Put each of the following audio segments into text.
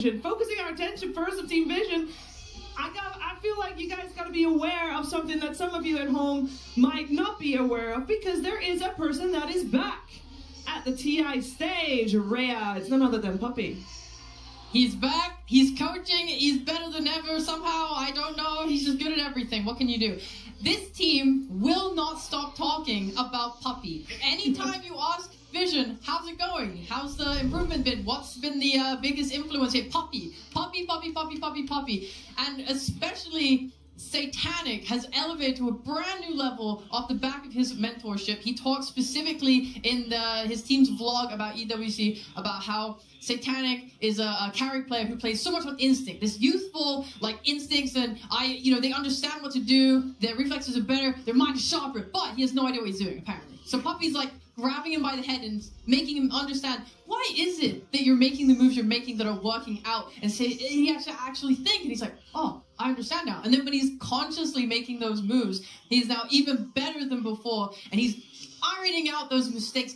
Focusing our attention first on Team Vision, I feel like you guys got to be aware of something that some of you at home might not be aware of, because there is a person that is back at the TI stage. Rhea, it's none other than Puppy. He's back, he's coaching, he's better than ever somehow, I don't know, he's just good at everything. What can you do? This team will not stop talking about Puppy. Anytime you ask Vision, how's it going? How's the improvement been? What's been the biggest influence here? Puppy. Puppy, Puppy, Puppy, Puppy, Puppy. And especially Satanic has elevated to a brand new level off the back of his mentorship. He talks specifically in his team's vlog about EWC, about how Satanic is a carry player who plays so much with instinct. This youthful, instincts, and they understand what to do, their reflexes are better, their mind is sharper, but he has no idea what he's doing, apparently. So Puppy's grabbing him by the head and making him understand, why is it that you're making the moves you're making that are working out? And he has to actually think, and he's like, oh, I understand now. And then when he's consciously making those moves, he's now even better than before, and he's ironing out those mistakes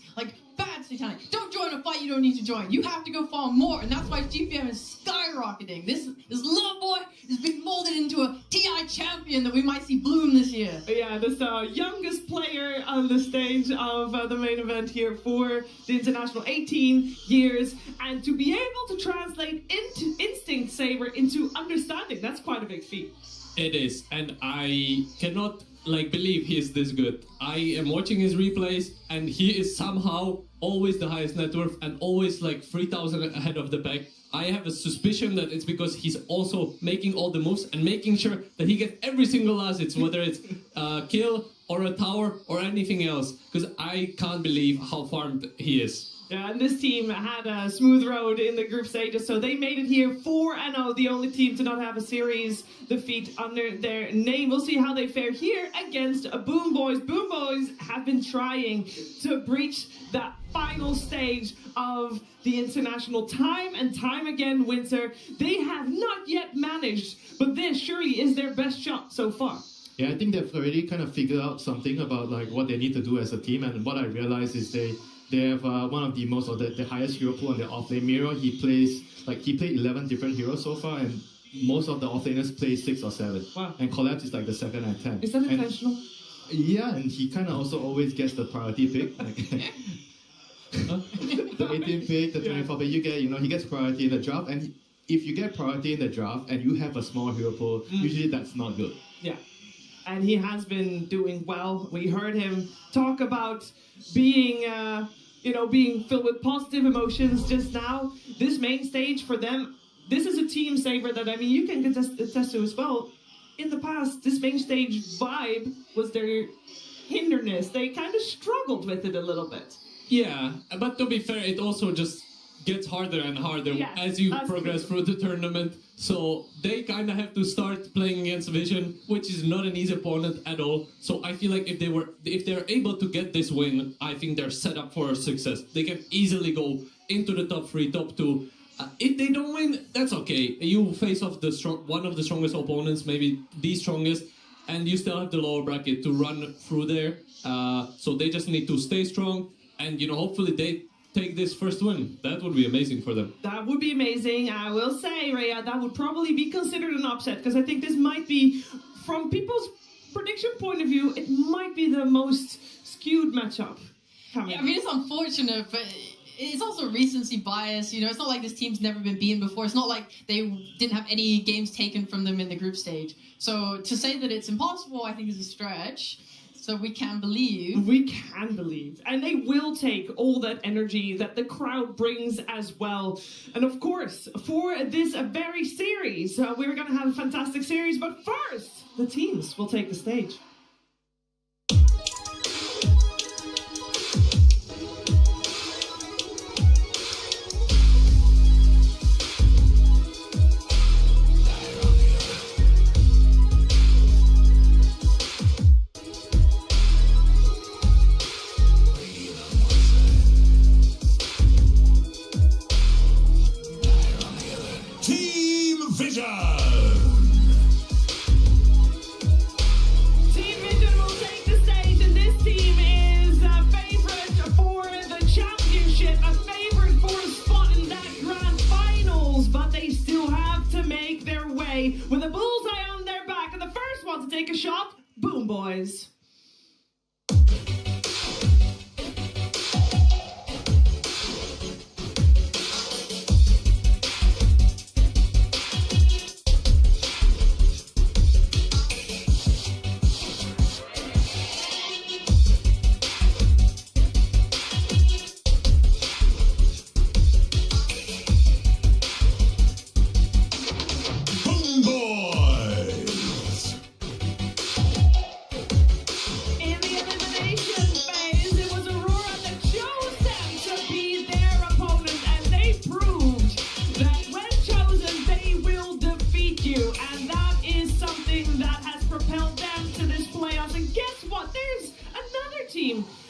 bad Satanic. Don't join a fight you don't need to join. You have to go far more, and that's why GPM is skyrocketing. This little boy is being molded into a TI champion that we might see bloom this year. Yeah, this youngest player on the stage of the main event here for the International, 18 years, and to be able to translate into Instinct Saber into understanding, that's quite a big feat. It is, and I cannot believe he is this good. I am watching his replays, and he is somehow always the highest net worth and always 3,000 ahead of the pack. I have a suspicion that it's because he's also making all the moves and making sure that he gets every single assets, whether it's a kill or a tower or anything else, because I can't believe how farmed he is. Yeah, and this team had a smooth road in the group stages, so they made it here 4-0, the only team to not have a series defeat under their name. We'll see how they fare here against Boom Boys. Boom Boys have been trying to breach that final stage of the International time and time again, Winter. They have not yet managed, but this surely is their best shot so far. Yeah, I think they've already kind of figured out something about what they need to do as a team, and what I realized is they have one of the highest hero pool on their offlane. Miro, he played 11 different heroes so far, and most of the offlaners play 6 or 7. Wow. And Collapse is the second and 10. Is that intentional? Yeah, and he kind of also always gets the priority pick. The 18 pick, the 24 pick, he gets priority in the draft, and if you get priority in the draft and you have a small hero pool, usually that's not good. Yeah. And he has been doing well. We heard him talk about being filled with positive emotions just now. This main stage for them, this is a team saver that, you can attest to as well. In the past, this main stage vibe was their hinderness. They kind of struggled with it a little bit. Yeah, but to be fair, it also just gets harder and harder as you progress through the tournament. So they kind of have to start playing against Vision, which is not an easy opponent at all. So I feel like if they're able to get this win, I think they're set up for success. They can easily go into the top 3, top 2. If they don't win, that's okay. You face off one of the strongest opponents, maybe the strongest, and you still have the lower bracket to run through there. So they just need to stay strong, and hopefully they take this first win. That would be amazing for them. That would be amazing. I will say, Rhea, that would probably be considered an upset, because I think this might be, from people's prediction point of view, it might be the most skewed matchup coming. Yeah, it's unfortunate, but it's also recency bias. It's not like this team's never been beaten before. It's not like they didn't have any games taken from them in the group stage. So to say that it's impossible, I think, is a stretch. So we can believe. We can believe. And they will take all that energy that the crowd brings as well. And of course, for this very series, we're going to have a fantastic series. But first, the teams will take the stage. Vision! Team Vision will take the stage, and this team is a favorite for the championship, a favorite for a spot in that grand finals, but they play with a bullseye on their back. And the first one to take a shot, Boom Boys.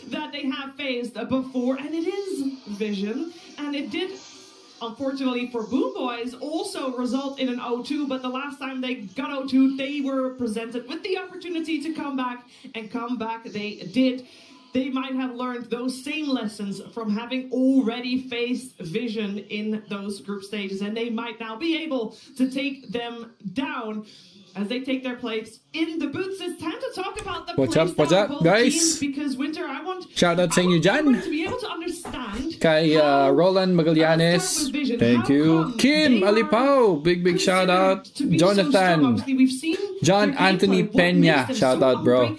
That they have faced before, and it is Vision, and it did, unfortunately for Boom Boys, also result in an 0-2, but the last time they got 0-2, they were presented with the opportunity to come back, and come back they did. They might have learned those same lessons from having already faced Vision in those group stages, and they might now be able to take them down as they take their place in the booths. It's time to talk about the What's up, guys? Because Winter, I want Shoutout sa inyo dyan. to be able to understand Kay Roland Magallanes. Thank you. Kim Alipaw. Big shoutout. Jonathan. John Anthony Peña. Shoutout, bro.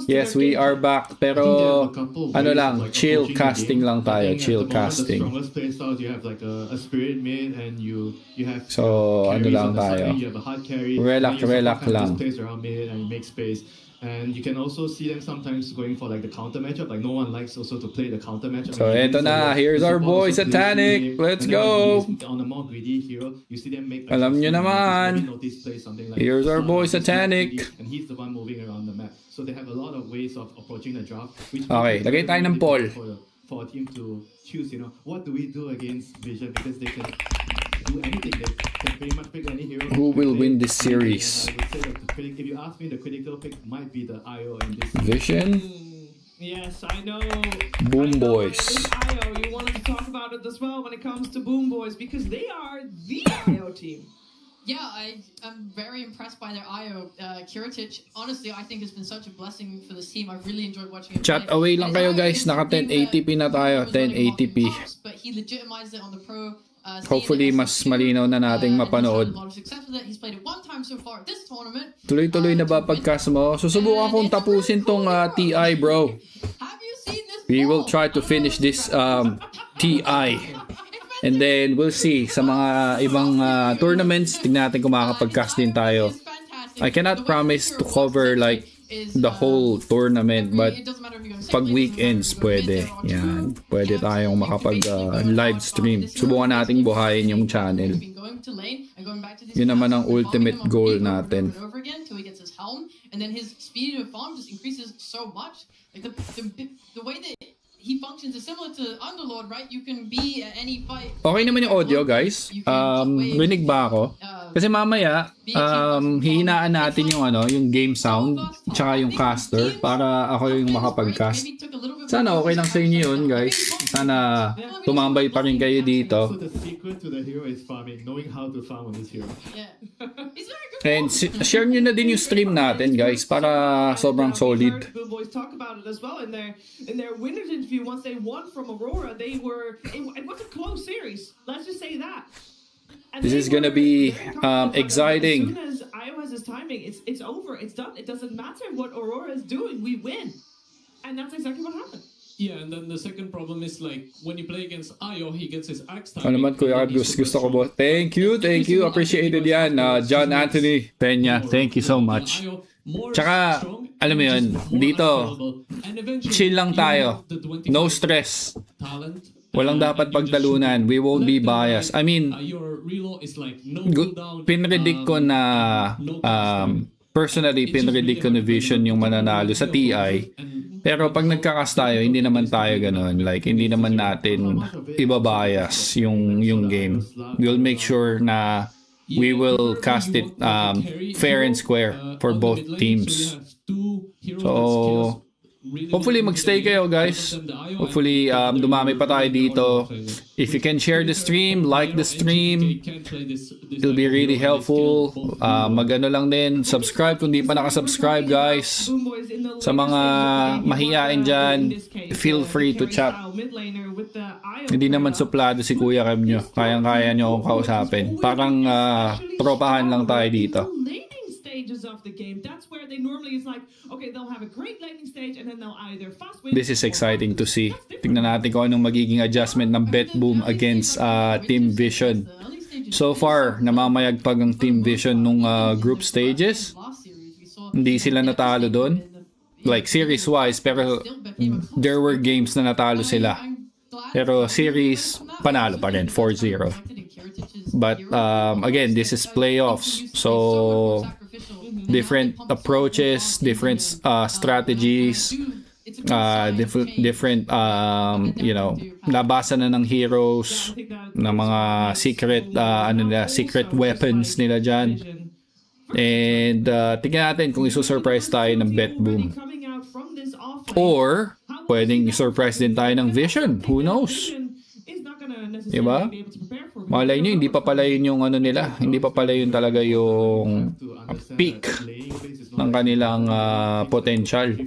Yes, we are back. Pero ano lang, chill casting lang tayo. Chill casting. You have like a spirit mid and you have so ano lang tayo. You have a hard carry. Relax lang. Space around mid and you make space. And you can also see them sometimes going for like the counter matchup. Like no one likes also to play the counter matchup. So eto na, here's our boy Satanic. Let's go. On a more greedy hero, you see them make. Alam nyo naman. Here's our boy Satanic. And he's the one moving around the map. So they have a lot of ways of approaching the draft. Okay, lagay tayo ng poll. For a team to choose, you know, what do we do against Vision, because they can do anything. They can pretty much pick any hero. Who will win this series? I would say that if you ask me, the critical pick might be the IO in this. Vision. Yes, I know. Boom Boys. IO, you wanted to talk about it as well when it comes to Boom Boys, because they are the IO team. Yeah, I'm very impressed by their IO. Kiritic, honestly, I think has been such a blessing for this team. I've really enjoyed watching him Chat play. away lang kayo guys. Naka 1080p na tayo. 1080p. But he legitimized it on the pro. Hopefully mas malinaw na nating mapanood. Tuloy-tuloy na ba pagkas mo? Susubukan kong tapusin tong TI, bro. We will try to finish this TI. And then we'll see sa mga ibang tournaments. Tignan natin kung makakapag-cast din tayo. I cannot promise to cover like the whole tournament, but pag weekends pwede. Yan. Pwede tayong makapag live stream. Subukan nating buhayin yung channel. Yun naman ang ultimate goal natin. And then his speed of farm just increases so much. Like the way that he functions is similar to Underlord, right? You can be at any fight. Okay naman yung audio, guys. Rinig ba ako? Kasi mamaya, hihinaan natin yung yung game sound, tsaka yung caster, para ako yung makapag-cast. Sana okay lang sa inyo yun, guys. Sana tumambay pa rin kayo dito. So the secret to the hero is farming, knowing how to farm on this hero. Yeah. He's very good. And share nyo na din yung stream natin, guys, para sobrang solid. Boom Boys talk about it as well in their winners interview. Once they won from Aurora, it was a close series. Let's just say that. And this is gonna be exciting. As soon as IO has his timing, it's over. It's done. It doesn't matter what Aurora is doing. We win, and that's exactly what happened. Yeah, and then the second problem is like when you play against IO, he gets his axe time. Ano naman Kuya Agus, gusto ko po. Thank you. Appreciated yan. John Anthony Peña, thank you so much. Tsaka, alam mo yun, dito, chill lang tayo. No stress. Walang dapat pagtalunan. We won't be biased. I mean, pinredict ko na, personally, pinredict ko na Vision yung mananalo sa TI. Pero pag nagkakas tayo, hindi naman tayo ganun. Like, hindi naman natin ibabias yung game. We'll make sure na we will cast it fair and square for both teams. So, hopefully magstay kayo guys. Hopefully dumami pa tayo dito. If you can share the stream, like the stream, it'll be really helpful. Magano lang din, subscribe kung di pa nakasubscribe guys. Sa mga mahiyain dyan, feel free to chat. Hindi naman suplado si Kuya Kev nyo. Kayang-kaya nyo akong kausapin. Parang tropahan lang tayo dito. Stages of the game. That's where they normally is like, okay, they'll have a great landing stage and then they'll either fast win. This is exciting to see. Tingnan natin kung anong magiging adjustment ng Bet Boom against Team Vision. So far, namamayagpag ang Team Vision nung group stages. Hindi sila natalo doon. Like series-wise, pero there were games na natalo sila. Pero series, panalo pa rin, 4-0. But again, this is playoffs. So different approaches, different strategies, different you know, nabasa na ng heroes, ng mga secret secret weapons nila dyan. And tingnan natin kung iso-surprise tayo ng Bet Boom. Or pwedeng i-surprise din tayo ng Vision. Who knows? Diba? Malay nyo, hindi pa pala yun yung ano nila. Hindi pa pala yun talaga yung peak ng kanilang potential.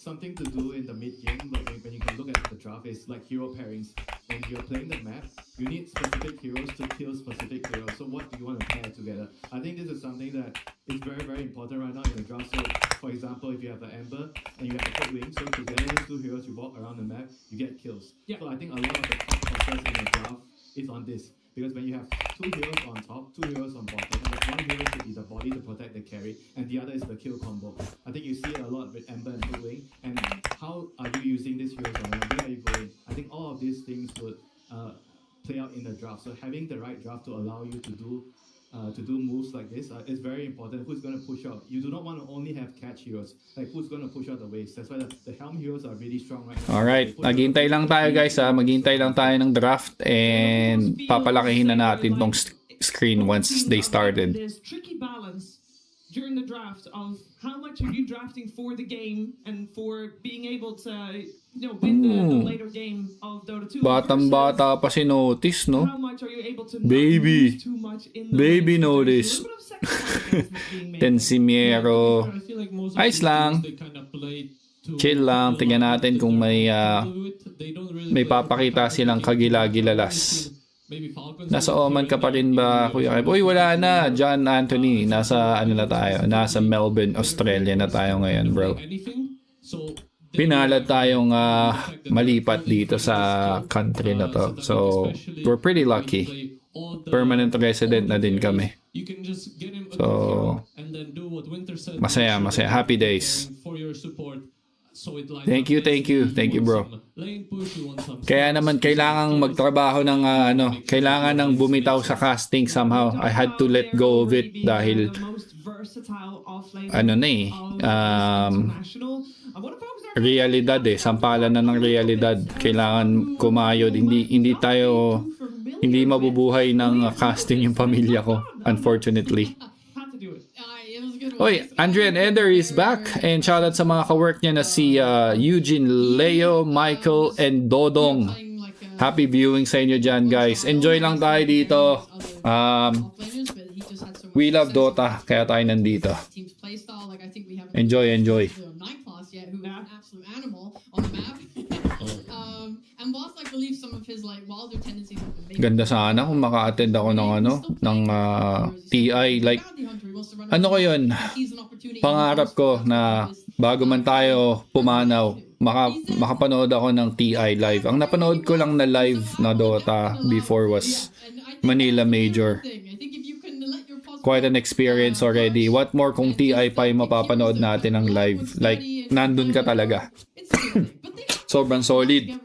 Something to do in the mid game, but when you can look at the draft, is like hero pairings. When you're playing the map, you need specific heroes to kill specific heroes. So what do you want to pair together? I think this is something that is very, very important right now in the draft. So for example, if you have the Ember and you have the Footwing, so together these two heroes, you walk around the map, you get kills. Yeah. So I think a lot of the top process in the draft is on this. Because when you have two heroes on top, two heroes on bottom, and one hero should be the body to protect the carry, and the other is the kill combo. I think you see it a lot with Ember and Footwing. And how are you using these heroes and where are you going? I think all of these things would play out in the draft. So having the right draft to allow you to do moves like this is very important. Who's going to push out? You do not want to only have catch heroes. Like who's going to push out the waves? That's why the helm heroes are really strong right now. Alright, maghintay lang tayo guys ha. Maghintay lang tayo ng draft and papalakihin na natin tong screen once they started. There's tricky balance during the draft of how much are you drafting for the game and for being able to, you know, win the later game of Dota 2. Batang-bata pa si Notice, no? How much are you able to Baby. too much in the Baby Notice. Notice. Tensimiero. Ayos lang. Chill lang. Tingnan natin kung may papakita silang kagilagilalas. Nasa Oman ka pa rin ba, Kuya Kev? Uy, wala na. John Anthony. Nasa ano na tayo? Nasa Melbourne, Australia na tayo ngayon, bro. Pinalad tayong malipat dito sa country na to. So, we're pretty lucky. Permanent resident na din kami. So, masaya, masaya. Happy days. Thank you bro. Kaya naman kailangang magtrabaho ng kailangan ng bumitaw sa casting somehow. I had to let go of it dahil realidad sampalan na ng realidad. Kailangan kumayod. Hindi mabubuhay ng casting yung pamilya ko, unfortunately. Oy, Andre and Eder is back and shoutout sa mga ka-work niya na si Eugene, Leo, Michael, and Dodong. Happy viewing sa inyo dyan, guys. Enjoy lang tayo dito. We love Dota, kaya tayo nandito. Enjoy. Ganda sana kung maka-attend ako ng TI. Like, ano ko yun? Pangarap ko na bago man tayo pumanaw, makapanood ako ng TI live. Ang napanood ko lang na live na Dota before was Manila Major. Quite an experience already. What more kung TI pa yung mapapanood natin ng live? Like, nandun ka talaga. Sobrang solid.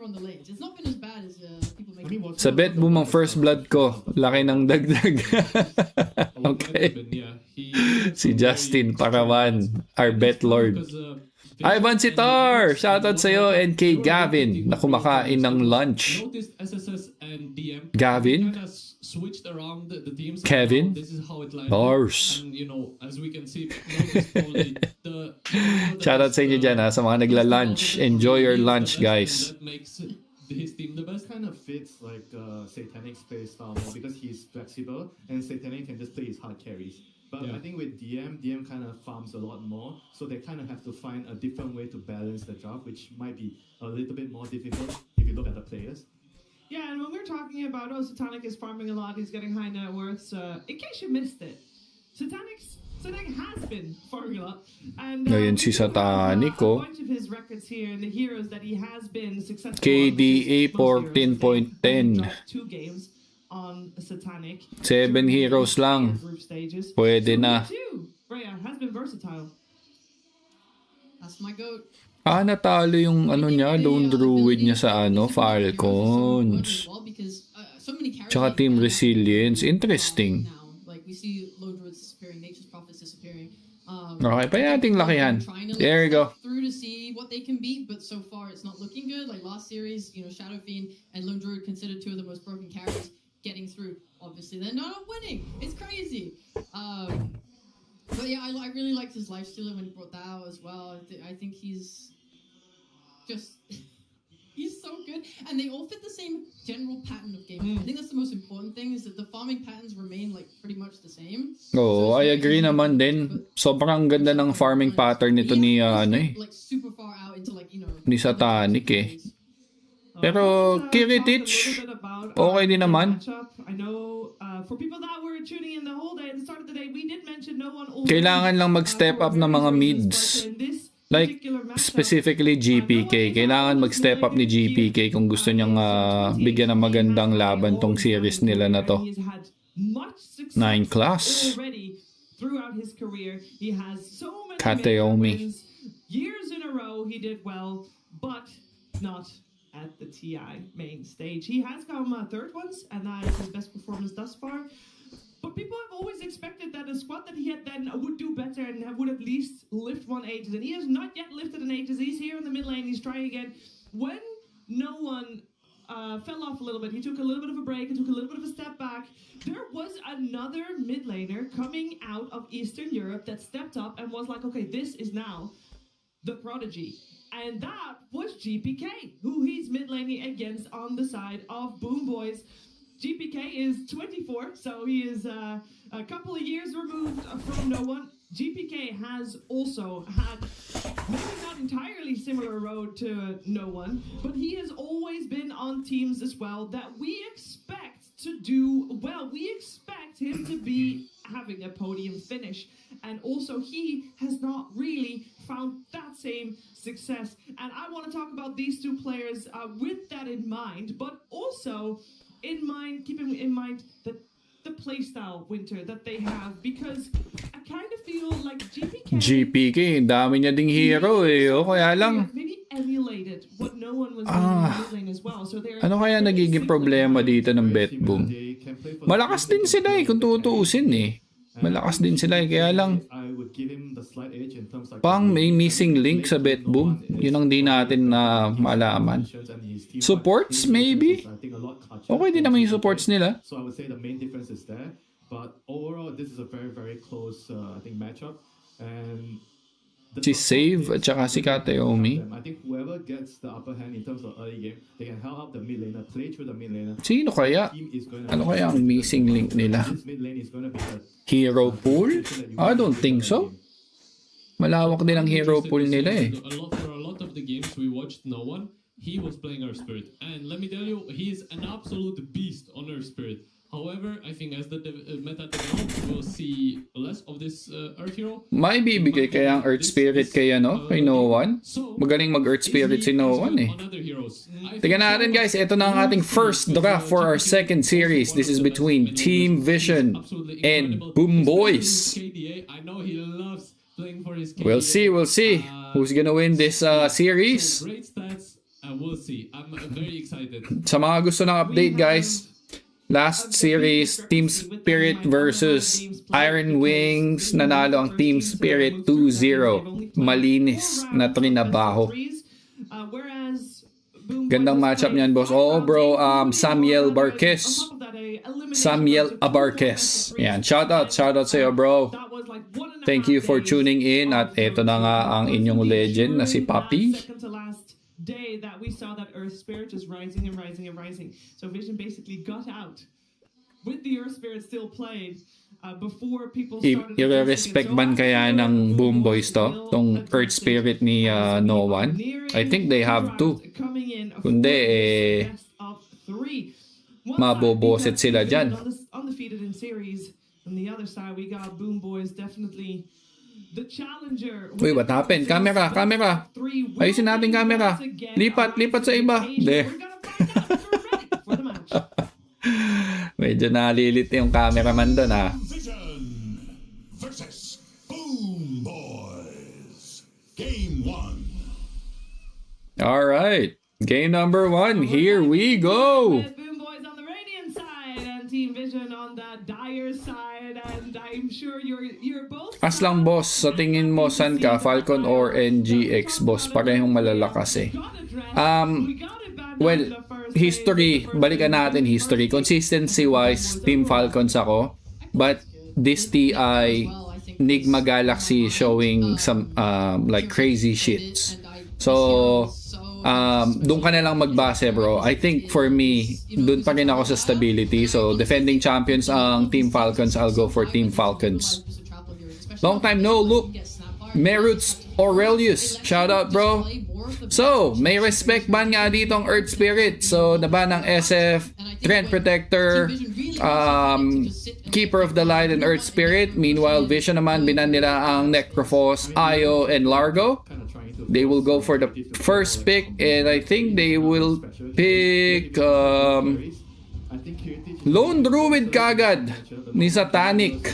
Sa Bet Boom ang first blood ko. Laki ng dagdag. Okay. Si Justin Parawan, our bet lord. Ivan Sitar, shoutout sa'yo, and kay Gavin na kumakain ng lunch. Gavin? switched around the teams. Kevin? This is how it lined Lars. up. And, you know, as we can see, Lars is probably the Shoutout sa inyo dyan sa mga nagla-lunch. Enjoy your lunch, guys. That makes his team the best. Kind of fits like Satanic's play style more because he's flexible and Satanic can just play his hard carries. But I think with DM kind of farms a lot more, so they kind of have to find a different way to balance the draft, which might be a little bit more difficult if you look at the players. Yeah, and when we're talking about, Satanic is farming a lot, he's getting high net worths, in case you missed it, Satanic has been farming a lot. And Ngayon si Satanic, a bunch of his records here and the heroes that he has been successful KDA on, 14.10. 2 games on Satanic. 7 heroes lang. Group stages. Pwede na. Rhea has been versatile. That's my goat. Natalo yung niya, Lone Druid niya sa Falcons. Tsaka Team Resilience. Interesting. Like we see Lone Druids disappearing, Nature's Prophets disappearing. Okay, pa nating lakihan. There we go. Through to see what they can beat, but so far it's not looking good. Like last series, you know, Shadow Fiend and Lone Druid considered 2 of the most broken carries getting through. Obviously, they're not winning. It's crazy. But yeah, I really liked his lifestealer when he brought that out as well. I think he's just he's so good, and they all fit the same general pattern of game. I think that's the most important thing is that the farming patterns remain like pretty much the same. Oh, I agree naman din. Sobrang ganda ng farming pattern nito ni like super far out into like, you know, ni Satanic eh. Pero Kiritich, okay din naman. I know for people that were tuning in the whole day at the start of the day, we did mention no one. Kailangan lang mag-step up ng mga mids. Like, specifically GPK. Kailangan mag-step up ni GPK kung gusto niyang bigyan ng magandang laban tong series nila na to. 9 class. Throughout his career, he has so many Kateomi. years in a row. He did well, but not at the TI main stage. He has come third once, and that is his best performance thus far. But people have always expected that a squad that he had then would do better and would at least lift 1 Aegis, and he has not yet lifted an Aegis. He's here in the mid lane, he's trying again. When no one fell off a little bit, he took a little bit of a break, he took a little bit of a step back. There was another mid laner coming out of Eastern Europe that stepped up and was like, okay, this is now the prodigy. And that was GPK, who he's mid laning against on the side of Boom Boys. GPK is 24, so he is a couple of years removed from no one. GPK has also had maybe not entirely similar road to no one, but he has always been on teams as well that we expect to do well. We expect him to be having a podium finish, and also he has not really found that same success. And I want to talk about these 2 players with that in mind, but also keeping in mind that the playstyle winter that they have, because I kind of feel like GPK, dami niya ding hero eh. O kaya lang maybe emulated what no one was doing in the lane as well. So ano kaya nagiging problema dito ng Betboom? Malakas din sila eh kung tutuusin eh. Malakas din sila eh, kaya lang pang may missing link sa Betboom. Yun ang di natin na malaman. Supports maybe? Okay din naman yung supports nila. So I would say the main difference is there. But overall, this is a very, very close, I think, matchup. And si Save at saka si Kateomi. I think whoever gets the upper hand in terms of early game, they can help out the mid laner, play through the mid laner. Sino kaya? Ano kaya ang missing link nila? Hero pool? I don't think so. Malawak din ang hero pool nila eh. For a lot of the games we watched no one, he was playing Earth Spirit. And let me tell you, he is an absolute beast on Earth Spirit. However, I think as the meta develops, we'll see less of this Earth Hero. May bibigay kaya ang Earth Spirit kay kay No One? Magaling mag-Earth Spirit si No One eh. Tingnan natin guys, ito na ang ating first draft for our second series. This is between Team Vision and Boom Boys. We'll see who's gonna win this series. We'll see. I'm very excited. Sa mga gusto ng update guys, last series, Team Spirit versus Iron Wings. Nanalo ang Team Spirit 2-0. Malinis na trinabaho. Gandang matchup niyan, boss. Oh, bro, Samuel Barquez. Samuel Abarquez. Yan, shoutout sa'yo, bro. Thank you for tuning in. At eto na nga ang inyong legend na si Papi. Day that we saw that Earth Spirit just rising and rising and rising. So Vision basically got out with the Earth Spirit still played before people started. I-respect ban kaya ng Boom Boys to? Tong Earth Spirit ni No One? I think they have to. Kundi maboboset sila dyan. Undefeated in series. On the other side, we got Boom Boys definitely the challenger. Uy, what happened? Camera. Ayusin natin camera. Lipat sa iba. Hindi. Medyo nalilit yung cameraman doon, ha. Vision versus Boom Boys. Game 1. Alright. Game number 1. Here we go. Boom Boys on the Radiant side and Team Vision on the Dire side, and I'm sure you're both. Aslang boss, sa tingin mo san ka, Falcon or NGX boss? Parehong malalakas eh. Well, history, balikan natin history. Consistency-wise, Team Falcons ako. But this TI, Nigma Galaxy showing some like crazy shits. So, doon ka na lang magbase, bro. I think for me, doon pa rin ako sa stability. So, defending champions ang Team Falcons, I'll go for Team Falcons. Long time no look. Meruts Aurelius. Shout out, bro. So, may respect ban nga dito ang Earth Spirit. So, naban ng SF, Trend Protector, Keeper of the Light and Earth Spirit. Meanwhile, Vision naman, binan nila ang Necrophos, Io, and Largo. They will go for the first pick, and I think they will pick Lone Druid kagad ni Satanic.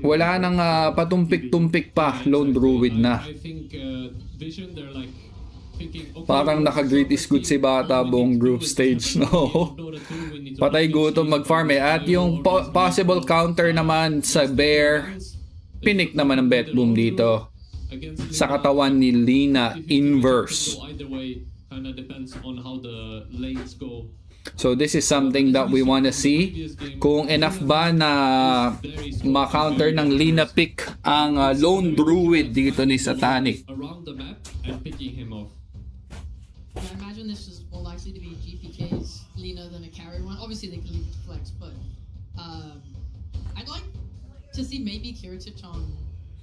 Wala nang patumpik-tumpik pa, Lone Druid na. Parang naka-great is good si Bata buong group stage, no? Patay gutom mag-farm eh. At yung possible counter naman sa Bear, pinik naman ng bet boom dito sa katawan ni Lina inverse. So this is something that we want to see. Kung enough ba na ma-counter ng Lina pick ang Lone Druid dito ni Satanic. I imagine this is more likely to be GPK's Lina than a carry one. Obviously they can leave it to flex, but I'd like to see maybe Kiritich on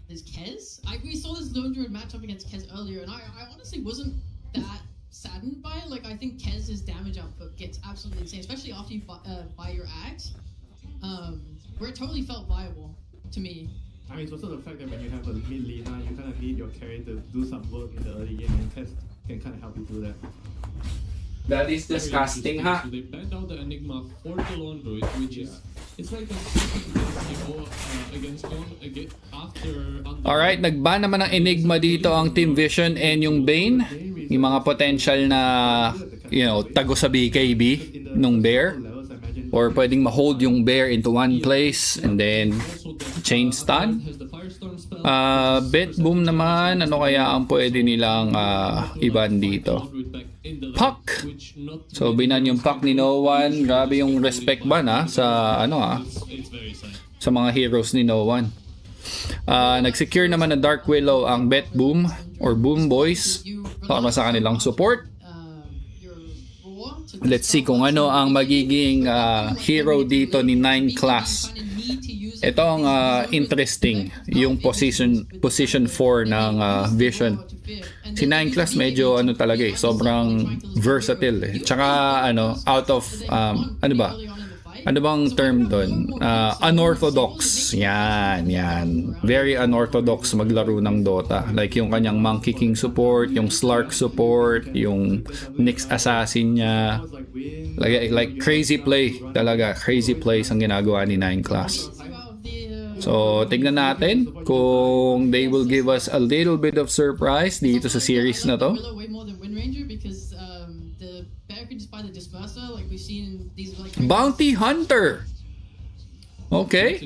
his Kez. We saw this Lone Druid matchup against Kez earlier, and I honestly wasn't that saddened by it. Like, I think Kez's damage output gets absolutely insane, especially after you buy your axe, where it totally felt viable to me. I mean, it's also the fact that when you have a mid Lina, you kind of need your carry to do some work in the early game, and Kez can kind of help you do that. That is disgusting, ha? So they banned out the Enigma for the Lone Druid, which is it's like a against Lone after. Alright, nagban naman ng Enigma dito ang Team Vision and yung Bane, yung mga potential na, you know, tago sa BKB nung Bear, or pwedeng ma-hold yung Bear into one place and then chain stun. Bet boom naman, ano kaya ang pwede nilang iban dito? Puck. So binan yung Puck ni No One. Grabe yung respect ban sa sa mga heroes ni No One. Nag-secure naman na Dark Willow ang Bet Boom or Boom Boys para sa kanilang support. Let's see kung ano ang magiging hero dito ni 9 class. Ito ang interesting, yung position 4 ng Vision. Si 9 class medyo ano talaga eh, sobrang versatile eh. Tsaka out of ano ba? Ano bang term doon? Unorthodox. Yan. Very unorthodox maglaro ng Dota. Like yung kanyang Monkey King support, yung Slark support, yung Nyx Assassin niya. Like crazy play talaga. Crazy plays ang ginagawa ni 9 class. So, tignan natin kung they will give us a little bit of surprise dito sa series na to. Bounty Hunter! Okay.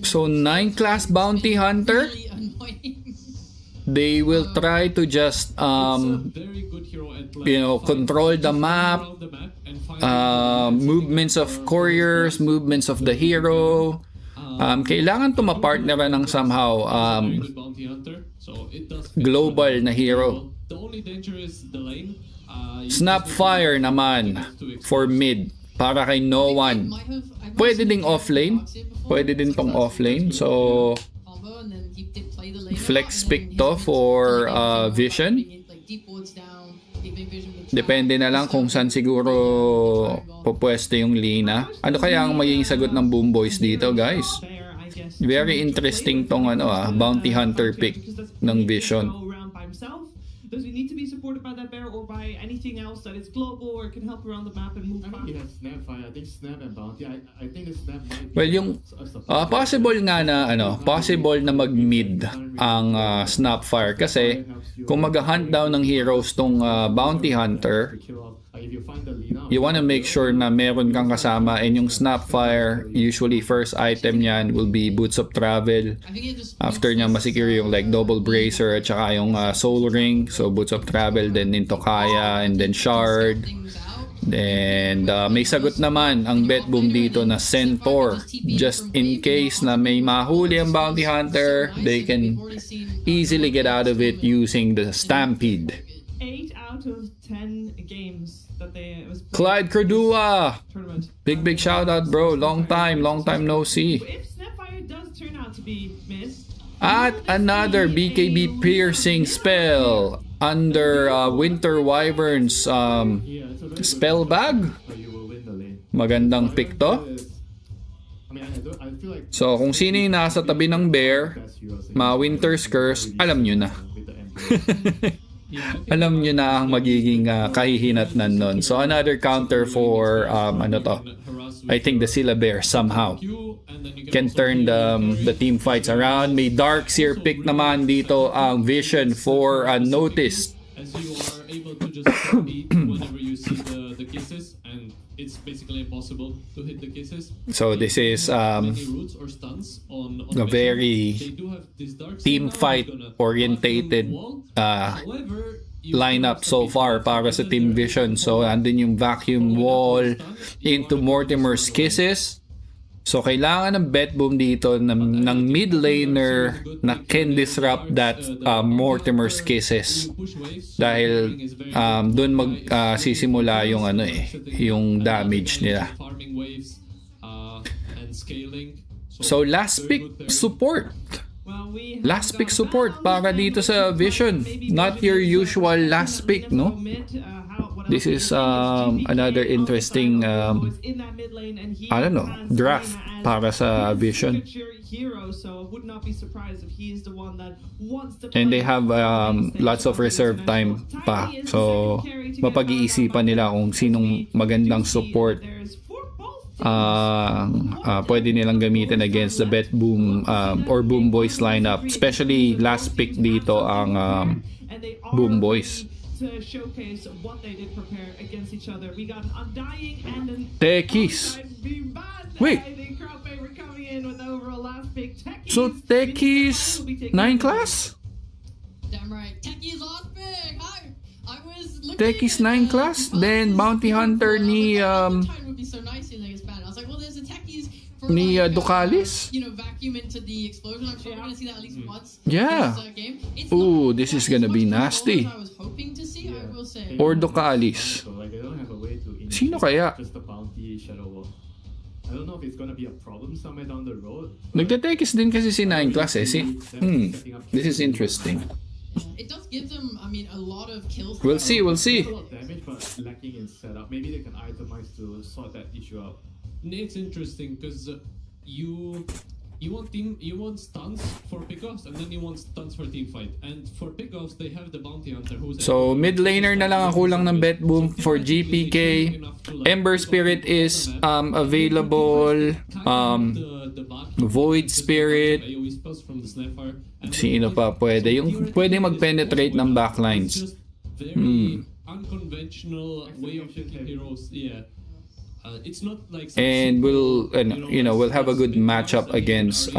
So, 9 class Bounty Hunter. They will try to just control the map, movements of couriers, movements of the hero. Kailangan to mapartneran ng somehow global na hero. Snapfire naman for mid para kay no one. Pwede ding offlane. Pwede din tong offlane. So flex pick to for Vision. Depende na lang kung saan siguro pupwesto yung Lina. Ano kaya ang magiging sagot ng Boom Boys dito, guys? Very interesting tong Bounty Hunter pick ng Vision. Does he need to be supported by that bear or by anything else that is global or can help around the map and move fast? I think he has Snapfire. I think Snap and Bounty. I think the Snap might be... Well, yung possible nga na possible na mag-mid ang Snapfire kasi kung mag-hunt down ng heroes tong Bounty Hunter, you wanna make sure na meron kang kasama, and yung Snapfire, usually first item niyan will be Boots of Travel. After niya masecure yung like Double Bracer at saka yung Soul Ring. So Boots of Travel, then into Kaya, and then Shard. Then may sagot naman ang Bet Boom dito na Centaur. Just in case na may mahuli ang Bounty Hunter, they can easily get out of it using the Stampede. 8 out of 10 games that they Clyde Cordua, big shout out, bro. Long time no see. If Snapfire does turn out to be mid, At another BKB piercing spell under Winter Wyvern's spell bag. Magandang pick to. So kung sino yung nasa tabi ng bear, Winter's Curse, alam nyo na. Alam nyo na ang magiging kahihinatnan nun. So another counter for I think the Silla Bear somehow can turn the team fights around. May Darkseer pick naman dito ang Vision for Unnoticed. As you are able to just beat whenever you see the kisses, and it's basically impossible to hit the kisses. So this is a very team fight orientated lineup so far para sa Team Vision. So andun yung Vacuum Wall into Mortimer's Kisses. So kailangan ng Bet Boom dito ng mid laner na can disrupt that Mortimer's Kisses. Dahil doon magsisimula yung yung damage nila. So last pick support. Last pick support para dito sa Vision. Not your usual last pick, no? This is another interesting I don't know, draft para sa Vision. And they have lots of reserve time pa. So mapag-iisipan nila kung sinong magandang support pwede nilang gamitin against the Bet Boom or Boom Boys lineup. Especially last pick dito ang Boom Boys. To showcase what they did prepare against each other. We got an Undying and an Techies. Wait. So Techies 9 class? Damn right. Techies last pick. I was looking Techies 9 class? Then Bounty Hunter ni would be so nice in like Spanish. I was like, well, there's a Techies for ni Ducalis? vacuum into the explosion. I'm sure we're gonna see that at least once. Yeah. This game. Ooh, this is gonna be nasty. I was hoping to see, I will say. Or Ducalis. Sino kaya? Just the Bounty Shadow Wall. I don't know if it's gonna be a problem somewhere down the road. Nagte-Techies din kasi si 9 class eh. This is interesting. It does give them, a lot of kills. We'll see. A lot of damage, but lacking in setup. Maybe they can itemize to sort that issue out. It's interesting because you want stuns for pickoffs, and then you want stuns for team fight. And for pickoffs, they have the Bounty Hunter who's So mid laner na lang ang kulang ng Bet Boom for GPK. Ember Spirit is available. Void Spirit. Sino pa pwede? Yung pwede mag-penetrate ng backlines. Very unconventional way of picking heroes. Yeah. It's not like And we'll have a good matchup against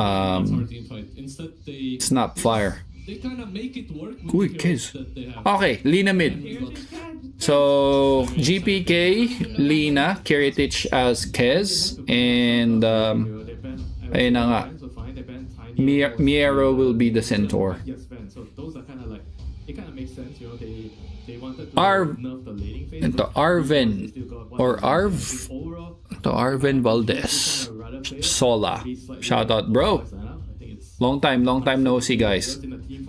Snapfire. they kind of make it work with Uy, the Kez. heroes that they have. Okay, Lina mid. So, GPK, Lina, Kiritich as Kez, and ayun na nga, Miero will be the Centaur. So those are kind of like, it kind of makes sense, you know, they wanted to nerf the laning phase. Ito, Arven, or Arven Valdez. Sola. Shout out, bro. Long time no see, guys.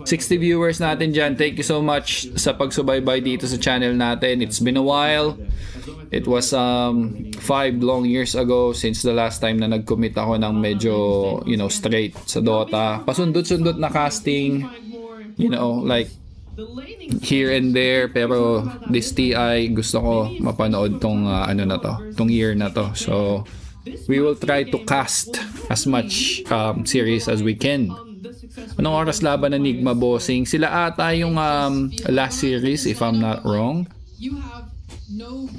60 viewers natin dyan. Thank you so much sa pagsubaybay dito sa channel natin. It's been a while. It was 5 long years ago since the last time na nag-commit ako ng medyo, you know, straight sa Dota. Pasundot-sundot na casting, you know, like here and there, pero this TI gusto ko mapanood tong ano na to, tong year na to. So we will try to cast as much series as we can. Anong oras laban na Nigma bossing? Sila ata yung last series if I'm not wrong.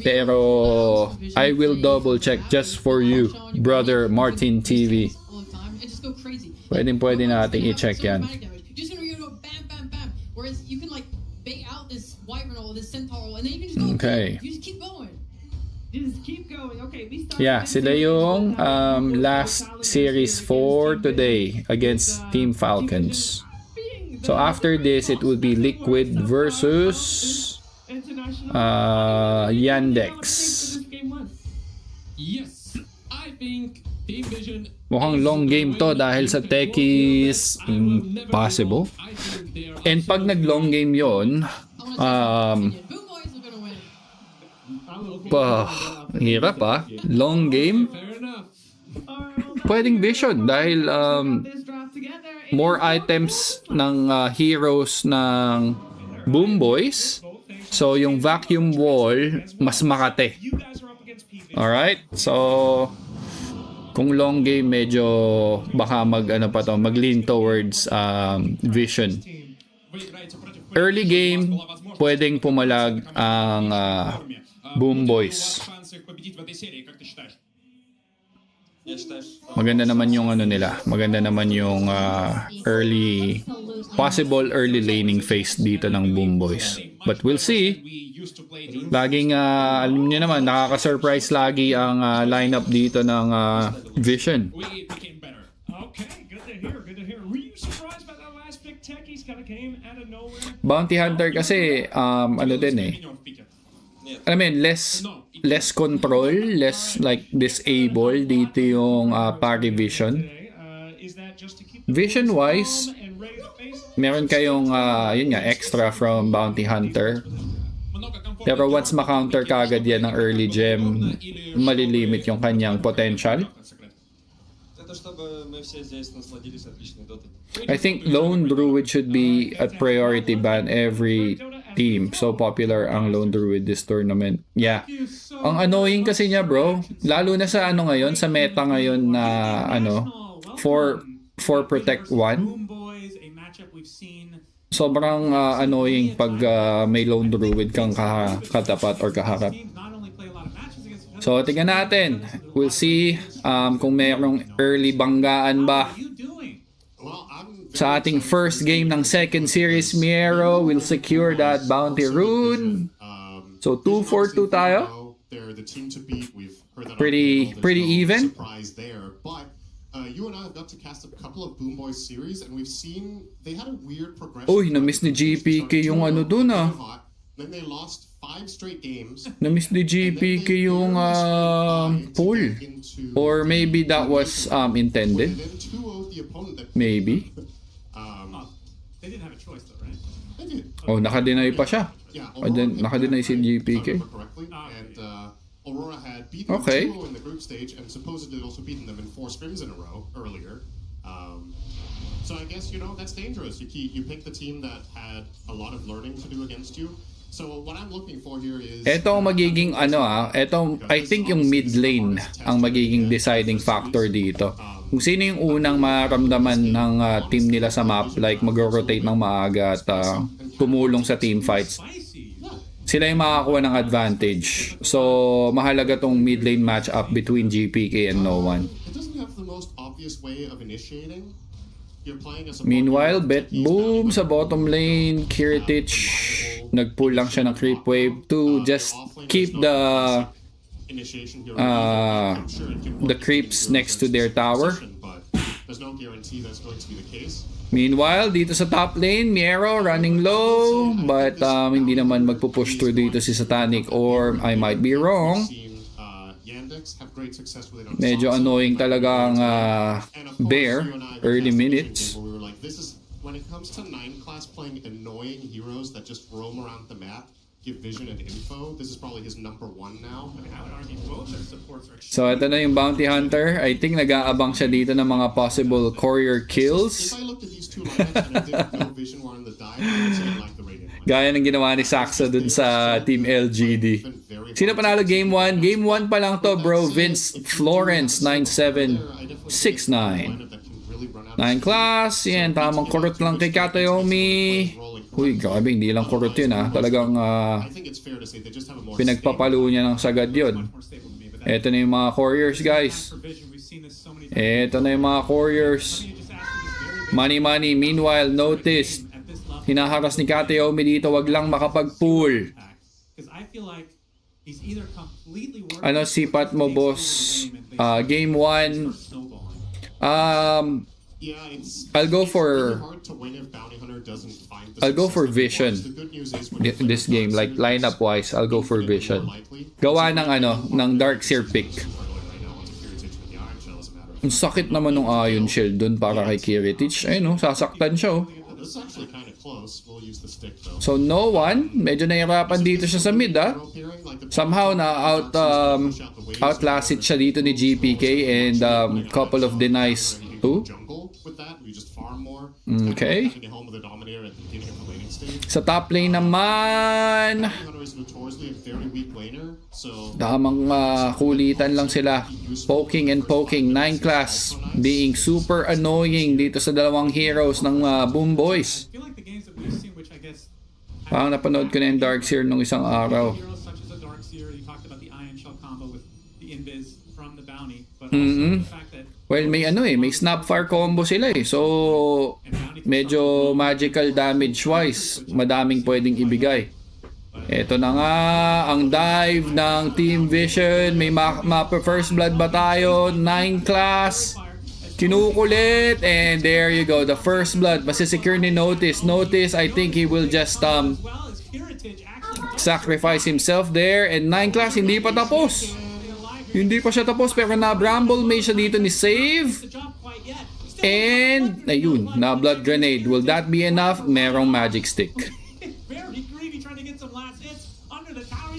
Pero I will double check just for you, brother Martin TV. Pwede nating i-check yan. Okay. Yeah, sila yung last series for today against Team Falcons. So after this, it will be Liquid versus Yandex. Yes, I think Team Vision mukhang long game to dahil sa techies possible. And pag nag-long game yon, hirap long game, pwedeng Vision dahil more items ng heroes ng Boom Boys. So yung vacuum wall mas makate. Alright, so kung long game medyo baka mag-lean towards Vision. Early game pwedeng pumalag ang Boom Boys. Maganda naman yung ano nila. Maganda naman yung possible early laning phase dito ng Boom Boys. But we'll see. Laging alam niyo naman, nakaka-surprise lagi ang lineup dito ng Vision. Bounty Hunter kasi ano din eh. I mean, less control, less like disable dito yung party Vision. Vision wise, meron kayong yun nga, extra from Bounty Hunter. Pero once ma-counter kagad yan ng early gem, malilimit yung kanyang potential. I think Lone Druid should be at priority ban every team. So popular ang Lone Druid this tournament. Yeah. Ang annoying kasi niya, bro, lalo na sa ano ngayon, sa meta ngayon na for Protect 1. Sobrang annoying pag may Lone Druid kang katapat or kaharap. So, tingnan natin. We'll see kung mayroong early banggaan ba. Sa ating first game ng second series, Miero will secure that bounty rune. So, 2-4-2 tayo. Pretty even. You and I have got to cast a couple of Boom Boys series, and we've seen they had a weird progression. Uy, na-miss ni GPK yung ano dun Then they lost 5 straight games. Na-miss ni GPK yung pull. Or maybe that was intended. Maybe. They didn't have a choice though, right? They did. Oh, naka-deny pa siya. Naka-deny si GPK. And Aurora had beaten Okay. them in the group stage and supposedly also beaten them in 4 scrims in a row earlier. So I guess, that's dangerous. You pick the team that had a lot of learning to do against you. So what I'm looking for here is... Ito magiging I think yung mid lane ang magiging deciding factor dito. Kung sino yung unang maramdaman ng team nila sa map, like mag-rotate ng maaga at tumulong sa team fights, sila yung makakuha ng advantage. So, mahalaga tong mid lane match up between GPK and No One. It doesn't have the most obvious way of initiating. you're playing as a Meanwhile, Pokemon Bet that he's Boom down sa bottom lane. Kiritich, nag-pull lang siya ng creep wave to just keep the initiation hero the creeps next to their tower. but there's no guarantee that's going to be the case. Meanwhile, dito sa top lane, Miero running low, but hindi naman magpupush through dito si Satanic, or I might be wrong. Yandex have great success with it on Medyo Sansa. annoying talaga ang And of course, Bear you and I early had minutes. where we were like, this is when it comes to 9 class playing annoying heroes that just roam around the map, give vision and info. This is probably his number 1 now. I mean, I would argue both their supports are So ito na yung Bounty Hunter. I think nag-aabang siya dito ng mga possible courier If kills. I looked at these two lineups and I didn't know vision were on the dive, I would say I like the Radiant one. Gaya ng ginawa ni Saxa dun sa Team LGD. Sino panalo game 1? Game 1 pa lang to, bro. Vince Florence 9769. 9 class. Yan, tamang kurot lang kay Katayomi. Uy, grabe, hindi lang kurot yun Talagang I think it's fair to say they just have a more pinagpapalo niya ng sagad yun. Eto na yung mga couriers, guys. Eto na yung mga couriers. Money. Meanwhile, notice, hinaharas ni Katayomi dito. Wag lang makapag-pull. Ano sipat mo, boss? Game 1. I'll go for Vision. This game, like lineup wise, I'll go for Vision. Gawa ng Darkseer pick. Ang sakit naman ng Ion Shield dun para kay Kiritich. Ayun sasaktan siya So no one, medyo nahirapan dito siya sa mid Somehow na outlasted siya dito ni GPK and couple of denies too. Okay. Sa top lane naman, damang kulitan lang sila. Poking and poking. 9 class being super annoying dito sa dalawang heroes ng Boom Boys. Parang napanood ko na yung Darkseer nung isang araw. Well, may may Snapfire combo sila So, medyo magical damage wise, madaming pwedeng ibigay. Ito na nga ang dive ng Team Vision. May mapa first blood ba tayo? 9 class. Kinukulit and there you go. The first blood masisecure ni Notice. Notice, I think he will just sacrifice himself there. And 9 class hindi pa tapos. Hindi pa siya tapos pero na-bramble may siya dito ni Save. And ayun, na blood grenade. Will that be enough? Merong magic stick.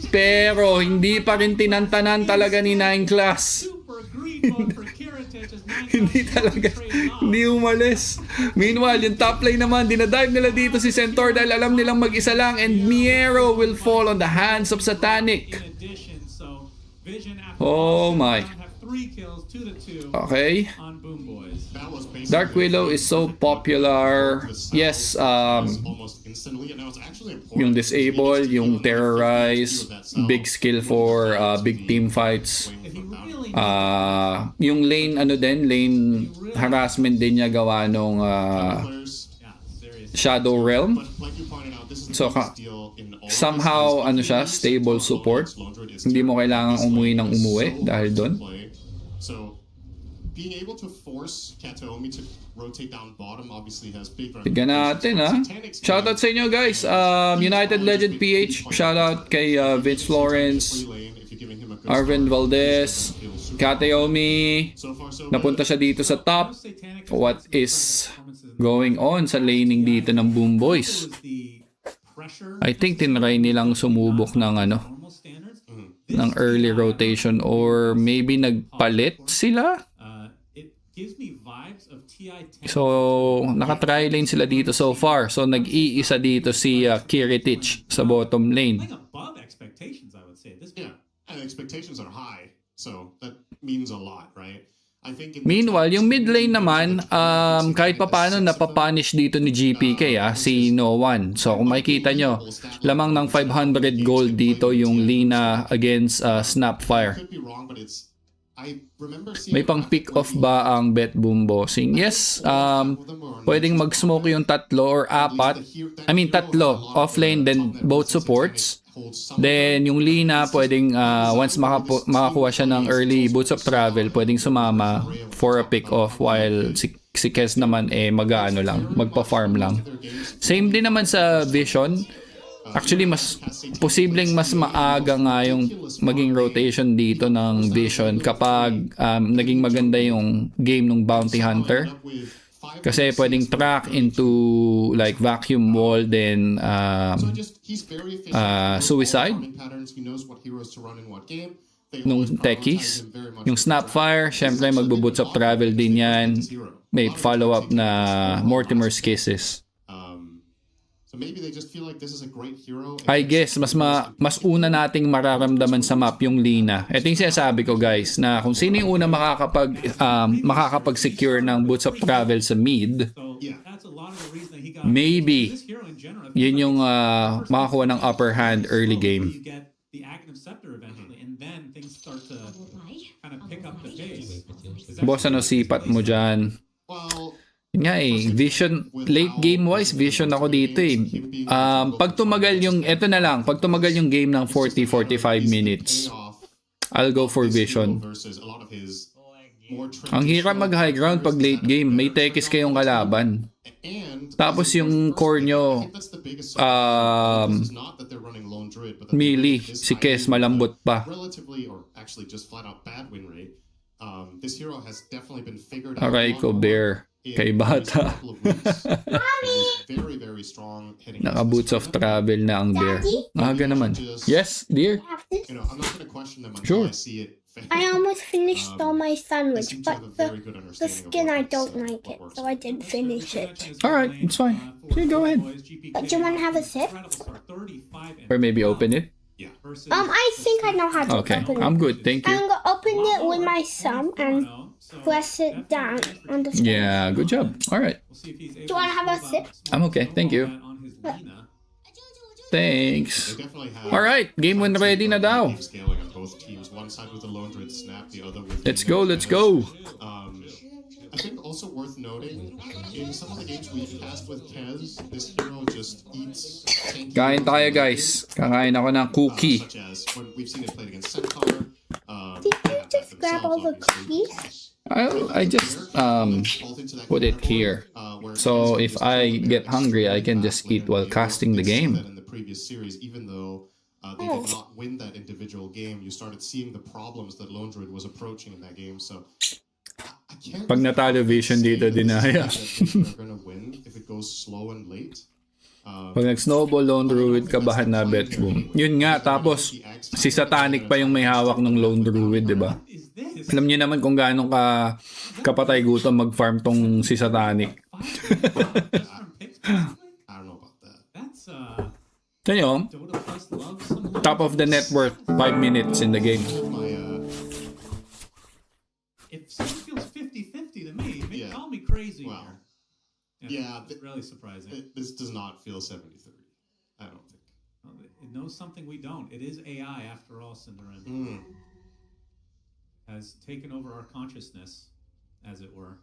Pero hindi pa rin tinantanan talaga ni 9 class. Hindi talaga, hindi umalis. Meanwhile, yung top lane naman, dinadive nila dito si Centaur dahil alam nilang mag-isa lang and Miero will fall on the hands of Satanic. Oh my. Okay. Dark Willow is so popular. Yes, yung disable, yung terrorize, big skill for big team fights. Yung lane lane harassment din niya gawa nung Shadow Realm. So somehow siya, stable support. Hindi mo kailangan umuwi ng umuwi dahil doon. Being able to force Kataomi to rotate down bottom obviously has big Tignan natin Shoutout sa inyo guys. United Legend PH, shoutout kay Vince Florence, Arvin Valdez, Kataomi. Napunta siya dito sa top. What is going on sa laning dito ng Boom Boys? I think tinry nilang sumubok ng ng early rotation or maybe nagpalit sila. So, naka-try lane sila dito so far. So, nag-iisa dito si Kiritich sa bottom lane. Yeah, and expectations are high. So, that means a lot, right? I think Meanwhile, yung mid lane naman, kahit papaano napapunish dito ni GPK, si No One. So, kung makikita nyo, lamang ng 500 gold dito yung Lina against Snapfire. could be wrong, but it's May pang pick off ba ang bet boom bossing? Yes, pwedeng mag-smoke yung 3 or 4. I mean 3 offlane, then both supports. Then yung Lina pwedeng once makakuha siya ng early boots of travel, pwedeng sumama for a pick off, while si Kes naman mag-ano lang, magpa-farm lang. Same din naman sa Vision. Actually, posibleng mas maaga nga yung maging rotation dito ng Vision kapag naging maganda yung game ng Bounty Hunter. Kasi pwedeng track into like vacuum wall, then suicide nung techies. Yung Snapfire, syempre magbuboots of travel din yan. May follow-up na Mortimer's Kisses. I guess mas una nating mararamdaman sa map yung Lina. Ito yung sinasabi ko, guys, na kung sino yung una makakapag-secure ng boots of travel sa mid, maybe yun yung makakuha ng upper hand early game. Boss, ano sipat mo dyan? Yun nga Vision, late game wise, Vision ako dito pag tumagal yung, pag tumagal yung game ng 40-45 minutes, I'll go for Vision. Ang hirap mag high ground pag late game, may tekis kayong kalaban. Tapos yung core nyo, melee, si Kes malambot pa. Aray ko, bear. Kay bata. Naka-boots of travel na ang bear. Aga naman. Yes, dear? Sure. I almost finished all my sandwich, but the skin, I don't like it, so I didn't finish it. Alright, it's fine. Okay, go ahead. But do you want to have a sip? Or maybe open it? I think I know how to Okay, open it. I'm good, thank you. I'm going to open it with my thumb and press it down on the skin. Yeah, good job. Alright. Do you want to have a sip? I'm okay, thank you. Thanks. Alright, game win ready na daw. Let's go, let's go. I think also worth noting, in some of the games we've cast with Kez, this hero just eats. Kain tayo, guys. Kakain ako ng cookie. Such as when we've seen it played against Centaur. Did you just grab all the cookies? I just put it here. So if I get hungry, I can just eat while casting the game. In the previous series, even though they did not win that individual game, you started seeing the problems that Lone Druid was approaching in that game. So pag natalo Vision dito, dinaya. Pag nag-snowball Lone Druid, kabahan na bet boom. Yun nga, tapos si Satanic pa yung may hawak ng Lone Druid, di ba? Alam niyo naman kung gaano kapatay gutom mag-farm tong si Satanic. Tanyo, top of the net worth, 5 minutes in the game. If someone feels 50-50 to me, call me crazy. Wow. Yeah, it's really surprising. This does not feel 70-30. I don't think. Well, it knows something we don't. It is AI after all, Cinderella. Has taken over our consciousness, as it were.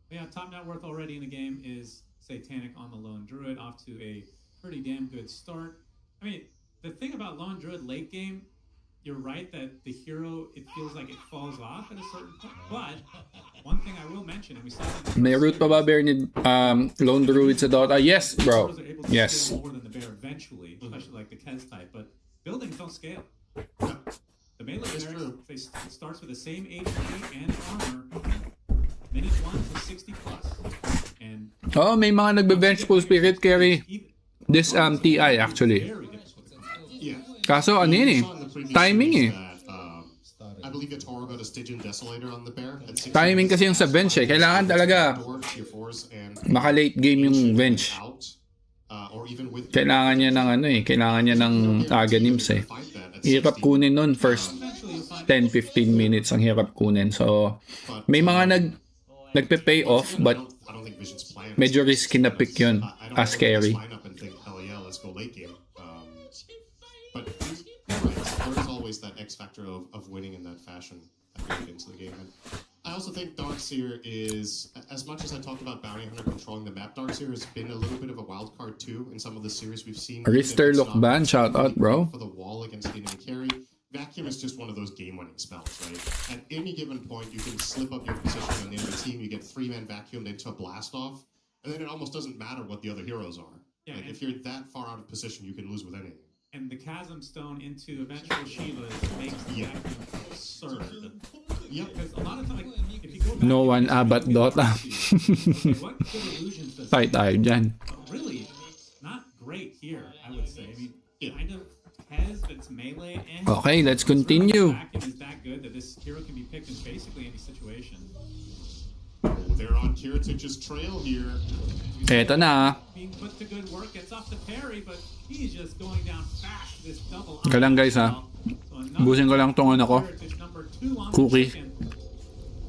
But yeah, top net worth already in the game is Satanic on the Lone Druid, off to a pretty damn good start. I mean, the thing about Lone Druid late game, you're right that the hero, it feels like it falls off at a certain point. But one thing I will mention, and we saw that may root pa ba bear ni Lone Druid sa Dota? Yes, bro. Yes. More than the bear eventually, especially like the Kez type. But buildings don't scale. The melee bear, it starts with the same HP and armor. Minute 1 to 60 plus. And may mga nagbe-bench full spirit carry this TI actually. Kaso ano yun timing I believe Toro got a Stygian Desolator on the bear. Timing kasi yung sa bench Kailangan talaga maka-late game yung bench. Kailangan niya ng kailangan niya ng Aganims Hirap kunin nun first 10-15 minutes ang hirap kunin. So may mga nagpe-pay off but medyo risky na pick yun as carry. But there's always that X factor of winning in that fashion that we get into the game. And I also think Darkseer is, as much as I talked about Bounty Hunter controlling the map, Darkseer has been a little bit of a wild card too in some of the series we've seen. Rister look ban, shout out, bro. For the wall against the enemy carry. Vacuum is just one of those game-winning spells, right? At any given point, you can slip up your position on the enemy team, you get 3-man vacuumed into a blast-off, and then it almost doesn't matter what the other heroes are. Yeah, like, if you're that far out of position, you can lose with anything. And the Chasm Stone into eventual Shivas makes the vacuum absurd. Yep. Because a lot of times, like, if you go back, No one abat Dota. okay, what good illusions does Tayo tayo dyan. really not great here, I would say. I mean, kind of Hez, but it's melee. And Okay, let's continue. Vacuum is that good that this hero can be picked in basically any situation. Oh, they're on Kiritich's trail here. Eto na. Being put to good work, gets off the parry, but he's just going down fast. This double. Ika lang guys ha. Busin ko lang tong ano ko. Cookie. And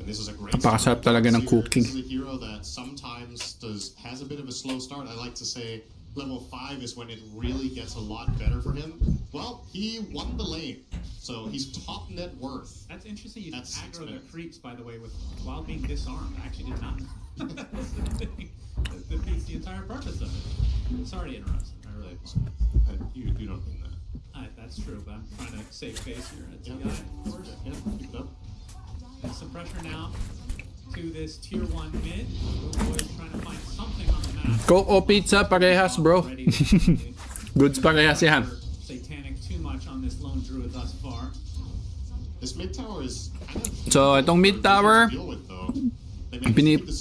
this is a great Napakasarap talaga ng cooking. This is a hero that sometimes has a bit of a slow start. I like to say level 5 is when it really gets a lot better for him. Well, he won the lane, so he's top net worth. That's interesting. You aggro the creeps, by the way, while being disarmed. I actually did not. That's the thing. That defeats the entire purpose of it. Sorry to interrupt. I really. You don't mean that. That's true, but I'm trying to save face here. Yeah, keep it up. And some pressure now to this tier 1 mid. Boys trying to find something on the map. Coke o pizza, parehas bro. Goods parehas yan. Satanic too much on this lone druid thus far. This mid tower is kind of So, itong mid tower,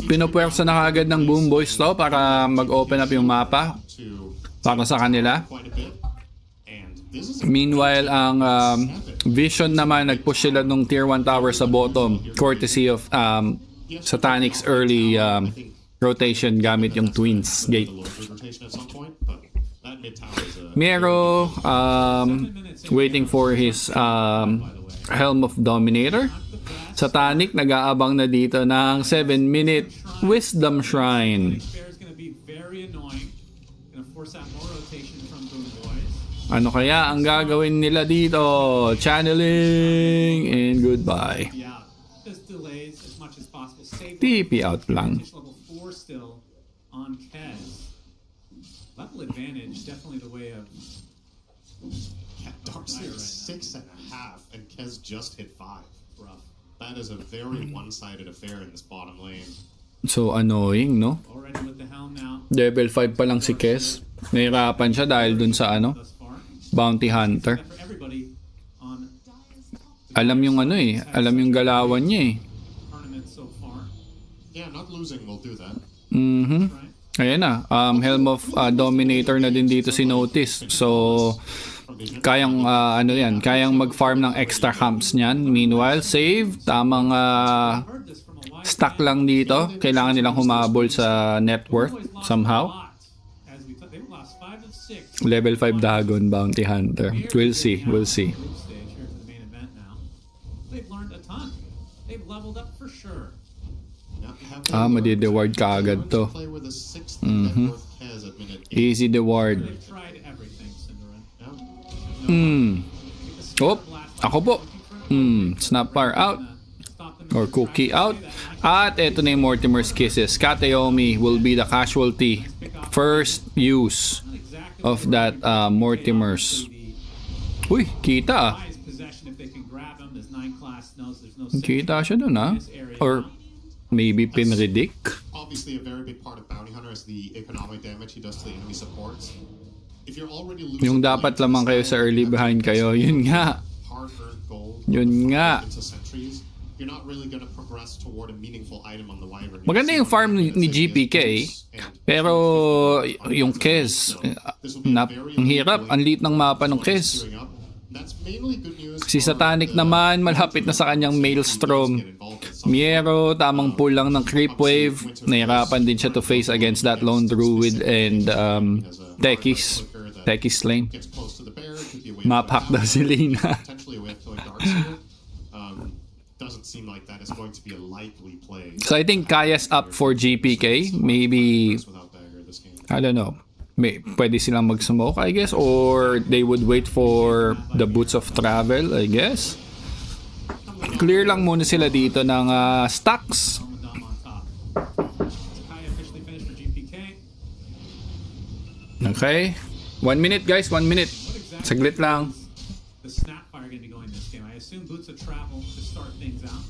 pinupwersa na kagad ng Boom Boys to para mag-open up yung mapa para sa kanila. Meanwhile, ang Vision naman, nag-push sila nung tier 1 tower sa bottom courtesy of Satanic's early rotation gamit yung Twins Gate. Mero waiting for his Helm of Dominator. Satanic nag-aabang na dito ng 7-minute Wisdom Shrine. Ano kaya ang gagawin nila dito? Channeling and goodbye. TP out lang. Level advantage, definitely the way of Darkseer 6.5 and Kez just hit 5. Rough. That is a very one-sided affair in this bottom lane. So annoying, no? Already with the helm now. Level 5 pa lang si Kes. Nahirapan siya dahil dun sa ano? Bounty Hunter. Alam yung ano eh. Alam yung galawan niya eh. Yeah, not losing will do that. Ayan na. Helm of Dominator na din dito si Notice. So, kayang ano yan, kayang mag-farm ng extra camps niyan. Meanwhile, save. Tamang stack lang dito. Kailangan nilang humabol sa net worth somehow. Level 5 Dagon Bounty Hunter. We'll see. We'll see. Madi-deward ka agad to. Easy deward. Oh, ako po. Snap fire out. Or cookie out. At eto na yung Mortimer's Kisses. Kateomi will be the casualty. First use of that Mortimer's. Uy, kita ah. Kita siya dun ah. Or maybe pinredict. Obviously a very big part of Bounty Hunter is the economic damage he does to the enemy supports. If you're already losing yung dapat lamang kayo sa early behind kayo, yun nga. Hard-earned gold. Yun nga. You're not really gonna progress toward a meaningful item on the Wyvern. Maganda yung farm ni GPK, pero yung Kez, ang hirap, ang liit ng mapa ng Kez. Si Satanic naman, malapit na sa kanyang Maelstrom. Miero, tamang pull lang ng creep wave. Nahirapan din siya to face against that lone druid and Tekis. Tekis lane. Map-hack daw si Lina. Doesn't seem like that is going to be a likely play. So I think Kaya's up for GPK. Maybe, I don't know. pwede silang mag-smoke, I guess, or they would wait for the boots of travel, I guess. Clear lang muna sila dito ng stacks. Okay. 1 minute, guys. 1 minute. Saglit lang. The Snapfire going to be going this game? I assume boots of travel to start things out.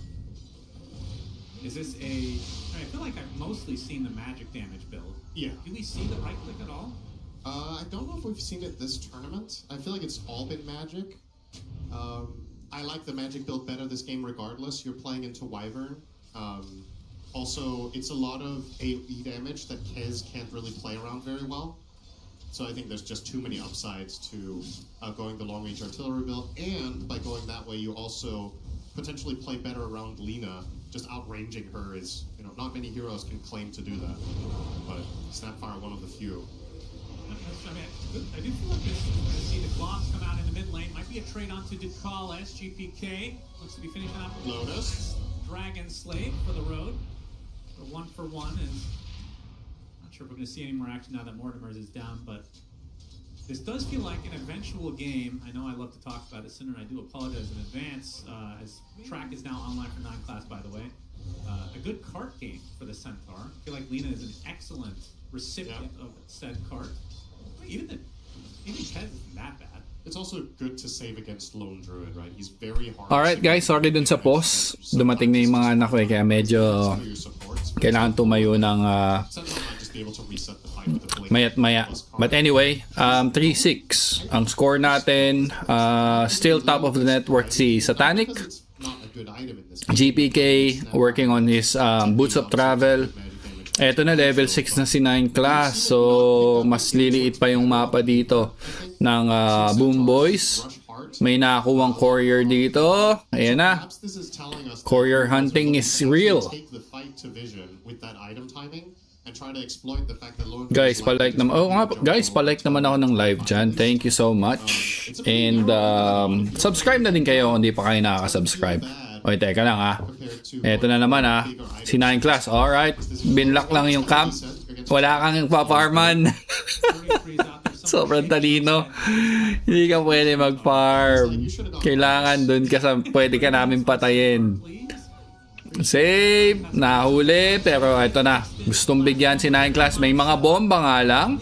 Is this I feel like I've mostly seen the magic damage build. Yeah. Do we see the right click at all? I don't know if we've seen it this tournament. I feel like it's all been magic. I like the magic build better this game regardless. You're playing into Wyvern. Also, it's a lot of AoE damage that Kez can't really play around very well. So I think there's just too many upsides to going the long-range artillery build, and by going that way, you also potentially play better around Lina. Just outranging her is, not many heroes can claim to do that, but Snapfire one of the few. I do feel like this. I see the Gloss come out in the mid lane. Might be a trade onto Ducal SGPK. Looks to be finishing off with Lotus. Dragon Slave for the road. The 1-for-1 is. Not sure if we're going to see any more action now that Mortimer's is down, but this does feel like an eventual game. I know I love to talk about it sooner, and I do apologize in advance, as track is now online for 9 class, by the way. A good cart game for the Centaur. I feel like Lina is an excellent recipient of said cart. Even Kez isn't that bad. It's also good to save against Lone Druid, right? He's very hard. Alright guys, sorry dun sa pause. Dumating na yung mga anak ko kaya medyo kailangan tumayo ng mayat maya. But anyway, 3-6 ang score natin. Still top of the network si Satanic. GPK working on his boots of travel. Eto na, level 6 na si 9 class. So, mas liliit pa yung mapa dito ng Boom Boys. May nakakuwang courier dito. Ayan na. Courier hunting is real. Guys, palike naman. Oh nga, guys, palike naman ako ng live dyan. Thank you so much. And subscribe na din kayo kung hindi pa kayo nakaka-subscribe. Oy, teka lang ha. Eto na naman ha. Si 9 class. Alright. Binlock lang yung camp. Wala kang paparman. Sobrang talino. Hindi ka pwede mag-farm. Kailangan dun ka sa pwede ka namin patayin. Save. Nahuli. Pero eto na. Gustong bigyan si 9 class. May mga bomba nga lang.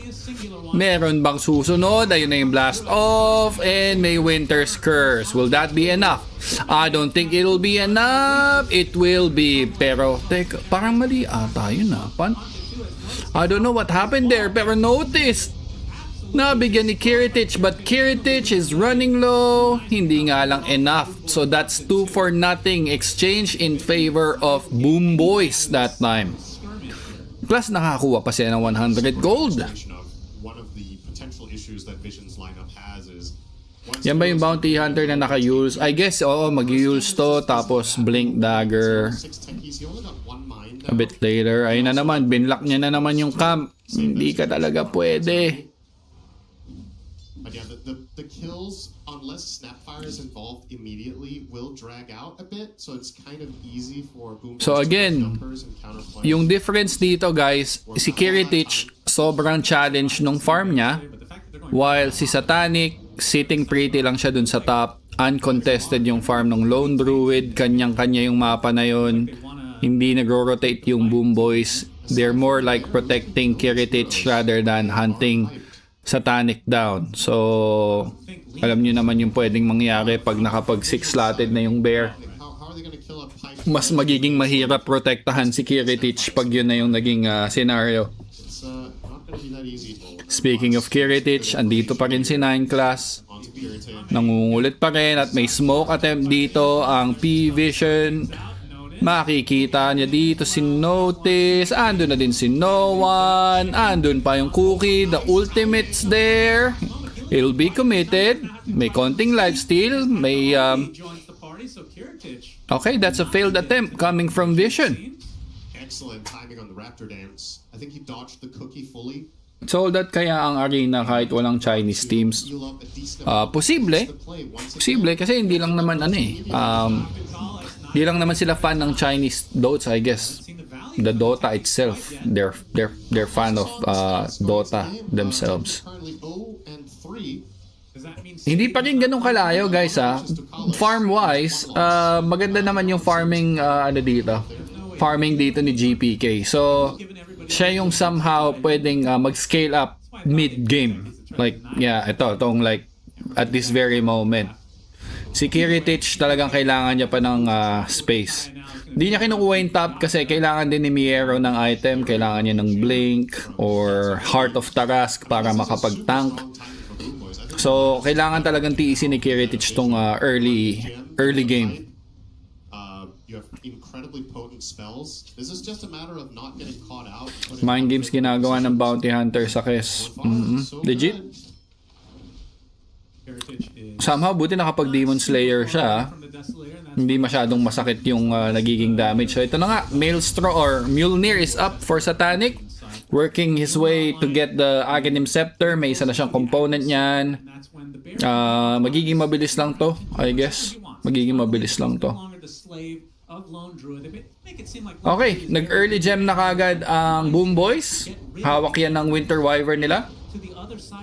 Meron bang susunod? Ayun na yung blast off. And may Winter's Curse. Will that be enough? I don't think it'll be enough. It will be. Pero, teka, parang mali ata yun na. I don't know what happened there. Pero notice, nabigyan ni Kiritich. But Kiritich is running low. Hindi nga lang enough. So that's 2-0 exchange in favor of Boom Boys that time. Plus, nakakuha pa siya ng 100 gold. Yan ba yung bounty hunter na naka-use? I guess, oo, mag-use to. Tapos, blink dagger. A bit later. Ayun na naman, binlock niya na naman yung camp. Hindi ka talaga pwede. The kills, unless Snapfire is involved immediately, will drag out a bit. So it's kind of easy for Boom. So again, yung difference dito guys, si Kiritich, sobrang challenge nung farm niya. While si Satanic, sitting pretty lang siya dun sa top. Uncontested yung farm ng Lone Druid. Kanyang-kanya yung mapa na yun. Hindi nagro-rotate yung Boom Boys. They're more like protecting Kiritich rather than hunting Satanic down. So, alam nyo naman yung pwedeng mangyari pag nakapag 6-slotted na yung bear. Mas magiging mahirap protektahan si Kiritich pag yun na yung naging scenario. Speaking of Kiritich, andito pa rin si 9 class. Nangungulit pa rin at may smoke attempt dito ang P-Vision. Makikita niya dito si Notice. Andun na din si No One. Andun pa yung Cookie. The ultimate's there. It'll be committed. May konting lifesteal. May okay, that's a failed attempt coming from Vision. Excellent timing on the Raptor dance. I think he dodged the Cookie fully. So that kaya ang arena kahit walang Chinese teams. Posible. Posible kasi hindi lang naman hindi lang naman sila fan ng Chinese DOTA, I guess. the Dota itself. They're fan of Dota themselves. Hindi pa rin ganun kalayo guys ha. Farm wise, maganda naman yung farming farming dito ni GPK. So siya yung somehow pwedeng mag-scale up mid-game. Like itong like at this very moment. Si Kiritich talagang kailangan niya pa ng space. Hindi niya kinukuha yung top kasi kailangan din ni Miero ng item. Kailangan niya ng Blink or Heart of Tarask para makapag-tank. So, kailangan talagang tiisin ni Kiritich tong early game. Mind games ginagawa ng Bounty Hunter sa Kes. Legit. Somehow, buti nakapag Demon Slayer siya. Hindi masyadong masakit yung nagiging damage. So, ito na nga. Maelstrom or Mjolnir is up for Satanic. Working his way to get the Aghanim Scepter. May isa na siyang component niyan. Magiging mabilis lang to, I guess. Magiging mabilis lang to. Okay, nag-early gem na kagad ang Boom Boys. Hawak yan ng Winter Wyvern nila.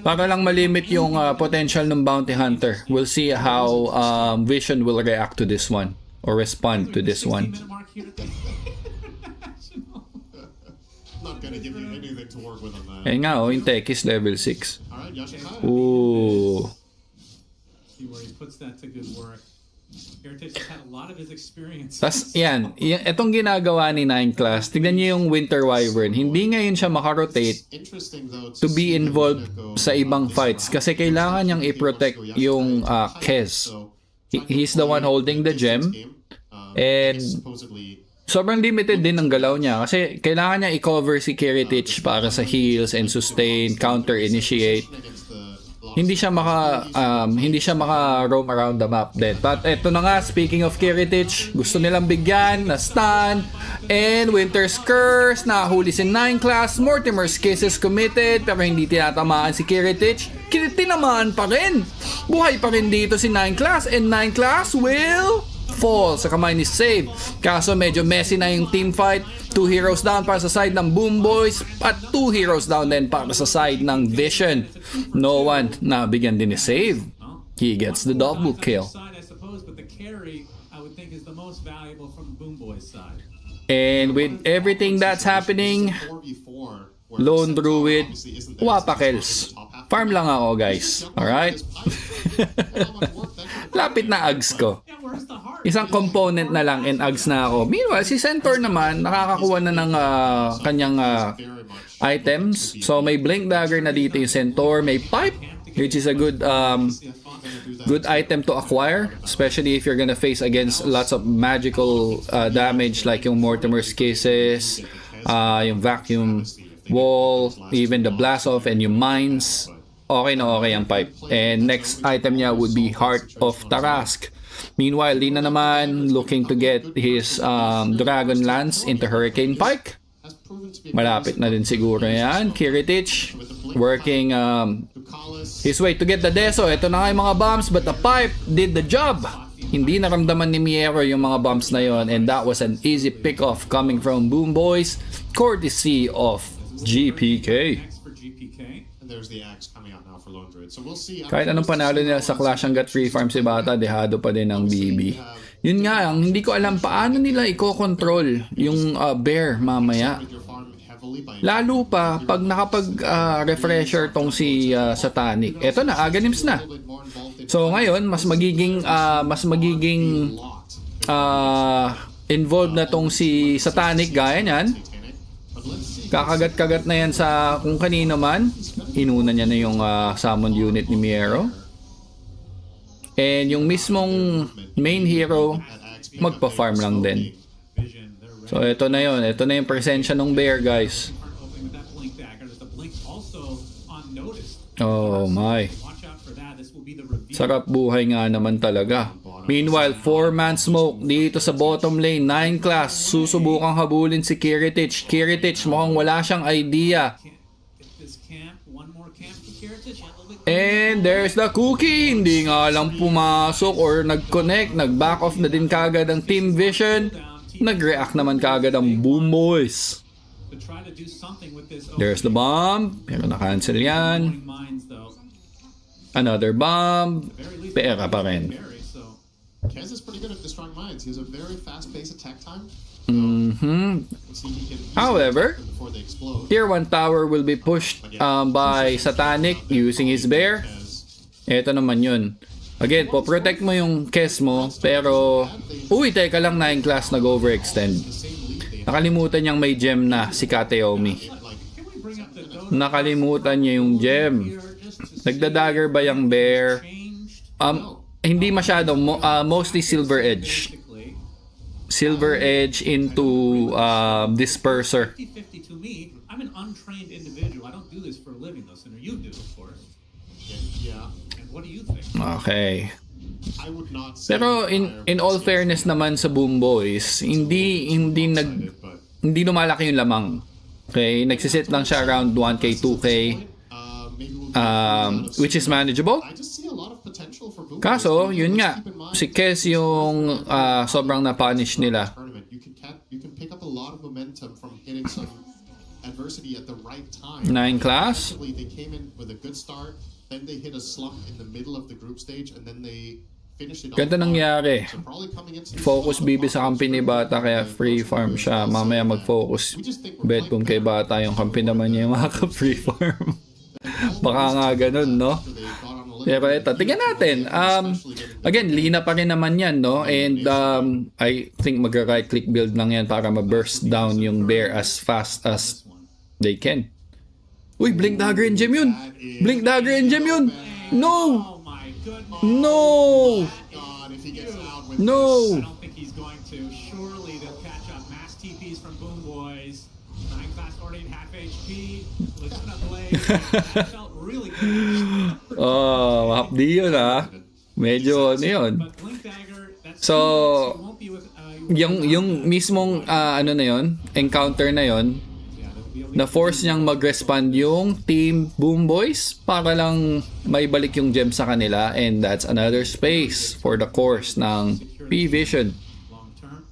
Para lang malimit yung potential ng Bounty Hunter. We'll see how Vision will react to this one. Or respond to this one. Eh nga yung tech is level 6. Ooh. Tas yan, itong ginagawa ni 9 Class, tignan niyo yung Winter Wyvern, hindi ngayon siya makarotate to be involved sa ibang fights kasi kailangan niyang i-protect yung Kez. He's the one holding the gem and sobrang limited din ang galaw niya kasi kailangan niya i-cover si Kiritich para sa heals and sustain, counter initiate. Hindi siya maka roam around the map din. But eto na nga, speaking of Kiritich, gusto nilang bigyan na stun and Winter's Curse, nahuli si 9 Class, Mortimer's Kiss is committed pero hindi tinatamaan si Kiritich. Tinamaan pa rin. Buhay pa rin dito si 9 Class and 9 Class will fall sa kamay ni Save. Kaso medyo messy na yung team fight. 2 heroes down para sa side ng Boom Boys at 2 heroes down din para sa side ng Vision. No one nabigyan din ni Save. He gets the double kill. And with everything that's happening, Lone Druid, wapakels. Farm lang ako guys. Alright? Lapit na ags ko. Isang component na lang and ags na ako. Meanwhile, si Centaur naman, nakakakuha na ng kanyang items. So, may Blink Dagger na dito yung Centaur. May Pipe, which is a good item to acquire. Especially if you're gonna face against lots of magical damage like yung Mortimer's Kisses, yung Vacuum Wall, even the Blast Off and yung Mines. Okay na okay ang Pipe. And next item niya would be Heart of Tarask. Meanwhile, Lina naman looking to get his Dragon Lance into Hurricane Pike. Malapit na din siguro yan. Kiritich working his way to get the Deso. Ito na nga yung mga bombs but the Pipe did the job. Hindi naramdaman ni Miero yung mga bombs na yon and that was an easy pick-off coming from Boom Boys courtesy of GPK. Kahit anong panalo nila sa Clash hanggat free farm si Bata, dehado pa din ang BB. Yun nga, hindi ko alam paano nila i-control yung bear mamaya. Lalo pa pag nakapag-refresher tong si Satanic. Eto na, Aghanims na. So ngayon, mas magiging involved na tong si Satanic gaya niyan. Kakagat-kagat na yan sa kung kanino man. Inuna niya na yung summon unit ni Miero. And yung mismong main hero, magpa-farm lang din. So ito na yun. Ito na yung presensya ng bear, guys. Oh my. Sarap buhay nga naman talaga. Meanwhile, 4-man smoke dito sa bottom lane. 9 Class, susubukang habulin si Kiritich. Kiritich mukhang wala siyang idea. And there's the cookie. Hindi nga lang pumasok or nag-connect. Nag-back off na din kagad ang Team Vision. nag-react naman kaagad ang Boom Boys. To try to do something with this There's the bomb, pero na-cancel yan. minds, though. Another bomb, pera pa rin. Kez is pretty good at destroying mines. He has a very fast-paced attack time. However, Before they explode. Tier 1 tower will be pushed by Satanic using his bear. Ito naman yun. Again, po-protect mo yung Kez mo, pero... Uy, teka lang, 9 class nag-overextend. Nakalimutan niyang may gem na si Kateomi. Nakalimutan niya yung gem. Nagda-dagger ba yung bear? Hindi masyado, mostly Silver Edge. Silver Edge into Disperser. 50-50 to me. I'm an untrained individual. I don't do this for a living, though. Sinner, you do, of course. Yeah. And what do you think? Okay. I would not say Pero in all fairness naman sa Boom Boys, hindi lumalaki yung lamang. Okay, nagsisit lang siya around 1k, 2k. Which is manageable. Kaso, yun nga, si Kez yung sobrang na-punish nila. You can pick up a lot of momentum from hitting some adversity at the right time. 9 class. They came in with a good start, then they hit a slump in the middle of the group stage, and then they finished it off. Ganda nangyari. So probably coming into Focus BB sa kampi ni Bata kaya free farm siya. Mamaya mag-focus bet kung kay Bata yung kampi naman niya yung makaka-free farm. Baka nga ganun, no? Pero ito, tingnan natin. Again, Lina pa rin naman yan, no? And I think mag-right click build lang yan para ma-burst down yung bear as fast as they can. Uy, Blink Dagger and Gem yun! Blink Dagger and Gem yun! No! No! No! I don't think he's going to. Surely they'll catch up. Mass TPs from Boom Boys. 9 class already at half HP. Listen up, Blade. That felt really good. Oh, hapdi yun ah. Medyo ano yun. But Blink Dagger, that's So, you won't be with yung mismong ano na yun, encounter na yun, na-force niyang mag-respond yung Team Boom Boys para lang maibalik yung gem sa kanila, and that's another space for the course ng P-Vision. long term.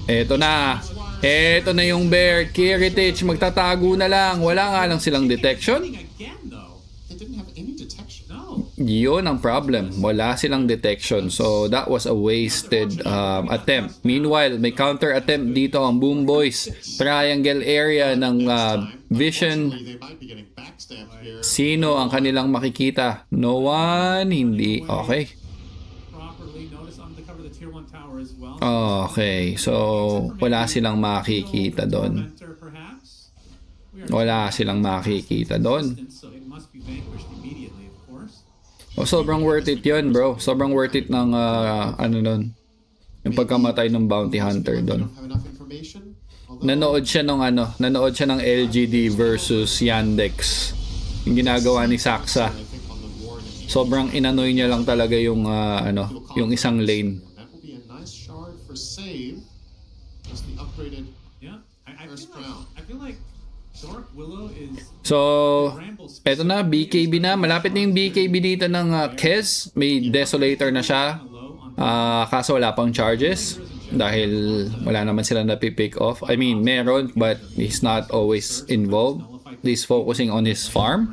Eto na. Eto na yung bear. Kiritich, magtatago na lang. Wala nga lang silang detection. Again, though. They didn't have any detection. No. Yun ang problem. Wala silang detection. So, that was a wasted attempt. Meanwhile, may counter attempt dito ang Boom Boys. Triangle area ng Vision. They might be getting backstabbed here. Sino ang kanilang makikita? No one. Hindi. Okay. Properly notice on the cover of the tier 1 tower as well. Okay. So, wala silang makikita doon. Mentor, perhaps. Wala silang makikita doon. So it must be vanquished immediately, of course. Oh, sobrang worth it yun, bro. Sobrang worth it ng ano nun. Yung pagkamatay ng bounty hunter doon. Have enough information. Nanood siya ng LGD versus Yandex. Yung ginagawa ni Saksa. Sobrang inanoy niya lang talaga yung yung isang lane. That will be a nice shard for save. Just the upgraded I feel like Dark Willow is So, eto na, BKB na. Malapit na yung BKB dito ng Kez. May Desolator na siya. Kaso wala pang charges. Dahil wala naman sila napipick off. I mean, meron, but he's not always involved. He's focusing on his farm.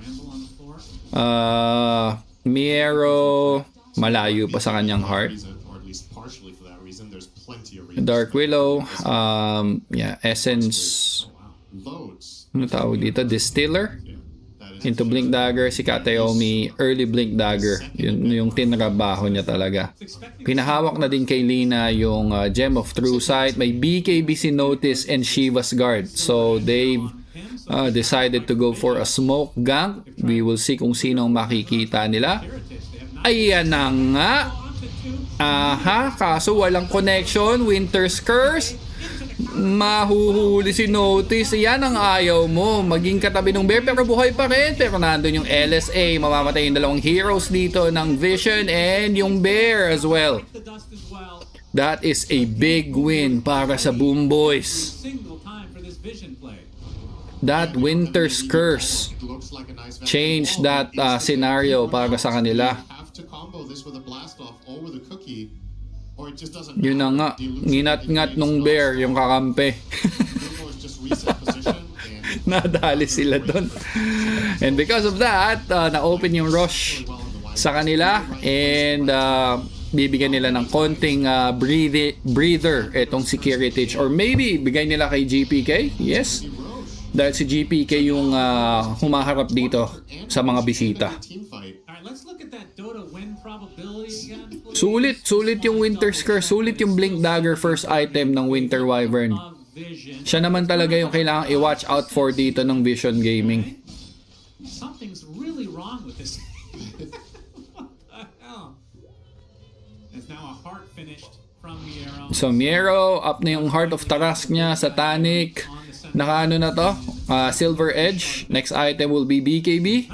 Miero, malayo pa sa kanyang heart. or at least partially for that reason. There's plenty of reasons. Dark Willow, Essence, Loads. ano tawag dito? Distiller? That is Into Blink Dagger, si Kateomi, early Blink Dagger. Yun yung tinrabaho niya talaga. Pinahawak na din kay Lina yung Gem of True Sight. May BKB si Notice and Shiva's Guard. So they've decided to go for a smoke gank. We will see kung sino ang makikita nila. Ayan na nga. Aha, kaso walang connection. Winter's Curse. Mahuhuli si Notice. Yan ang ayaw mo. Maging katabi ng bear pero buhay pa rin. Pero nandun yung LSA. Mamamatay yung dalawang heroes dito ng Vision and yung bear as well. That is a big win para sa Boom Boys. That Winter's Curse changed that scenario para sa kanila. to combo this with a blast off or with a cookie, or it just doesn't. Yun na nga, nginat-ngat nung bear yung kakampi. Just reset position and Nadali sila doon. And because of that, na-open yung rush sa kanila and bibigyan nila ng konting breather itong si Kiritich, or maybe bigay nila kay GPK. Yes, dahil si GPK yung humaharap dito sa mga bisita. Sulit yung Winter's Curse, sulit yung Blink Dagger first item ng Winter Wyvern. Siya naman talaga yung kailangang i-watch out for dito ng Vision Gaming. Something's really wrong with this. What the hell? There's now a heart finished from Miero. So Miero, up na yung Heart of Tarask niya sa Tanic. Nakaano na to? Silver Edge. Next item will be BKB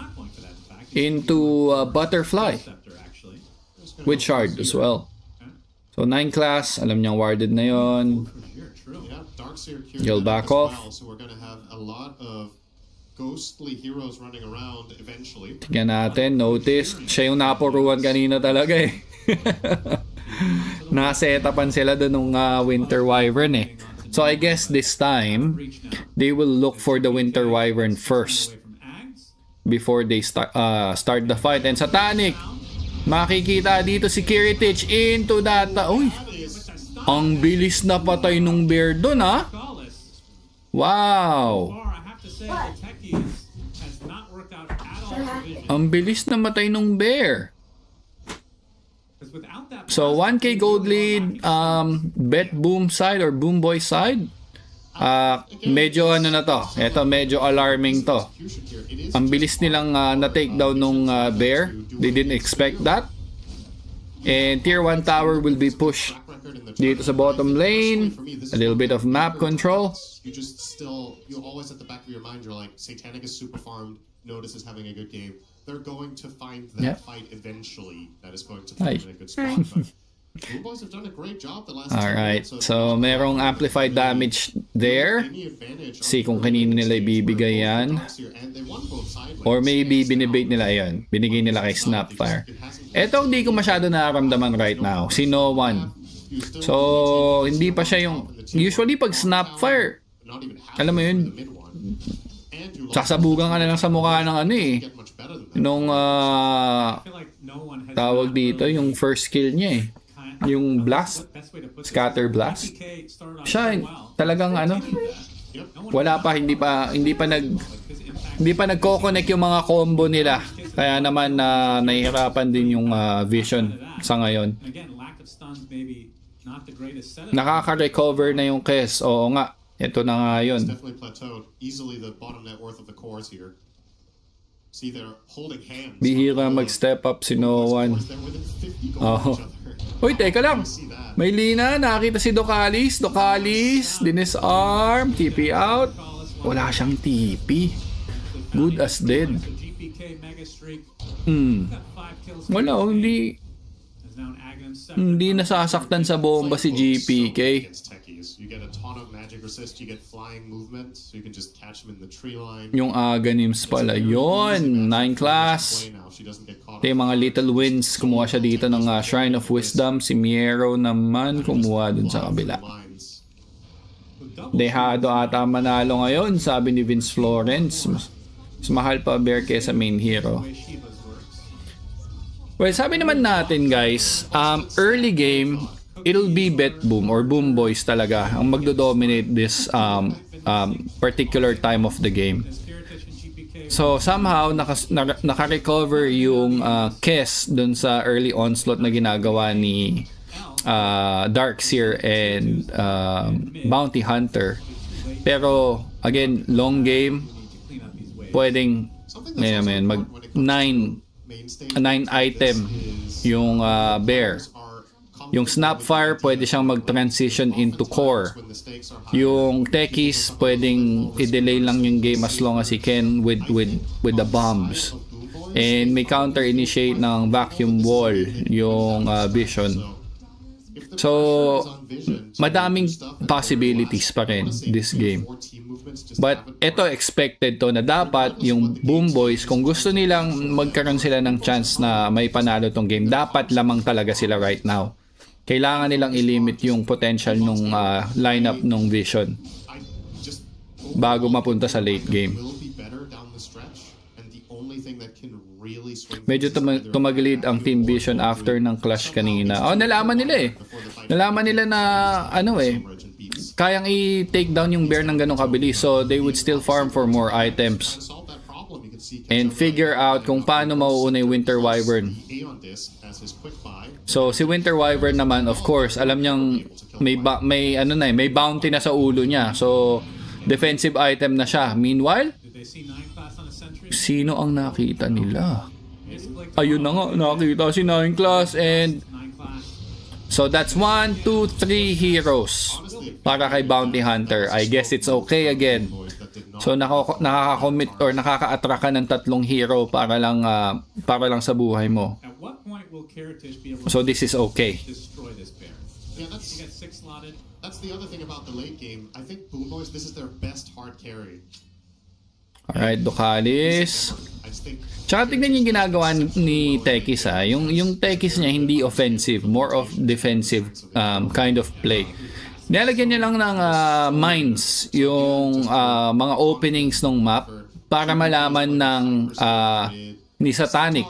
into Butterfly with Shard as well. So 9 class, alam niyang warded na yon. You'll back off. So we're gonna have a lot of ghostly heroes running around eventually. Tignan natin, notice, siya yung napuruan kanina talaga eh. Nasetapan sila doon ng Winter Wyvern eh. So I guess this time, they will look for the Winter Wyvern first before they start the fight. And sa Tanic, makikita dito si Kiritich into DOTA. Uy, ang bilis na patay nung bear doon ha. Wow. Ang bilis na matay nung bear. So 1k gold lead, bet boom side or boom boy side. Medyo ano na to. Ito medyo alarming to. Ang bilis nilang na-take down nung bear. They didn't expect that. And tier 1 tower will be pushed dito sa bottom lane. A little bit of map control. You always at the back of your mind, you're like, Satanic is super farmed, Notice is having a good game. They're going to find that fight eventually that is going to find in a good spot. But Blue Boys have done a great job the last Alright, so merong amplified damage there. See kung kanino nila ibibigay yan. Or maybe binibait nila yan. Binigay nila kay Snapfire. Eto hindi ko masyado nararamdaman right now. Si No One. So, hindi pa siya yung... Usually pag Snapfire, alam mo yun, sasabugan ka na lang sa mukha ng ano eh. Nung tawag dito, yung first kill niya eh. Yung blast, scatter blast. Siya talagang ano, wala pa, hindi pa nagko-connect yung mga combo nila. Kaya naman nahihirapan din yung Vision sa ngayon. Nakaka-recover na yung Kes. Oo nga. Ito na nga yun. Bihira mag-step up si No One. Oh. Uy, teka lang. May Lina. Nakita si Docalis. Dinisarm. TP out. Wala siyang TP. Good as dead. Wala, hindi nasasaktan sa bomba si GPK. Yung Aganims pala yon. 9 class. Ito yung mga little wins. Kumuha siya dito ng Shrine of Wisdom. Si Miero naman kumuha dun sa kabila. Dehado ata manalo ngayon, sabi ni Vince Florence. Mas mahal pa bear kesa main hero. Well, sabi naman natin guys, early game, it'll be bet boom or boom boys talaga ang magdo-dominate this particular time of the game. So somehow naka-recover yung Kes dun sa early onslaught na ginagawa ni Darkseer and Bounty Hunter. Pero again, long game, pwedeng mag 9 item yung bear. Yung Snapfire pwede siyang mag-transition into core. Yung Techies pwedeng i-delay lang yung game as long as he can with the bombs. And may counter-initiate ng vacuum wall yung Vision. So madaming possibilities pa rin this game. But ito expected to na dapat yung Boom Boys, kung gusto nilang magkaroon sila ng chance na may panalo tong game, dapat lamang talaga sila right now. Kailangan nilang i-limit yung potential nung lineup nung Vision bago mapunta sa late game. Medyo tumagilid ang Team Vision after ng clash kanina. Oh, nalaman nila eh. Nalaman nila na kayang i-take down yung bear ng ganong kabilis. So they would still farm for more items and figure out kung paano mauuna yung Winter Wyvern. So si Winter Wyvern naman, of course, alam niyang may bounty na sa ulo niya. So defensive item na siya. Meanwhile, sino ang nakita nila? Ayun na nga, nakita si 9 class and so that's 1, 2, 3 heroes para kay Bounty Hunter. I guess it's okay again. So nakaka-commit or nakaka-attract ka ng 3 hero para lang sa buhay mo. So this is okay. Yeah, that's the other thing about the late game. I think Boom Boys, this is their best hard carry. Alright, Ducalis. Tsaka tignan yung ginagawa ni Tekis ha. Yung Tekis niya hindi offensive, more of defensive kind of play. Nilalagyan niya lang ng mines yung mga openings ng map para malaman ng ni Satanic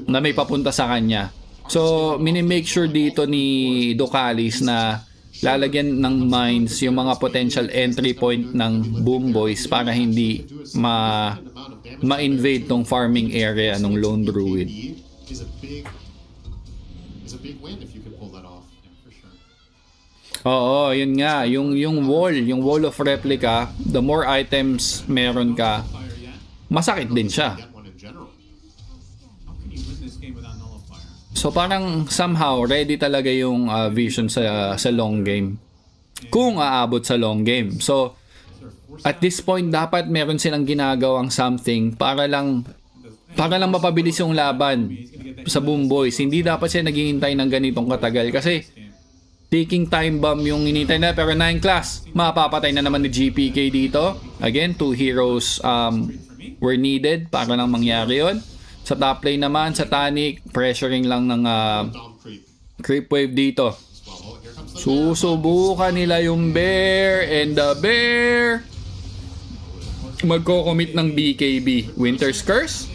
na may papunta sa kanya. So, mini-make sure dito ni Ducalis na lalagyan ng mines yung mga potential entry point ng Boom Boys para hindi ma-invade tong farming area ng Lone Druid. Oo, yun nga, yung wall of replica, the more items meron ka, masakit din siya. So parang somehow ready talaga yung Vision sa long game. Kung aabot sa long game. So at this point dapat meron silang ginagawang something para lang mapabilis yung laban sa Boom Boys. Hindi dapat siya naghihintay ng ganitong katagal kasi taking time bomb yung hinintay na, pero 9 class mapapatay na naman ni GPK dito. Again, 2 heroes were needed para lang mangyari yon. Sa top lane naman, Satanic, pressuring lang ng creep wave dito. Susubukan nila yung bear, and the bear magko-commit ng BKB. Winter's Curse?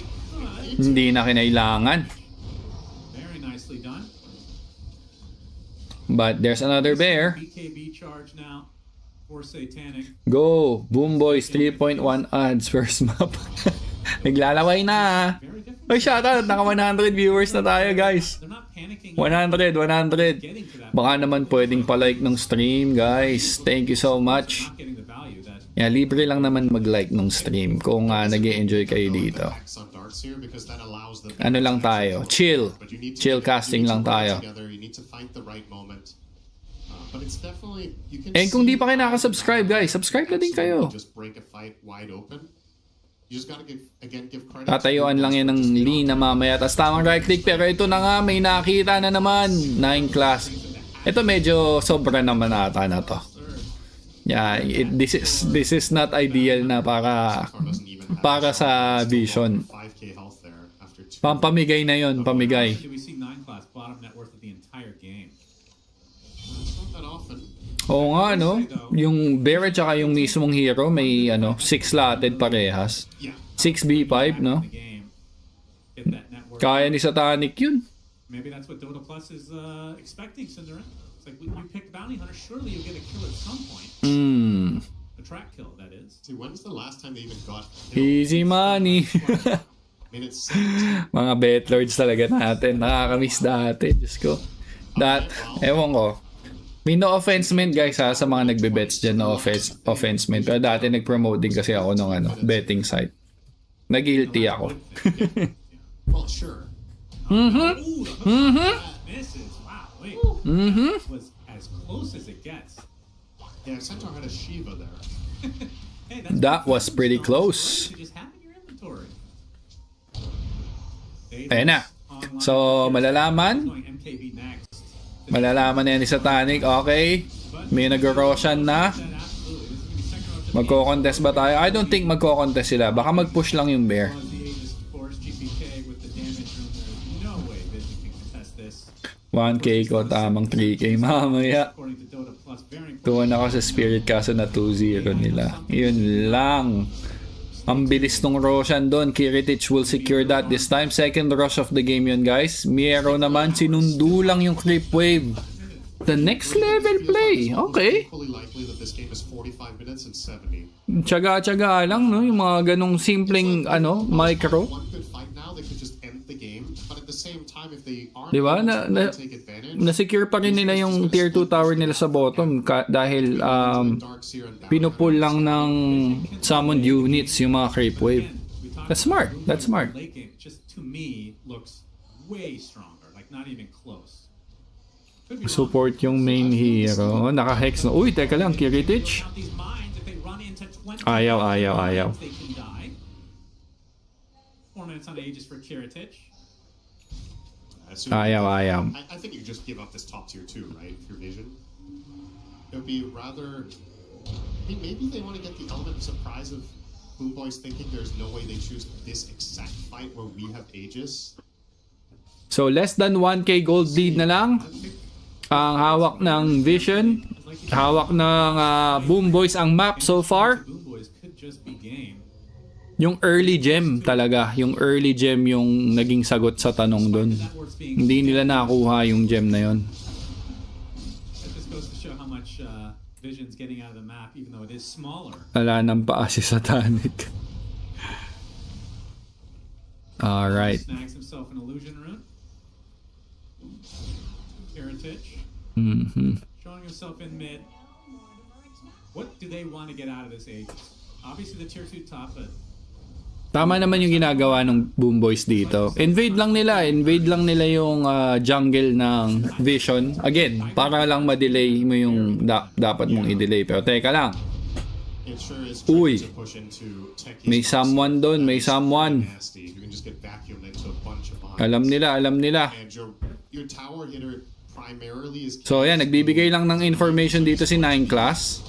Hindi na kinailangan. But there's another bear. Go! Boom Boys, 3.1 odds first map. Naglalaway na. Ay, shoutout. Naka 100 viewers na tayo, guys. 100. Baka naman pwedeng pa-like ng stream, guys. Thank you so much. Yeah, libre lang naman mag-like ng stream kung nag-e-enjoy kayo dito. Ano lang tayo? Chill. Chill casting lang tayo. And kung di pa kayo nakasubscribe, guys, subscribe na din kayo. Tatayuan lang yan ng Lee na mamaya. Tapos tamang right click. Pero ito na nga, may nakita na naman. 9 class. Ito medyo sobra naman ata na to. Yeah, this is not ideal na para sa Vision. Pampamigay na yon, pamigay. Oo nga, no? Yung bear at saka yung mismong hero may 6 slotted parehas. 6B5, no? Kaya ni Satanic yun. Maybe that's what Dota Plus is expecting, Cinderella. It's like when you pick bounty hunter, surely you'll get a kill at some point. A track kill, that is. See, when's the last time they even got easy money. Mga betlords talaga natin. Nakakamiss dati. Diyos ko. Ewan ko. May no offense meant, guys, sa mga nagbe-bets dyan. No offense meant. Pero dati nag-promote din kasi ako ng betting site. Nag-guilty ako. Well, sure. Was as close as it gets. Yeah, Centaur had a Shiva there. That was pretty close. Ayan na. So, malalaman na yan ni Satanic. Okay. May nag-roshan na. Magko-contest ba tayo? I don't think magko-contest sila. Baka mag-push lang yung bear. 1K ko, tamang 3K mamaya. Tuwan ako sa Spirit kaso na 2-0 nila. Yun lang. Ang bilis nung Roshan doon. Kiritich will secure that this time. Second rush of the game yun, guys. Miero naman, sinundo lang yung creep wave. The next level play. Okay. Tsaga-tsaga lang, no? Yung mga ganong simpleng, micro. Diba? Na-secure pa rin nila yung tier 2 tower nila sa bottom dahil pinupull lang ng summoned units yung mga creep wave. That's smart. That's smart. Support yung main hero. Naka-hex na. Uy, teka lang. Kiritich. Ayaw. 4 minutes on Aegis for Kiritich. Ayaw. I think you just give up this top tier 2, right? If your vision. It would be rather. Maybe they want to get the element of surprise of Boom Boys thinking there's no way they choose this exact fight where we have Aegis. So less than 1K gold lead na lang. Ang hawak ng Vision. Hawak ng Boom Boys ang map so far. Yung early gem talaga. Yung early gem yung naging sagot sa tanong doon. Hindi nila nakuha yung gem na yon. Wala nang paa si Satanic. Alright. Showing himself in mid. What do they want to get out of this Aegis? Obviously the tier 2 top, but tama naman yung ginagawa ng Boom Boys dito. Invade lang nila yung jungle ng Vision. Again, para lang ma-delay mo yung dapat mong i-delay. Pero teka lang. Uy. May someone doon, may someone. Alam nila. So yan, nagbibigay lang ng information dito si 9 class.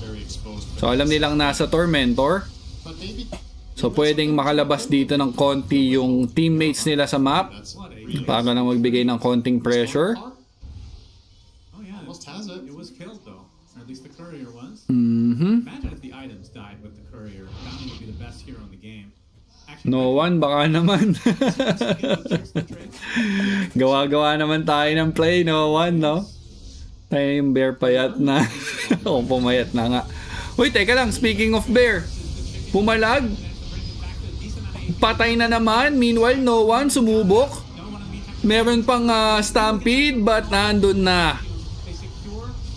So alam nilang nasa Tormentor. So pwedeng makalabas dito ng konti yung teammates nila sa map para lang magbigay ng konting pressure. No one, baka naman. Gawa-gawa naman tayo ng play, no one, no? Tayo yung bear payat na. O, pumayat na nga. Uy, teka lang, speaking of bear. Pumalag. Patay na naman. Meanwhile, no one sumubok. Meron pang stampede but nandun na.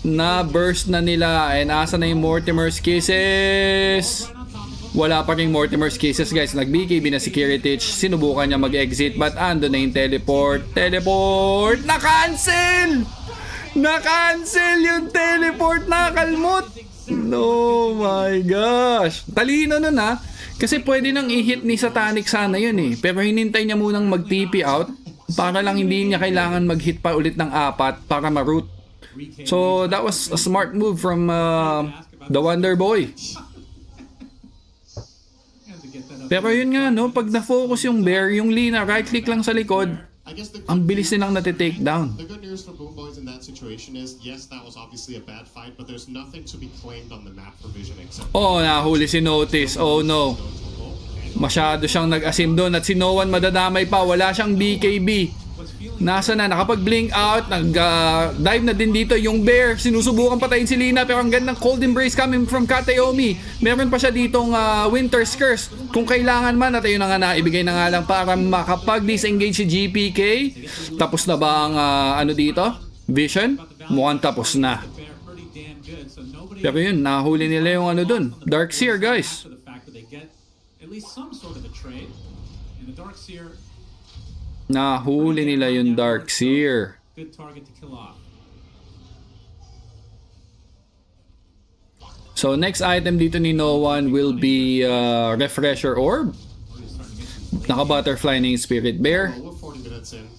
Na-burst na nila. And asa na yung Mortimer's Kisses? Wala pa rin Mortimer's Kisses, guys. Nag-BKB na si Kiritich. Sinubukan niya mag-exit but andun na yung teleport. Teleport! Na-cancel! Na-cancel yung teleport! Nakalmot! Oh my gosh! Talino nun ha. Kasi pwede nang i-hit ni Satanic sana yun eh. Pero hinintay niya munang mag-TP out para lang hindi niya kailangan mag-hit pa ulit ng 4 para ma-root. So that was a smart move from the Wonder Boy. Pero yun nga, no, pag na-focus yung bear, yung Lina, right-click lang sa likod, ang bilis nilang nati-take down. The good news for Boom Boys in that situation is, yes, that was obviously a bad fight, but there's nothing to be claimed on the map for Vision except... Oh, nahuli si Notice. Oh no. Masyado siyang nag-asim doon at si No One madadamay pa. Wala siyang BKB. Nasa na, nakapag-blink out, nag-dive na din dito yung bear. Sinusubukan patayin si Lina pero ang gandang cold embrace coming from Kateomi. Meron pa siya ditong Winter's Curse. Kung kailangan man, at ayun na nga naibigay na nga lang para makapag-disengage si GPK. Tapos na ba ang dito? Vision? Mukhang tapos na. Pero yun, nahuli nila yung dun. Darkseer, guys. Nahuli nila yung Darkseer. So next item dito ni No One will be Refresher Orb. Naka-butterfly na yung Spirit Bear.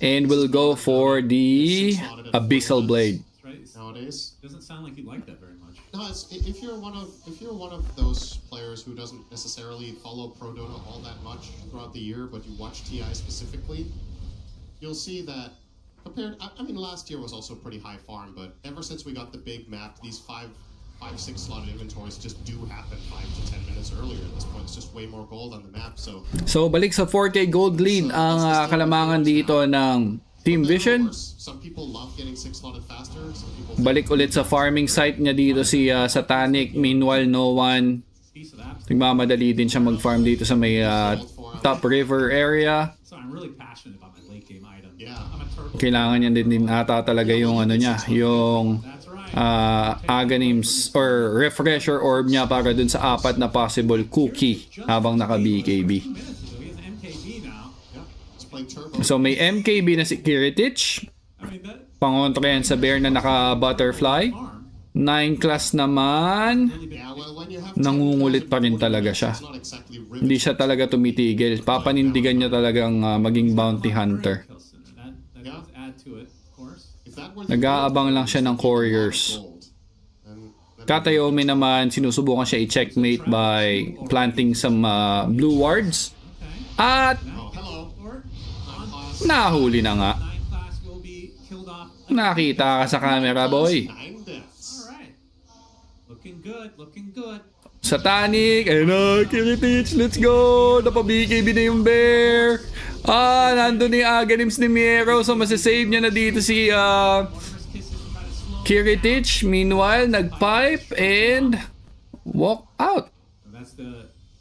And we'll go for the Abyssal Blade. nowadays. Doesn't sound like you like that very much. No, if you're one of those players who doesn't necessarily follow Pro Dota all that much throughout the year, but you watch TI specifically, you'll see that compared. I mean, last year was also pretty high farm, but ever since we got the big map, these 5-6 slotted inventories just do happen 5 to 10 minutes earlier. At this point, it's just way more gold on the map. So balik sa 4K gold lead ang kalamangan dito ng Team Vision. Some people love getting 6 slotted faster. Balik ulit sa farming site niya dito si Satanic. Meanwhile, no one. Nagmamadali din siya mag-farm dito sa may top river area. So I'm really passionate about my late game item. Yeah. I'm a turbo. Kailangan niya din ata talaga yung ano niya, yung Aganims or refresher orb niya para dun sa 4 na possible cookie habang naka BKB. So may MKB na si Kiritich. Pangontra yan sa bear na naka butterfly. 9 class naman. Nangungulit pa rin talaga siya. Hindi siya talaga tumitigil. Papanindigan niya talagang maging bounty hunter. Nag-aabang lang siya ng couriers. Katayomi naman, sinusubukan siya i-checkmate by planting some blue wards. At nahuli na nga. Nakita ka sa camera, boy. Satanic, ayun, Kiritich, let's go! Napa-BKB na yung bear. Nandun yung Aganims ni Miero, so masasave niya na dito si Kiritich. Meanwhile, nag-pipe and walk out.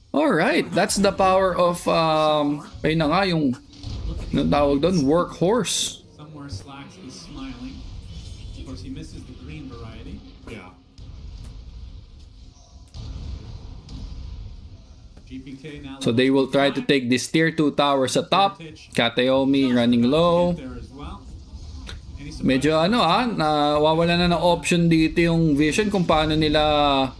Alright, that's the power of ayun na nga yung tawag doon, workhorse. Somewhere Slacks is smiling. Of course, he misses the green variety. Yeah. GPK now. So they will try to take this tier 2 tower sa top. Katayomi running low. Medyo nawawala na ng option dito yung Vision kung paano nila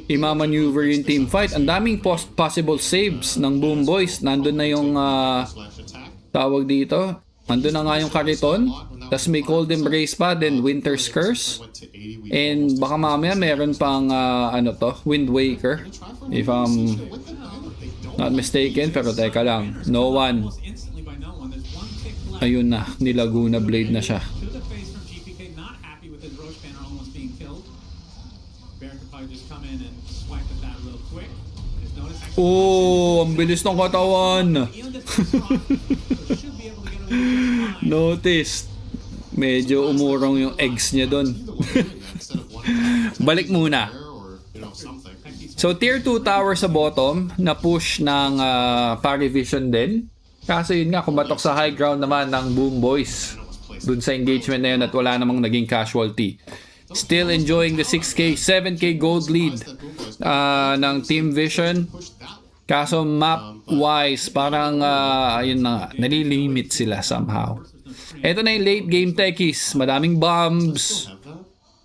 i-maneuver yung team fight. Ang daming possible saves ng Boom Boys. Nandun na yung tawag dito. Nandun na nga yung Kariton. Tapos may Cold Embrace pa, then Winter's Curse. And baka mamaya meron pang Wind Waker. If I'm not mistaken. Pero teka lang. No one. Ayun na. Nilaguna Blade na siya. Oh, ang bilis ng katawan. Notice. Medyo umurong yung eggs niya doon. Balik muna. So tier 2 tower sa bottom na push ng Parivision din. Kaso yun nga, kumatok sa high ground naman ng Boom Boys dun sa engagement na yun at wala namang naging casualty. Still enjoying the 6K, 7K gold lead ng Team Vision. Kaso map-wise, parang ayun na, nalilimit sila somehow. Ito na yung late game techies. Madaming bombs.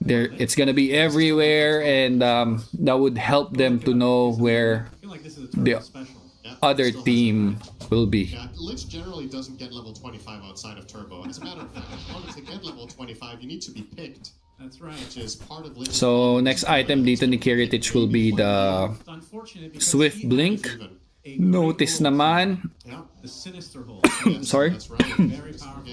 It's gonna be everywhere and that would help them to know where the other team will be. Yeah, Lich generally doesn't get level 25 outside of Turbo. As a matter of fact, in order to get level 25, you need to be picked. That's right. Which is part of Lich. So next item dito ni Kiritich will be the Swift Blink. Notice naman. Yeah. The sinister hole. Sorry. That's right. Very powerful.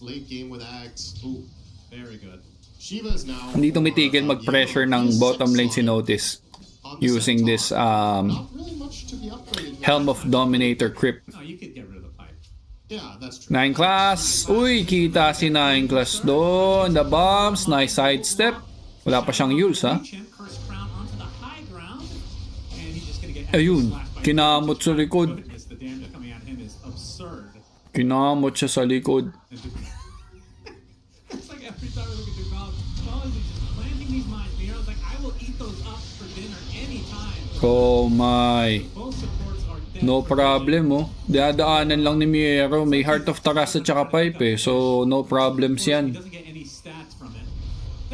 Late game with Axe. Ooh. Very good. Shiva is now. Hindi tumitigil mag-pressure ng bottom lane si Notice using this Helm of Dominator Crypt. No, you could get rid of the pipe. Yeah, that's true. 9 class. Uy, kita si 9 class doon. The bombs. Nice sidestep. Wala pa siyang use, ha? Ayun. Kinamot sa likod. Kinamot siya sa likod. It's like every time I look at the college is just planting these mines. You know, it's like I will eat those up for dinner anytime. Oh my. Both supports are dead. No problem, oh. Dadaanan lang ni Miero. May Heart of Taras at saka pipe, eh. So, no problems yan. He doesn't get any stats from it.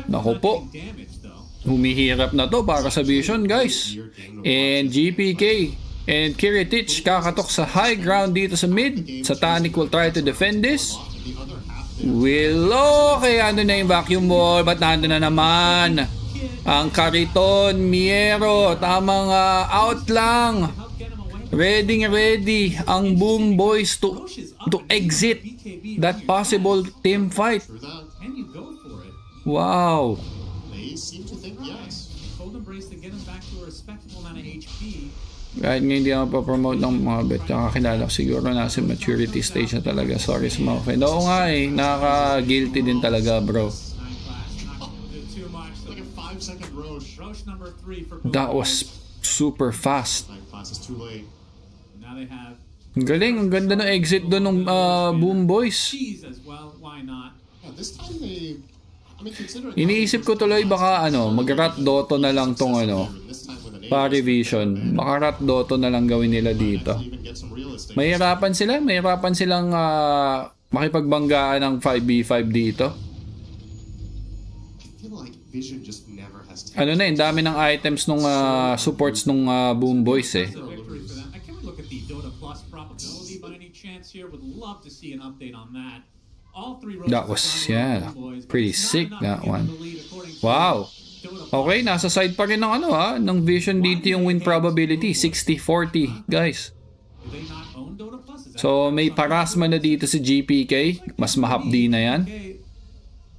Naku po. Damage though. Humihirap na to para sa Vision, guys. And GPK and Kiritich kakatok sa high ground dito sa mid. Satanic will try to defend this. Willow, kaya ano na yung vacuum ball? Ba't nandun na naman? Ang Kariton, Miero, tamang out lang. Ready ang Boom Boys to exit that possible team fight. And you go for it. Wow. They seem to think yes. Golden Brace to get him back to a respectable amount of HP. Kahit nga hindi ako pa-promote ng mga bet, kakakilala ko siguro nasa maturity stage na talaga. Sorry sa mga fan. Oo nga eh, nakaka-guilty din talaga bro. Like a 5-second Roche. Roche number 3 for That was super fast. 9 class is too late. Now they have Ang galing, ang ganda ng exit doon ng Boom Boys. cheese as well. Why not? Yeah, this time they... I mean, considering... Iniisip ko tuloy baka mag-rat doto na lang tong pa-revision. Baka rat doto na lang gawin nila dito. Mahirapan silang makipagbanggaan ng 5v5 dito. Ano na, yung dami ng items nung supports nung Boom Boys eh. Look at the DOTA Plus probability by any chance here. Would love to see an update on that. All three That was, yeah, pretty sick that one. Wow. Okay, nasa side pa rin ng ng Vision dito yung win probability, 60-40, guys. So may parasma na dito si GPK, mas mahapdi na yan.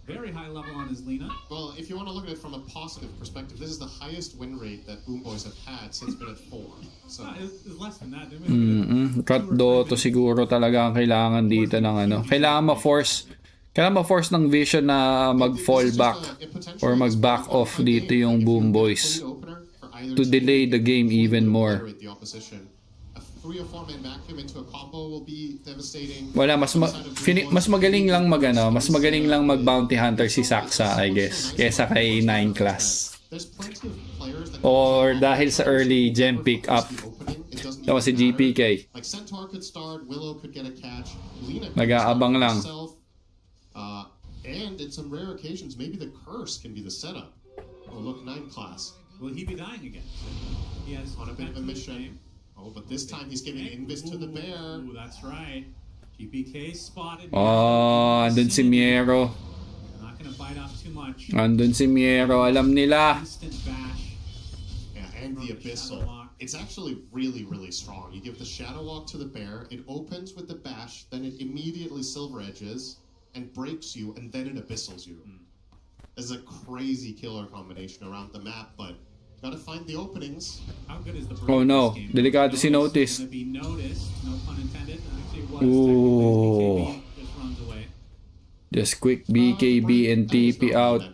Very high level on his Lina. Well, if you want to look at it from a positive perspective, this is the highest win rate that Boom Boys have had since minute 4. So it's less than that. Rat doto siguro talaga ang kailangan dito ng Kailangan ma-force ng Vision na mag-fall back or mag-back off dito yung Boom Boys to delay the game even more. Wala, mas magaling lang mas magaling lang mag-bounty hunter si Saksa, I guess, kesa kay 9 class. Or dahil sa early gem pick up. Tapos si GPK. Nag-aabang lang. And in some rare occasions, maybe the curse can be the setup. Oh, look, 9 class. Will he be dying again? He has on a bit of a mission. Oh, but this time he's giving invis to the bear. Ooh, that's right. GPK spotted. Oh, andun si Miero. Not gonna bite off too much. Andun si Miero, alam nila. Instant bash. Yeah, and the abyssal. It's actually really, really strong. You give the shadow walk to the bear, it opens with the bash, then it immediately silver edges and breaks you, and then it abyssals you. This is a crazy killer combination around the map, but gotta find the openings. How good is the oh no, delikado si Notice. Be noticed, no pun intended. Actually, ooh. Just runs away. Just quick BKB and TP out.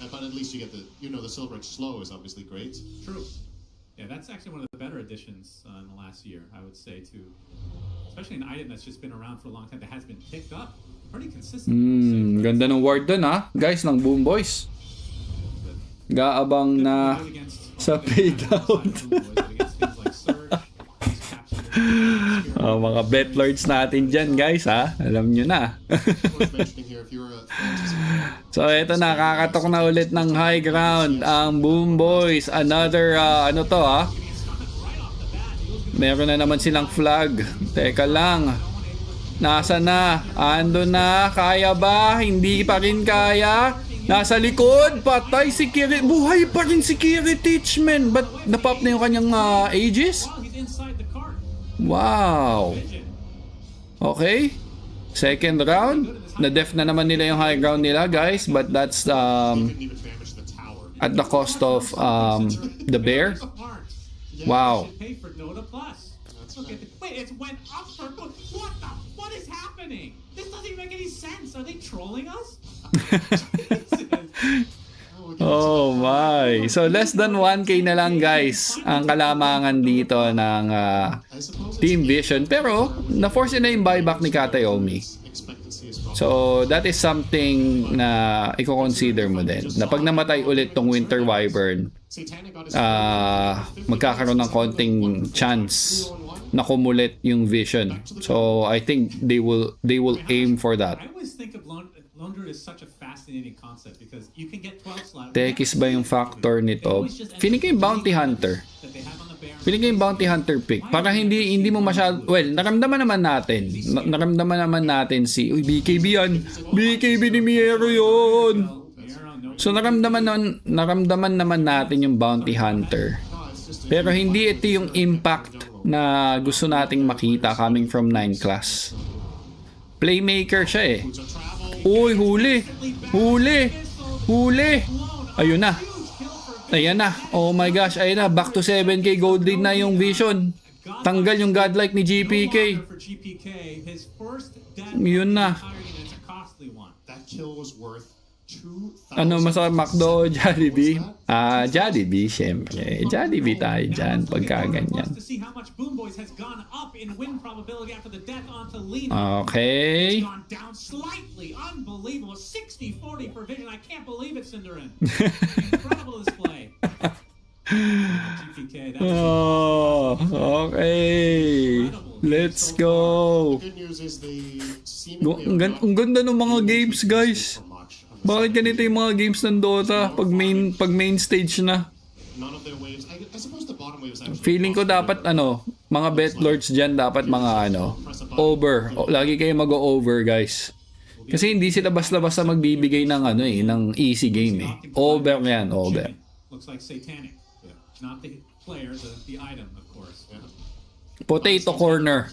But at least you get the silver edge slow is obviously great. True. Yeah, that's actually one of the better additions in the last year, I would say, too. Especially an item that's just been around for a long time that has been picked up pretty consistently. Ganda ng ward dun guys, ng Boom Boys. Gaabang na sa paydown. Mga bet lords natin dyan guys alam nyo na. So eto na, kakatok na ulit ng high ground ang Boom Boys. Another meron na naman silang flag. Teka lang, nasa na? Ando na? Kaya ba? Hindi pa rin kaya? Nasa likod, patay si Kiri. Buhay pa rin si Kiri Teachman. Ba't napop na yung kanyang Aegis? Wow. Okay. Second round. Na-def na naman nila yung high ground nila, guys. But that's at the cost of the bear. Wow. Wait, it went up for... What is happening? This doesn't even make any sense. Are they trolling us? Oh my. So less than 1k na lang guys ang kalamangan dito ng Team Vision. Pero na-force na yung buyback ni Katayomi. So that is something na i-consider mo din. Na pag namatay ulit tong Winter Wyvern, magkakaroon ng konting chance na kumulit yung Vision. So I think they will aim for that. I always think of Lone Druid is such a fascinating concept because you can get 12 slot. Tekis ba yung factor nito? Feeling ko yung Bounty Hunter. Feeling ko yung Bounty Hunter pick. Para hindi mo masyado... Well, naramdaman naman natin. Naramdaman naman natin si... Uy, BKB yan. BKB ni Miero yun. So, naramdaman naman natin yung Bounty Hunter. Pero hindi ito yung impact na gusto nating makita coming from 9 class. Playmaker siya eh. Uy, huli. Huli. Huli. Ayun na. Ayan na. Oh my gosh. Ayun na. Back to 7k gold lead na yung Vision. Tanggal yung godlike ni GPK. Yun na. That kill was worth Ano masarap, McDo o Jollibee? Jollibee, syempre. Jollibee tayo dyan pagka ganyan. Okay. Oh, okay. Let's go. Ang ganda ng mga games, guys. Bakit ganito yung mga games ng Dota pag main stage na? Feeling ko dapat mga bet lords diyan dapat mga over. Lagi kayo mag-over, guys. Kasi hindi sila basta-basta magbibigay ng ng easy game eh. Over 'yan, over. Potato corner.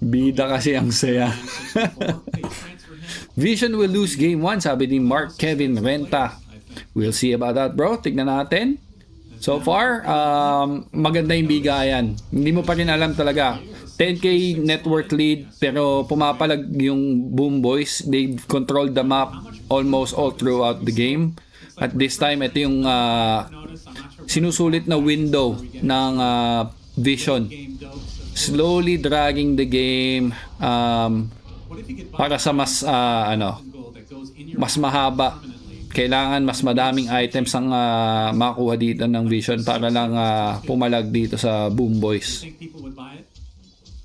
Bida kasi ang saya. Vision will lose game 1, sabi ni Mark Kevin Renta. We'll see about that, bro. Tignan natin. So far, maganda yung bigayan. Hindi mo pa rin alam talaga. 10k network lead, pero pumapalag yung Boom Boys. They controlled the map almost all throughout the game. At this time, ito yung sinusulit na window ng Vision. Slowly dragging the game para sa mas mahaba. Kailangan mas madaming items ang makuha dito ng Vision para lang pumalag dito sa Boom Boys.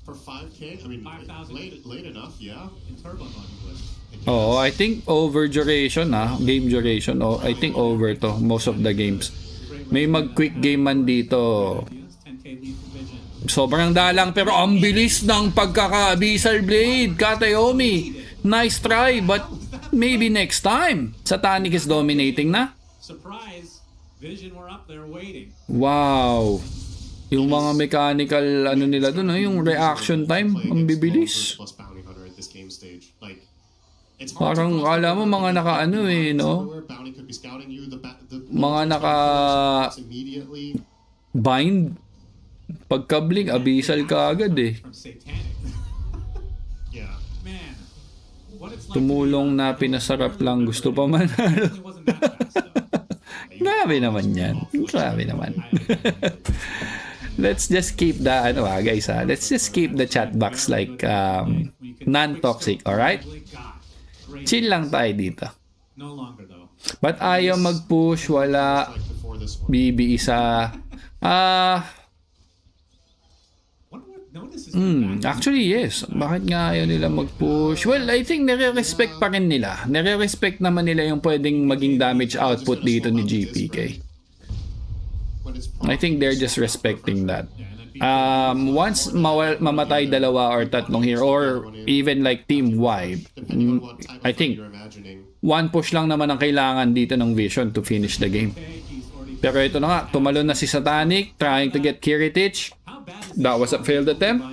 For 5K, I mean, late enough, yeah. Oh, I think over duration game duration. Oh, I think over to most of the games. May mag-quick game man dito. Sobrang dalang pero ang bilis ng pagkaka-Abyssal Blade. Katayomi. Nice try but maybe next time. Satanic is dominating na. Wow. Yung mga mechanical nila dun, yung reaction time, ang bibilis. Parang kala mo mga naka mga naka bind. Pagka-blink, Abyssal ka agad eh. Tumulong na pinasarap lang, gusto pa man. Grabe naman yan. Grabe naman. Let's just keep the guys let's just keep the chat box like non-toxic, alright? Chill lang tayo dito. But ayaw mag-push, wala. BB isa. Actually, yes. Bakit nga ayaw nila mag-push? Well, I think nire-respect pa rin nila. Nire-respect naman nila yung pwedeng maging damage output dito ni GPK. I think they're just respecting that. Once mamatay dalawa or tatlong here, or even like team wide, I think one push lang naman ang kailangan dito ng Vision to finish the game. Pero ito na nga, tumalon na si Satanic, trying to get Kiritich. That was a failed attempt.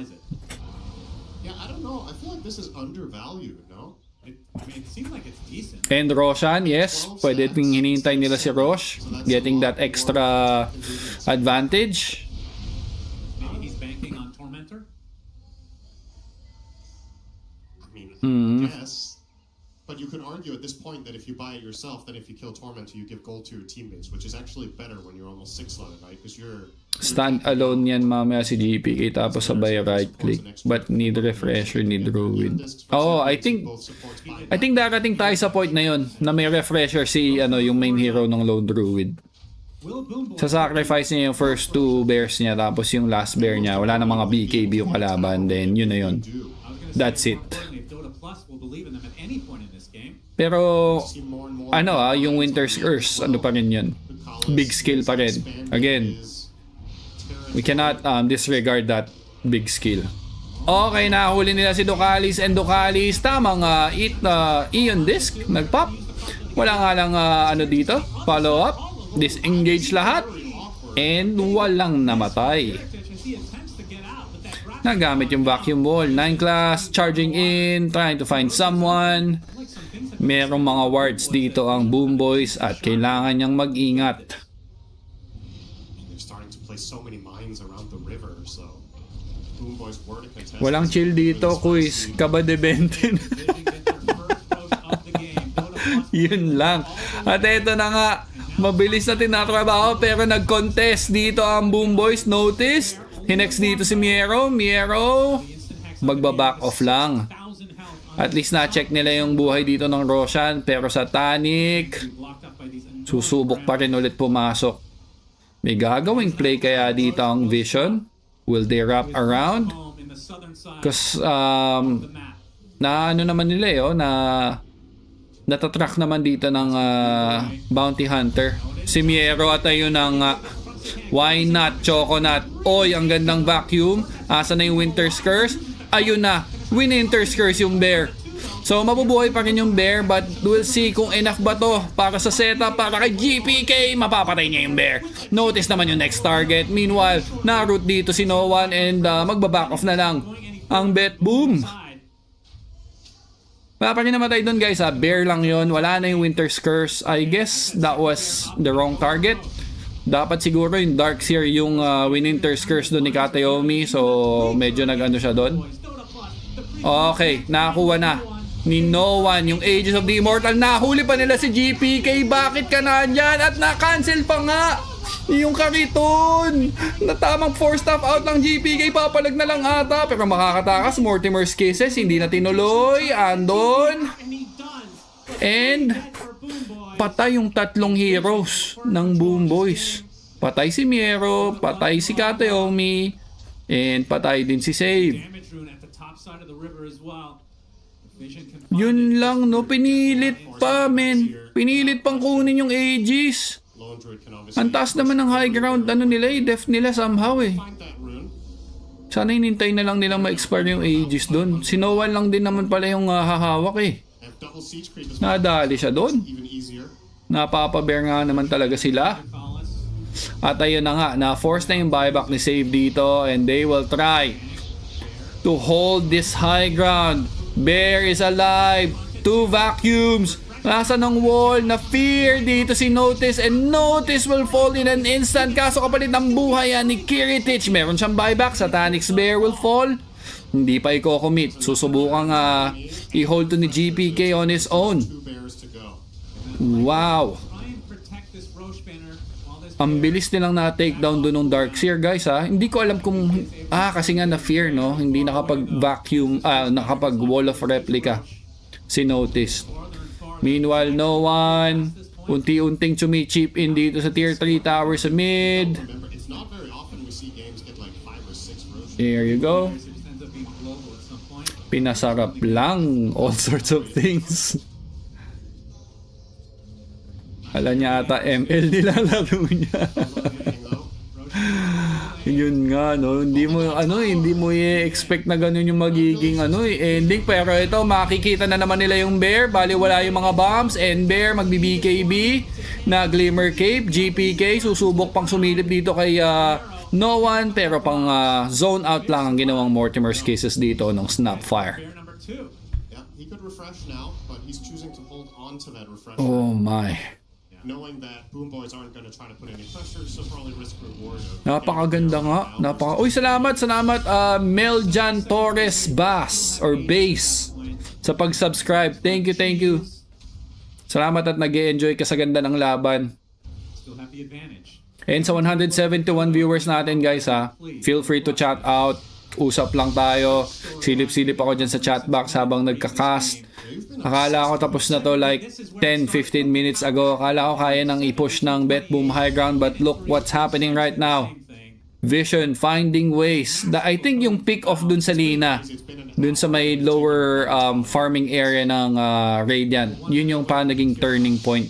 Yeah, I don't know. I feel like this is undervalued, no? I mean, it seems like it's decent. And Roshan, yes. Pwede ting hinihintay nila si Rosh. Getting that extra advantage. Maybe he's banking on Tormentor? I mean, yes. But you could argue at this point that if you buy it yourself, then if you kill Tormentor, you give gold to your teammates, which is actually better when you're almost 6-slotted, right? Because you're... Stand alone yan mamaya si GPK tapos sabay right click. But need refresher, need druid. Oh, I think darating tayo sa point na yun na may refresher si yung main hero ng lone druid. Sa-sacrifice niya yung first 2 bears niya tapos yung last bear niya wala na mga BKB yung kalaban, then yun na yun. That's it. Pero yung Winter's Curse, pa rin yun. Big skill pa rin. Again, We cannot disregard that big skill. Okay, nahuli nila si Ducalis and Ducalis. Tamang Ion Disc. Nag-pop. Wala nga lang ano dito. Follow up. Disengage lahat. And walang namatay. Nagamit yung vacuum ball. 9 class. Charging in. Trying to find someone. Merong mga wards dito ang Boom Boys at kailangan niyang mag-ingat. Walang chill dito, quiz. Kabade Benton. Yun lang. At eto na nga. Mabilis na tinatrabaho pero nag-contest dito ang Boom Boys. Notice? Hinex dito si Miero. Miero, magbaback off lang. At least na-check nila yung buhay dito ng Roshan. Pero sa Tanic, susubok pa rin ulit pumasok. May gagawing play kaya dito ang Vision? Will they wrap around? Because na ano naman nila na natatrack naman dito ng Bounty Hunter. Si Miero at ayun ang why not Choconut? Oy, ang gandang vacuum. Asa na yung Winter's Curse? Ayun na. Winter's Curse yung bear. So mabubuhay pa rin yung bear but we'll see kung enough ba to para sa setup para kay GPK. Mapapatay niya yung bear. Notice naman yung next target. Meanwhile, na-root dito si No One and magbaback off na lang ang Bet Boom. Wala pa rin namatay doon guys ha. Bear lang yon. Wala na yung Winter's Curse. I guess that was the wrong target. Dapat siguro yung Darkseer yung Winter's Curse doon ni Kateomi. So medyo nag-ano siya doon. Okay, nakakuha na ni No One yung Ages of the Immortal. Nahuli pa nila si GPK. Bakit ka na dyan? At na-cancel pa nga yung Kariton na tamang 4-stop out ng GPK. Papalag na lang ata. Pero makakatakas. Mortimer's Kisses. Hindi na tinuloy. Andon. And patay yung tatlong heroes ng Boom Boys. Patay si Miero. Patay si Kateomi. And patay din si Save. Yun lang no. Pinilit pa men. Pinilit pang kunin yung Aegis. Ang taas naman ng high ground ano nila def nila somehow Sana hinintay na lang nilang ma-expire yung Aegis doon. Si No One lang din naman pala yung hahawak Nadali siya doon. Napapabear nga naman talaga sila. At ayun na nga, na-force na yung buyback ni Save dito and they will try to hold this high ground. Bear is alive. 2 vacuums. Nasa ng wall na fear dito si Notice and Notice will fall in an instant. Kaso kapalit ng buhay ni Kiritich. Meron siyang buyback. Satanix Bear will fall. Hindi pa i-commit. Susubukang i-hold to ni GPK on his own. Wow. Ang bilis nilang na-takedown doon ng Darkseer guys Hindi ko alam kung kasi nga na-fear no. Hindi nakapag-vacuum nakapag-wall of replica si Notice. Meanwhile, No One unti-unting chumi-chip in dito sa tier 3 tower sa mid. There you go. Pinasarap lang all sorts of things. Alam niya ata ML nilalaro niya. Yun nga no, hindi mo i-expect na ganun yung magiging ending, pero ito makikita na naman nila yung Bear, bali wala yung mga bombs and Bear magbi-BKB na Glimmer Cape. GPK susubok pang sumilip dito kay No One pero pang zone out lang ang ginawang Mortimer's Cases dito ng Snapfire. Oh my. Knowing that Boom Boys aren't gonna try to put any pressure, so probably risk reward. Napakaganda nga. Uy, salamat Meljan Torres Bass or Base sa pag-subscribe. Thank you. Salamat at nag-e-enjoy ka sa ganda ng laban. And sa 171 viewers natin guys feel free to chat out. Usap lang tayo. Silip-silip ako dyan sa chat box habang nagka-cast. Akala ko tapos na to like 10-15 minutes ago. Akala ko kaya nang i-push ng Bet Boom high ground, but look what's happening right now. Vision finding ways. I think yung pick off dun sa Lina, dun sa may lower farming area ng Radiant, yun yung pa naging turning point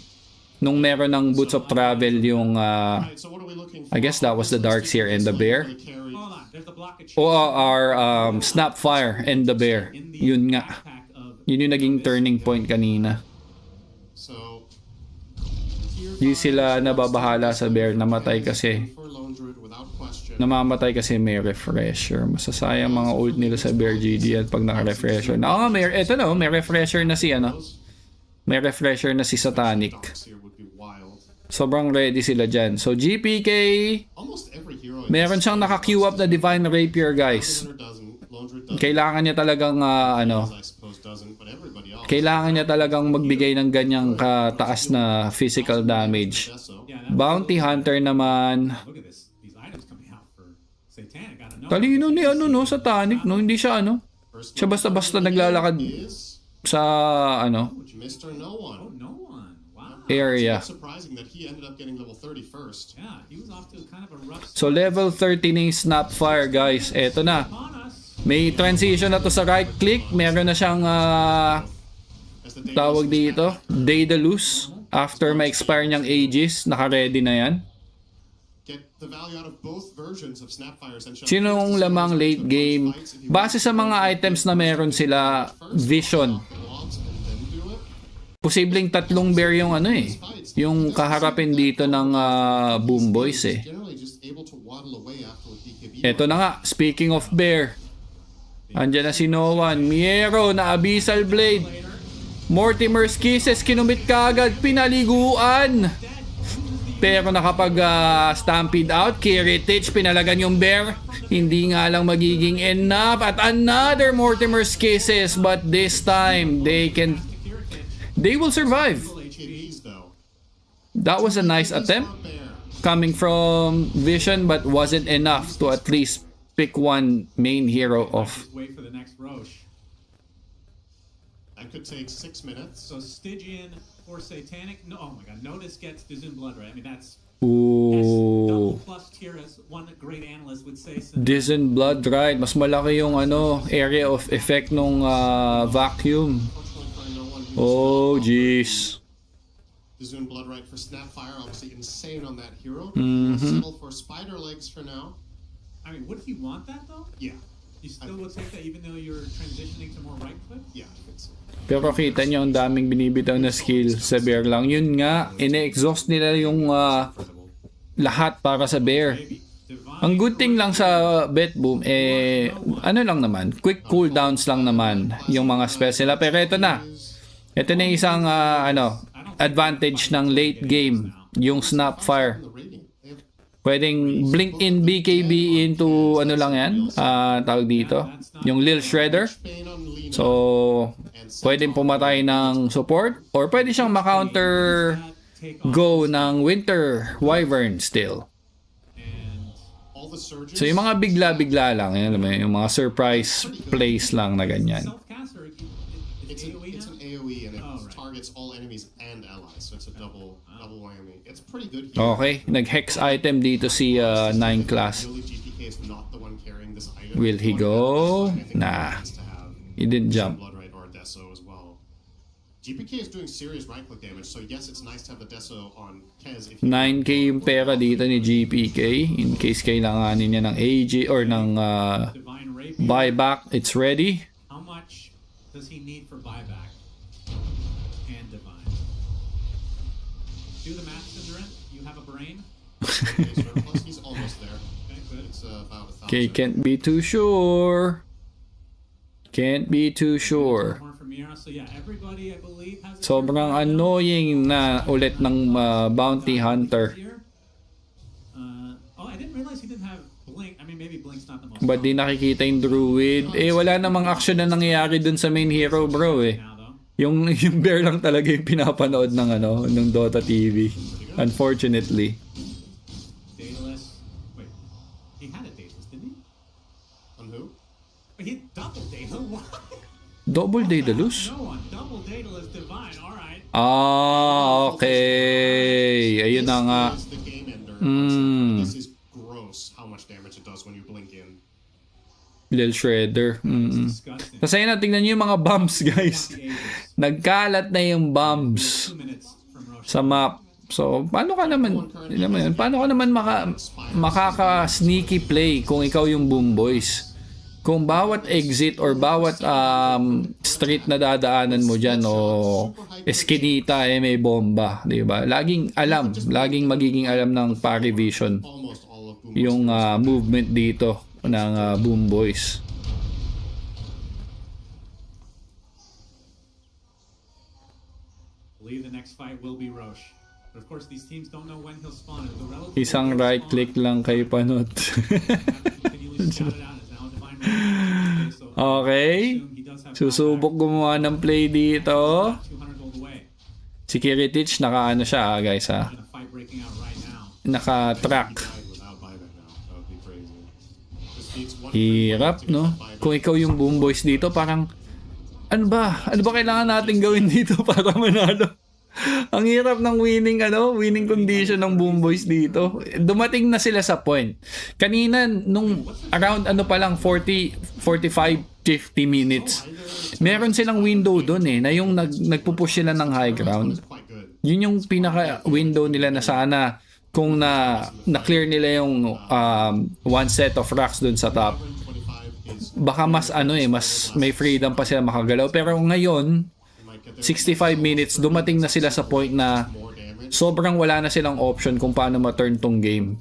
Nung meron ng Boots of Travel yung Right, so what are we looking for? I guess that was the Darkseer and the Bear. Hold on, there's a block of O our Snapfire and the Bear. Yun nga. backpack of Yun yung naging turning point kanina. So, Di sila nababahala sa Bear. Namatay kasi. for Lone Druid without question. Namamatay kasi may refresher. Masasayang mga ult nila sa Bear GD at pag naka-refresher. Eto na, may refresher na si May refresher na si Satanic. Darkseer would be wild. Sobrang ready sila dyan. So GPK, Almost every hero. meron siyang naka-queue up na Divine Rapier, guys. Lone Druid doesn't. Kailangan niya talagang I suppose doesn't, but everybody else. kailangan niya talagang magbigay ng ganyang kataas na physical damage. So, yeah, that, Bounty Hunter naman, look at this. These items coming out for Satanic. I don't know. talino ni Satanic, no? Hindi siya siya basta-basta naglalakad is sa Mr. No One. Oh, no one. Wow. area. It's surprising that he ended up getting level 30 first. Yeah, he was off to kind of a rough So level 30 na yung Snapfire, guys. Eto na. on us. May transition na to sa right click. Meron na siyang As the day tawag dito, Daedalus. After ma-expire niyang Aegis, naka-ready na yan. get the value out of both versions of Snapfires and Sinong lamang late game? Base sa mga items na meron sila, Vision. Posibleng 3 bear yung yung kaharapin dito ng Boom Boys Eto na nga, speaking of bear. Andyan na si Noan. Miero na Abyssal Blade. Mortimer's Kisses, kinumit kagad, pinaliguan. Pero nakapag stampede out, Kiritich, pinalagan yung bear. Hindi nga lang magiging enough. At another Mortimer's Kisses, but this time, they will survive. That was a nice attempt coming from Vision, but wasn't enough to at least pick one main hero off. Wait for the next Roche. That could take 6 minutes. So Stygian for Satanic. No, oh my God. Notice gets Dizzin Blood, right? I mean, that's Ooh. double plus tier, as one great analyst would say. Dizzin Blood, right? Mas malaki yung area of effect nung vacuum. Oh, jeez. Dizzin Blood right for Snapfire, obviously insane on that hero. Settle for Spider Legs for now. I mean, would he want that though? Yeah. You still would take that even though you're transitioning to more right click? Yeah, I think so. Pero kita nyo, ang daming binibitaw na skill sa bear lang. Yun nga, ine-exhaust nila yung lahat para sa bear. Ang good thing lang sa Bet Boom, lang naman, quick cooldowns lang naman yung mga spells nila. Pero ito na. Ito na isang advantage ng late game, yung Snapfire. Pwedeng blink in BKB into lang yan, tawag dito, yung Lil Shredder. So, pwedeng pumatay ng support or pwede siyang ma-counter go ng Winter Wyvern still. So, yung mga bigla-bigla lang, yung mga surprise plays lang na ganyan. It's an AoE and it targets all enemies and allies, so it's a double whammy. It's pretty good here. Okay, nag-hex item dito si 9 class. GPK is not the one carrying this item. Will he go? Nah. He didn't jump. Blood right or Deso as well. GPK is doing serious right click damage, so yes, it's nice to have the Deso on Kez. 9k yung pera dito ni GPK in case kailanganin niya ng AG or ng buyback. It's ready. How much does he need for buyback and divine? Do the math, Cinderin. You have a brain. He's almost there. Okay, good. It's about 1,000. Okay, can't be too sure. Can't be too sure. So yeah, everybody I believe has. Sobrang annoying na ulit ng Bounty Hunter. Oh, I didn't realize he didn't have Blink. I mean, maybe Blink's not the most. Ba't di nakikita yung Druid? Wala namang action na nangyayari dun sa main hero, bro Yung bear lang talaga yung pinapanood ng Dota TV. Unfortunately. Daedalus. Wait, he had a Daedalus, didn't he? On who? Wait, he had double Daedalus. What? Double Daedalus? No one. Double Daedalus divine. All right. Okay. Ayun na nga. This is the game ender. This is gross how much damage it does when you blink in. Lil Shredder. Kasi na, tingnan nyo yung mga bombs, guys. Nagkalat na yung bombs sa map. So, paano ka naman makaka-sneaky play kung ikaw yung Boom Boys? Kung bawat exit or bawat street na dadaanan mo dyan o eskinita may bomba, di ba? Laging magiging alam ng Pari Vision yung movement dito ng Boom Boys. The next fight will be Roche. But of course, these teams don't know when he'll spawn. Isang right click lang kay Panot. Okay. Susubok gumawa ng play dito. Si Kiritich naka siya guys naka-track. Hirap no? Kung ikaw yung Boom Boys dito parang ano ba kailangan natin gawin dito para manalo? Ang hirap ng winning condition ng Boom Boys dito. Dumating na sila sa point. Kanina nung around pa lang 40, 45, 50 minutes. Meron silang window doon na yung nagpupush sila ng high ground. Yun yung pinaka window nila na sana kung na-clear nila yung one set of racks doon sa top. Baka mas may freedom pa sila makagalaw. Pero ngayon 65 minutes, dumating na sila sa point na sobrang wala na silang option kung paano ma-turn tong game.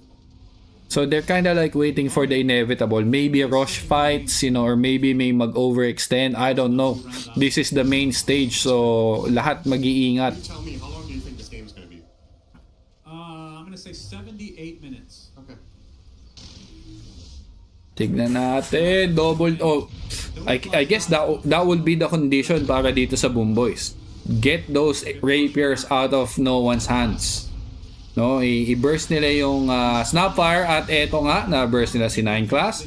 So they're kind of like waiting for the inevitable. Maybe rush fights, or maybe may mag-overextend. I don't know. This is the main stage, so lahat mag-iingat. Tell me, how long do you think this game's gonna be? I'm gonna say 78 minutes. Okay. Tignan natin. I guess that will be the condition para dito sa Boom Boys. Get those rapiers out of no one's hands. No, i-burst nila yung Snapfire at eto nga, na-burst nila si 9 Class.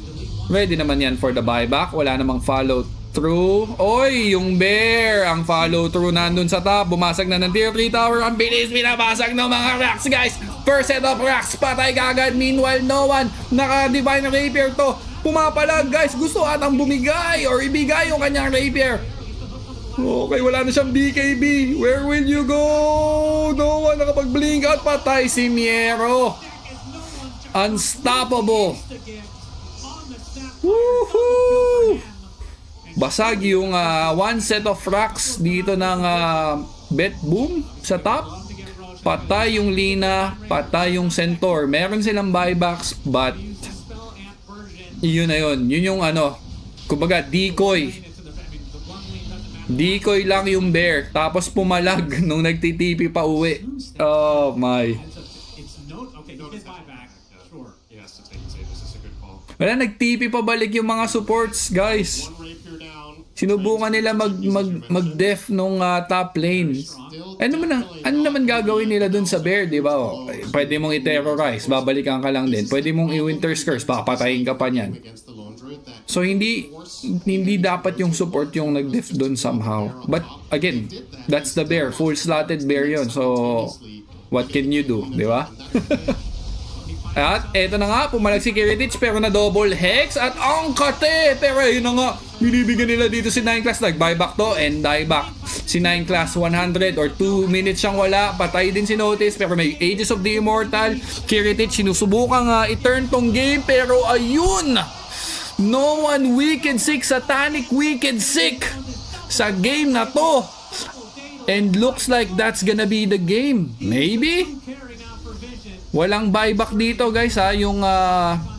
Ready naman yan for the buyback. Wala namang follow through. Oy, yung bear, ang follow through nandun sa top. Bumasag na ng tier 3 tower. Ang bilis binabasag ng mga racks, guys. First set of racks, patay kagad. Meanwhile, no one. Naka-divine rapier to. Pumapalag, guys. Gusto atang bumigay or ibigay yung kanyang rapier. Okay, wala na siyang BKB. Where will you go? No one nakapag-blink at patay si Miero. Unstoppable. Woohoo! Basag yung one set of racks dito ng Bet Boom sa top. Patay yung Lina, patay yung Centaur. Meron silang buybacks but yun na yun. Yun yung kumbaga decoy. Decoy lang yung bear. Tapos pumalag nung nagtitipi pa uwi. Oh my. Wala, nagtipi pa balik yung mga supports, guys. Sinubukan nila mag-def nung top lane. Ano naman gagawin nila dun sa bear, di ba? Pwede mong i-terrorize, babalikan ka lang din. Pwede mong i-winter's curse, papatayin ka pa niyan. So hindi dapat yung support yung nag-def dun somehow. But again, that's the bear, full slotted bear yon. So what can you do, di ba? At eto na nga, pumalag si Kiritich pero na double hex at ang kate. Pero yun na nga, binibigyan nila dito si 9 Class. Nag-buyback to and dieback. Si 9 Class 100 or 2 minutes siyang wala. Patay din si Notice pero may Ages of the Immortal. Kiritich sinusubukan nga i-turn tong game pero ayun! No one Wicked Sick, Satanic Wicked Sick sa game na to. And looks like that's gonna be the game. Maybe? Walang buyback dito guys yung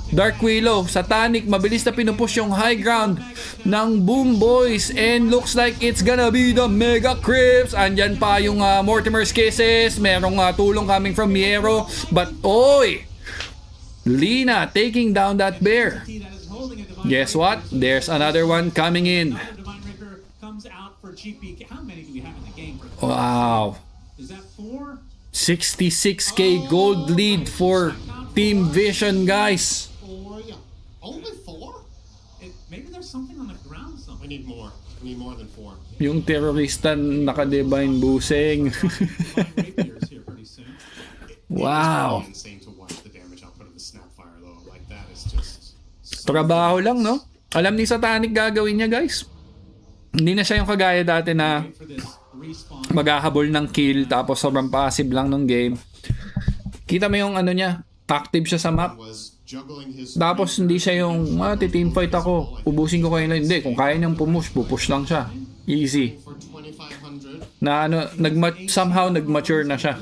Dark Willow, Satanic, mabilis na pinupush yung high ground ng Boom Boys. And looks like it's gonna be the Mega Crips. Andyan pa yung Mortimer's Kisses. Merong tulong coming from Miero. But oy, Lina taking down that bear. Guess what? There's another one coming in. Wow. 66k gold lead for Team Vision, guys. Only 4? Maybe there's something on the ground somewhere. We need more. We need more than 4. Yung terorista naka-divine busing. Wow. Trabaho lang, no? Alam ni Satanic gagawin niya, guys. Hindi na siya yung kagaya dati na maghahabol ng kill tapos sobrang passive lang ng game. Kita mo yung ano niya, active siya sa map. Tapos hindi siya yung, teamfight ako, ubusin ko kayo na. Hindi, kung kaya niyang pupush lang siya. Easy. Na ano, somehow nag-mature na siya.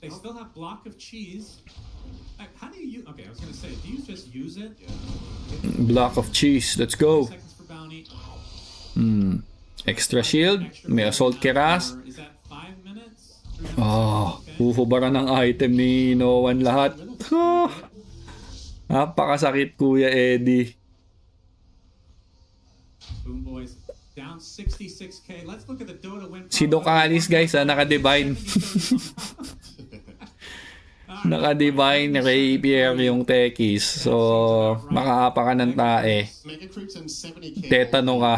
They still have block of cheese. How do you okay, I was gonna say, do you just use it? Block of cheese, let's go. Extra shield, may assault keras. Huhubaran ng item ni Noan lahat. Napakasakit, Kuya Eddie. Boom Boys down 66k. Let's look at the DOTA win. Si Docalis guys, naka-divine. Naka-divine rapier yung techies. So, makaapa ka ng tae. Tetanong ka.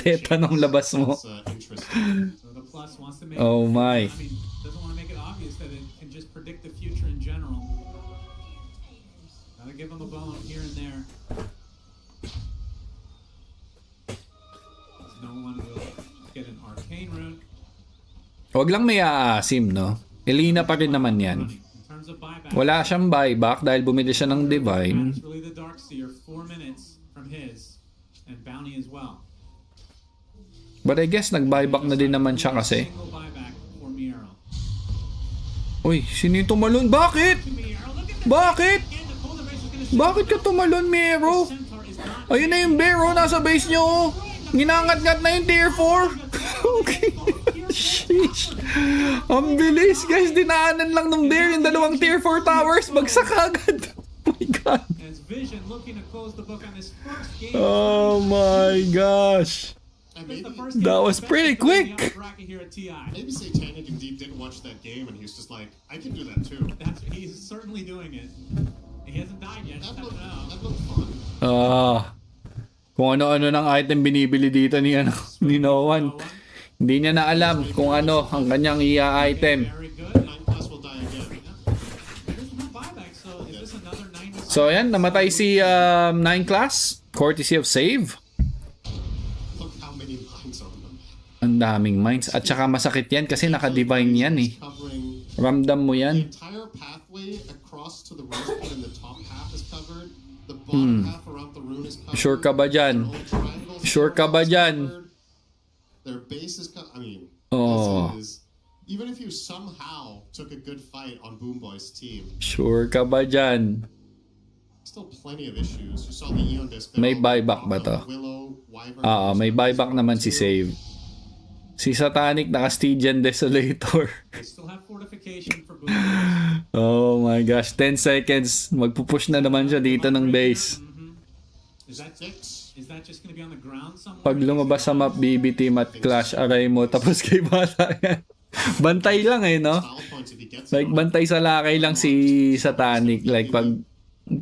Tetanong labas mo. Oh my. Doesn't want to make it obvious that it can just predict the future in general. Gotta give him a bone here and there. No one will get an arcane rune. Huwag lang may aasim, no? Elina pa rin naman yan. Wala siyang buyback dahil bumili siya ng divine. But I guess nag-buyback na din naman siya kasi. Uy, sino yung tumalon? Bakit? Bakit? Bakit ka tumalon, Mero? Ayun na yung bear, oh. Nasa base nyo, oh. Ginangat-ngat na yung tier 4. Okay. Sheesh. Ang bilis, guys. Dinaanan lang ng bear yung dalawang tier 4 towers. Bagsak agad. Oh my god. Oh my gosh. That was pretty quick. Maybe Satanic indeed didn't watch that game and he's just like, I can do that too. He's certainly doing it. He hasn't died yet. That looked fun. Kung ano-ano ng item binibili dito ni Noan. Hindi niya na alam kung ano ang kanyang item. So ayan, namatay si 9 class. Courtesy of save. Ang daming mines. At saka masakit yan kasi naka-divine yan eh. Ramdam mo yan. Sure ka ba dyan? Sure ka ba dyan? Even if you somehow took a good fight on Boom Boy's team. Sure ka ba dyan? Still plenty of issues. You saw the Eon disc. May buyback ba to? May buyback naman si Save. Si Satanic na Castigian Desolator. Oh my gosh, 10 seconds. Magpupush na naman siya dito ng base. Pag lumabas sa map, BB team at Clash, aray mo, tapos kay Bata yan. Bantay lang eh, no? Like, bantay sa lakay lang si Satanic. Like,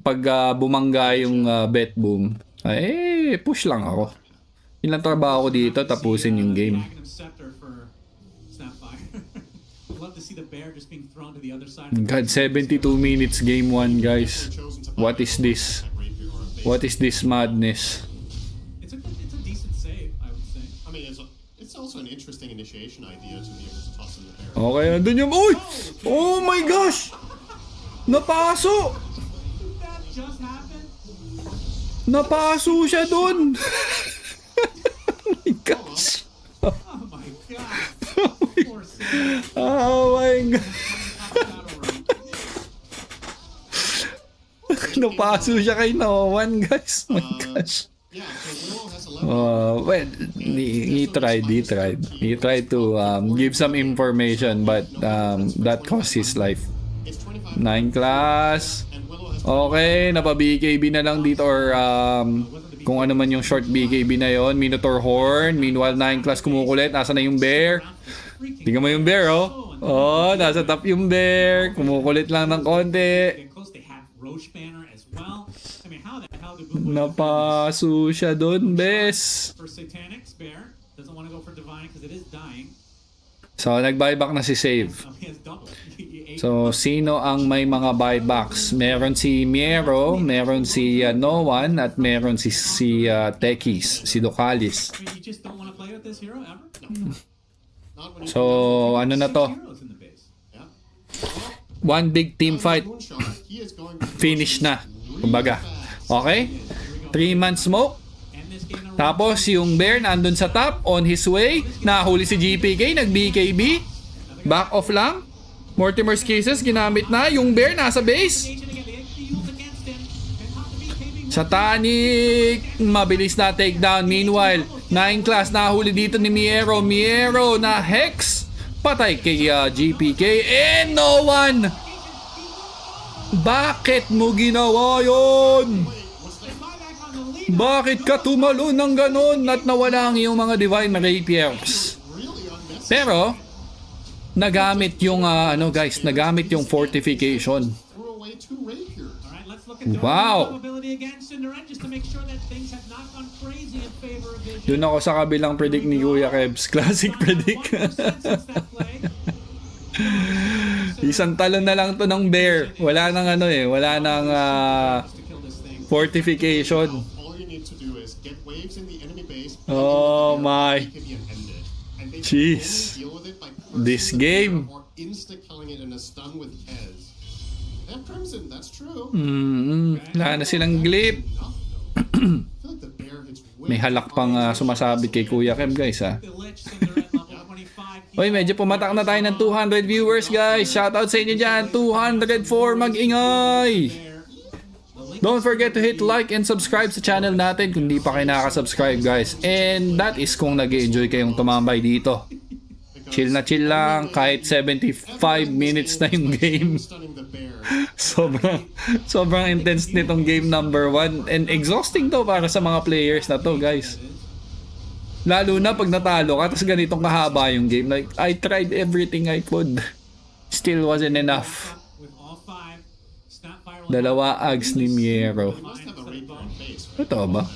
pag bumangga yung bet boom, push lang ako. Ilang trabaho ko dito, tapusin yung game. God, 72 minutes game 1, guys. What is this? What is this madness? It's a decent save, I would say. I mean, it's also an interesting initiation idea to be able to toss in the bear. Okay, nandun yung... Uy! Oh my gosh! Napaso! That just happened? Napaso siya dun! Oh my gosh! Oh my god! Oh my god! Napaso siya kay Noan, guys. Oh my gosh. Well, he tried to give some information, but that cost his life. 9 class. Okay, napa-BKB na lang dito or kung ano man yung short BKB na yon. Minotaur Horn. Meanwhile, 9 class kumukulit. Nasa na yung bear? Tingnan mo yung bear, oh. Oh, nasa top yung bear. Kumukulit lang ng konti. Napaso siya doon, bes. So, nag-buyback na si Save. So, sino ang may mga buybacks? Meron si Miero, meron si Noan, at meron si Techies, si Docalis. So, ano na to? one big team fight. Finish na. Kumbaga. Okay? 3-man smoke. Tapos yung Bear nandun sa top, on his way. Nahuli si GPK, nag-BKB. Back off lang. Mortimer's Kisses, ginamit na. Yung Bear nasa base. Satanic, mabilis na takedown. Meanwhile, 9 class nahuli dito ni Miero. Miero na Hex. Patay kay GPK. And no one. Bakit mo ginawa yun? Bakit ka tumalon ng ganon at nawala ang iyong mga Divine Rapiers? Pero, nagamit yung, guys, nagamit yung fortification. Wow! Doon ako sa kabilang predict ni Kuya Kebs. Classic predict. Isang talon na lang to ng Bear. Wala nang wala nang fortification. Oh my. Jeez. This game. Wala na silang glip. May halak pang sumasabit kay Kuya Kev, guys, ha. Uy, medyo pumatak na tayo ng 200 viewers, guys. Shoutout sa inyo dyan. 204, mag-ingay. Don't forget to hit like and subscribe sa channel natin kung di pa kayo nakaka-subscribe, guys. And that is kung nag-enjoy kayong tumambay dito. Chill na chill lang, kahit 75 minutes na yung game. sobrang intense nitong game number 1. And exhausting to para sa mga players na to, guys. Lalo na pag natalo ka, tapos ganitong kahaba yung game. Like, I tried everything I could. Still wasn't enough. Dalawa ags ni Miero. Ito ba?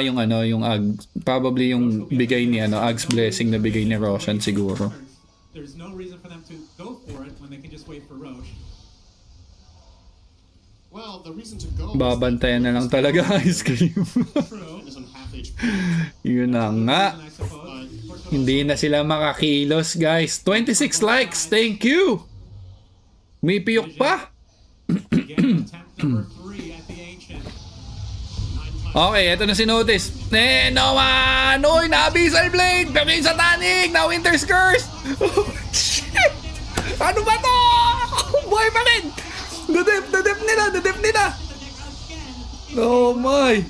Yung yung ag. Probably yung bigay ni Ags Blessing na bigay ni Roshan siguro. There's no reason for them to go for it when they can just wait for Roche. Well, the reason to go. Babantayan na lang talaga ice cream. Yun na nga. Hindi na sila makakilos, guys. 26 likes. Thank you. May piyok pa. Okay, eto na si Notice. No man! Uy, na-Abyssal Blade! Pero yung Satanic! Na Winter's Curse! Oh, shit! Ano ba to? Buhay pa rin! Dadip nila! Oh my!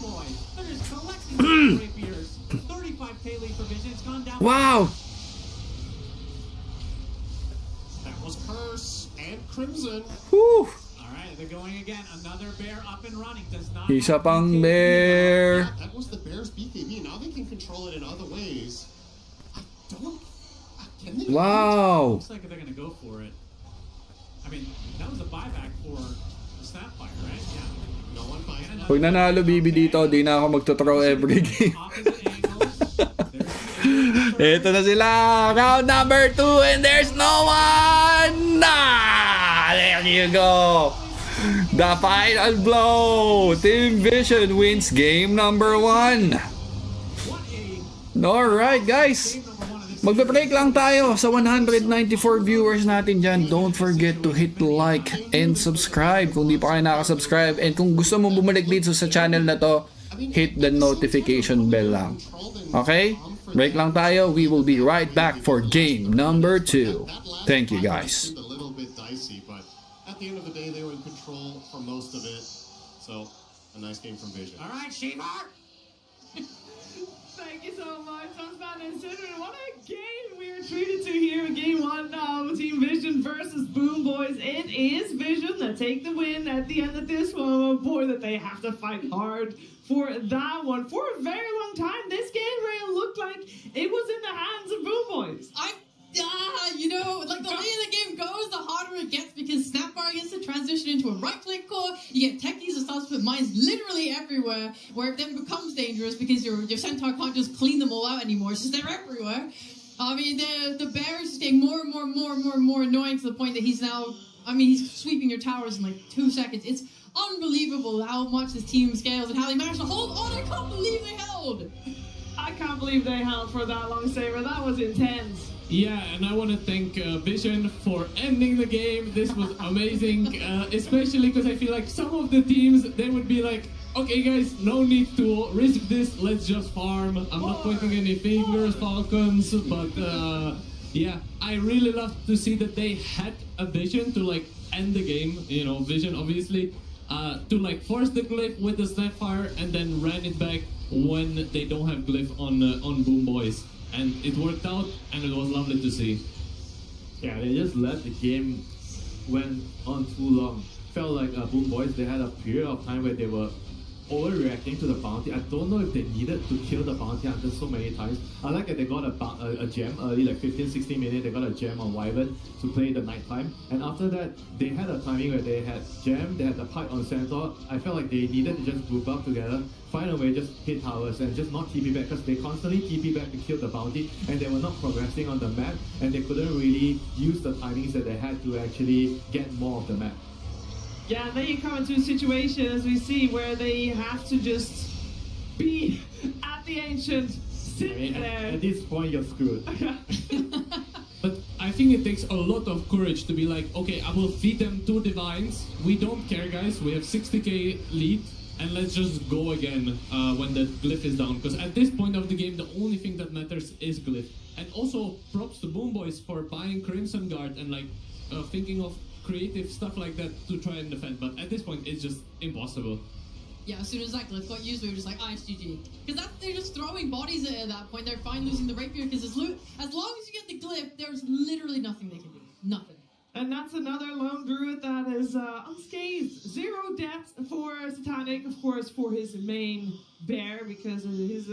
Wow! That was Curse and Crimson. Whew! They're going again. Another Bear up and running. Does not. Isa pang Bear. That was the Bear's BKB. Now they can control it in other ways. Can they? Wow. Looks like they're going to go for it. I mean, that was a buyback for the Snapfire, right? Yeah. No one buys it. Pag nanalo Bibi dito, di na ako magtutrow every game. Ito na sila. Round number 2 and there's no one. There you go. The final blow. Team Vision wins game number 1. Alright, guys. Magbe-break lang tayo sa 194 viewers natin dyan. Don't forget to hit like and subscribe kung di pa kayo nakasubscribe. And kung gusto mong bumalik dito sa channel na to, hit the notification bell lang. Okay? Break lang tayo. We will be right back for game number 2. Thank you, guys. At the end of the day, they were in control for most of it. So, a nice game from Vision. All right, Shiva. Thank you so much, Sunspan and Cinnamon. What a game we were treated to here in Game 1 of Team Vision versus Boom Boys. It is Vision that take the win at the end of this one. Oh boy, that they have to fight hard for that one. For a very long time, this game really looked like it was in the hands of Boom Boys. Like the way the game goes, the harder it gets because Snapfire gets to transition into a right-click core. You get techies that starts to put mines literally everywhere, where it then becomes dangerous because your Centaur can't just clean them all out anymore. It's just they're everywhere. I mean, the Bear is just getting more and more annoying to the point that he's now. I mean, he's sweeping your towers in like 2 seconds. It's unbelievable how much this team scales and how they managed to hold on. I can't believe they held. I can't believe they held for that long, Saber. That was intense. Yeah, and I want to thank Vision for ending the game. This was amazing, especially because I feel like some of the teams, they would be like, okay guys, no need to risk this, let's just farm. I'm not pointing any fingers, Falcons, but yeah, I really love to see that they had a vision to like end the game, you know, Vision obviously, to like force the glyph with the Snapfire and then ran it back when they don't have glyph on Boom Boys. And it worked out, and it was lovely to see. Yeah, they just let the game went on too long. Felt like Boom Boys, they had a period of time where they were overreacting to the bounty. I don't know if they needed to kill the bounty hunter so many times. I like that they got a gem early, like 15-16 minutes, they got a gem on Wyvern to play the nighttime. And after that, they had a timing where they had gem, they had the pipe on Centaur. I felt like they needed to just group up together, find a way, just hit towers and just not TP back, because they constantly TP back to kill the bounty and they were not progressing on the map and they couldn't really use the timings that they had to actually get more of the map. Yeah, then you come into a situation, as we see, where they have to just be at the Ancient, sit there. At this point, you're screwed. But I think it takes a lot of courage to be like, okay, I will feed them 2 divines. We don't care, guys. We have 60k lead, and let's just go again when the glyph is down. Because at this point of the game, the only thing that matters is glyph. And also, props to Boom Boys for buying Crimson Guard and like thinking of creative stuff like that to try and defend, but at this point it's just impossible. Yeah, as soon as that glyph got used, we were just like, it's GG. Because they're just throwing bodies at that point. They're fine losing the rapier because as long as you get the glyph, there's literally nothing they can do. Nothing. And that's another lone druid that is unscathed. 0 deaths for Satanic, of course, for his main bear, because his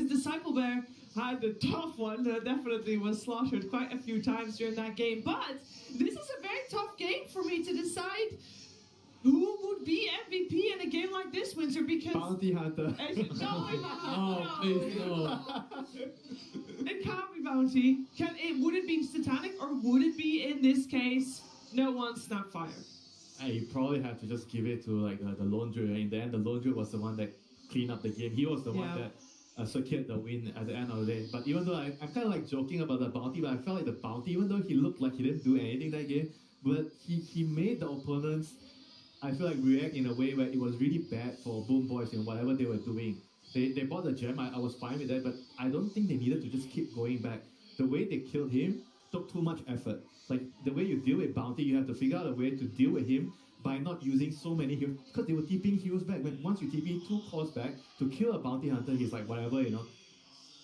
disciple bear had a tough one. Definitely was slaughtered quite a few times during that game. But this is a very tough game for me to decide who would be MVP in a game like this, Winter, because... Bounty Hunter. Please, no. It can't be Bounty. Would it be Satanic, or would it be, in this case, no one Snapfire? You probably have to just give it to like the Lone Druid. In the end, the Lone Druid was the one that cleaned up the game. He was the one that secured the win at the end of the day. But even though I'm kind of like joking about the bounty, but I felt like the bounty, even though he looked like he didn't do anything that game, but he made the opponents, I feel like, react in a way where it was really bad for Boom Boys in whatever they were doing. They bought the gem, I was fine with that, but I don't think they needed to just keep going back. The way they killed him took too much effort. Like, the way you deal with bounty, you have to figure out a way to deal with him by not using so many heroes, because they were TPing heroes back. When once you TP 2 cores back to kill a bounty hunter, he's like, whatever, you know.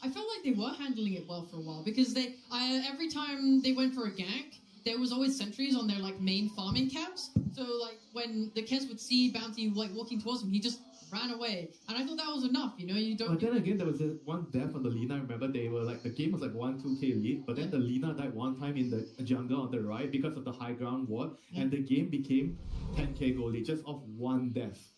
I felt like they were handling it well for a while, because every time they went for a gank, there was always sentries on their like main farming camps. So like when the Kez would see Bounty like walking towards him, he just ran away. And I thought that was enough, you know, you don't... But then again, there was one death on the Lina. Remember, they were like, the game was like 1-2k lead, but then the Lina died one time in the jungle on the right because of the high ground ward, and the game became 10k goal lead just off one death.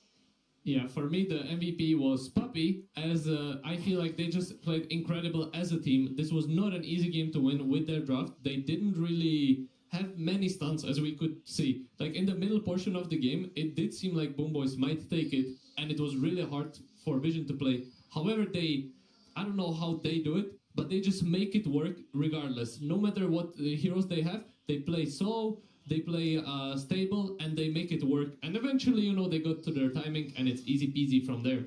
Yeah, for me the MVP was Puppy, as I feel like they just played incredible as a team. This was not an easy game to win with their draft. They didn't really have many stunts, as we could see. Like in the middle portion of the game, it did seem like Boom Boys might take it, and it was really hard for Vision to play. However, I don't know how they do it, but they just make it work regardless. No matter what heroes they have, they play slow, they play stable, and they make it work. And eventually, you know, they got to their timing, and it's easy peasy from there.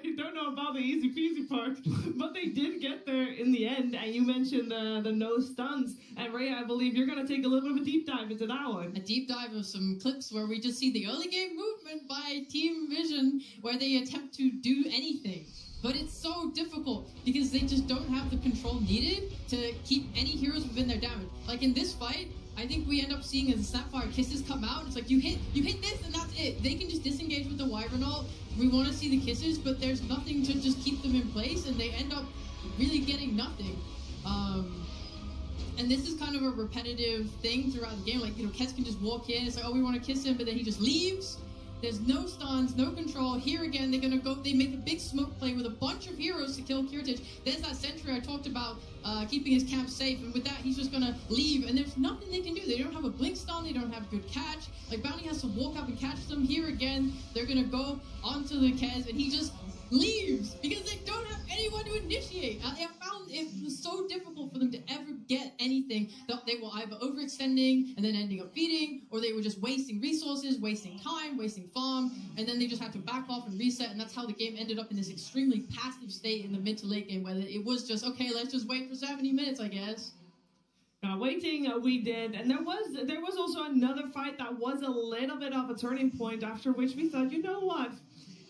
You don't know about the easy peasy part, but they did get there in the end. And you mentioned the no stuns. And Ray, I believe you're going to take a little bit of a deep dive into that one. A deep dive of some clips where we just see the early game movement by Team Vision, where they attempt to do anything. But it's so difficult because they just don't have the control needed to keep any heroes within their damage. Like in this fight, I think we end up seeing as the Snapfire kisses come out. It's like you hit this and that's it. They can just disengage with the Wyvern ult. We want to see the kisses, but there's nothing to just keep them in place, and they end up really getting nothing. And this is kind of a repetitive thing throughout the game. Like, you know, Kez can just walk in. It's like, oh, we want to kiss him, but then he just leaves. There's no stuns, no control. Here again, they're gonna go. They make a big smoke play with a bunch of heroes to kill Kiritich. There's that sentry I talked about, keeping his camp safe, and with that, he's just gonna leave. And there's nothing they can do. They don't have a blink stun. They don't have good catch. Like Bounty has to walk up and catch them. Here again, they're gonna go onto the Kez, and he just leaves because they don't have anyone to initiate. I found it was so difficult for them to ever ending up feeding, or they were just wasting resources, wasting time, wasting farm, and then they just had to back off and reset, and that's how the game ended up in this extremely passive state in the mid to late game, where it was just, okay, let's just wait for 70 minutes, I guess. Waiting, we did, and there was also another fight that was a little bit of a turning point, after which we thought, you know what?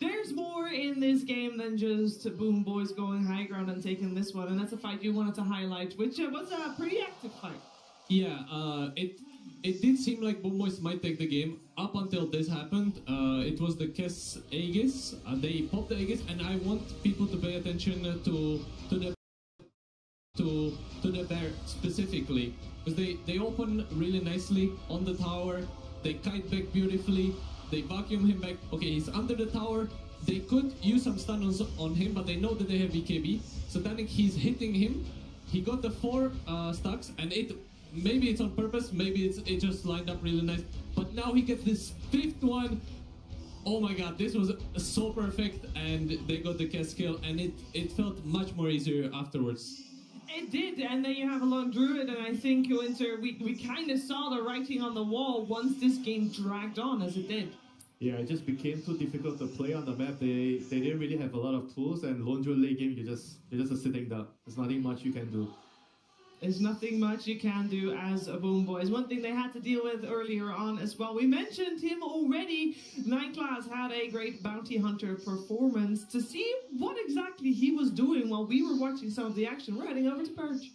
There's more in this game than just Boom Boys going high ground and taking this one, and that's a fight you wanted to highlight, which was a pretty active fight. Yeah, it did seem like Boom Boys might take the game up until this happened. It was the Kes Aegis. They popped the Aegis, and I want people to pay attention to the bear specifically, because they open really nicely on the tower. They kite back beautifully. They vacuum him back. Okay, he's under the tower. They could use some stuns on him, but they know that they have BKB. So Danik, he's hitting him. He got the 4 stacks, and maybe it's on purpose, maybe it just lined up really nice. But now he gets this 5th one. Oh my god, this was so perfect, and they got the cast kill, and it felt much more easier afterwards. It did, and then you have a lone druid, and I think, Winter, we kind of saw the writing on the wall once this game dragged on, as it did. Yeah, it just became too difficult to play on the map. They didn't really have a lot of tools, and lone druid late game, you're just sitting there. There's nothing much you can do. There's nothing much you can do as a Boom Boys. One thing they had to deal with earlier on as well. We mentioned him already. Nineclass had a great bounty hunter performance. To see what exactly he was doing while we were watching some of the action, we're heading over to Purge.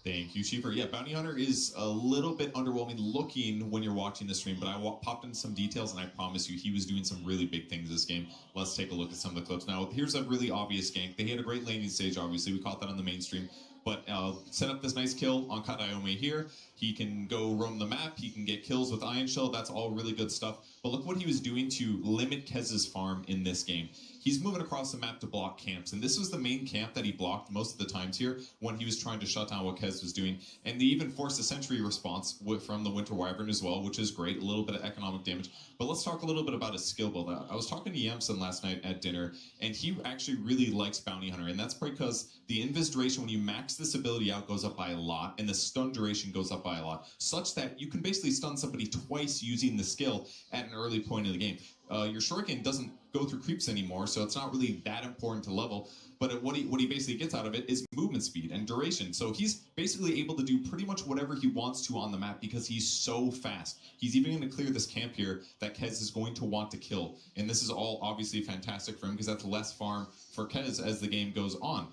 Thank you, Chiefer. Yeah, Bounty Hunter is a little bit underwhelming looking when you're watching the stream, but I popped in some details, and I promise you he was doing some really big things this game. Let's take a look at some of the clips. Now, here's a really obvious gank. They had a great laning stage, obviously. We caught that on the mainstream. But set up this nice kill on Katayome here. He can go roam the map. He can get kills with Iron Shell. That's all really good stuff. But look what he was doing to limit Kez's farm in this game. He's moving across the map to block camps. And this was the main camp that he blocked most of the times here when he was trying to shut down what Kez was doing. And they even forced a sentry response from the Winter Wyvern as well, which is great. A little bit of economic damage. But let's talk a little bit about his skill build. I was talking to Yamson last night at dinner, and he actually really likes Bounty Hunter. And that's because the invis duration, when you max this ability out, goes up by a lot, and the stun duration goes up by a lot, such that you can basically stun somebody twice using the skill at an early point in the game. Your shuriken doesn't go through creeps anymore, so it's not really that important to level. But what he basically gets out of it is movement speed and duration. So he's basically able to do pretty much whatever he wants to on the map because he's so fast. He's even going to clear this camp here that Kez is going to want to kill. And this is all obviously fantastic for him because that's less farm for Kez as the game goes on.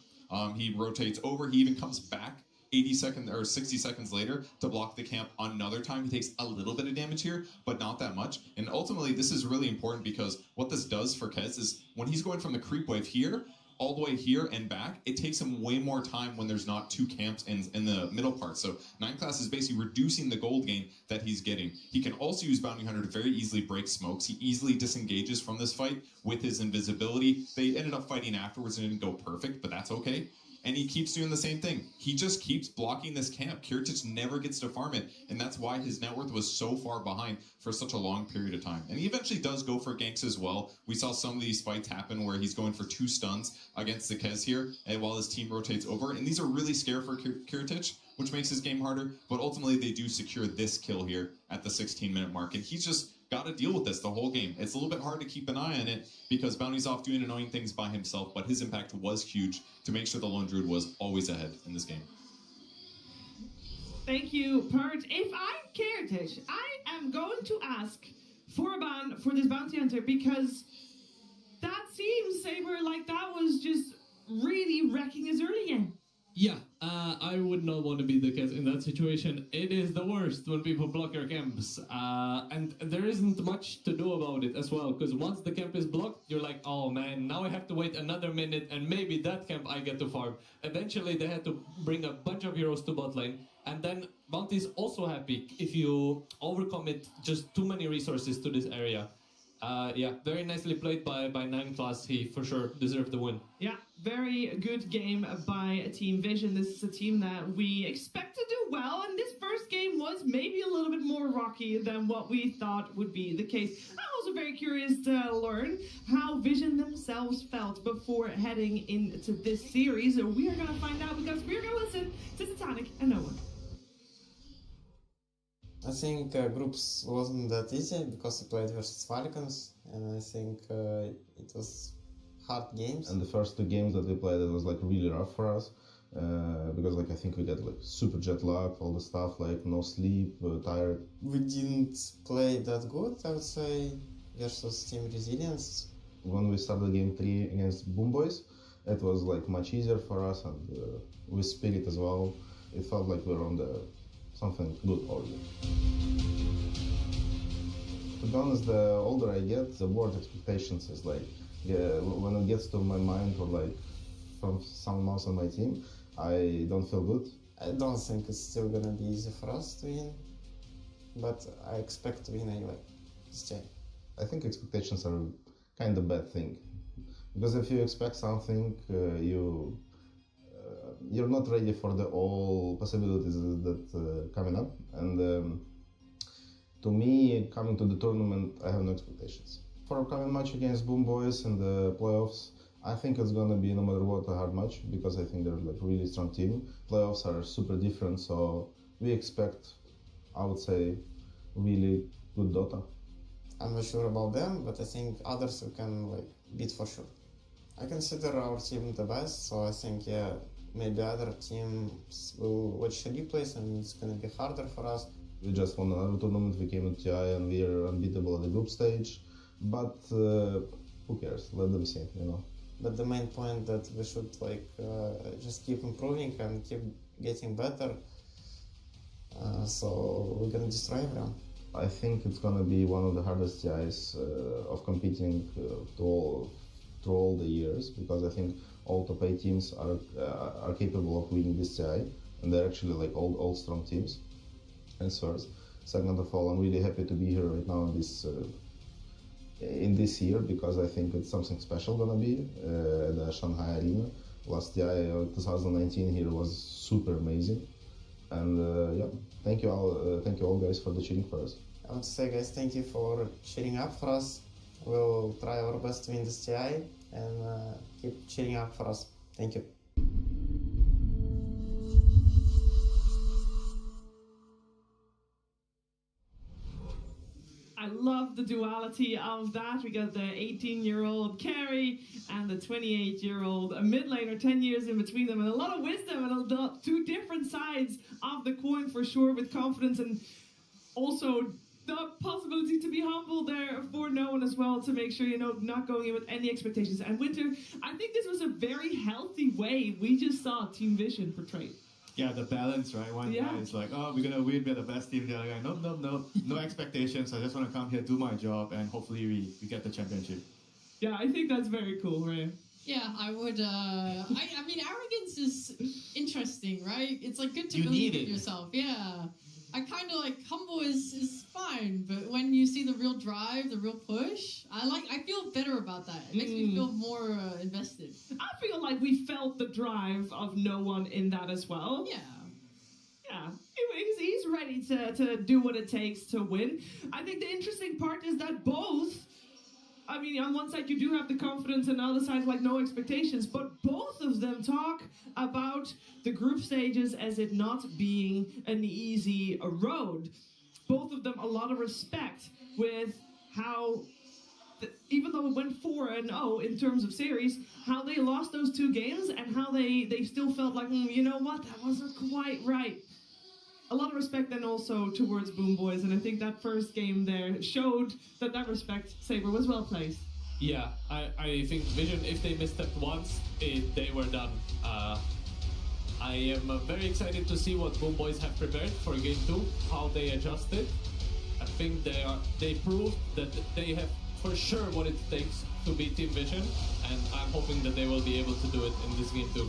He rotates over. He even comes back 80 seconds or 60 seconds later to block the camp another time. He takes a little bit of damage here, but not that much. And ultimately, this is really important because what this does for Kez is when he's going from the creep wave here all the way here and back, it takes him way more time when there's not 2 camps in the middle part. So Nineclass is basically reducing the gold gain that he's getting. He can also use Bounty Hunter to very easily break smokes. He easily disengages from this fight with his invisibility. They ended up fighting afterwards and didn't go perfect, but that's okay. And he keeps doing the same thing. He just keeps blocking this camp. Kiritich never gets to farm it, and that's why his net worth was so far behind for such a long period of time. And he eventually does go for ganks as well. We saw some of these fights happen where he's going for 2 stuns against the Kez here, and while his team rotates over. And these are really scary for Kiritich, which makes his game harder. But ultimately, they do secure this kill here at the 16-minute mark. And he's just got to deal with this the whole game. It's a little bit hard to keep an eye on it because Bounty's off doing annoying things by himself, but his impact was huge to make sure the Lone Druid was always ahead in this game. Thank you, Purge. If I'm Kiritich, I am going to ask for a ban for this Bounty Hunter because that seems, Saber, like that was just really wrecking his early game. Yeah, I would not want to be the Kez in that situation. It is the worst when people block your camps. And there isn't much to do about it as well, because once the camp is blocked, you're like, oh man, now I have to wait another minute, and maybe that camp I get to farm. Eventually, they had to bring a bunch of heroes to bot lane, and then Bounty's also happy if you overcommit just too many resources to this area. Yeah, very nicely played by Nineclass. He for sure deserved the win. Yeah, very good game by Team Vision. This is a team that we expect to do well, and this first game was maybe a little bit more rocky than what we thought would be the case. I'm also very curious to learn how Vision themselves felt before heading into this series. We are going to find out because we're going to listen to Titanic and No One. I think groups wasn't that easy because we played versus Falcons, and I think it was hard games. And the first two games that we played, it was like really rough for us because like I think we got like super jet lag, all the stuff, like no sleep, tired. We didn't play that good, I would say, versus Team Resilience. When we started game 3 against Boom Boys, it was like much easier for us, and with Spirit as well, it felt like we were on the something good already. To be honest, the older I get, the more expectations is like, when it gets to my mind or like from someone else on my team, I don't feel good. I don't think it's still gonna be easy for us to win, but I expect to win anyway, this time. I think expectations are kind of bad thing, because if you expect something, you're not ready for the all possibilities that coming up. And to me, coming to the tournament, I have no expectations. For upcoming match against Boom Boys in the playoffs, I think it's gonna be no matter what a hard match, because I think they're like really strong team. Playoffs are super different, so we expect, I would say, really good Dota. I'm not sure about them, but I think others we can like beat for sure. I consider our team the best, so I think maybe other teams will watch replays and it's gonna be harder for us. We just won another tournament, we came to TI and we are unbeatable at the group stage, but who cares, let them see, you know. But the main point that we should like just keep improving and keep getting better, so we're gonna destroy everyone. I think it's gonna be one of the hardest TIs of competing through all the years, because I think all top 8 teams are capable of winning this TI, and they're actually like all strong teams. And first, second of all, I'm really happy to be here right now in this year, because I think it's something special gonna be at the Shanghai arena. Last TI 2019 here was super amazing, and yeah, thank you all guys for the cheering for us. I want to say, guys, thank you for cheering up for us. We'll try our best to win this TI and keep cheering up for us. Thank you. I love the duality of that. We got the 18-year-old carry and the 28-year-old mid laner, 10 years in between them, and a lot of wisdom and two different sides of the coin for sure, with confidence and also the possibility to be humble there for no one as well, to make sure, you know, not going in with any expectations. And Winter, I think this was a very healthy way we just saw Team Vision portrayed. Yeah, the balance, right? One guy is like, oh, we're gonna win, we're the best team. The other guy, no expectations. I just want to come here, do my job, and hopefully we get the championship. Yeah, I think that's very cool, right? Yeah, I would. I mean, arrogance is interesting, right? It's like good to You believe need in it. yourself. Yeah, I kind of like humble is fine, but when you see the real drive, the real push, I feel better about that. It makes me feel more invested. I feel like we felt the drive of no one in that as well. Yeah. Yeah, he's ready to do what it takes to win. I think the interesting part is that both, I mean, on one side you do have the confidence, and on the other side, like, no expectations, but both of them talk about the group stages as it not being an easy road. Both of them a lot of respect with how, even though it went 4-0 in terms of series, how they lost those 2 games and how they still felt like, you know what, that wasn't quite right. A lot of respect then also towards Boom Boys, and I think that first game there showed that respect, Saber, was well placed. Yeah, I think Vision, if they misstepped once, they were done. I am very excited to see what Boom Boys have prepared for Game 2, how they adjusted. I think they proved that they have for sure what it takes to beat Team Vision, and I'm hoping that they will be able to do it in this game too.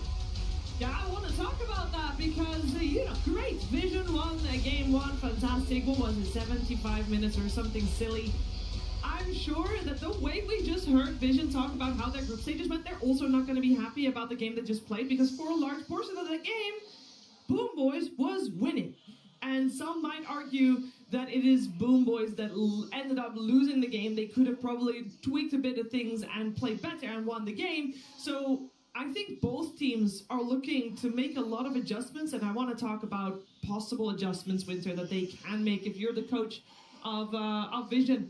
Yeah, I want to talk about that because, you know, great. Vision won game 1, fantastic. What was it, 75 minutes or something silly? I'm sure that the way we just heard Vision talk about how their group stages went, they're also not going to be happy about the game they just played, because for a large portion of the game, Boom Boys was winning. And some might argue that it is Boom Boys that ended up losing the game. They could have probably tweaked a bit of things and played better and won the game. So I think both teams are looking to make a lot of adjustments, and I want to talk about possible adjustments, Winter, that they can make. If you're the coach of Vision,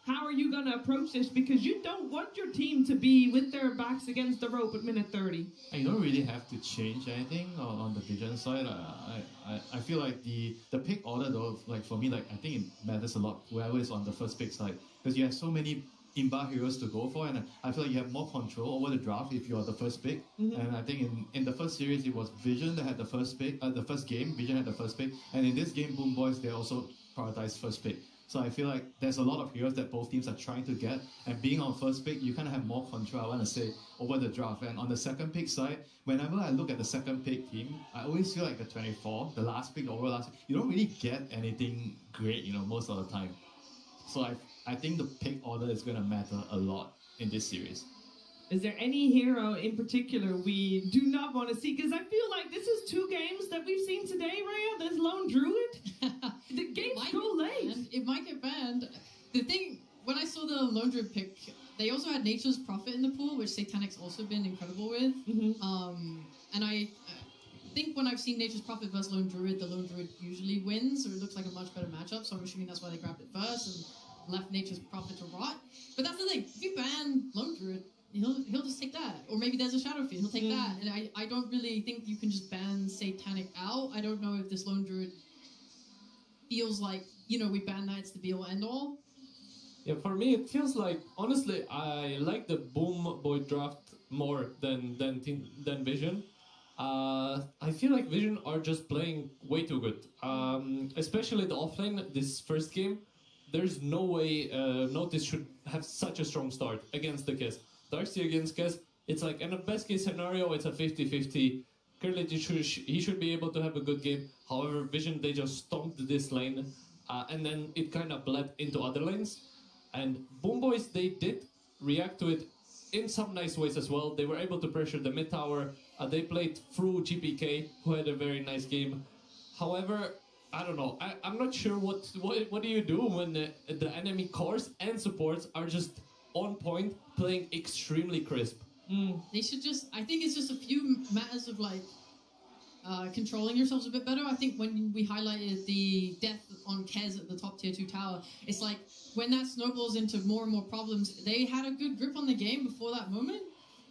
how are you going to approach this? Because you don't want your team to be with their backs against the rope at minute 30. You don't really have to change anything on the Vision side. I feel like the pick order, though, like for me, like I think it matters a lot whoever is on the first pick side, because you have so many in-bar heroes to go for, and I feel like you have more control over the draft if you're the first pick. And I think in the first series it was Vision that had the first pick. The first game Vision had the first pick, and in this game Boom Boys they also prioritized first pick. So I feel like there's a lot of heroes that both teams are trying to get, and being on first pick, you kind of have more control, I want to say, over the draft. And on the second pick side, whenever I look at the second pick team, I always feel like the 24, the last pick, the overall last pick, you don't really get anything great, most of the time. So I think the pick order is going to matter a lot in this series. Is there any hero in particular we do not want to see? Because I feel like this is 2 games that we've seen today, Rhea. There's Lone Druid. The games go late. It might get banned. The thing, when I saw the Lone Druid pick, they also had Nature's Prophet in the pool, which Satanic's also been incredible with. And I think when I've seen Nature's Prophet versus Lone Druid, the Lone Druid usually wins, or it looks like a much better matchup, so I'm assuming that's why they grabbed it first and left Nature's Prophet to rot. But that's the thing, if you ban Lone Druid, he'll just take that. Or maybe there's a Shadow Fiend, he'll take that. And I don't really think you can just ban Satanic out. I don't know if this Lone Druid feels like, we ban that, it's the be-all end-all. Yeah, for me it feels like, honestly, I like the Boom Boy draft more than Vision. I feel like Vision are just playing way too good. Especially the offlane, this first game, there's no way Notice should have such a strong start against the Kiss. Darkseid against Kiss, it's like in a best case scenario, it's a 50-50. Currently, he should be able to have a good game. However, Vision, they just stomped this lane, and then it kind of bled into other lanes. And Boom Boys, they did react to it in some nice ways as well. They were able to pressure the mid tower. They played through GPK, who had a very nice game. However, I don't know. I'm not sure what do you do when the enemy cores and supports are just on point, playing extremely crisp. They should I think it's just a few matters of controlling yourselves a bit better. I think when we highlighted the death on Kez at the top tier 2 tower, it's like when that snowballs into more and more problems, they had a good grip on the game before that moment.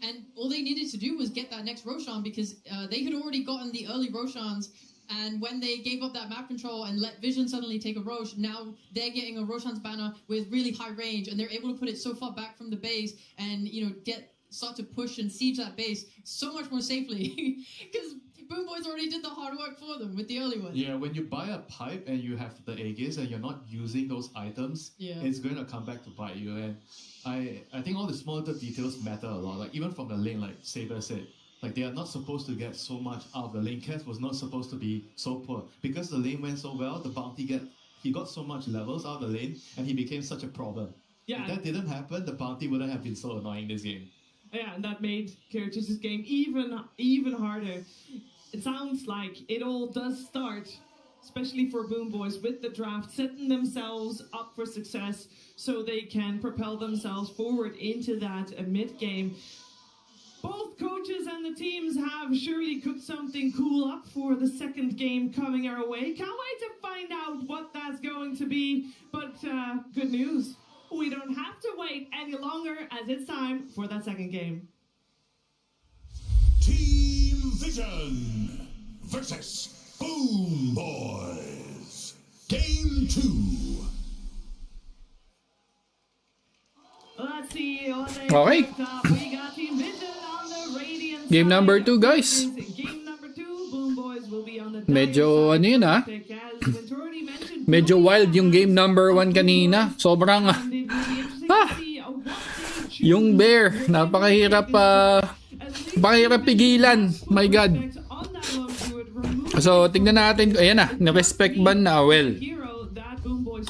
And all they needed to do was get that next Roshan, because they had already gotten the early Roshans. And when they gave up that map control and let Vision suddenly take a Rosh, now they're getting a Roshan's banner with really high range, and they're able to put it so far back from the base and, start to push and siege that base so much more safely. Because Boom Boys already did the hard work for them with the early one. Yeah, when you buy a pipe and you have the Aegis and you're not using those items, it's going to come back to bite you. And I think all the small little details matter a lot. Like even from the lane, like Saber said, like they are not supposed to get so much out of the lane. Cass was not supposed to be so poor. Because the lane went so well, the bounty he got so much levels out of the lane, and he became such a problem. Yeah. If that didn't happen, the bounty wouldn't have been so annoying this game. Yeah, and that made Karatus' game even harder. It sounds like it all does start, especially for Boom Boys, with the draft, setting themselves up for success so they can propel themselves forward into that mid-game. Both coaches and the teams have surely cooked something cool up for the second game coming our way. Can't wait to find out what that's going to be. But good news, we don't have to wait any longer, as it's time for that second game. Team Vision versus Boom Boys. Game 2. Let's see what they Okay. picked up. We got Team Vision on the Radiant Game side. number 2, guys. Game number 2, Boom Boys will be on the Medyo ano yun ah. pick, as Venturity mentioned. Medyo wild yung game number 1 kanina. Sobrang yung bear, napakahirap pigilan. My God. So, tignan natin. Ayan na, na-respect ban na. Well,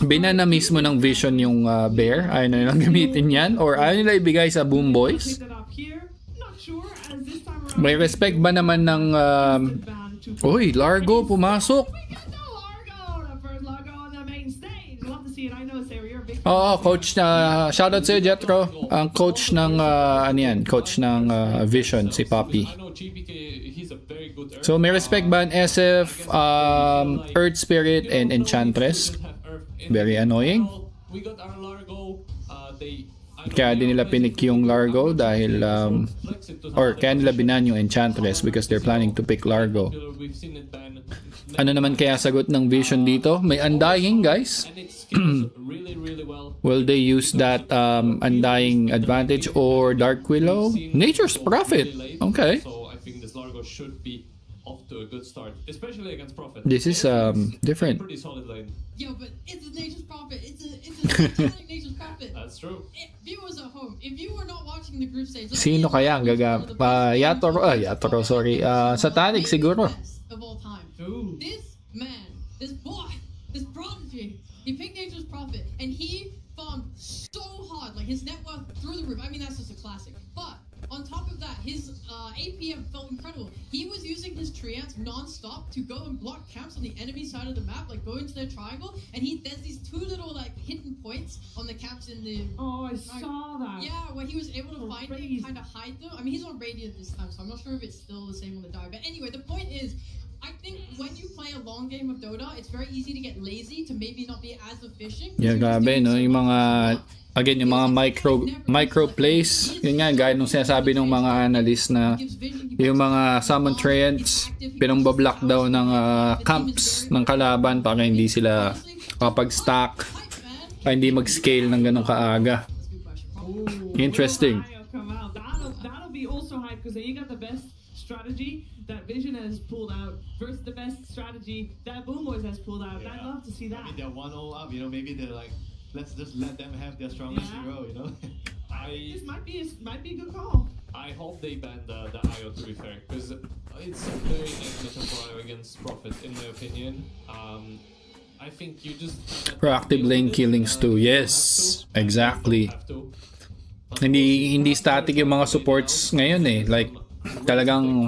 binana mismo ng Vision yung bear. Ayaw na nilang gamitin yan. Or ayaw nila ibigay sa Boom Boys. May respect ba naman ng... Uy, Largo pumasok. We'll have to see it. I know, Sarah, you're a big Coach na shoutout sa'yo, Jetro. Ang coach ng ano yan, coach ng Vision, si Papi. So may respect ba ang SF, Earth Spirit, and Enchantress? Very annoying. Kaya din nila pinik yung Largo dahil or kaya nila binan yung Enchantress because they're planning to pick Largo. Ano naman kaya sagot ng Vision dito? May Undying, guys. Will they use that Undying advantage or Dark Willow? Nature's Prophet. Okay. So I think this Largo should be off to a good start, especially against Prophet. This is different. Pretty solid lane. Yo, but it's a Nature's Prophet. It's a Nature's Prophet. That's true. Viewers at home, if you were not watching the group stage, Sino kaya ang Yatoro, sorry. Satanic siguro. of all time. This man, this boy, this prodigy, he picked Nature's Prophet and he farmed so hard, like his net worth through the roof. I mean, that's just a classic. But on top of that, his APM felt incredible. He was using his Treants non-stop to go and block camps on the enemy side of the map, like go into their triangle, and there's these two little like hidden points on the camps in the... Oh, I saw that. Yeah, where he was able to find it and kind of hide them. I mean, he's on Radiant this time, so I'm not sure if it's still the same on the die. But anyway, the point is, I think when you play a long game of Dota, it's very easy to get lazy, to maybe not be as efficient. Yeah, grabe, no? Yung mga, again, yung mga micro plays, yun nga, gaya nung sinasabi ng mga analyst na yung mga summon treants, pinambablock daw ng camps ng kalaban para hindi sila kapag-stack, para hindi mag-scale ng ganong kaaga. Interesting. That'll be also hype because you got the best strategy that Vision has pulled out versus the best strategy that Boom Boys has pulled out. Yeah. I'd love to see that. I mean, they're 1-0 up, you know, maybe they're like, let's just let them have their strongest hero, you know? This might be a good call. I hope they ban the IO, to be fair, because it's a very negative for IO against Prophet, in my opinion. I think you just... Proactive lane killings too. Yes, exactly. Hindi static yung mga supports ngayon eh. Like, talagang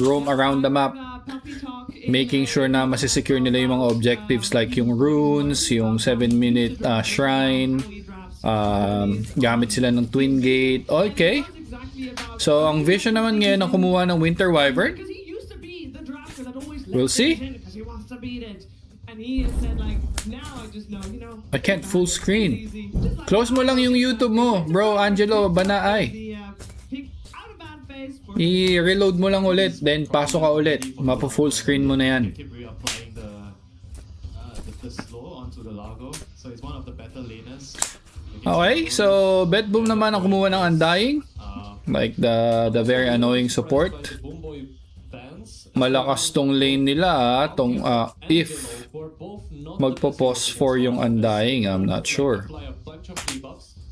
roam around the map, making sure na masisecure nila yung mga objectives like yung runes, yung 7-minute shrine, gamit sila ng twin gate. Okay. So, ang Vision naman ngayon ang kumuha ng Winter Wyvern. We'll see. I can't full screen. Close mo lang yung YouTube mo, bro Angelo Banaay. I-reload mo lang ulit, then pasok ka ulit. Mapo-full screen mo na yan. Okay, so Betboom naman ang kumuha ng Undying. Like the very annoying support. Malakas tong lane nila, if magpo-pause 4 yung Undying, I'm not sure.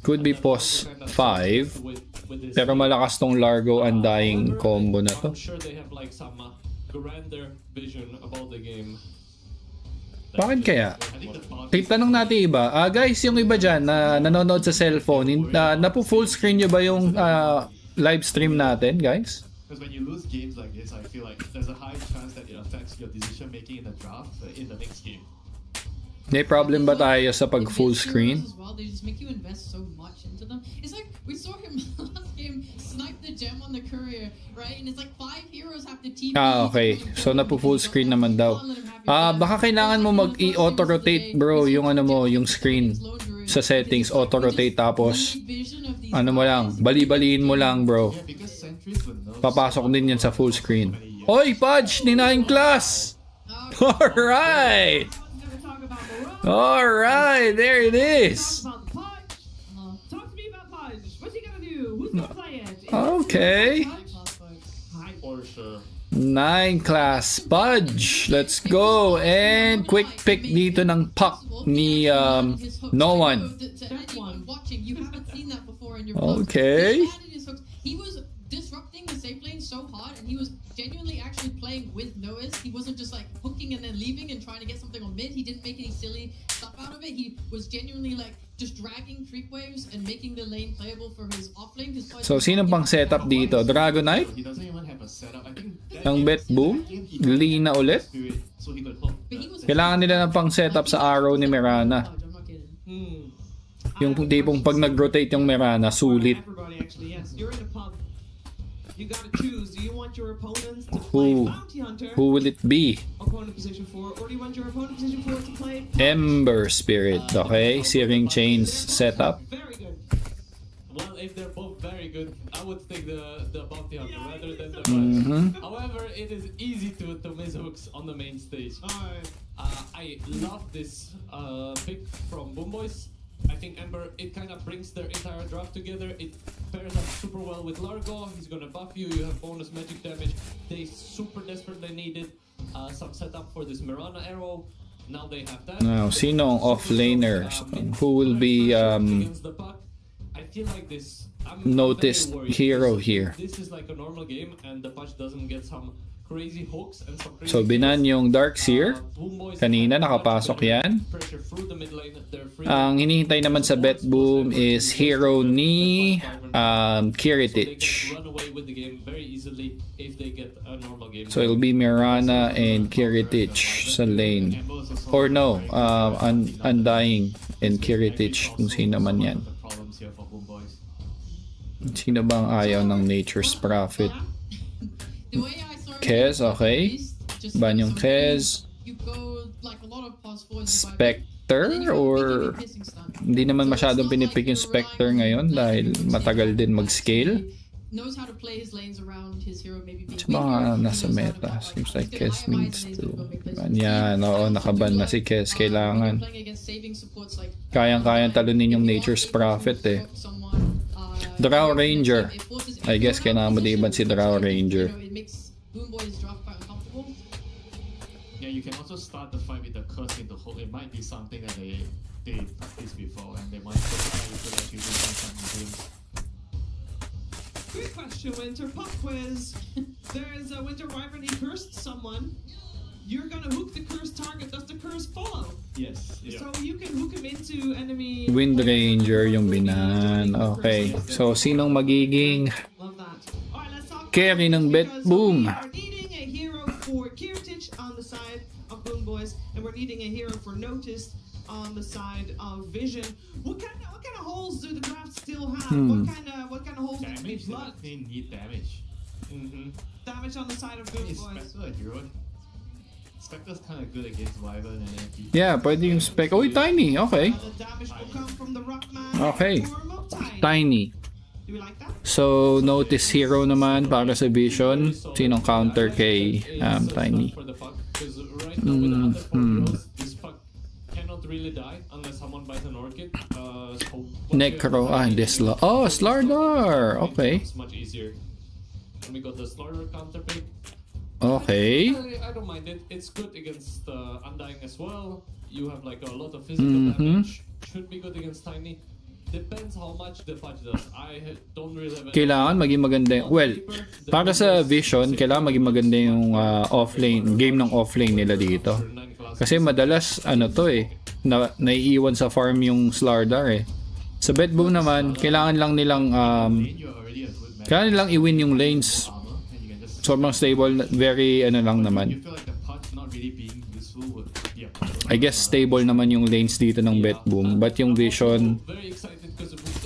Could be pause 5. Pero malakas tong Largo Undying combo na to. Bakit kaya? Tanong natin iba. Guys, yung iba dyan na nanonood sa cellphone, napo full screen nyo ba yung live stream natin, guys? Because when you lose games like this, I feel like there's a high chance that it affects your decision making in the draft in the next game. May problem ba tayo sa pag full screen? They just make you invest so much into them. It's like we saw him last game snipe the gem on the courier, right? And it's like 5 heroes have to TP. Okay. So napo full screen naman daw. Baka kailangan mo mag-auto rotate, bro, yung yung screen sa settings, auto rotate tapos ano mo lang, bali-baliin mo lang, bro. Papasok din yan sa full screen. Oy, Pudge ni 9 class. All right. Alright, there it is. Okay. 9 class Pudge. Let's go. And quick pick dito ng puck ni no one. Okay. disrupting the safe lane so hard, and he was genuinely actually playing with Noise. He wasn't just like hooking and then leaving and trying to get something on mid. He didn't make any silly stuff out of it. He was genuinely like just dragging creep waves and making the lane playable for his off lane. So, sino pang setup dito? Dragonite? He doesn't even have a setup. I think Ang Bet Boom? Lina ulit? so he could hook. Kailangan nila ng pang setup sa arrow ni Mirana. Yung tipong pag nag-rotate yung Mirana, sulit. Everybody actually, yes. You're in a pub. You gotta choose. Do you want your opponents to play Bounty Hunter? Who will it be? Opponent position 4, or do you want your opponent position 4 to play Ember Spirit, okay? Searing Chains setup. Very good. Well, if they're both very good, I would take the Bounty Hunter rather than the Punch. However, it is easy to miss hooks on the main stage. I love this pick from Boomboys. I think Ember, it kind of brings their entire draft together. It pairs up super well with Largo. He's gonna buff you. You have bonus magic damage. They super desperately needed some setup for this Mirana arrow. Now they have that. Now, sino ang off-laner? Who will be I feel like this. noticed hero here? This is like a normal game, and the patch doesn't get some crazy hooks and some crazy So, binan yung Darkseer. Kanina, nakapasok yan. pressure through the mid lane. They're free. Ang hinihintay naman sa Bet Boom is hero ni Kiritich. Run away with the game very easily if they get a normal game. So, it'll be Mirana and Kiritich sa lane. Or no, Undying and Kiritich, kung sino man yan. Problems here for Boomboys. Sino bang ayaw ng Nature's Prophet? The way I saw it, Kez, okay. just Ban yung some Kez. you go like a lot of pause forwards and Spectre or hindi naman masyadong pinipick yung Spectre ngayon dahil matagal din mag-scale. knows how to play his lanes around his hero, maybe being Sa mga nasa meta, seems like Kez needs to. Yan, oo, nakaban na si Kez. Kailangan. Kayang-kayang talunin yung Nature's Prophet eh. Drow Ranger. I guess kailangan mo diban si Drow Ranger. Yeah, you can also start the fight with the curse in the hole. It might be something that they practiced before, and they might actually do some games. Good question, Winter. Pop quiz. There's a Winter Wyvern. He cursed someone. You're gonna hook the cursed target. Does the curse follow? Yes. Yeah. So you can hook him into enemy. Wind Ranger yung binan. Okay. So, sinong magiging carry ng Bet Boom? We are needing a hero for Kiritich on the side of Boomboys, and we're needing a hero for Notice on the side of Vision. What kind of holes do the drafts still have? What kind of holes do they blood? They need damage. Damage on the side of Boomboys. Spectre a hero. Spectre's kind of good against Wyvern and then Yeah, pwede yung Spec. Oh, Tiny. Okay. The damage will come from the Rockman. Okay. Tiny. So, Notice hero naman para sa Vision. Sinong counter kay Tiny? Really die unless someone buys an orchid. Necro. Hindi Slardar. Okay. It's much easier. And we got the Slardar counter pick. Okay. I don't mind it. It's good against Undying as well. You have like a lot of physical damage. Should be good against Tiny. Depends how much the patch does. I don't really have. Kailangan maging maganda. Well, para sa Vision, kailangan maging maganda yung offlane, game ng offlane nila dito. Kasi madalas naiiwan sa farm yung Slardar eh. Sa Bet Boom naman, kailangan lang nilang i-win yung lanes. Sobrang stable, very lang naman. I guess stable naman yung lanes dito ng Bet Boom, but yung Vision,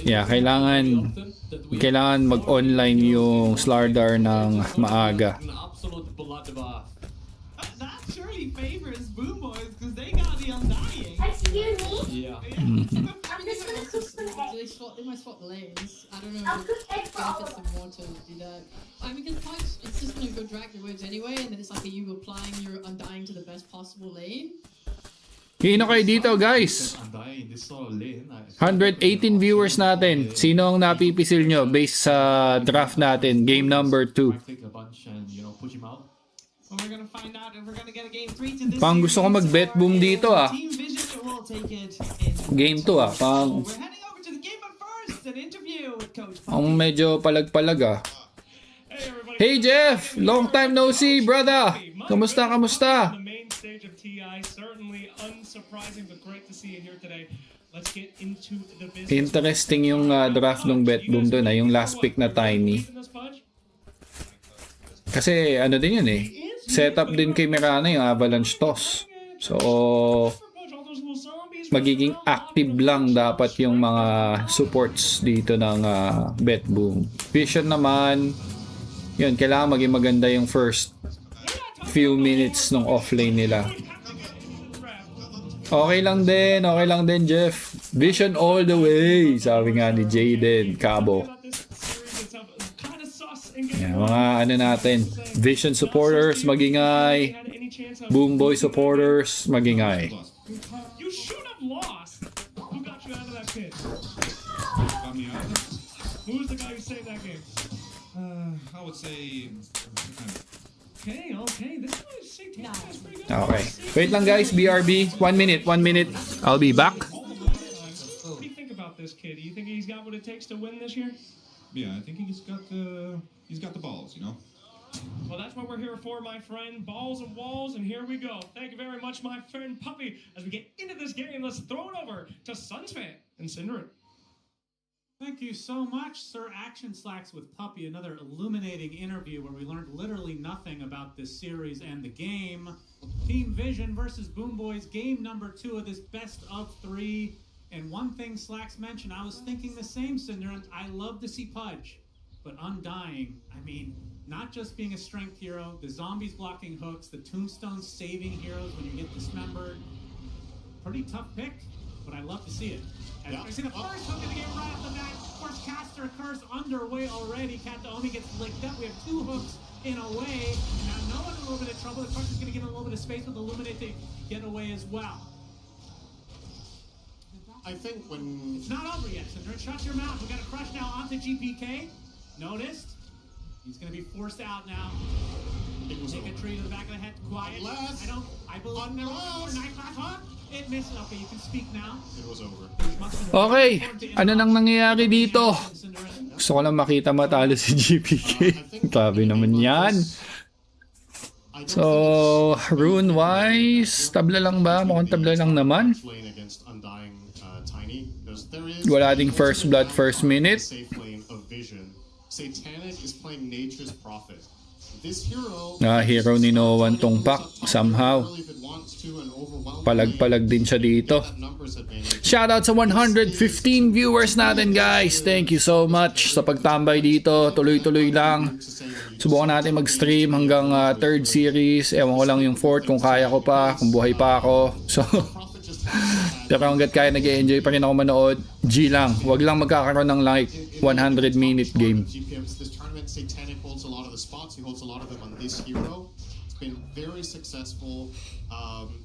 yeah, kailangan mag-online yung Slardar ng maaga. That surely favors Boomboys because they got the Undying. Excuse me? Yeah. I'm just gonna cook some eggs. They might swap lanes. I don't know I'll if cook it eggs for all benefits of them more to do that. I mean, because Punch, it's just gonna go drag the waves anyway, and then it's like you applying your Undying to the best possible lane. Hino kayo dito, guys. 118 viewers natin. Sino ang napipisil nyo based sa draft natin, game number 2? We're gonna find out if we're gonna get a game 3 to this. Pang gusto ko mag-Bet Boom dito Team Vision will take it Game 2 Pang we're heading over to the game, but first an interview with Coach ang medyo palag-palag Hey Jeff! Long time no see, brother! Kamusta, kamusta? Interesting yung draft ng Betboom doon, yung last pick na Tiny. Kasi ano din yun eh. Setup din kay Mirana yung Avalanche Toss. So, magiging active lang dapat yung mga supports dito ng Betboom. Vision naman, yun, kailangan maging maganda yung first few minutes ng offlane nila. Okay lang din, Jeff. Vision all the way, sabi nga ni Jaden Cabo. Yan, mga ano natin, Vision supporters, magingay. Boomboy supporters, magingay. You should have lost. Who got you out of that pit? Who's the guy who saved that game? I would say. Okay. This one is pretty good. Okay. Wait lang guys, BRB. 1 minute. I'll be back. What do you think about this kid? Do you think he's got what it takes to win this year? Yeah, I think he's got the balls, you know. Well, that's what we're here for, my friend. Balls and walls, and here we go. Thank you very much, my friend Puppy. As we get into this game, let's throw it over to Sunsfan and Cinderin. Thank you so much, Sir Action Slacks with Puppy. Another illuminating interview where we learned literally nothing about this series and the game. Team Vision versus Boom Boys, game number 2 of this best of 3. And one thing Slacks mentioned, I was thinking the same, Cinderin. I love to see Pudge, but Undying, I mean, not just being a strength hero, the zombies blocking hooks, the tombstones saving heroes when you get dismembered. Pretty tough pick, but I love to see it. And I see the first hook of the game right off the bat. Of course, Caster Curse underway already. Kataomi gets licked up. We have 2 hooks in a way. Now, no one in a little bit of trouble. The Crush is going to give him a little bit of space with Illuminate to get away as well. I think when... It's not over yet, Cinder. Shut your mouth. We got a Crush now onto GPK. Noticed. He's going to be forced out now. Take a tree to the back of the head. Quiet. I believe never before. Night class hook. It missed. Okay, you can speak now. It was over. Okay, ano nang nangyayari dito? Gusto ko lang makita matalo si GPK. Grabe naman yan. So, rune-wise, tabla lang ba? Mukhang tabla lang naman. Wala ding first blood, first minute. Satanic is playing Nature's Prophet. This hero, hero ni No One tong pack somehow. Palag-palag din siya dito. Shoutout sa 115 viewers natin guys. Thank you so much sa pagtambay dito. Tuloy-tuloy lang. Subukan natin mag-stream hanggang 3rd series. Ewan ko lang yung 4th kung kaya ko pa, kung buhay pa ako. So, pero hanggat kaya nag-enjoy pa rin ako manood, G lang. Wag lang magkakaroon ng like 100-minute game. This tournament, Satanic holds a lot of the spots. He holds a lot of them on this hero. It's been very successful.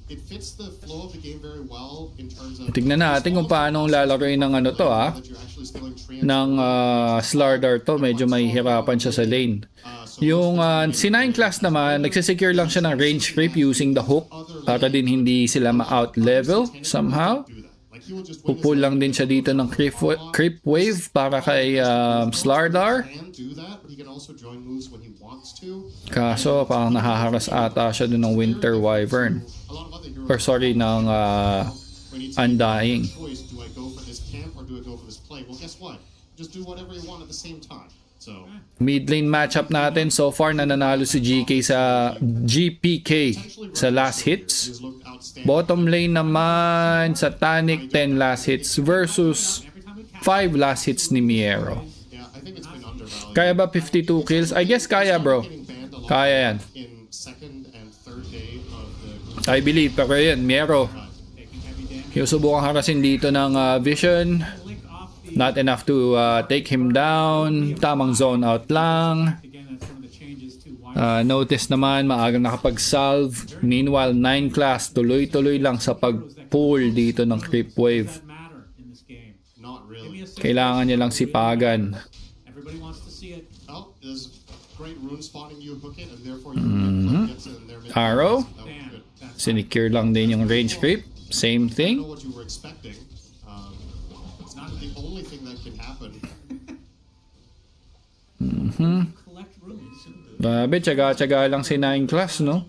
It fits the flow of the game very well in terms of... Tignan natin kung paano lalaroin ng ano to ng Slardar to. Medyo mahihirapan siya sa lane. Yung C9 class naman, nagsisecure lang siya ng range creep using the hook para din hindi sila ma-out level somehow. Pupul lang din siya dito ng creep wave para kay Slardar. Kaso parang nahaharas ata siya dun ng Winter Wyvern. Or sorry, ng Undying. Mid lane matchup natin, so far nananalo si GPK sa last hits. Bottom lane naman Satanic 10 last hits versus 5 last hits ni Miero. Kaya ba 52 kills? I guess kaya bro. Kaya yan. I believe, pero yan, Miero. Subukan harasin dito ng Vision. Not enough to take him down. Tamang zone out lang. Notice naman, maagang nakapag-salve. Meanwhile, 9 class, tuloy-tuloy lang sa pag-pull dito ng creep wave. Kailangan niya lang sipagan. Arrow. Sinicure lang din yung range creep. Same thing. Grabe, tsaga-tsaga lang si 9 Class, no?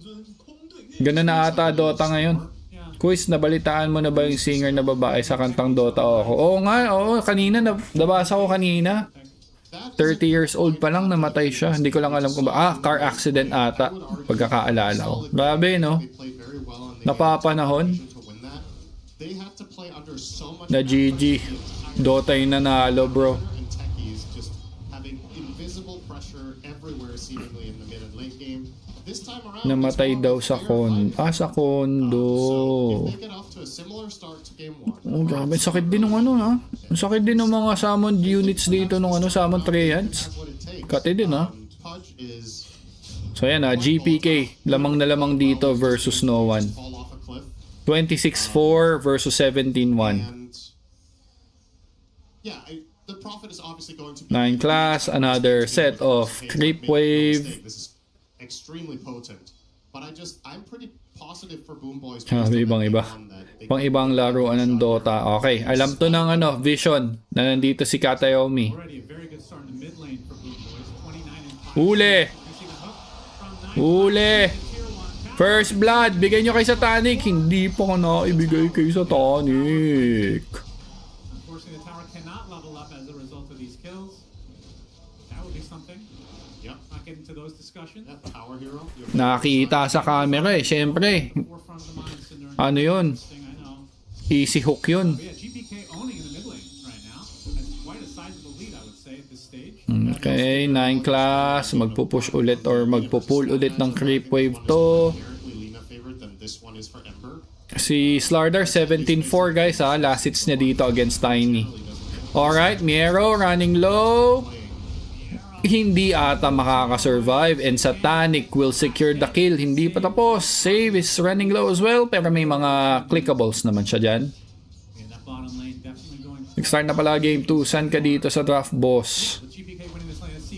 Ganun na ata Dota ngayon. Quiz, nabalitaan mo na ba yung singer na babae sa kantang Dota ako? Oo nga, oo. Kanina, nabasa ko kanina. 30 years old pa lang, namatay siya. Hindi ko lang alam kung ba. Car accident ata. Pagkakaalala ko. Grabe, no? Napapanahon. Na GG. Dota yung nanalo, bro. Namatay daw sa sa kondo. Oh, grabe. Sakit din ng ano, ha? Sakit din ng mga summon units dito ng summon treants. Kati din, ha? So, yan, GPK. Lamang na lamang dito versus no one. 26-4 versus 17-1. 9 Class, another set of creep wave. Extremely potent. But I'm pretty positive for Boomboys. Ibang-iba. Pang-ibang laruan ng Dota. Okay, alam to ng Vision na nandito si Katayomi. Huli! Huli! First blood, bigay nyo kay Satanic. Hindi pa ka naibigay kay Satanic. Nakita sa camera syempre. Ano yun? Easy hook yun. Okay, 9 Class. Magpupush ulit or magpupull ulit ng creep wave to. Si Slardar 17-4 guys ha. Last hits niya dito against Tiny. Alright, Miero running low. Hindi ata makakasurvive and Satanic will secure the kill. Hindi pa tapos. Save is running low as well pero may mga clickables naman siya dyan. Nag-start na pala game 2. Saan ka dito sa draft boss?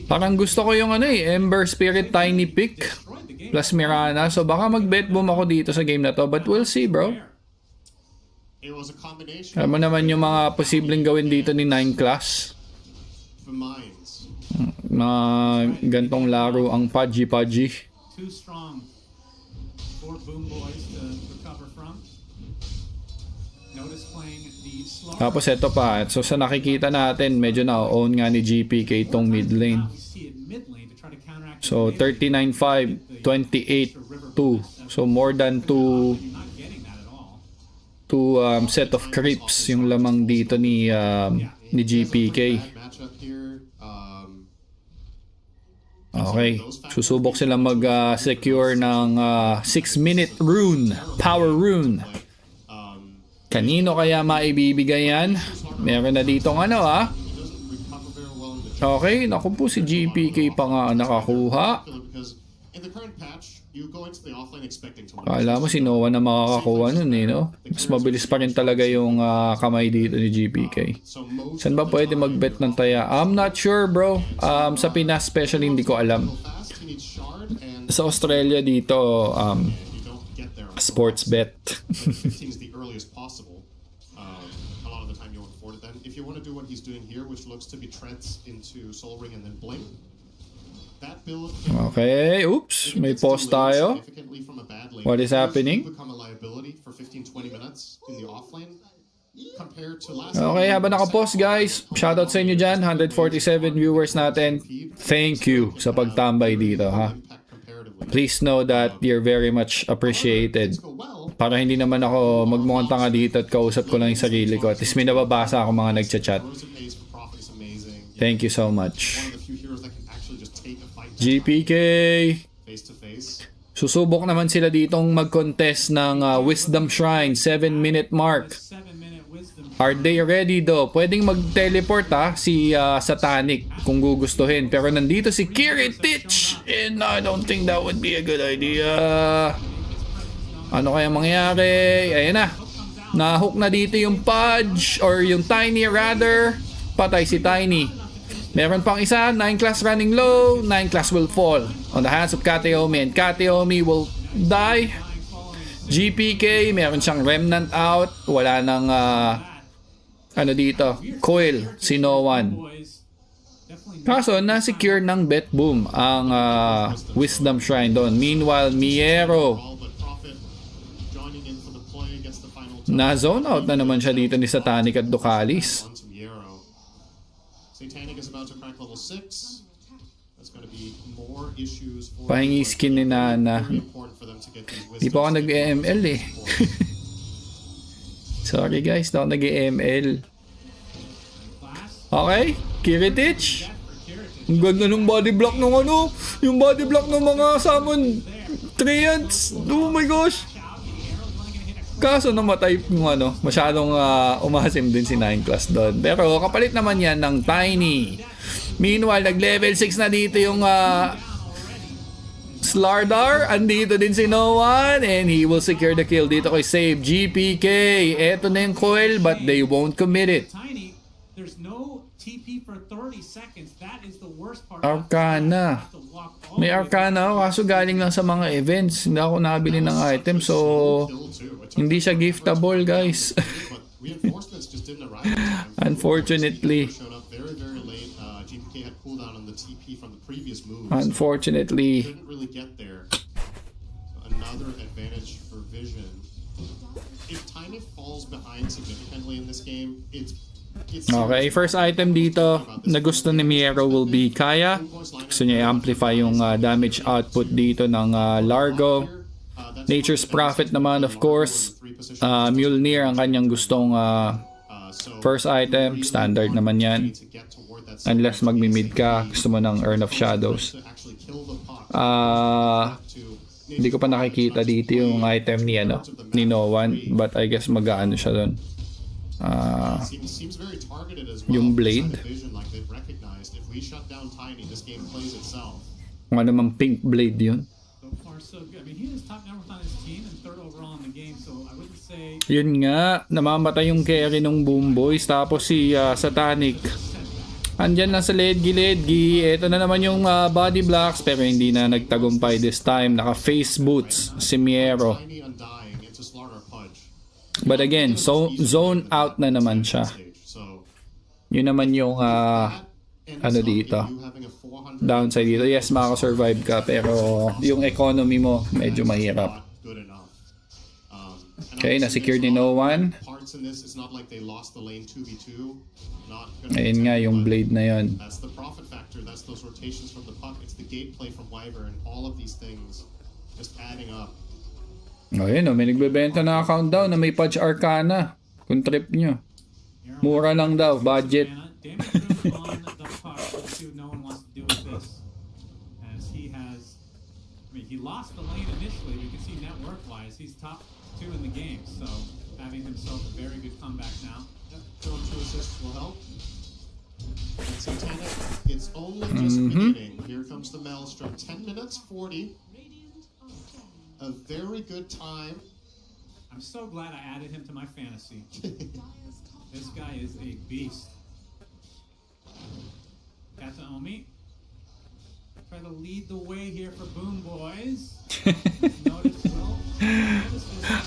Parang gusto ko yung Ember Spirit Tiny pick plus Mirana. So baka mag-bet boom ako dito sa game na to but we'll see bro. Alam mo naman yung mga posibleng gawin dito ni 9 Class. Na gantong laro ang Pudgy. Tapos ito pa. So sa nakikita natin, medyo na-own nga ni GPK itong mid lane. So 39-5, 28-2. So more than 2 set of creeps yung lamang dito ni GPK. Okay, susubok sila mag-secure ng 6-minute rune, power rune. Kanino kaya maibibigay yan? Meron na ditong Okay, naku po si GPK pa nga nakakuha. Kala mo si Noah na makakakuha nun no? Mas mabilis pa rin talaga yung kamay dito ni GPK. Saan ba pwede mag-bet ng taya? I'm not sure bro. Sa Pinas especially hindi ko alam. Sa Australia dito sports bet. If you want to do what he's doing here, which looks to be treads into Soul Ring and then Blink. Okay, oops, may pause tayo. What is happening? Okay, habang naka-pause guys, shoutout sa inyo dyan, 147 viewers natin. Thank you sa pagtambay dito ha. Please know that you're very much appreciated. Para hindi naman ako magmukhang tanga dito at kausap ko lang yung sarili ko. At least may nababasa ako mga nagchat-chat. Thank you so much. GPK. Susubok naman sila ditong mag-contest ng Wisdom Shrine, 7-minute mark. Are they ready though? Pwedeng mag-teleport si Satanic kung gugustuhin. Pero nandito si Kiritich and I don't think that would be a good idea. Ano kaya mangyari? Ayan na. Nahook na dito yung Pudge or yung Tiny rather. Patay si Tiny. Meron pang isa, 9 Class running low, 9 Class will fall on the hands of Katayomi and Katayomi will die. GPK, meron siyang remnant out, wala nang dito, coil, si no one. Kaso, na-secure ng Bet Boom ang Wisdom Shrine doon. Meanwhile, Miero na-zone out na naman siya dito ni Satanic at Ducalis. Pahingi skin ni Nana. Di pa ako nag-EML eh. Sorry guys, di ako nag-EML. Okay, Kiritich. Ang ganda ng body block ng ano. Yung body block ng mga summon treants. Oh my gosh. Kaso namatay yung ano, masyadong umasim din si 9 class doon. Pero kapalit naman yan ng Tiny. Meanwhile, nag-level 6 na dito yung Slardar. Andito din si No One. And he will secure the kill dito kay Save GPK. Eto na yung coil but they won't commit it. There's no TP for 30 seconds. That is the worst part. Arcana. May Arcana ako kaso galing lang sa mga events. Hindi ako nabili ng item so hindi siya giftable guys. Unfortunately. Unfortunately. Another advantage for Vision. If Tiny falls behind significantly in this game, okay, first item dito na gusto ni Miero will be Kaya. Gusto niya i-amplify yung damage output dito ng Largo. Nature's Prophet naman of course. Mjolnir ang kanyang gustong first item. Standard naman yan. Unless magmi-mid ka, gusto mo ng Urn of Shadows. Hindi ko pa nakikita dito yung item ni ni No One, but I guess mag-aano siya doon. Yung blade. Kung ano mang pink blade yun. Yun nga, namamatay yung carry ng Boom Boys. Tapos si Satanic andyan lang sa ledgi. Ito na naman yung body blocks pero hindi na nagtagumpay this time. Naka face boots si Miero. But again, so zone out na naman siya. Yun naman yung ano dito. Downside dito. Yes, makasurvive ka pero yung economy mo medyo mahirap. Okay, na-secure ni No One. Ayun nga yung blade na yun. Ayun may nagbebenta na countdown na may Pudge Arcana. Kung trip nyo. Mura lang daw, budget. He lost the lane initially. You can see network-wise, he's top 2 in the game. So having himself a very good comeback now. Going 2 assists will help. Satanic, it's only just beginning. Here comes the Maelstrom. 10 minutes 40. A very good time. I'm so glad I added him to my fantasy. This guy is a beast. Kata Omi. Try to lead the way here for Boom Boys.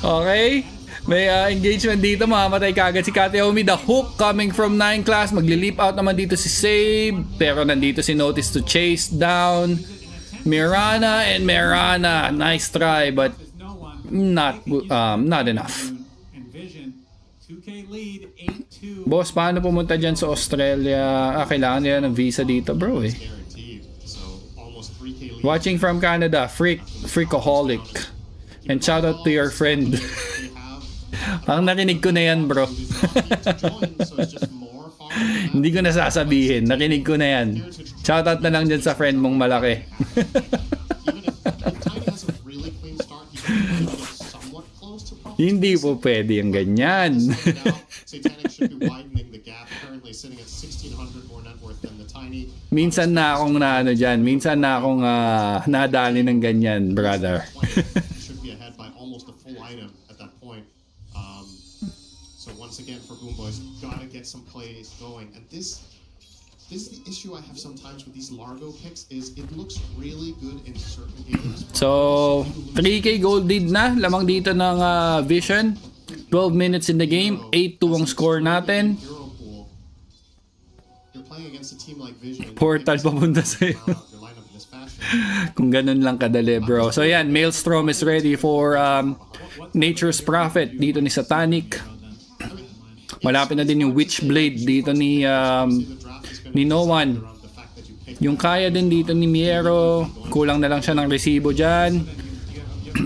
Okay. May engagement dito. Mamamatay kagad si Kateomi. The hook coming from 9 class. Magli-leap out naman dito si Save. Pero nandito si Notice to chase down Mirana and Mirana. Nice try but not enough. Boss, paano pumunta dyan sa Australia? Kailangan nila ng visa dito bro eh. Watching from Canada, Freakaholic. And shout out to your friend. Parang narinig ko na yan bro. Hindi ko na sasabihin. Narinig ko na yan. Shout out na lang dyan sa friend mong malaki. Hindi po pwede yung ganyan. Minsan na akong minsan na akong nadali ng ganyan, brother. So once again for Boom Boys, gotta get some plays going. And this is the issue I have sometimes with these Largo picks is it looks really good in certain games. So 3K gold lead na lamang dito ng Vision. 12 minutes in the game, 8-2 ang score natin. playing against a team like Vision, Portal papunta sa'yo. Kung ganun lang kadali, bro. So yan, Maelstrom is ready for Nature's Prophet dito ni Satanic. Malapit na din yung Witchblade dito ni No One. Yung kaya din dito ni Miero, kulang na lang siya ng resibo dyan.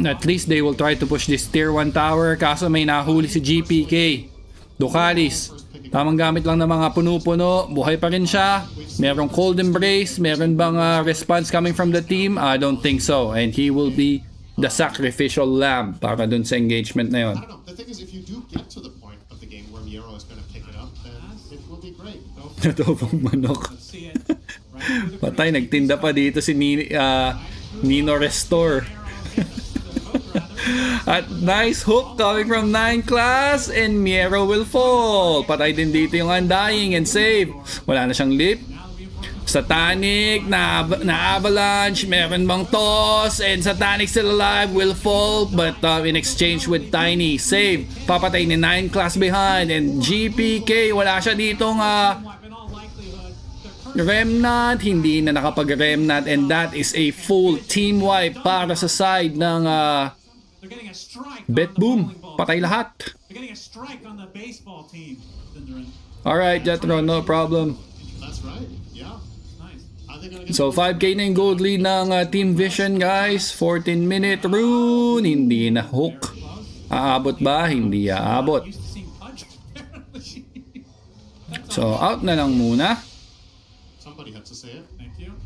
At least they will try to push this tier 1 tower, kaso may nahuli si GPK. Ducalis, tamang gamit lang ng mga puno-puno, buhay pa rin siya. Merong Cold Embrace, meron bang response coming from the team? I don't think so, and he will be the sacrificial lamb para dun sa engagement na yun. I don't know. The thing is, if you do get to the point of the game where Miero is going to pick it up, then it will be great. Natobong manok. Patay, nagtinda pa dito si Nino Restore. At nice hook coming from 9 class, and Miero will fall. Patay din dito yung Undying and save. Wala na siyang lip. Satanic na avalanche, meron bang toss, and Satanic still alive, will fall, but in exchange with Tiny, save. Papatay ni 9 class behind, and GPK, wala siya ditong Remnant, hindi na nakapag-Remnant, and that is a full team wipe para sa side ng Bet Boom. Patay lahat. Alright, Jetro, no problem. That's right. Yeah. So 5k na yung gold lead ng Team Vision, guys. 14-minute rune, hindi na hook. Aabot ba? Hindi aabot. So out na lang muna. Somebody had to say it. Thank you.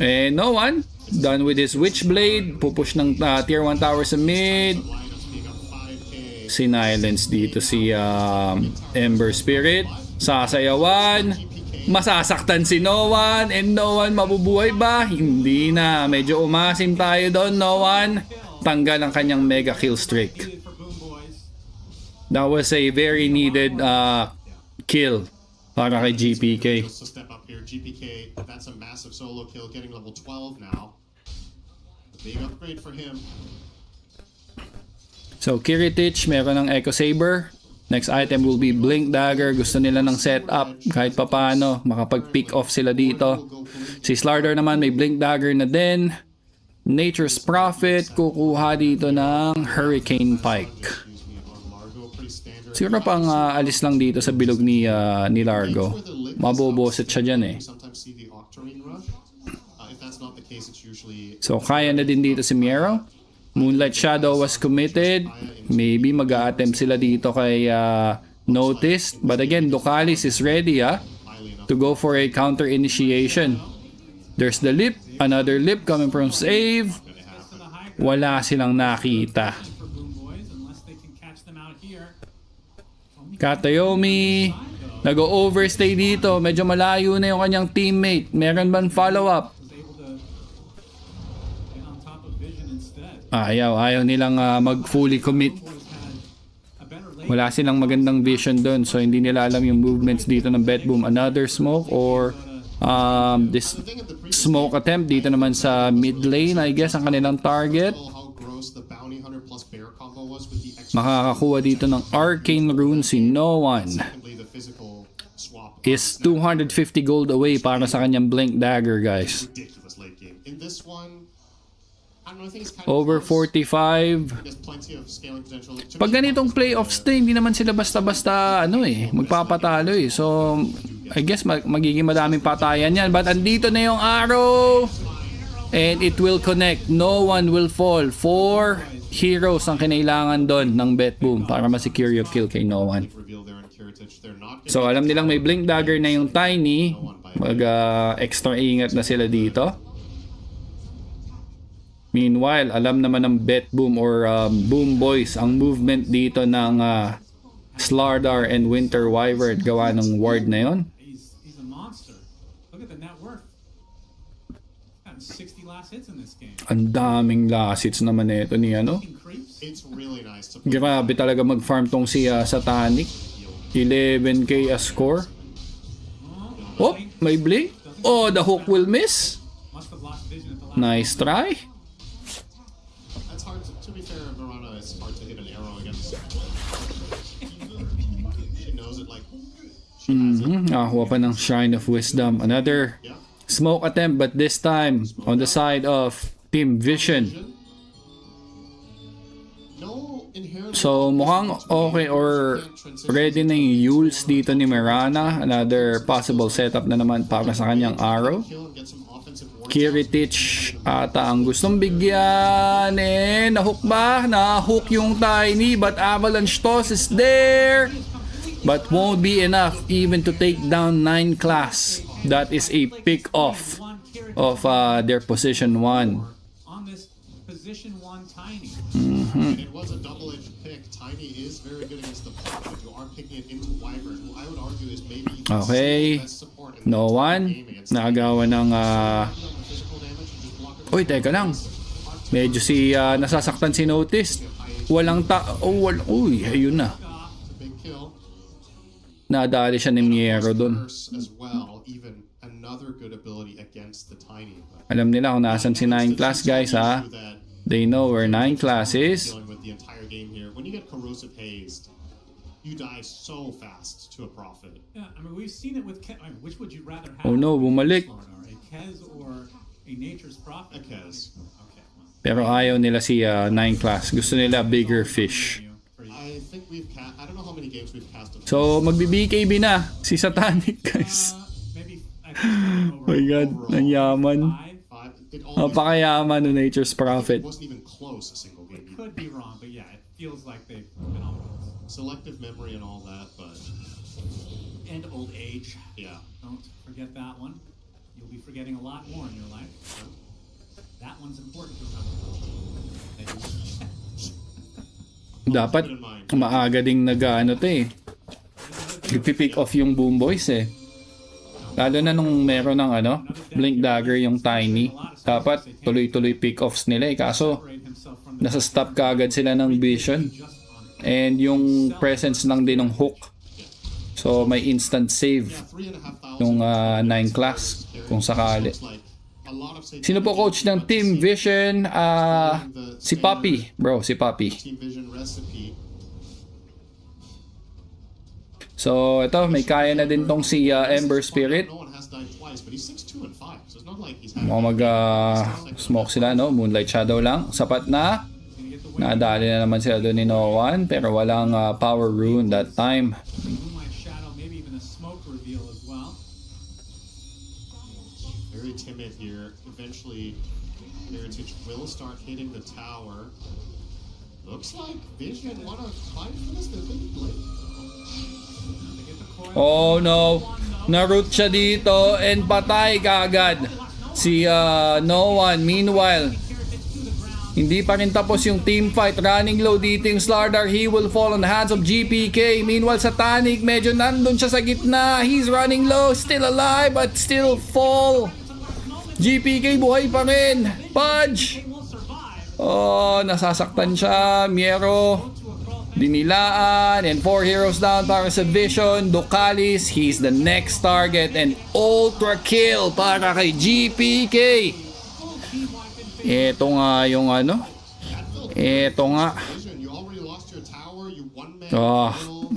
And no one. Done with his Witchblade. Pupush ng tier 1 tower sa mid. Sinilence dito si Ember Spirit. Sasayawan. Masasaktan si No One. And No One mabubuhay ba? Hindi na. Medyo umasim tayo doon, No One. Tanggal ang kanyang mega kill streak. That was a very needed kill para kay GPK. GPK, that's a massive solo kill, getting level 12 now. A big upgrade for him. So Kiritich, meron ng Echo Saber. Next item will be Blink Dagger. Gusto nila ng setup kahit papano, makapag-pick off sila dito. Si Slardar naman may Blink Dagger na din. Nature's Prophet, kukuha dito ng Hurricane Pike. Siguro pang alis lang dito sa bilog ni Largo. Maboboset siya dyan eh. So kaya na din dito si Miero. Moonlight Shadow was committed. Maybe mag-a-attempt sila dito kay Noticed. But again, Ducalis is ready to go for a counter initiation. There's the lip. Another lip coming from save. Wala silang nakita. Katayomi nag-overstay dito. Medyo malayo na yung kanyang teammate. Meron bang follow-up? Ayaw nilang mag-fully commit. Wala silang magandang vision doon. So hindi nila alam yung movements dito ng Bet Boom. Another smoke or this smoke attempt dito naman sa mid lane. I guess ang kanilang target. Makakakuha dito ng Arcane Rune si No One. Is 250 gold away para sa kanyang Blink Dagger, guys. Over 45. Pag ganitong playoffs hindi naman sila basta-basta magpapatalo eh. So I guess magiging madaming patayan yan. But andito na yung arrow. And it will connect. No one will fall. 4 heroes ang kinailangan doon ng Bet Boom para ma-secure yung kill kay No One. So alam nilang may Blink Dagger na yung Tiny. Extra ingat na sila dito. Meanwhile, alam naman ng Bet Boom or Boom Boys ang movement dito ng Slardar and Winter Wyvern gawa ng ward na yon. He's a monster. Look at the net worth. 60 last hits in this game. Ang daming last hits naman ito ni It's really nice to Grabe talaga mag-farm tong si Satanic. 11k a score. Oh, may blink. Oh, the hook will miss. Nice try. That's hard to be fair, Verona, it's hard to hit an arrow against. She knows it like Nakakuha pa ng Shrine of Wisdom. Another smoke attempt, but this time on the side of Team Vision. So mukhang okay or ready na yung Yules dito ni Mirana. Another possible setup na naman para sa kanyang arrow. Kiritich ata ang gustong bigyan. Nahook ba? Nahook yung Tiny, but Avalanche Toss is there. But won't be enough even to take down 9 class. That is a pick off of their position 1. On this position 1 Tiny. It was a double-edged pick. Tiny is very good against the pop, but you are picking it into Wyvern, who I would argue is maybe Okay. No one. Nakagawa ng Uy, teka lang. Medyo nasasaktan si Notice. Walang Uy, ayun na. Nadali siya ni Miero doon. Alam nila kung nasan si 9 class, guys, ha? They know where 9 class is. When you get corrosive hazed, you die so fast to a prophet. Yeah, I mean, we've seen it with which would you rather have? Oh no, bumalik. A Kez or a Nature's Prophet? A Kez. Okay. Pero ayaw nila si 9 class. Gusto nila bigger fish. I think I don't know how many games we've cast. So, magbi-BKB na si Satanic, guys. Oh my god, ang yaman. Napakayaman ng Nature's Prophet. It wasn't even close a single game. It could be wrong, but yeah, it feels like they've been on close. Selective memory and all that, but... And old age. Yeah. Don't forget that one. You'll be forgetting a lot more in your life. That one's important to remember. Dapat maaga ding pick off yung Boom Boys eh. Lalo na nung meron ng Blink Dagger yung Tiny. Dapat tuloy-tuloy pick-offs nila eh. Kaso nasa stop kaagad sila ng Vision. And yung presence lang din ng Hook. So may instant save yung 9 class kung sakali. Sino po coach ng Team Vision? Si Papi, bro, si Papi. So ito, may kaya na din tong si Ember Spirit. Smoke sila, no? Moonlight Shadow lang. Sapat na. Nadali na naman sila doon ni No One, pero walang power rune that time. Very timid here. Eventually, Heritage will start hitting the tower. Looks like Vision want to fight for this. Oh no, na-root siya dito and patay kaagad si No One. Meanwhile, hindi pa rin tapos yung team fight. Running low dito yung Slardar. He will fall on the hands of GPK. Meanwhile, Satanic, medyo nandun siya sa gitna. He's running low, still alive, but still fall. GPK buhay pa rin. Pudge! Oh, nasasaktan siya. Miero, dinilaan, and 4 heroes down para sa Vision. Ducalis, he's the next target, and ultra kill para kay GPK. Ito nga yung ito nga.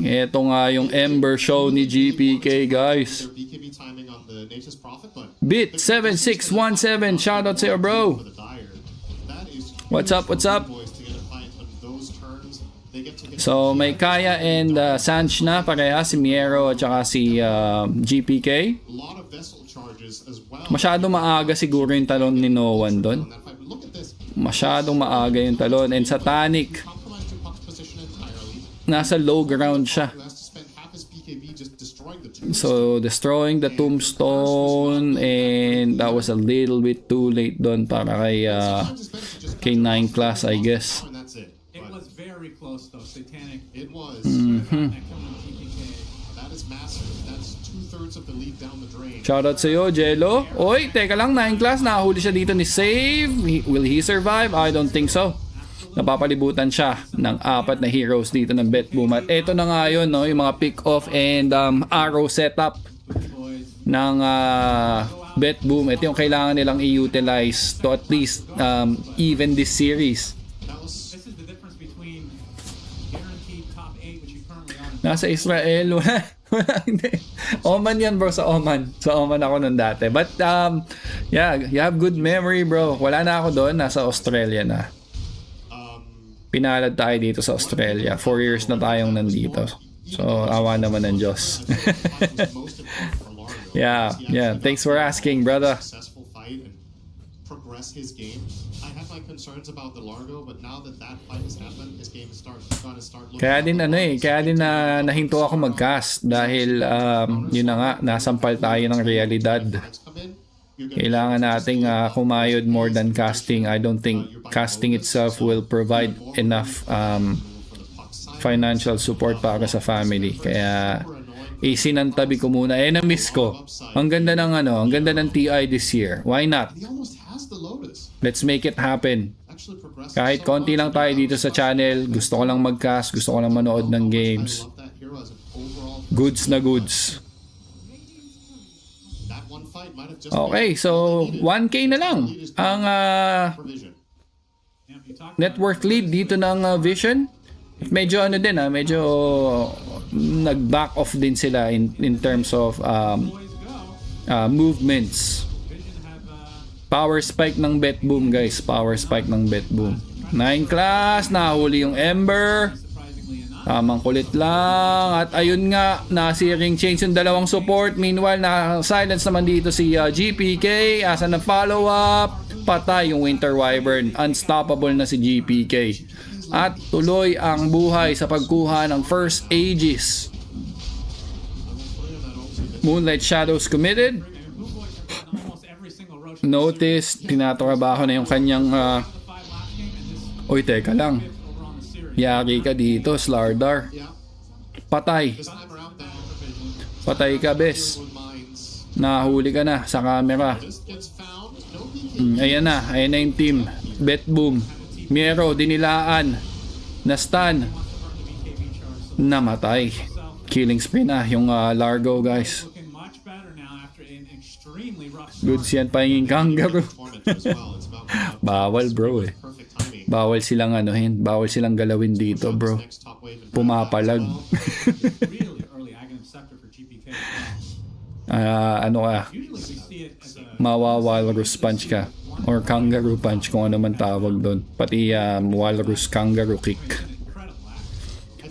Ito nga yung Ember show ni GPK, guys. Bit 7617, shoutout sa'yo, bro. What's up, what's up? So may Kaya and Sanch na pareha, si Miero at saka si GPK. Masyadong maaga siguro yung talon ni No One doon. Masyadong maaga yung talon. And Satanic, nasa low ground siya. So destroying the tombstone, and that was a little bit too late doon para kay 9 class, I guess. It was very close though, Satanic. It was. That is massive. That's 2/3 of the lead down the drain. Shoutout sa'yo, Jello. Oy, teka lang, 9 class, nahuli siya dito ni Save. Will he survive? I don't think so. Napapalibutan siya ng 4 na heroes dito ng Bet Boom. At eto na nga yun, no, yung mga pick-off and arrow setup ng Bet Boom. Ito yung kailangan nilang i-utilize to at least even this series. Nasa Israel, Hindi. Oman yan bro, sa Oman. Sa Oman ako nun dati. But yeah, you have good memory bro. Wala na ako doon, nasa Australia na. Pinalad tayo dito sa Australia. 4 years na tayong nandito. So, awa naman ng Diyos. Yeah. Thanks for asking, brother. Progress his game. I have my concerns about the Largo, but now that fight has happened, his game is gonna start looking. Kaya din nahinto ako mag-cast dahil yun na nga, nasampal tayo ng realidad. Kailangan nating kumayod more than casting. I don't think casting itself will provide enough financial support para sa family. Kaya isinantabi ko muna. Na-miss ko. Ang ganda ng TI this year. Why not? Let's make it happen. Kahit konti lang tayo dito sa channel, gusto ko lang mag-cast, gusto ko lang manood ng games. Goods na goods. Okay, so 1K na lang ang net worth lead dito ng Vision. Medyo medyo nag-back off din sila in terms of movements. Power spike ng bet boom guys, power spike ng bet boom. 9 class, nahuli yung Ember. Tamang kulit lang. At ayun nga, nasiring change yung dalawang support. Meanwhile, na-silence naman dito si GPK. Asa ng follow-up. Patay yung Winter Wyvern. Unstoppable na si GPK. At tuloy ang buhay sa pagkuha ng first Aegis. Moonlight Shadows committed. Notice, tinatrabaho na yung kanyang Uy, teka lang. Yari ka dito, Slardar. Patay. Patay ka, bes. Nahuli ka na sa camera. Ayan na yung team. Bet boom. Miero, dinilaan. Na-stun. Namatay. Killing spree na yung Largo, guys. Goods yan, pahinging kangaroo. Bawal bro eh. Bawal silang bawal silang galawin dito bro. Pumapalag. Ano ka? Walrus punch ka. Or kangaroo punch kung ano man tawag doon. Pati walrus kangaroo kick.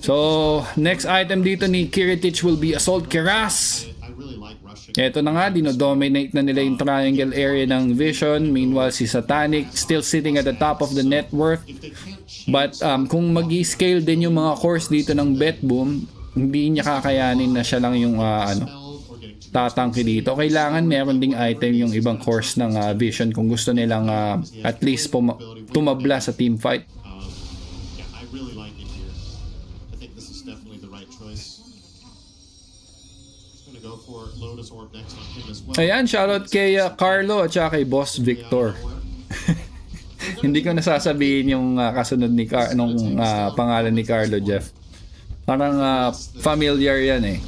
So, next item dito ni Kiritich will be Assault Keras. Ito na nga, dinodominate na nila yung triangle area ng Vision. Meanwhile, si Satanic still sitting at the top of the net worth. But kung mag-scale din yung mga cores dito ng Bet Boom, hindi niya kakayanin na siya lang yung tatangki dito. Kailangan meron ding item yung ibang cores ng Vision kung gusto nilang at least tumabla sa team fight. Ayan, shoutout kay Carlo at saka kay Boss Victor. Hindi ko nasasabihin yung kasunod ni nung pangalan ni Carlo, Jeff. Parang familiar yan eh.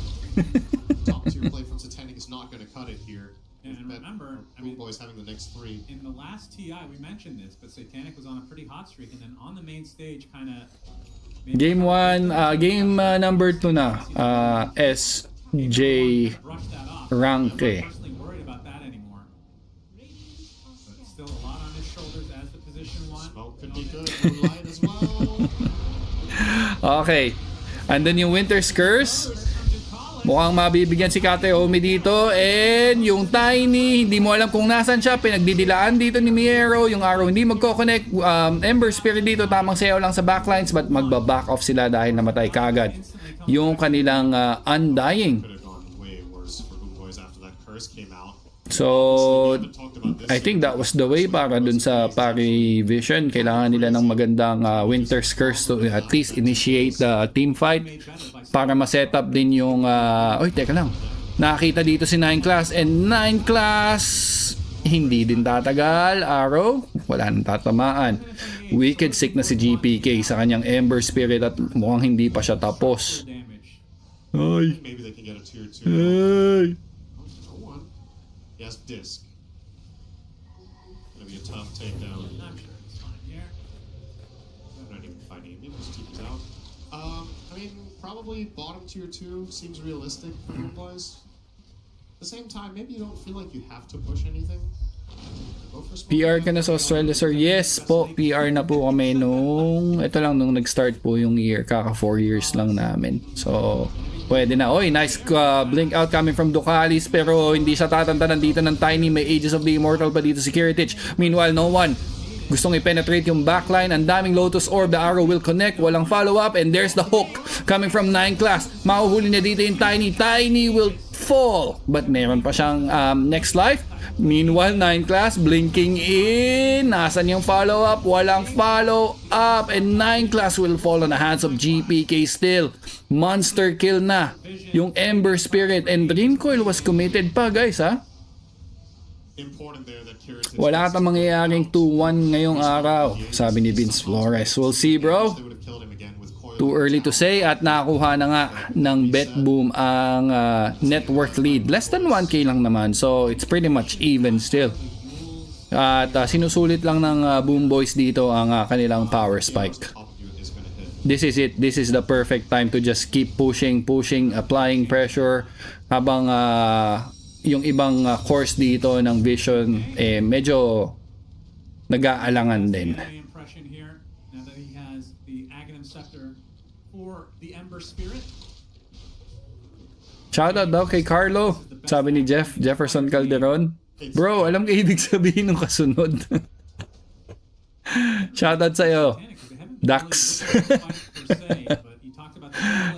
In the last TI, we mentioned this, but Satanic was on a pretty hot streak, and then on the main stage, kind of. Game 1, game number 2 na. SJ Ranke. Okay. Andun yung Winter's Curse. Mukhang mabibigyan si Kateomi dito. And yung Tiny, hindi mo alam kung nasan siya. Pinagdidilaan dito ni Miero. Yung arrow hindi magko-connect. Ember Spirit dito, tamang sayaw lang sa backlines. But magbaback off sila dahil namatay kagad yung kanilang Undying. So, I think that was the way para dun sa Pari Vision. Kailangan nila ng magandang Winter's Curse to at least initiate the team fight para ma-set up din yung oy, teka lang. Nakakita dito si 9 class and 9 class hindi din tatagal. Arrow, wala nang tatamaan. Wicked sick na si GPK sa kanyang Ember Spirit at mukhang hindi pa siya tapos. Ay. Ay. Yes, disc. Gonna be a tough takedown. I'm sure it's fine here. I'm not even fighting him. He just keeps out. I mean, probably bottom tier 2 seems realistic for you boys. At the same time, maybe you don't feel like you have to push anything. PR ka na sa Australia, sir? Yes po, PR na po kami nung nag-start po yung year, kaka 4 years lang namin. So, pwede na. Oy, nice blink out coming from Ducalis, pero hindi siya tatantanan dito ng Tiny. May Ages of the Immortal pa dito si Kiritich. Meanwhile, no one gustong i-penetrate yung backline. Ang daming Lotus Orb. The arrow will connect. Walang follow-up. And there's the hook coming from 9 class. Mahuhuli na dito yung Tiny. Tiny will fall. But meron pa siyang next life. Meanwhile, 9 class blinking in. Nasaan yung follow-up? Walang follow-up. And 9 class will fall on the hands of GPK still. Monster kill na yung Ember Spirit. And Dream Coil was committed pa, guys, ha? Wala katang mangyayaring 2-1 ngayong araw, sabi ni Vince Flores. We'll see, bro. Too early to say, at nakakuha na nga ng BetBoom ang net worth lead. Less than 1k lang naman, so it's pretty much even still. At sinusulit lang ng Boom Boys dito ang kanilang power spike. This is it. This is the perfect time to just keep pushing, applying pressure habang yung ibang course dito ng Vision medyo nag-aalangan din. Shoutout daw kay Carlo, sabi ni Jefferson Calderon. Bro, alam ka ibig sabihin ng kasunod. Shoutout sa'yo, Dax.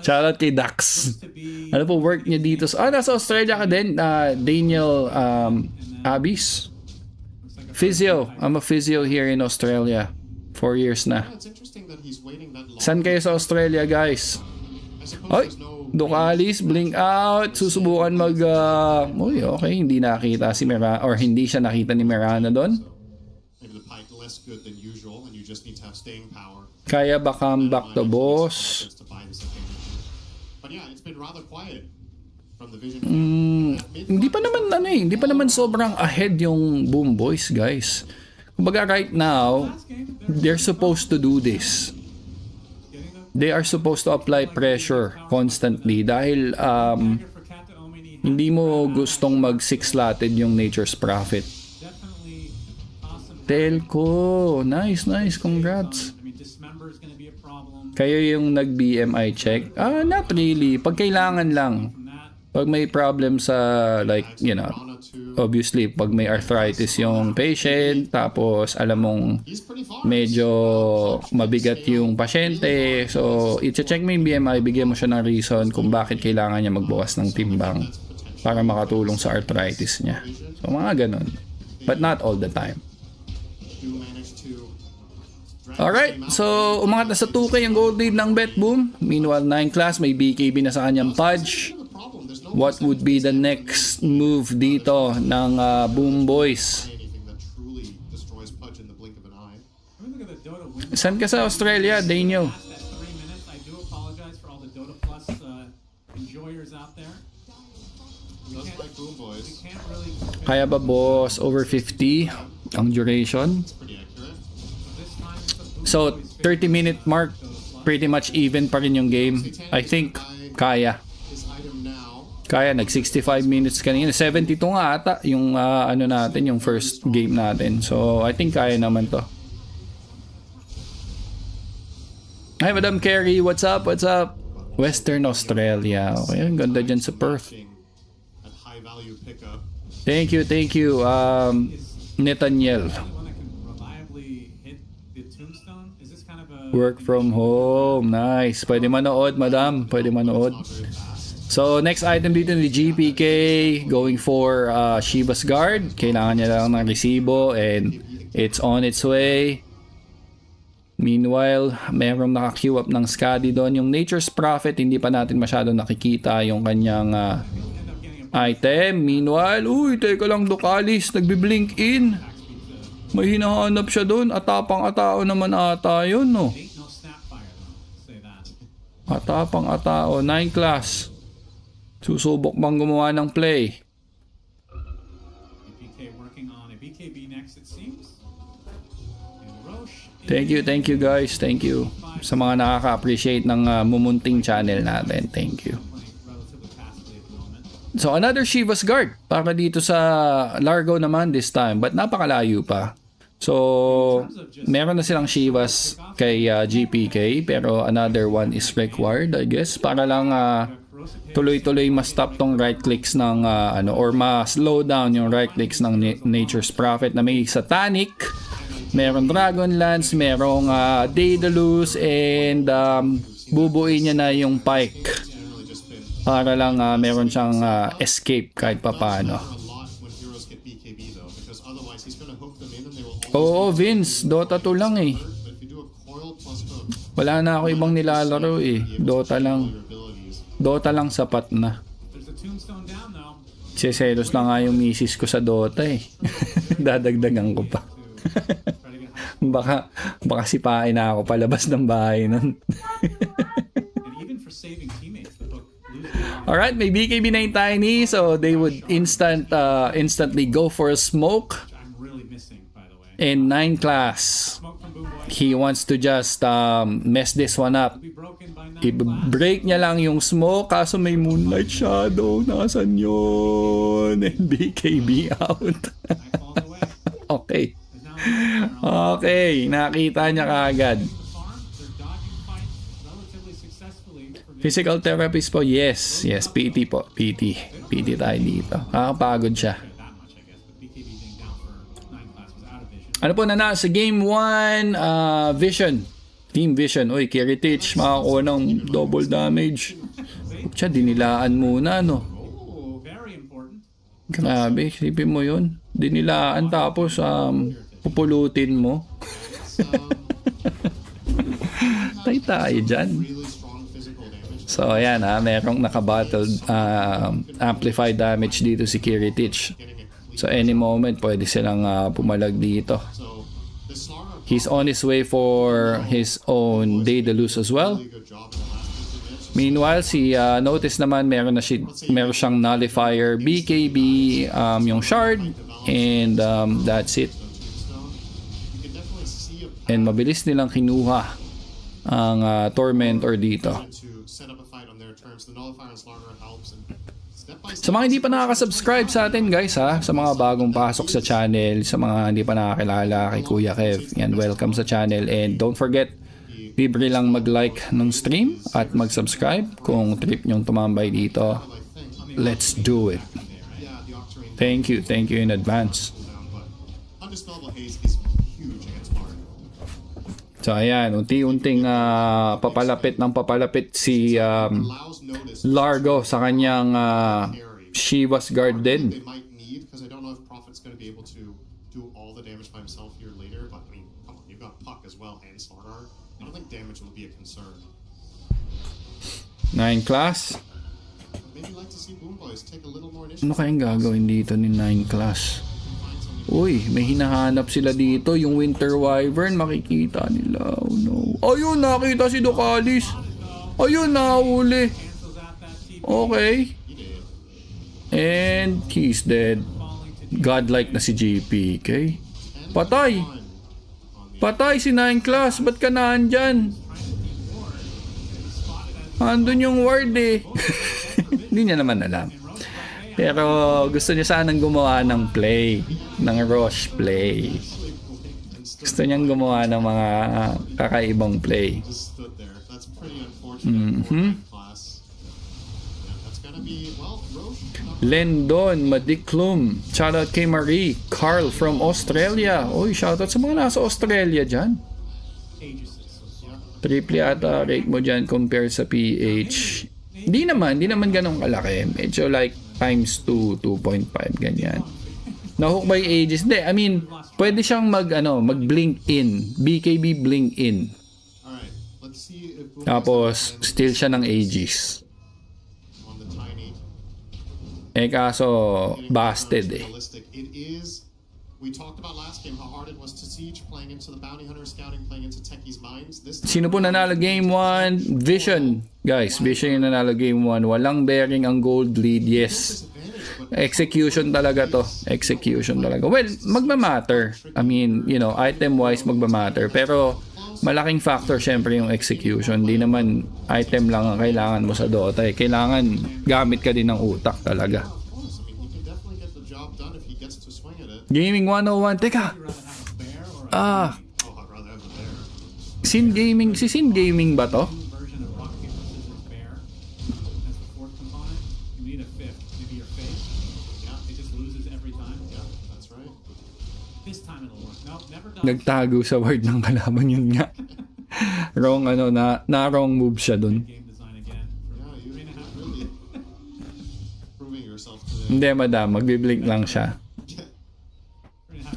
Shoutout kay Dax. Ano po work niya dito? Nasa Australia ka din, Daniel Abis. Physio. I'm a physio here in Australia. 4 years na. Saan kayo sa Australia, guys? Oy, Ducalis, blink out. Susubukan mag... Uy, okay, hindi nakita si Mirana, or hindi siya nakita ni Mirana doon. Kaya ba comeback to boss? Hindi pa naman sobrang ahead yung Boom Boys, guys. Kumbaga right now, they're supposed to do this. They are supposed to apply pressure constantly dahil hindi mo gustong mag 6-slotted yung Nature's Prophet. Telco, nice, congrats. Kayo yung nag-BMI check? Not really. Pag kailangan lang. Pag may problem sa, like, you know, obviously, pag may arthritis yung patient, tapos alam mong medyo mabigat yung pasyente, so i-check mo yung BMI, bigyan mo siya ng reason kung bakit kailangan niya magbawas ng timbang para makatulong sa arthritis niya. So, mga ganun. But not all the time. Alright, so umangat na sa 2K ang gold lead ng BetBoom. Meanwhile, 9 class, may BKB na sa kanyang Pudge. What would be the next move dito ng Boom Boys? Saan ka sa Australia, Daniel? Kaya ba, boss, over 50 ang duration? So, 30-minute mark, pretty much even pa rin yung game. I think, kaya. Kaya, nag-65 minutes kanina. 72 nga ata yung ano natin, yung first game natin. So, I think kaya naman to. Hi, Madam Carrie. What's up? What's up? Western Australia. Okay, ang ganda dyan sa Perth. Thank you. Nathaniel. Work from home. Nice. Pwede manood, madam. Pwede manood. So, next item dito ni GPK. Going for Shiva's Guard. Kailangan niya lang ng resibo and it's on its way. Meanwhile, merong naka-queue up ng Skadi doon. Yung Nature's Prophet, hindi pa natin masyado nakikita yung kanyang item. Meanwhile, uy, teka lang, Ducalis, nagbi-blink in. May hinahanap siya doon. Atapang-atao naman ata yun, no? Atapang-atao. 9 class. Susubok bang gumawa ng play? Thank you guys. Thank you sa mga nakaka-appreciate ng mumunting channel natin. Thank you. So another Shiva's Guard para dito sa Largo naman this time, but napakalayo pa. So meron na silang Shivas kay GPK, pero another one is required, I guess, para lang tuloy-tuloy ma-stop tong right clicks ng or ma-slow down yung right clicks ng Nature's Prophet na may Satanic, meron Dragonlance, merong Daedalus, and bubuin niya na yung Pike para lang meron siyang escape kahit papaano. Oo, Vince, Dota 2 lang eh. Wala na ako ibang nilalaro eh. Dota lang. Dota lang sapat na. Seselos na nga yung misis ko sa Dota eh. Dadagdagan ko pa. baka sipain na ako palabas ng bahay nun. Alright, may BKB na yung Tiny, so they would instantly go for a smoke. And 9 class, he wants to just mess this one up. I-break niya lang yung smoke, kaso may Moonlight Shadow. Nasaan yun? And BKB out. Okay. Okay, nakita niya kaagad. Physical therapist po, yes. Yes, PT po. PT tayo dito. Nakakapagod siya. Ano po na sa Game 1, Vision. Team Vision. Uy, Kiritich, makakuha ng double damage. Siya, dinilaan muna, no? Grabe, sipin mo yun. Dinilaan tapos pupulutin mo. Tay tayo dyan. So, ayan merong nakabattled amplified damage dito si Kiritich. So any moment pwede silang pumalag dito. He's on his way for his own Daedalus as well. Meanwhile, si Notice naman meron siyang nullifier, BKB, yung shard, and that's it. And mabilis nilang kinuha ang Tormentor dito. Sa mga hindi pa nakaka-subscribe sa atin guys sa mga bagong pasok sa channel, sa mga hindi pa nakakilala kay Kuya Kev, yan, welcome sa channel, and don't forget, libre lang mag-like ng stream at mag-subscribe kung trip nyong tumambay dito. Let's do it. Thank you in advance. So ayan, unti-unting papalapit si Largo sa kanyang Shiva's Guard din. Nine class. Ano kayang gagawin dito ni 9 class? Uy, may hinahanap sila dito. Yung Winter Wyvern, makikita nila. Oh no. Ayun, nakita si Ducalis. Ayun, nahuli. Okay. And he's dead. Godlike na si GPK. Patay. Patay si 9 class. Ba't ka naandyan? Andun yung ward eh. Hindi niya naman alam. Pero gusto niya sanang gumawa ng play. Ng rush play. Gusto niyang gumawa ng mga kakaibang play. Lendon Madiklum. Shoutout kay Marie. Carl from Australia. Uy, shoutout sa mga nasa Australia dyan. Triple ata rate mo dyan compare sa PH. Di naman ganun kalaki. Medyo like times 2, 2.5 ganyan. Nahook by ages. Hindi, I mean, pwede siyang mag-blink in. BKB blink in. Tapos still siya ng ages. Kaso busted eh. Sino po nanalo game 1? Vision. Guys, Vision yung nanalo game 1. Walang bearing ang gold lead. Yes. Execution talaga to. Execution talaga. Well, magmamatter. I mean, you know, item-wise magmamatter. Pero, malaking factor syempre yung execution. Hindi naman item lang ang kailangan mo sa Dota. Kailangan gamit ka din ng utak talaga. Gaming 101. Teka! Sin Gaming. Si Sin Gaming ba to? Nagtago sa word ng kalaban, yun nga. Wrong ano, na wrong move siya dun. Hindi madam, magbiblink lang siya.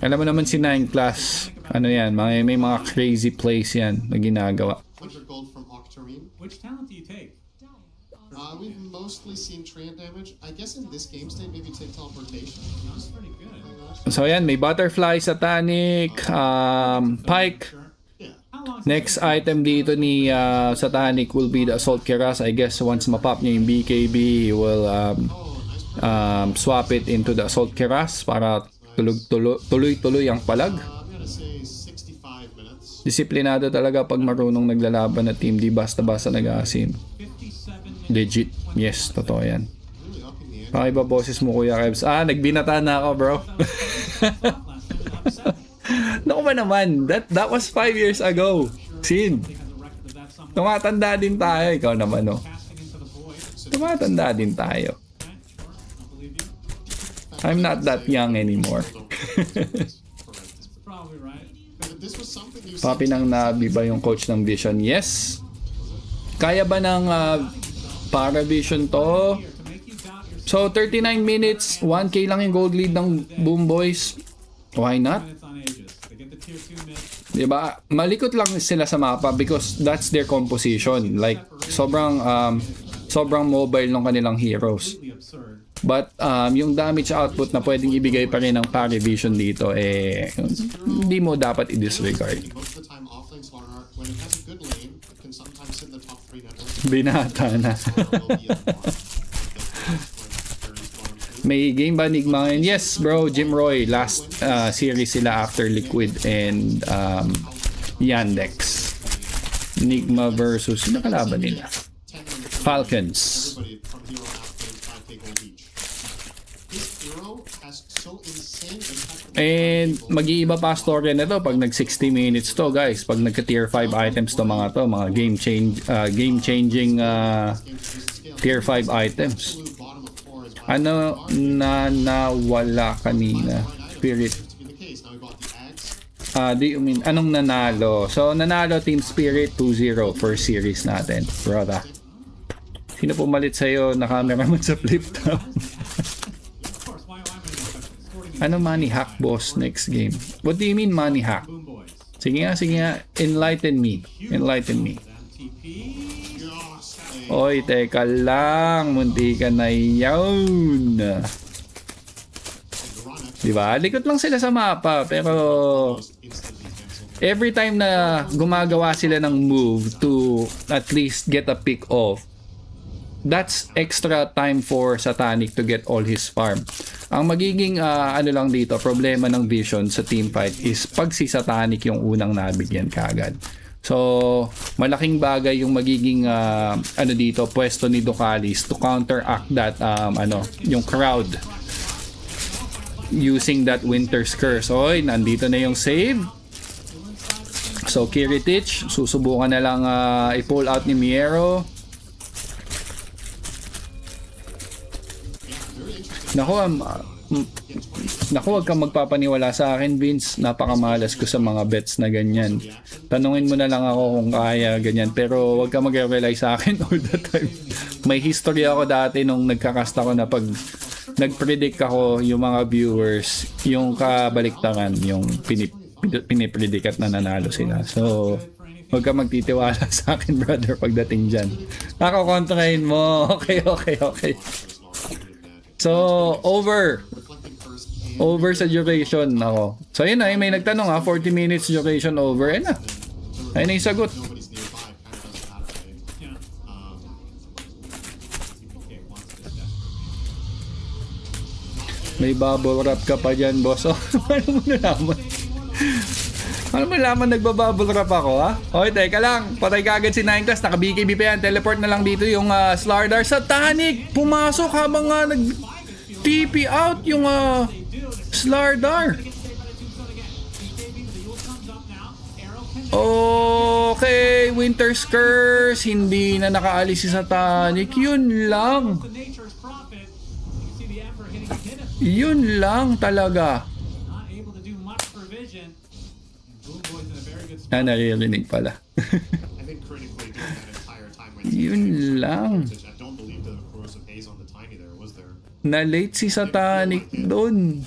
Alam mo naman si 9 class, ano yan, may mga crazy plays yan na ginagawa. Which talent do you take? We've mostly seen trade damage. I guess in this game state, maybe take teleportation. That's pretty good. So yan, may butterfly, satanic, pike. Next item dito ni satanic will be the assault keras. I guess once mapop niya yung BKB, he will swap it into the assault keras para tuloy-tuloy ang palag. Disiplinado talaga pag marunong naglalaban na team, di basta-basta nag-aasim. Legit. Yes, totoo yan. Pakiba boses mo, Kuya Kebs. Nagbinata na ako, bro. Naku ba naman? That was 5 years ago. Sin. Tumatanda din tayo. Ikaw naman, no? Tumatanda din tayo. I'm not that young anymore. Papi nang Nabi ba yung coach ng Vision? Yes. Kaya ba ng para Vision to? So 39 minutes, 1k lang yung gold lead ng Boom Boys. Why not? Diba? Malikot lang sila sa mapa because that's their composition. Like sobrang mobile ng kanilang heroes. But yung damage output na pwedeng ibigay pa rin ng Parry Vision dito, hindi mo dapat i-disregard. Binata na. May game ba Nigma ngayon? Yes bro, Jim Roy. Last series sila after Liquid and Yandex. Nigma versus sino kalaban nila? Falcons. And mag-iiba pa story na to pag nag 60 minutes to guys, pag nagka tier 5 items to, mga game changing tier 5 items. Ano na nawala kanina? Spirit. Do you mean anong nanalo? So nanalo Team Spirit 2-0 for series natin, brother. Sino pumalit sa'yo na cameraman sa flip top? Ano money hack boss next game? What do you mean money hack? Sige nga. Enlighten me. Oy, teka lang. Munti ka na yun. Diba? Likot lang sila sa mapa. Pero every time na gumagawa sila ng move to at least get a pick off, that's extra time for Satanic to get all his farm. Ang magiging lang dito, problema ng Vision sa team fight is pag si Satanic yung unang nabigyan kagad. So, malaking bagay yung magiging dito, pwesto ni Ducalis to counteract that yung crowd using that Winter's Curse. Oy, nandito na yung save. So, Kiritich, susubukan na lang i-pull out ni Miero. Naku, wag kang magpapaniwala sa akin, Vince. Napakamalas ko sa mga bets na ganyan. Tanungin mo na lang ako kung kaya ganyan. Pero wag kang mag-rely sa akin all the time. May history ako dati nung nagkakast ako na pag nag-predict ako, yung mga viewers, yung kabaliktaran, yung pinipredict at nananalo sila. So, wag kang magtitiwala sa akin, brother, pagdating dyan. Nakakontrahin mo. Okay. So, over sa duration ako. So, yun na. May nagtanong 40 minutes duration over. Ayun na. Ayun na yung sagot. May bubble wrap ka pa dyan, boss. Oh, paano mo nalaman? Paano mo nalaman nagbabubble wrap ako, ha? Okay, teka lang. Patay ka agad si 9 class. Naka-BKB pa yan. Teleport na lang dito yung Slardar. Satanic! Pumasok habang nag-TP out yung Slardar. Okay, Winter's Curse. Hindi na nakaalis si Satanic. Yun lang. Yun lang talaga. Naririnig pala. Yun lang. Na-late si Satanic doon.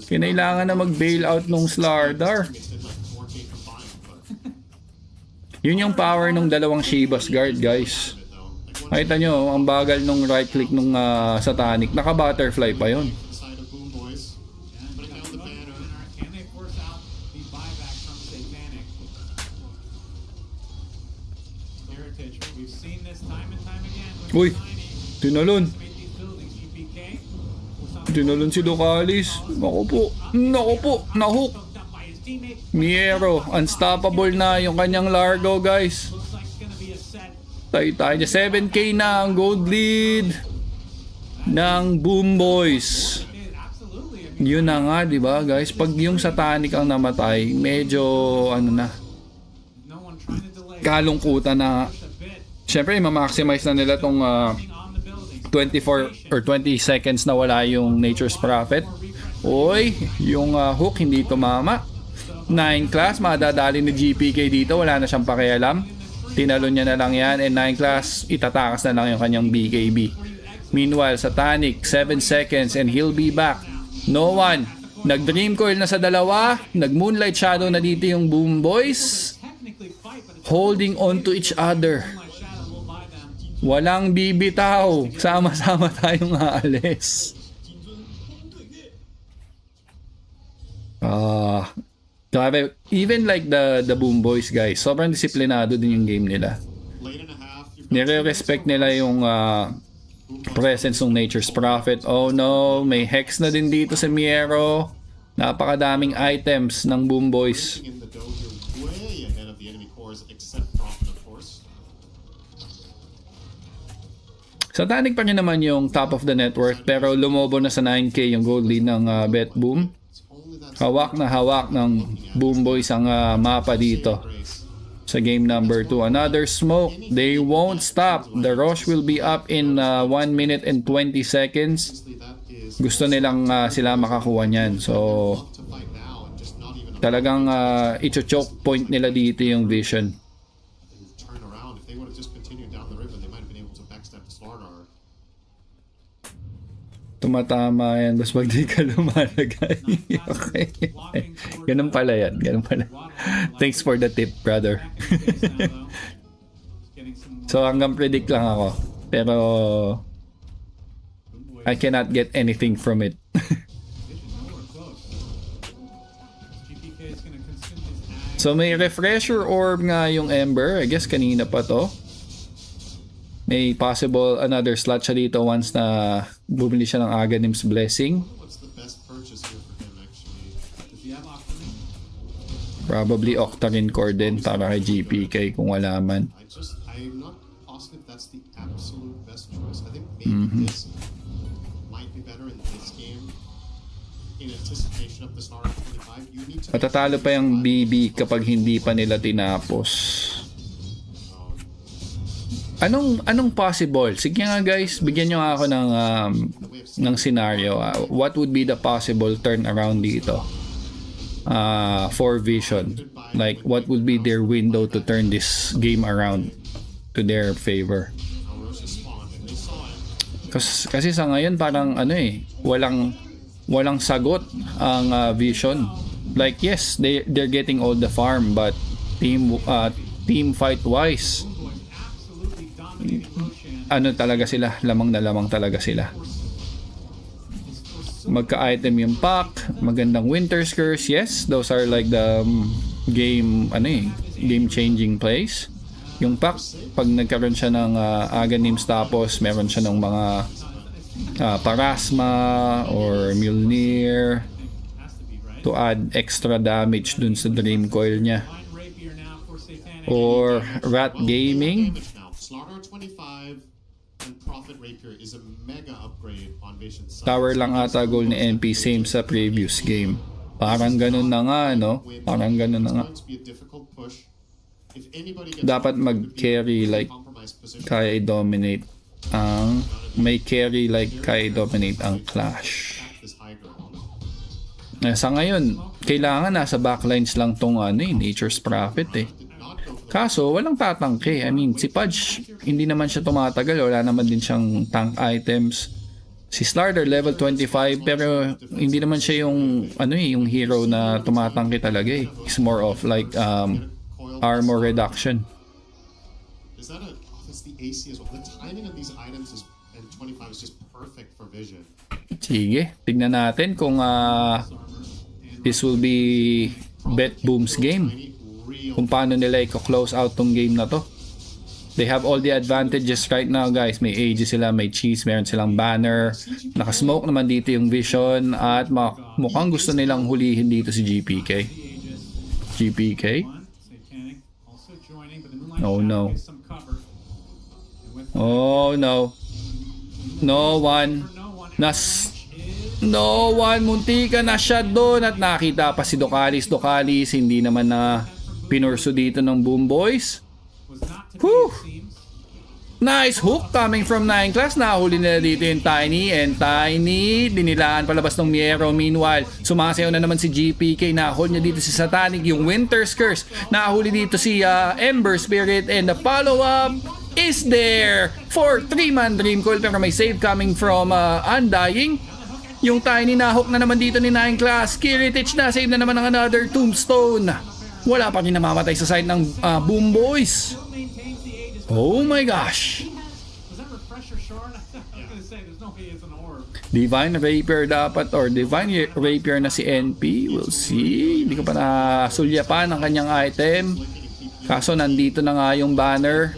Kinailangan na mag-bail out nung Slardar. Yun yung power nung dalawang Shiba's Guard, guys. Nakita nyo, ang bagal nung right click nung Satanic. Naka-butterfly pa yun. Uy, tinalon. Tinalon si Ducalis. Naku po, nahook. Miero, unstoppable na yung kanyang Largo, guys. Tayo 7k na ang gold lead ng Boom Boys. Yun na nga, di ba, guys? Pag yung Satanic ang namatay, medyo ano na, kalungkutan na. Siyempre, ma-maximize na nila tong 24 or 20 seconds na wala yung Nature's Prophet. Oy, yung hook hindi tumama. 9 class, madadali ni GPK dito. Wala na siyang pakialam. Tinalon niya na lang yan. And 9 class, itatakas na lang yung kanyang BKB. Meanwhile, Satanic, 7 seconds and he'll be back. No one. Nag-Dream Coil na sa dalawa. Nag-Moonlight Shadow na dito yung Boom Boys. Holding on to each other. Walang bibitaw. Sama-sama tayong aalis. Grabe. Even like the Boom Boys, guys, sobrang disiplinado din yung game nila. Nire-respect nila yung presence ng Nature's Prophet. Oh no, may Hex na din dito sa Miero. Napakadaming items ng Boom Boys. Satanic pa rin naman yung top of the net worth, pero lumobo na sa 9k yung gold lead ng Bet Boom. Hawak na hawak ng Boom Boys ang mapa dito sa game number 2. Another smoke. They won't stop. The rush will be up in 1 minute and 20 seconds. Gusto nilang sila makakuha niyan. So talagang i-choke point nila dito yung vision. Tumatama yan, tapos pag di ka lumalagay. Okay. Ganun pala yan. Ganun pala. Thanks for the tip, brother. So hanggang predict lang ako. Pero I cannot get anything from it. So may refresher orb nga yung Ember. I guess kanina pa to. May possible another slot siya dito once na bumili siya ng Aghanim's Blessing. Probably Octarine Core din para kay GPK kung wala man. Matatalo pa yung BB kapag hindi pa nila tinapos. Anong possible? Sige nga guys, bigyan nyo ako ng scenario. What would be the possible turnaround dito for Vision? Like, what would be their window to turn this game around to their favor? Kasi sa ngayon parang walang sagot ang Vision. Like, yes, they're getting all the farm, but team fight wise, talaga sila, lamang na lamang talaga sila. Magka-item yung pack, magandang Winter's Curse, yes, those are like the game changing plays. Yung pack, pag nagkaroon siya ng Aghanims tapos meron siya ng mga Parasma or Mjolnir to add extra damage dun sa Dream Coil niya. Or Rat Gaming. Tower lang ata goal ni NP, same sa previous game. Parang ganun na nga, no? Parang ganun na nga. Dapat mag-carry like kaya i-dominate ang may carry like kaya i-dominate ang Clash. Sa ngayon, kailangan nasa backlines lang tong Nature's Prophet eh. Kaso, walang tatangke. I mean, si Pudge, hindi naman siya tumatagal. Wala naman din siyang tank items. Si Slardar, level 25, pero hindi naman siya yung, yung hero na tumatangke talaga eh. It's more of like, armor reduction. Is that that's the AC as well. The timing of these items is, and 25 is just perfect for Vision. Sige, tignan natin kung this will be Bet Boom's game. Kung paano nila i-close out tong game na to. They have all the advantages right now, guys. May AG sila, may cheese, meron silang banner. Nakasmoke naman dito yung Vision at mukhang gusto nilang hulihin dito si GPK. GPK? Oh no. Oh no. No one. No one. Muntika na siya doon at nakita pa si Dokalis. Hindi naman na pinurso dito ng Boom Boys. Whew. Nice hook coming from 9 class. Nahuli nila dito yung Tiny. And Tiny, dinilaan palabas ng Miero. Meanwhile, sumasayaw na naman si GPK. Nahuli niya dito si Satanic. Yung Winter's Curse. Nahuli dito si Ember Spirit. And the follow-up is there for 3-man Dream Coil. Pero may save coming from Undying. Yung Tiny na-hook na naman dito ni 9 class. Kiritich na. Save na naman ng another Tombstone. Wala pa rin namamatay sa side ng Boom Boys. Oh my gosh. Divine Rapier dapat or Divine Rapier na si NP. We'll see. Hindi ko pa nasulyapan ang kanyang item. Kaso nandito na nga yung banner.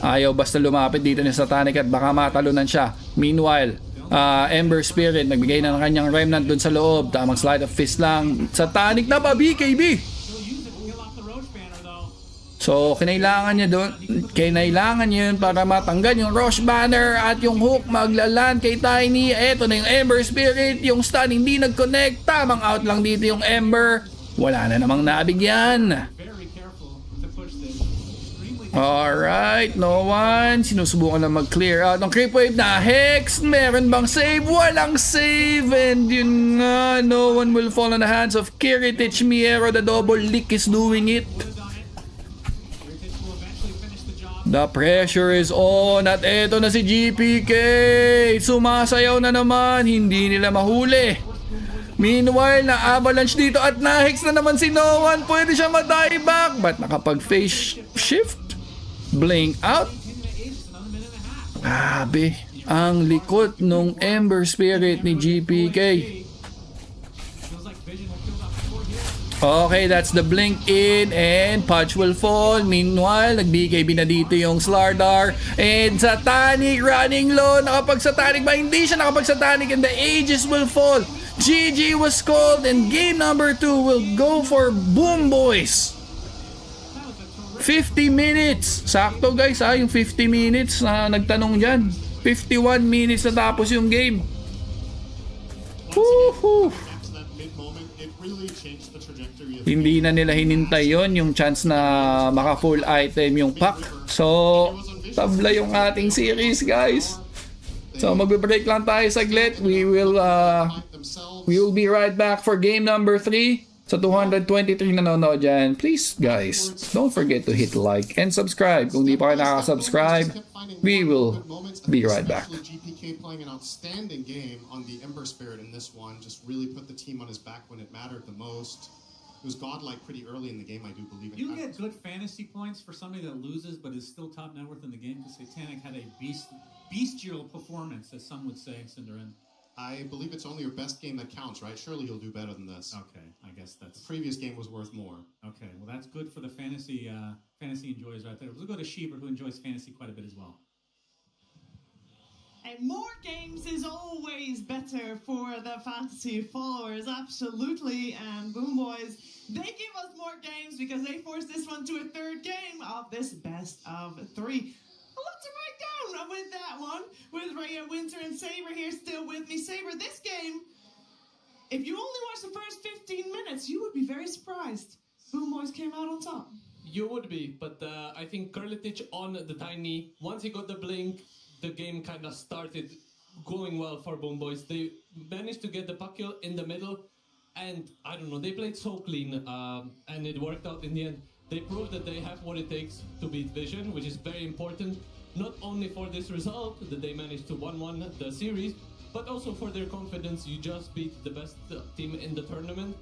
Ayaw basta lumapit dito ni Satanic at baka matalunan siya. Meanwhile, Ember Spirit nagbigay na ng kanyang remnant dun sa loob. Tamang slide of fist lang. Satanic na ba BKB? So, kinailangan niya yun para matanggal yung Rush Banner at yung hook maglaland kay Tiny. Eto na yung Ember Spirit, yung stun hindi nag-connect. Tamang out lang dito yung Ember. Wala na namang nabigyan. Alright, no one. Sinusubukan na mag-clear out ng creep wave na Hex. Meron bang save? Walang save. And yun nga, no one will fall on the hands of Kiritich Miero. The double lick is doing it. The pressure is on at eto na si GPK. Sumasayaw na naman. Hindi nila mahuli. Meanwhile, na-avalanche dito at na-hex na naman si No One. Pwede siya ma-die back. But nakapag-face shift. Blink out. Grabe. Ang likot nung Ember Spirit ni GPK. Okay, that's the blink in and Pudge will fall. Meanwhile, nag-BKB na dito yung Slardar and Satanic running low. Nakapag-Satanic ba? Hindi siya nakapag-Satanic and the Aegis will fall. GG was called and game number 2 will go for Boom Boys. 50 minutes. Sakto guys yung 50 minutes na nagtanong dyan. 51 minutes na tapos yung game. Woohoo! Hindi na nila hinintay yon yung chance na maka-full item yung pack. So, tabla yung ating series, guys. So, magbe-break lang tayo saglit. We will be right back for game number 3. Sa 223 nanonood dyan, please, guys, don't forget to hit like and subscribe. Kung di pa kayo nakaka-subscribe, we will be right back. GPK playing an outstanding game on the Ember Spirit in this one. Just really put the team on his back when it mattered the most. It was godlike pretty early in the game, I do believe. You get good fantasy points for somebody that loses but is still top net worth in the game because Satanic had a bestial performance, as some would say, Cinderin. I believe it's only your best game that counts, right? Surely you'll do better than this. Okay, I guess that's... The previous game was worth more. Okay, well that's good for the fantasy enjoyers right there. We'll go to Sheever, who enjoys fantasy quite a bit as well. And more games is always better for the fantasy followers, absolutely. And Boom Boys, they give us more games because they forced this one to a third game of this best of 3. A lot to write down with that one, with Rhea, Winter, and Saber here still with me. Saber, this game, if you only watch the first 15 minutes, you would be very surprised. Boom Boys came out on top. You would be, but I think Kurletich on the Tiny, once he got the blink, the game kind of started going well for Boom Boys. They managed to get the puck kill in the middle, and I don't know, they played so clean, and it worked out in the end. They proved that they have what it takes to beat Vision, which is very important, not only for this result, that they managed to 1-1 the series, but also for their confidence. You just beat the best team in the tournament,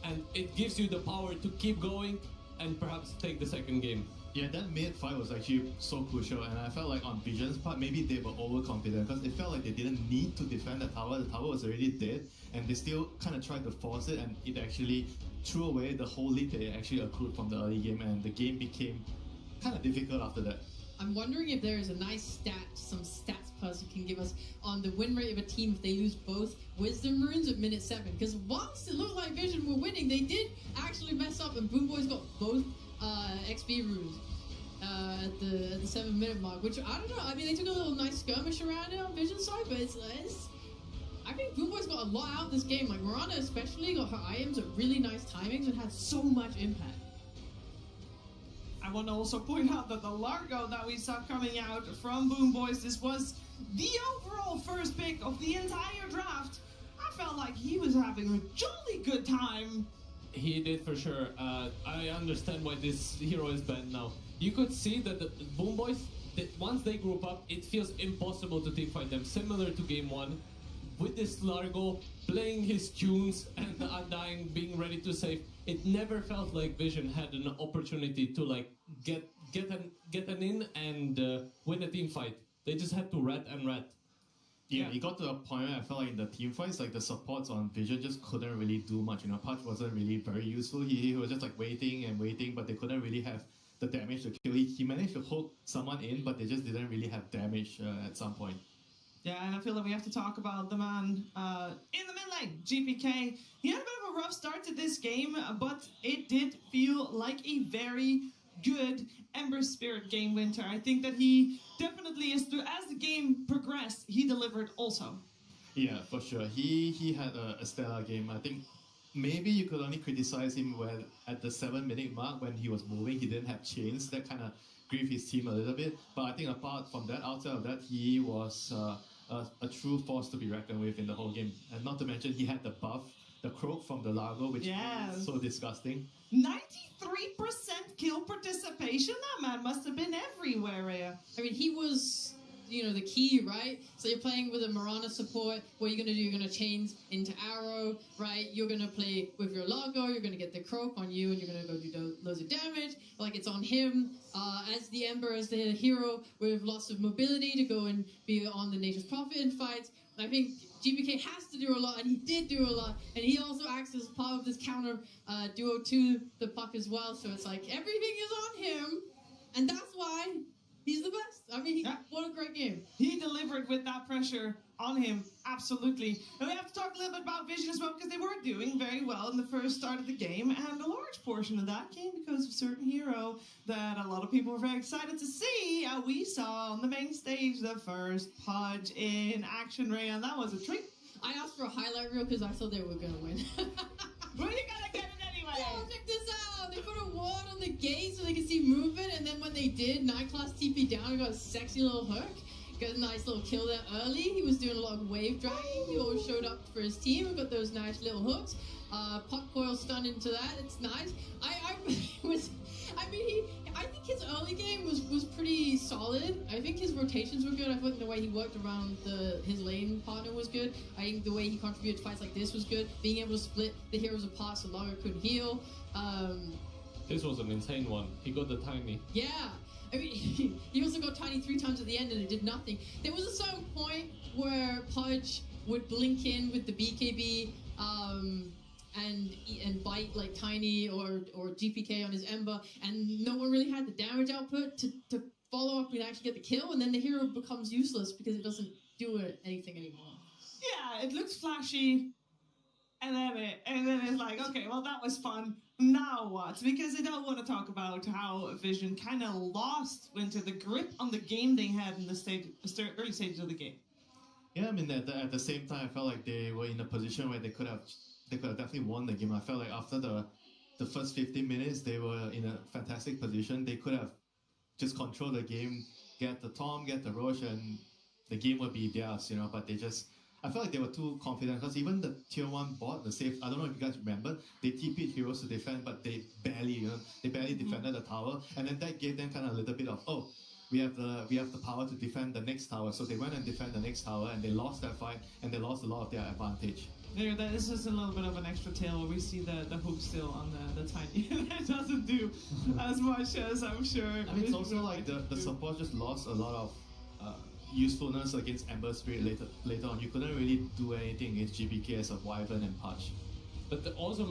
and it gives you the power to keep going and perhaps take the second game. Yeah, that mid-fight was actually so crucial, and I felt like on Vision's part, maybe they were overconfident because it felt like they didn't need to defend the tower. The tower was already dead, and they still kind of tried to force it, and it actually threw away the whole lead they actually accrued from the early game, and the game became kind of difficult after that. I'm wondering if there is a nice some stats person can give us on the win rate of a team if they lose both Wisdom Runes at minute 7. Because whilst it looked like Vision were winning, they did actually mess up, and Boom Boys got both XP runes at the 7-minute mark, which I don't know. I mean, they took a little nice skirmish around it on Vision's side, but it's I think Boom Boys got a lot out of this game. Like Miranda especially got her items at really nice timings and had so much impact. I want to also point out that the Largo that we saw coming out from Boom Boys, this was the overall first pick of the entire draft. I felt like he was having a jolly good time. He did for sure. I understand why this hero is banned now. You could see that the Boom Boys, once they group up, it feels impossible to teamfight them. Similar to game 1, with this Largo playing his tunes and the Undying being ready to save. It never felt like Vision had an opportunity to like get an in and win a team fight. They just had to rat and rat. Yeah, it got to a point where I felt like in the team fights, like the supports on Vision just couldn't really do much. You know, Patch wasn't really very useful. He was just like waiting and waiting, but they couldn't really have the damage to kill. He managed to hold someone in, but they just didn't really have damage at some point. Yeah, and I feel like we have to talk about the man in the mid lane, GPK. He had a bit of a rough start to this game, but it did feel like a very good Ember Spirit game, Winter. I think that he definitely, as the game progressed, he delivered also. Yeah, for sure. He had a stellar game. I think maybe you could only criticize him when at the 7-minute mark when he was moving, he didn't have chains. That kind of grieved his team a little bit. But I think apart from that, outside of that, he was a true force to be reckoned with in the whole game. And not to mention, he had the buff, the croak from the Largo, which is so disgusting. 93% kill participation? That man must have been everywhere. I mean, he was, you know, the key, right? So you're playing with a Mirana support. What are you going to do? You're going to change into Arrow, right? You're going to play with your Largo. You're going to get the croak on you, and you're going to go do loads of damage. Like, it's on him as the Ember, as the hero, with lots of mobility to go and be on the Nature's Prophet in fights. I think GPK has to do a lot, and he did do a lot, and he also acts as part of this counter duo to the puck as well, so it's like everything is on him, and that's why he's the best. I mean, what a great game. He delivered with that pressure on him, absolutely. And we have to talk a little bit about Vision as well, because they were doing very well in the first start of the game, and a large portion of that came because of a certain hero that a lot of people were very excited to see. We saw on the main stage the first Pudge in action, Ray, and that was a treat. I asked for a highlight reel because I thought they were going to win. Well, you gotta get it anyway. Yo, check this out. They put a ward on the gate so they could see movement, and then when they did, Night Class TP down and got a sexy little hook. Got a nice little kill there early. He was doing a lot of wave dragging. He always showed up for his team and got those nice little hooks. Puck coil stun into that. It's nice. I think his early game was pretty solid. I think his rotations were good. I think the way he worked around his lane partner was good. I think the way he contributed to fights like this was good. Being able to split the heroes apart so Largo couldn't heal. This was an insane one. He got the Tiny. Yeah. I mean, he also got Tiny 3 times at the end and it did nothing. There was a certain point where Pudge would blink in with the BKB and bite like Tiny or GPK on his Ember, and no one really had the damage output to follow up and actually get the kill, and then the hero becomes useless because it doesn't do anything anymore. Yeah, it looks flashy, and then it's like, okay, well that was fun. Now what? Because I don't want to talk about how Vision kind of lost into the grip on the game they had in the early stages of the game. Yeah, I mean at the same time, I felt like they were in a position where they could have definitely won the game. I felt like after the first 15 minutes, they were in a fantastic position. They could have just controlled the game, get the Tom, get the Roche, and the game would be theirs, you know. But I felt like they were too confident, because even the tier 1 bot, the safe, I don't know if you guys remember, they TP'd heroes to defend, but they barely defended the tower, and then that gave them kind of a little bit of, oh, we have the power to defend the next tower. So they went and defend the next tower, and they lost that fight, and they lost a lot of their advantage. There, this is a little bit of an extra tail where we see the hook still on the tiny. It doesn't do as much as I'm sure. I mean, it's also like the support just lost a lot of usefulness against Ember Spirit later on. You couldn't really do anything against GBK as a Wyvern and Punch. But also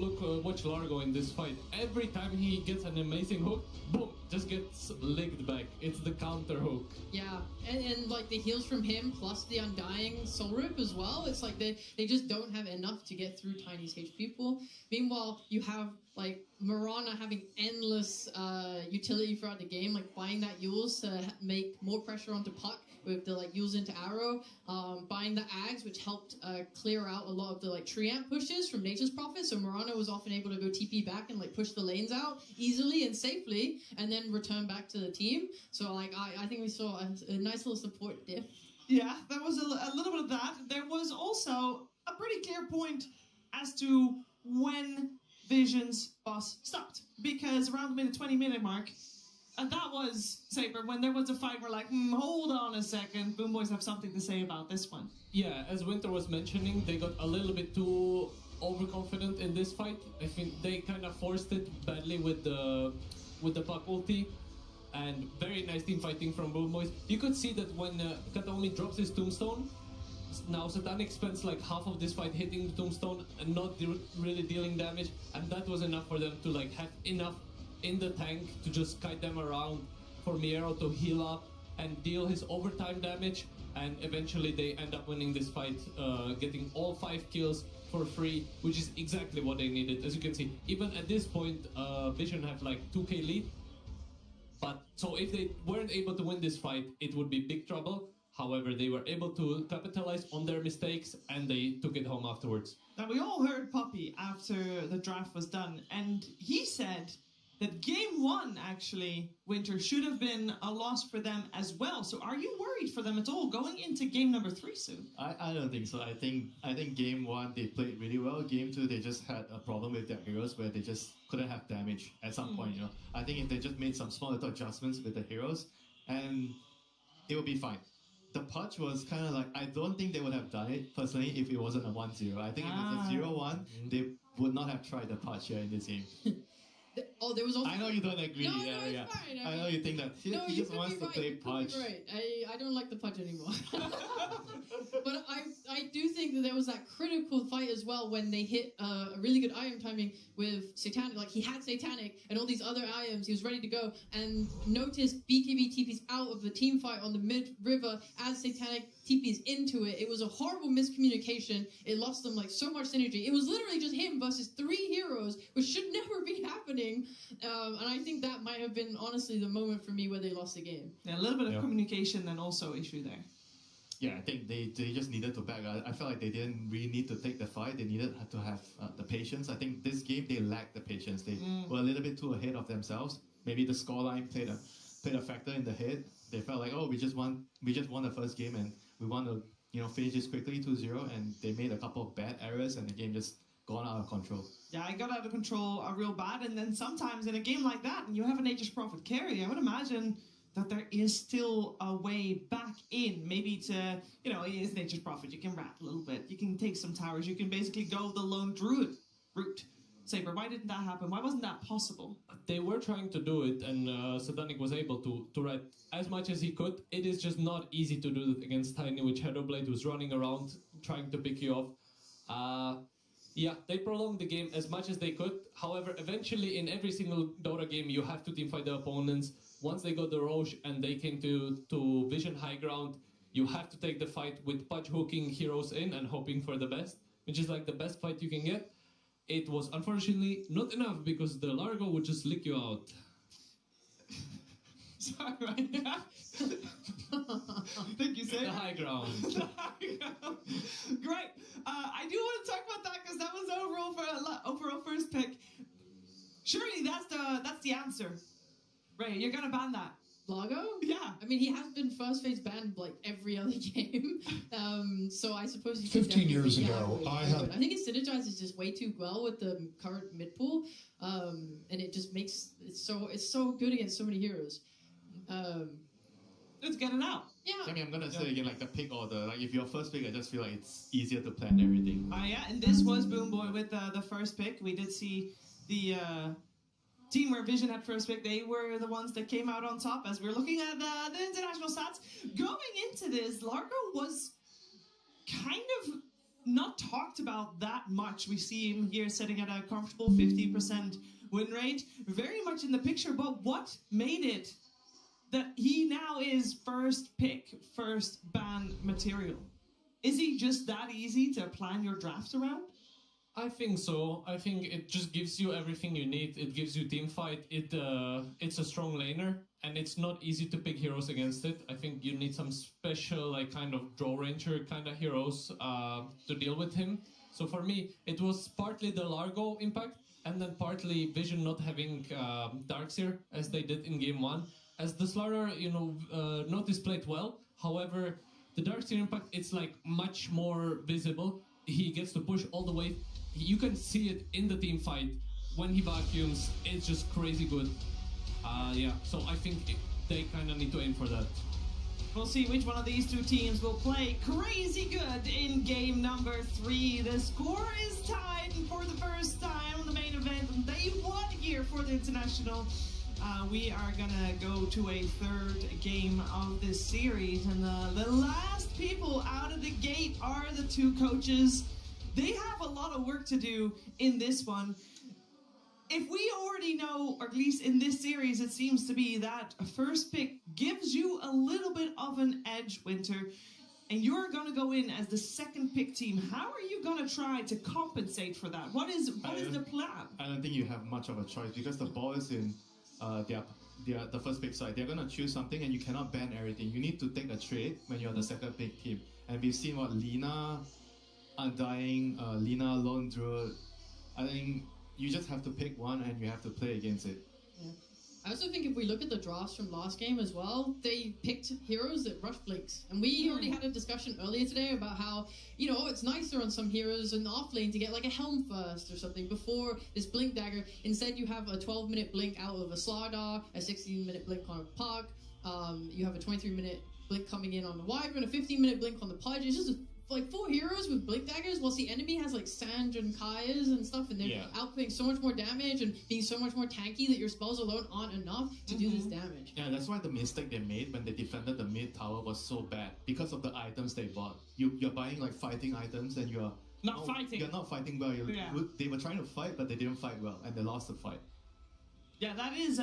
watch Largo in this fight. Every time he gets an amazing hook, boom, just gets licked back. It's the counter hook. Yeah, and like the heals from him plus the Undying Soul Rip as well. It's like they just don't have enough to get through Tiny's HP pool. Meanwhile, you have like Mirana having endless utility throughout the game, like buying that Yules to make more pressure onto Puck with the like Yules into Arrow, buying the Ags, which helped clear out a lot of the like tree amp pushes from Nature's Prophet. So Mirana was often able to go TP back and like push the lanes out easily and safely, and then return back to the team. So like I think we saw a nice little support diff. Yeah, there was a little bit of that. There was also a pretty clear point as to when Vision's boss stopped, because around the 20-minute mark, and that was, Saber, when there was a fight, we're like, hold on a second, Boom Boys have something to say about this one. Yeah, as Winter was mentioning, they got a little bit too overconfident in this fight. I think they kind of forced it badly with the Puck ulti, and very nice team fighting from Boom Boys. You could see that when Kataomi drops his tombstone, now Satanic spends like half of this fight hitting the tombstone and not really dealing damage, and that was enough for them to like have enough in the tank to just kite them around for Miero to heal up and deal his overtime damage, and eventually they end up winning this fight, getting all 5 kills for free, which is exactly what they needed. As you can see, even at this point, Vision have like 2k lead, but so if they weren't able to win this fight, it would be big trouble. However, they were able to capitalize on their mistakes, and they took it home afterwards. Now, we all heard Poppy after the draft was done, and he said that game 1, actually, Winter, should have been a loss for them as well. So are you worried for them at all going into game number 3 soon? I don't think so. I think game 1, they played really well. Game 2, they just had a problem with their heroes where they just couldn't have damage at some point, you know. I think if they just made some small little adjustments with the heroes, and it would be fine. The Pudge was kind of like, I don't think they would have done it, personally, if it wasn't a 1-0. I think if it's a 0-1, they would not have tried the Pudge here in this game. Oh, there was also... I know you don't agree. No, yeah, it's yeah. fine. I know you think that he just wants to play Pudge. Right. I don't like the Pudge anymore. But I do think that there was that critical fight as well when they hit a really good IM timing with Satanic. Like, he had Satanic and all these other IMs. He was ready to go and noticed BKB TPs out of the team fight on the mid-river as Satanic TPs into it. It was a horrible miscommunication. It lost them, like, so much synergy. It was literally just him versus 3 heroes, which should never be happening. And I think that might have been, honestly, the moment for me where they lost the game. Yeah, a little bit of communication and also issue there. Yeah, I think they just needed to back. I felt like they didn't really need to take the fight. They needed to have the patience. I think this game, they lacked the patience. They were a little bit too ahead of themselves. Maybe the scoreline played a factor in the head. They felt like, oh, we just won the first game and we want to, you know, finish this quickly 2-0, and they made a couple of bad errors and the game just gone out of control. Yeah, it got out of control real bad, and then sometimes in a game like that, and you have a Nature's Prophet carry, I would imagine that there is still a way back in, maybe to, you know, it's Nature's Prophet, you can rat a little bit, you can take some towers, you can basically go the lone druid route. Saber, why didn't that happen? Why wasn't that possible? They were trying to do it, and Satanic was able to rat as much as he could. It is just not easy to do it against Tiny, with Shadowblade, who's running around trying to pick you off. Yeah, they prolonged the game as much as they could. However, eventually in every single Dota game, you have to teamfight the opponents. Once they got the Roche and they came to Vision high ground, you have to take the fight with punch hooking heroes in and hoping for the best, which is like the best fight you can get. It was unfortunately not enough because the Largo would just lick you out. Sorry, right? Thank you, Sam. The high ground. Great. I do want to talk about that because that was overall first pick. Surely that's the answer. Right, you're gonna ban that. Largo? Yeah. I mean, he has been first phase banned like every other game. So I suppose you 15 years ago, I think it synergizes just way too well with the current mid pool, and it just makes it's so good against so many heroes. Let's get it out. Yeah. I mean, I'm gonna say again, like the pick order. Like if you're first pick, I just feel like it's easier to plan everything. Yeah, and this was Boomboy with the first pick. We did see the team where Vision had first pick. They were the ones that came out on top. As we're looking at the international stats going into this, Largo was kind of not talked about that much. We see him here sitting at a comfortable 50% win rate, very much in the picture. But what made it that he now is first pick, first ban material? Is he just that easy to plan your drafts around? I think so. I think it just gives you everything you need. It gives you team fight. It's a strong laner, and it's not easy to pick heroes against it. I think you need some special, like, kind of draw ranger kind of heroes to deal with him. So for me, it was partly the Largo impact, and then partly Vision not having Darkseer as they did in game 1. As the Slaughter, not displayed well. However, the Darkseer impact, it's like much more visible. He gets to push all the way. You can see it in the team fight. When he vacuums, it's just crazy good. Yeah, so I think they kind of need to aim for that. We'll see which one of these two teams will play crazy good in game number 3. The score is tied for the first time in the main event. They won here for the international. We are gonna go to a third game of this series, and the last people out of the gate are the two coaches. They have a lot of work to do in this one. If we already know, or at least in this series, it seems to be that a first pick gives you a little bit of an edge, Winter, and you're going to go in as the second pick team. How are you going to try to compensate for that? What is the plan? I don't think you have much of a choice because the ball is in the first pick side. They're going to choose something, and you cannot ban everything. You need to take a trade when you're the second pick team. And we've seen what Lina, Undying, Lina, Lone Druid. I think you just have to pick one and you have to play against it. Yeah. I also think if we look at the drafts from last game as well, they picked heroes that rush blinks. And we already had a discussion earlier today about how, it's nicer on some heroes in the off lane to get like a Helm first or something before this blink dagger. Instead, you have a 12-minute blink out of a Slardar, a 16-minute blink on a Puck, you have a 23-minute blink coming in on the Wyvern, a 15-minute blink on the Pudge. It's just like 4 heroes with blink daggers, whilst the enemy has like Sanj and Kayas and stuff, and they're outputting so much more damage and being so much more tanky that your spells alone aren't enough to do this damage. Yeah, that's why the mistake they made when they defended the mid tower was so bad, because of the items they bought. You're buying like fighting items and you're not fighting. You're not fighting well. They were trying to fight, but they didn't fight well, and they lost the fight. Yeah, that is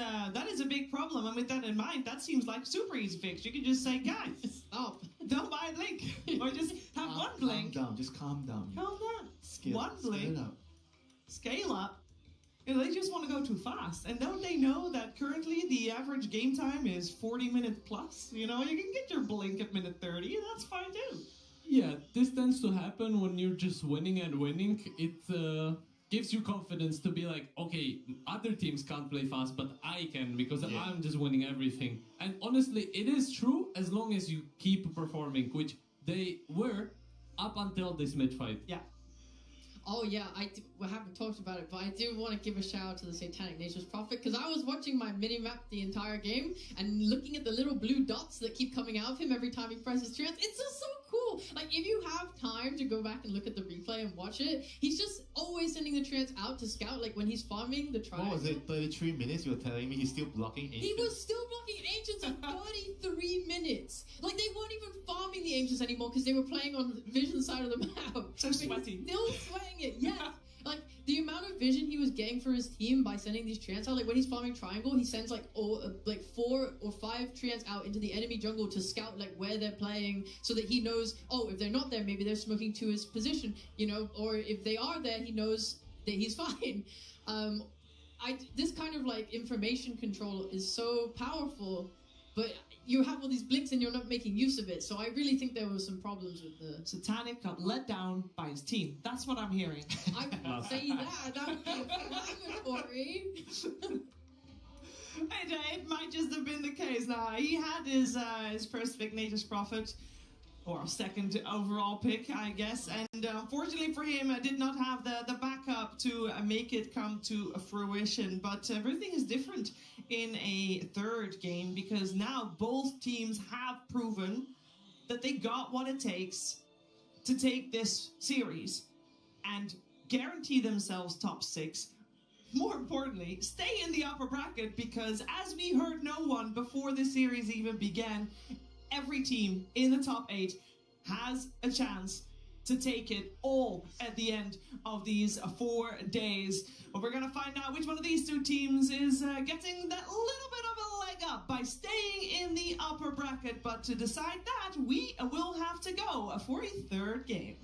a big problem. And with that in mind, that seems like super easy fix. You can just say, guys, stop. Don't buy a blink. Or just have one blink. Calm down. Just calm down. Calm down. One blink. Scale up. They just want to go too fast. And don't they know that currently the average game time is 40 minutes plus? You can get your blink at minute 30. That's fine too. Yeah, this tends to happen when you're just winning and winning. It gives you confidence to be like, okay, other teams can't play fast, but I can because I'm just winning everything. And honestly, it is true as long as you keep performing, which they were up until this mid-fight. Yeah. Oh yeah, we haven't talked about it, but I do want to give a shout out to the Satanic Nature's Prophet, because I was watching my mini-map the entire game and looking at the little blue dots that keep coming out of him every time he presses trance. It's just so cool. Like, if you have time to go back and look at the replay and watch it, he's just always sending the trance out to scout, like when he's farming the tribe. What was it, 33 minutes? You were telling me he's still blocking Ancients? He was still blocking Ancients for 33 minutes. Like, they weren't even farming the Ancients anymore because they were playing on Vision's side of the map. So sweaty. Still sweating it, yes. Like, the amount of vision he was getting for his team by sending these treants out, like when he's farming triangle, he sends like 4 or 5 treants out into the enemy jungle to scout like where they're playing, so that he knows, oh, if they're not there, maybe they're smoking to his position, you know, or if they are there, he knows that he's fine. This kind of like information control is so powerful, but you have all these blinks and you're not making use of it. So I really think there were some problems with the... Satanic got let down by his team. That's what I'm hearing. I wouldn't say that. That would be inflammatory. It might just have been the case. Now, he had his first pick, Nature's Prophet, or second overall pick, I guess. And unfortunately for him, I did not have the backup to make it come to fruition. But everything is different in a third game, because now both teams have proven that they got what it takes to take this series and guarantee themselves top 6. More importantly, stay in the upper bracket, because as we heard no one before the series even began, every team in the top 8 has a chance to take it all at the end of these 4 days. But we're going to find out which one of these 2 teams is getting that little bit of a leg up by staying in the upper bracket. But to decide that, we will have to go for a third game.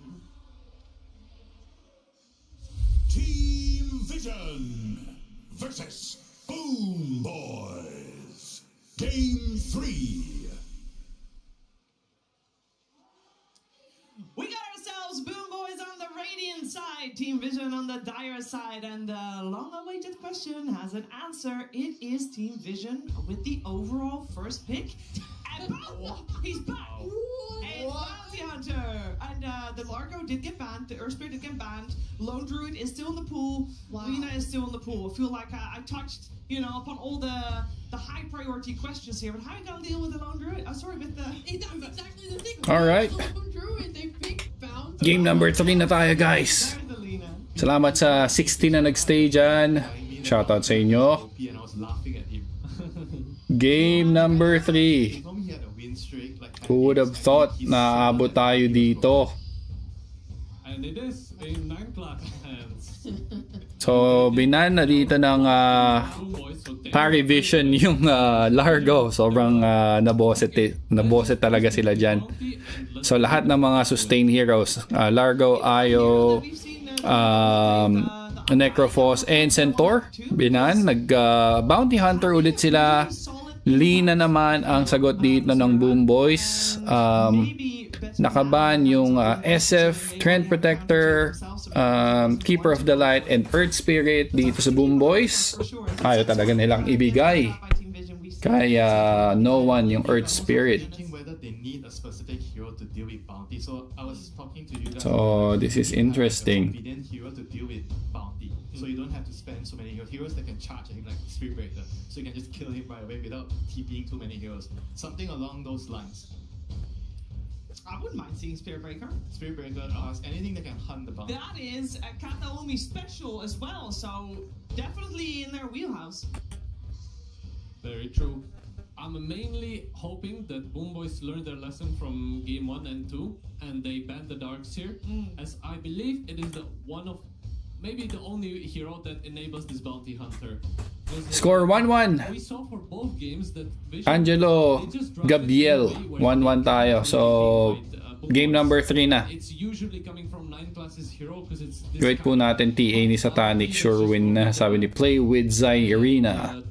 Team Vision versus Boom Boys. Game 3. We got ourselves Boom Boys on the Radiant side, Team Vision on the Dire side, and the long-awaited question has an answer. It is Team Vision with the overall first pick. And he's back! And Bounty Hunter! And the Largo did get banned, the Earth Spirit did get banned, Lone Druid is still in the pool, Lena is still in the pool. I feel like I touched, you know, upon all the high priority questions here, but how are you gonna deal with the Lone Druid? I'm sorry, with the... That's exactly the thing. Alright. Lone Druid, they pick Bounty. Game number 3 na tayo, guys. Salamat sa 16 na nagstay dyan. Shoutout sa inyo. Game number 3. Who would have thought na aabot tayo dito? And it is in 9 class hands. So, binan na dito ng Parivision yung Largo. Sobrang naboset talaga sila dyan. So, lahat ng mga sustain heroes, Largo, Ayo, Necrophos, and Centaur, binan. Nag-Bounty Hunter ulit sila. Lina naman ang sagot dito ng Boom Boys. Nakaban yung SF, Trend Protector, Keeper of the Light, and Earth Spirit dito sa Boom Boys. Ayaw talaga nilang ibigay. Kaya no one yung Earth Spirit. So this is interesting. So you don't have to spend so many heroes that can charge at him like Spirit Breaker. So you can just kill him right away without TPing too many heroes. Something along those lines. I wouldn't mind seeing Spirit Breaker. Spirit Breaker, anything that can hunt the bounty. That is a Kataomi special as well, so definitely in their wheelhouse. Very true. I'm mainly hoping that Boom Boys learned their lesson from game 1 and 2, and they banned the Darks here, as I believe it is maybe the only hero that enables this Bounty Hunter. Score 1-1. We saw for both games that Angelo Gabriel 1-1 tayo. So game number 3 na. It's usually coming from 9 classes hero because it's this Wait po natin TA ni Satanic, sure win na. Sabi ni Play with Zyrina.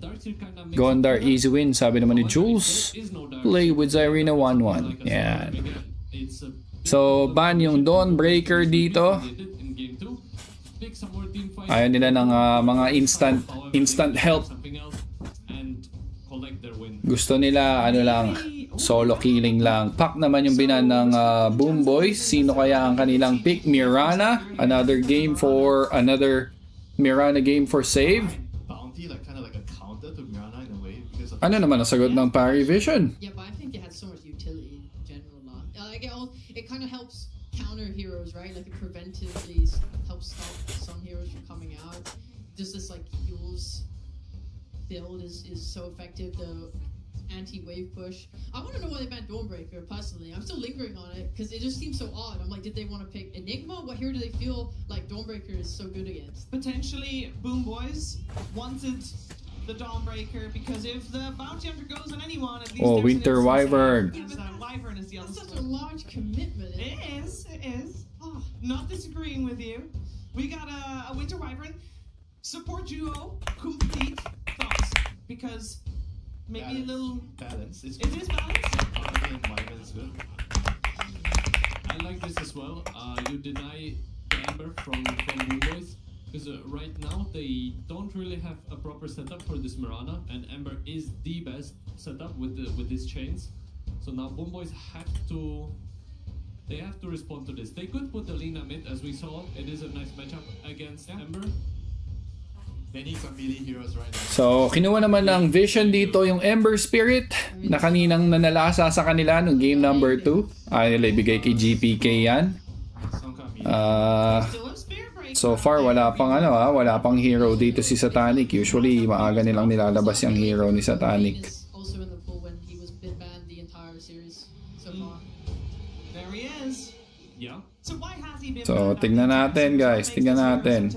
Gondar easy win, sabi naman ni Jules. Play with Zyrina 1-1. Yan. So ban yung Dawnbreaker dito. Ayaw nila ng mga instant help. Gusto nila ano lang, solo killing lang. Pack naman yung binan ng Boom Boys. Sino kaya ang kanilang pick? Mirana, another Mirana game for save. Ano naman ang sagot ng Parivision? Yeah, but I think it has so much utility in general. It kind of helps counter heroes, right? Like it preventively helps stop some heroes from coming out. Just this like Yule's build is so effective. The anti-wave push. I want to know why they banned Dawnbreaker personally. I'm still lingering on it because it just seems so odd. I'm like, did they want to pick Enigma? What hero do they feel like Dawnbreaker is so good against. Potentially, Boom Boys wanted the Dawnbreaker because if the Bounty Hunter goes on anyone, at least Oh, there's Winter an Wyvern. Wyvern is the other. That's such a large commitment. It is. Oh, not disagreeing with you. We got a Winter Wyvern support duo complete thoughts because maybe a little balance. It is balanced. I like this as well. You deny Amber from Boom Boys because right now they don't really have a proper setup for this Mirana, and Amber is the best setup with these chains. So now Boom Boys have to respond to this. They could put Alina mid, as we saw. It is a nice matchup against Amber. They need some melee heroes right now. So, kinuha naman ng Vision dito yung Ember Spirit na kaninang nanalasa sa kanila nung game number 2. Ayaw nila ibigay kay GPK yan. So far, wala pang hero dito si Satanic. Usually, maaga nilang nilalabas yung hero ni Satanic. Also in the pool when he was banned the entire series so far. There he is. Yeah. So why has he been So, tignan natin guys, tignan natin.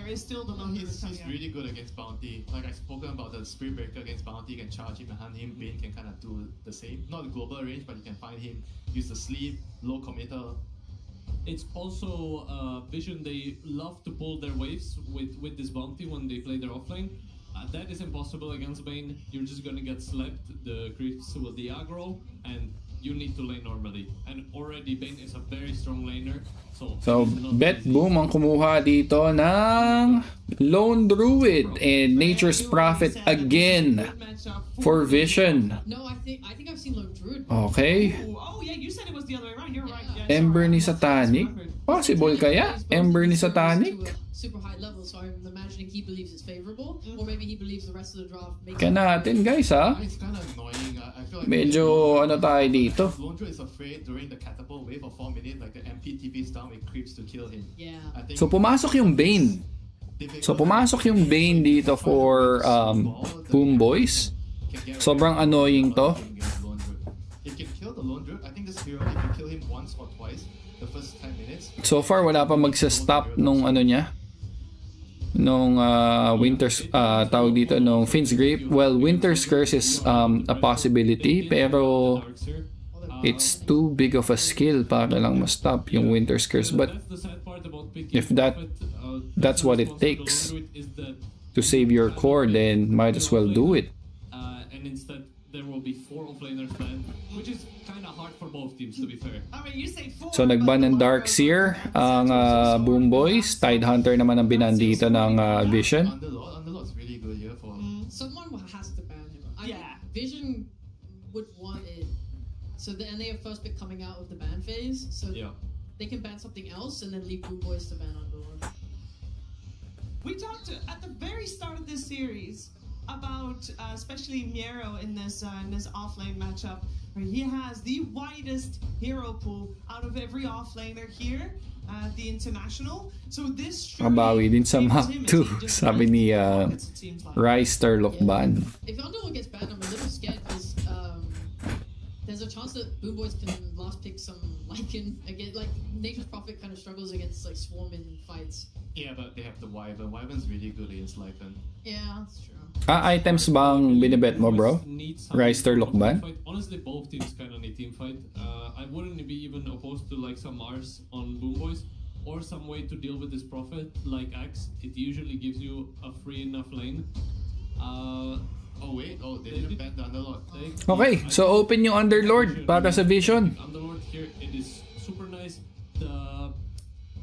He's really good against Bounty. Like I've spoken about the Spirit Breaker against Bounty, you can charge him and hunt him. Bane can kind of do the same. Not the global range, but you can find him, use the sleep, low committer. It's also Vision, they love to pull their waves with this Bounty when they play their offlane. That is impossible against Bane. You're just gonna get slept, the creeps will the aggro, and you need to lane normally. And already Bane is a very strong laner. So, Bet Boom ang kumuha dito ng Lone Druid and Nature's Prophet again for Vision. No, I think I've seen Lone Druid. Okay. Oh yeah, you said it was the other way around. You're right. Ember ni Satanic? Possible kaya? Ember ni Satanic? Super high level, so I'm imagining he believes it's favorable, or maybe he believes the rest of the draft makes Kaya natin guys ha. It's kind of annoying. I feel like Medyo ano tayo dito. Lone Druid is afraid during the catapult wave for 4 minutes, like the MP TPs down with creeps to kill him. Yeah. So pumasok yung Bane. Dito for Boom Boys. Sobrang annoying to. If you can kill the Lone Druid, I think this hero, if you kill him once or twice, the first 10 minutes. So far wala pa magsa-stop nung ano niya. Nung Winter's tawag dito nung Finn's Grip. Well, Winter's Curse is a possibility pero it's too big of a skill para lang ma-stop yung Winter's Curse. But if that's what it takes to save your core, then might as well do it. And instead there will be 4 offlaners banned, which is kind of hard for both teams to be fair. So nagban ng Darkseer ang Boom Boys. Tide Hunter naman ang binan dito ng Vision. Underlord's really good here for someone has to ban him. Vision would want it. So and they have first pick coming out of the ban phase, so they can ban something else and then leave Boom Boys to ban Underlord. We talked at the very start of this series about especially Miero in this offlane matchup, where he has the widest hero pool out of every offlaner here at the international. So this Kabawi din sa map 2, sabi ni Ryster Lokban. If Underlord gets banned, I'm a little scared because there's a chance that Boom Boys can last pick some Lycan again. Like Nature's Prophet kind of struggles against like swarm in fights. Yeah, but they have the Wyvern. Wyvern's really good against Lycan. Yeah, that's true. Items bang binibet mo, bro? Ryster Lokban? Honestly, both teams kind of need team fight. I wouldn't be even opposed to like some Mars on Boom Boys or some way to deal with this Prophet like Axe. It usually gives you a free enough lane. They didn't ban the Underlord. Okay, so open yung Underlord para sa Vision. Underlord here, it is super nice.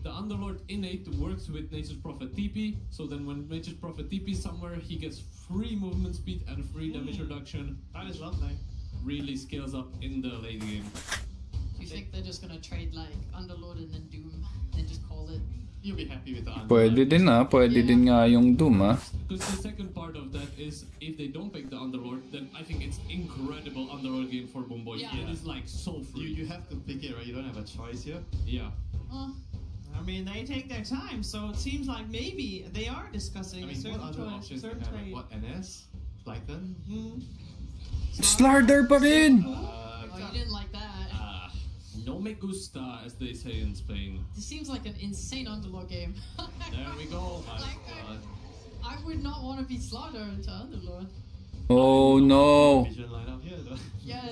The Underlord innate works with Nature's Prophet TP, so then when Nature's Prophet TP somewhere, he gets free movement speed and free damage reduction. That is lovely. Really scales up in the late game. Do you think they're just gonna trade like Underlord and then Doom and just call it? You'll be happy with the Underlord. Pwede din nga yung Doom Because the second part of that is, if they don't pick the Underlord, then I think it's incredible Underlord game for Boom Boys. Yeah. It is like so free. You have to pick it, right? You don't have a choice here. Yeah. I mean, they take their time, so it seems like maybe they are discussing a certain what other options do you have? Like, what, NS? Lycan? Slardar pa rin! You didn't like that. No me gusta, as they say in Spain. This seems like an insane underlord game. There we go. I would not want to be slaughtered to underlord. Oh no.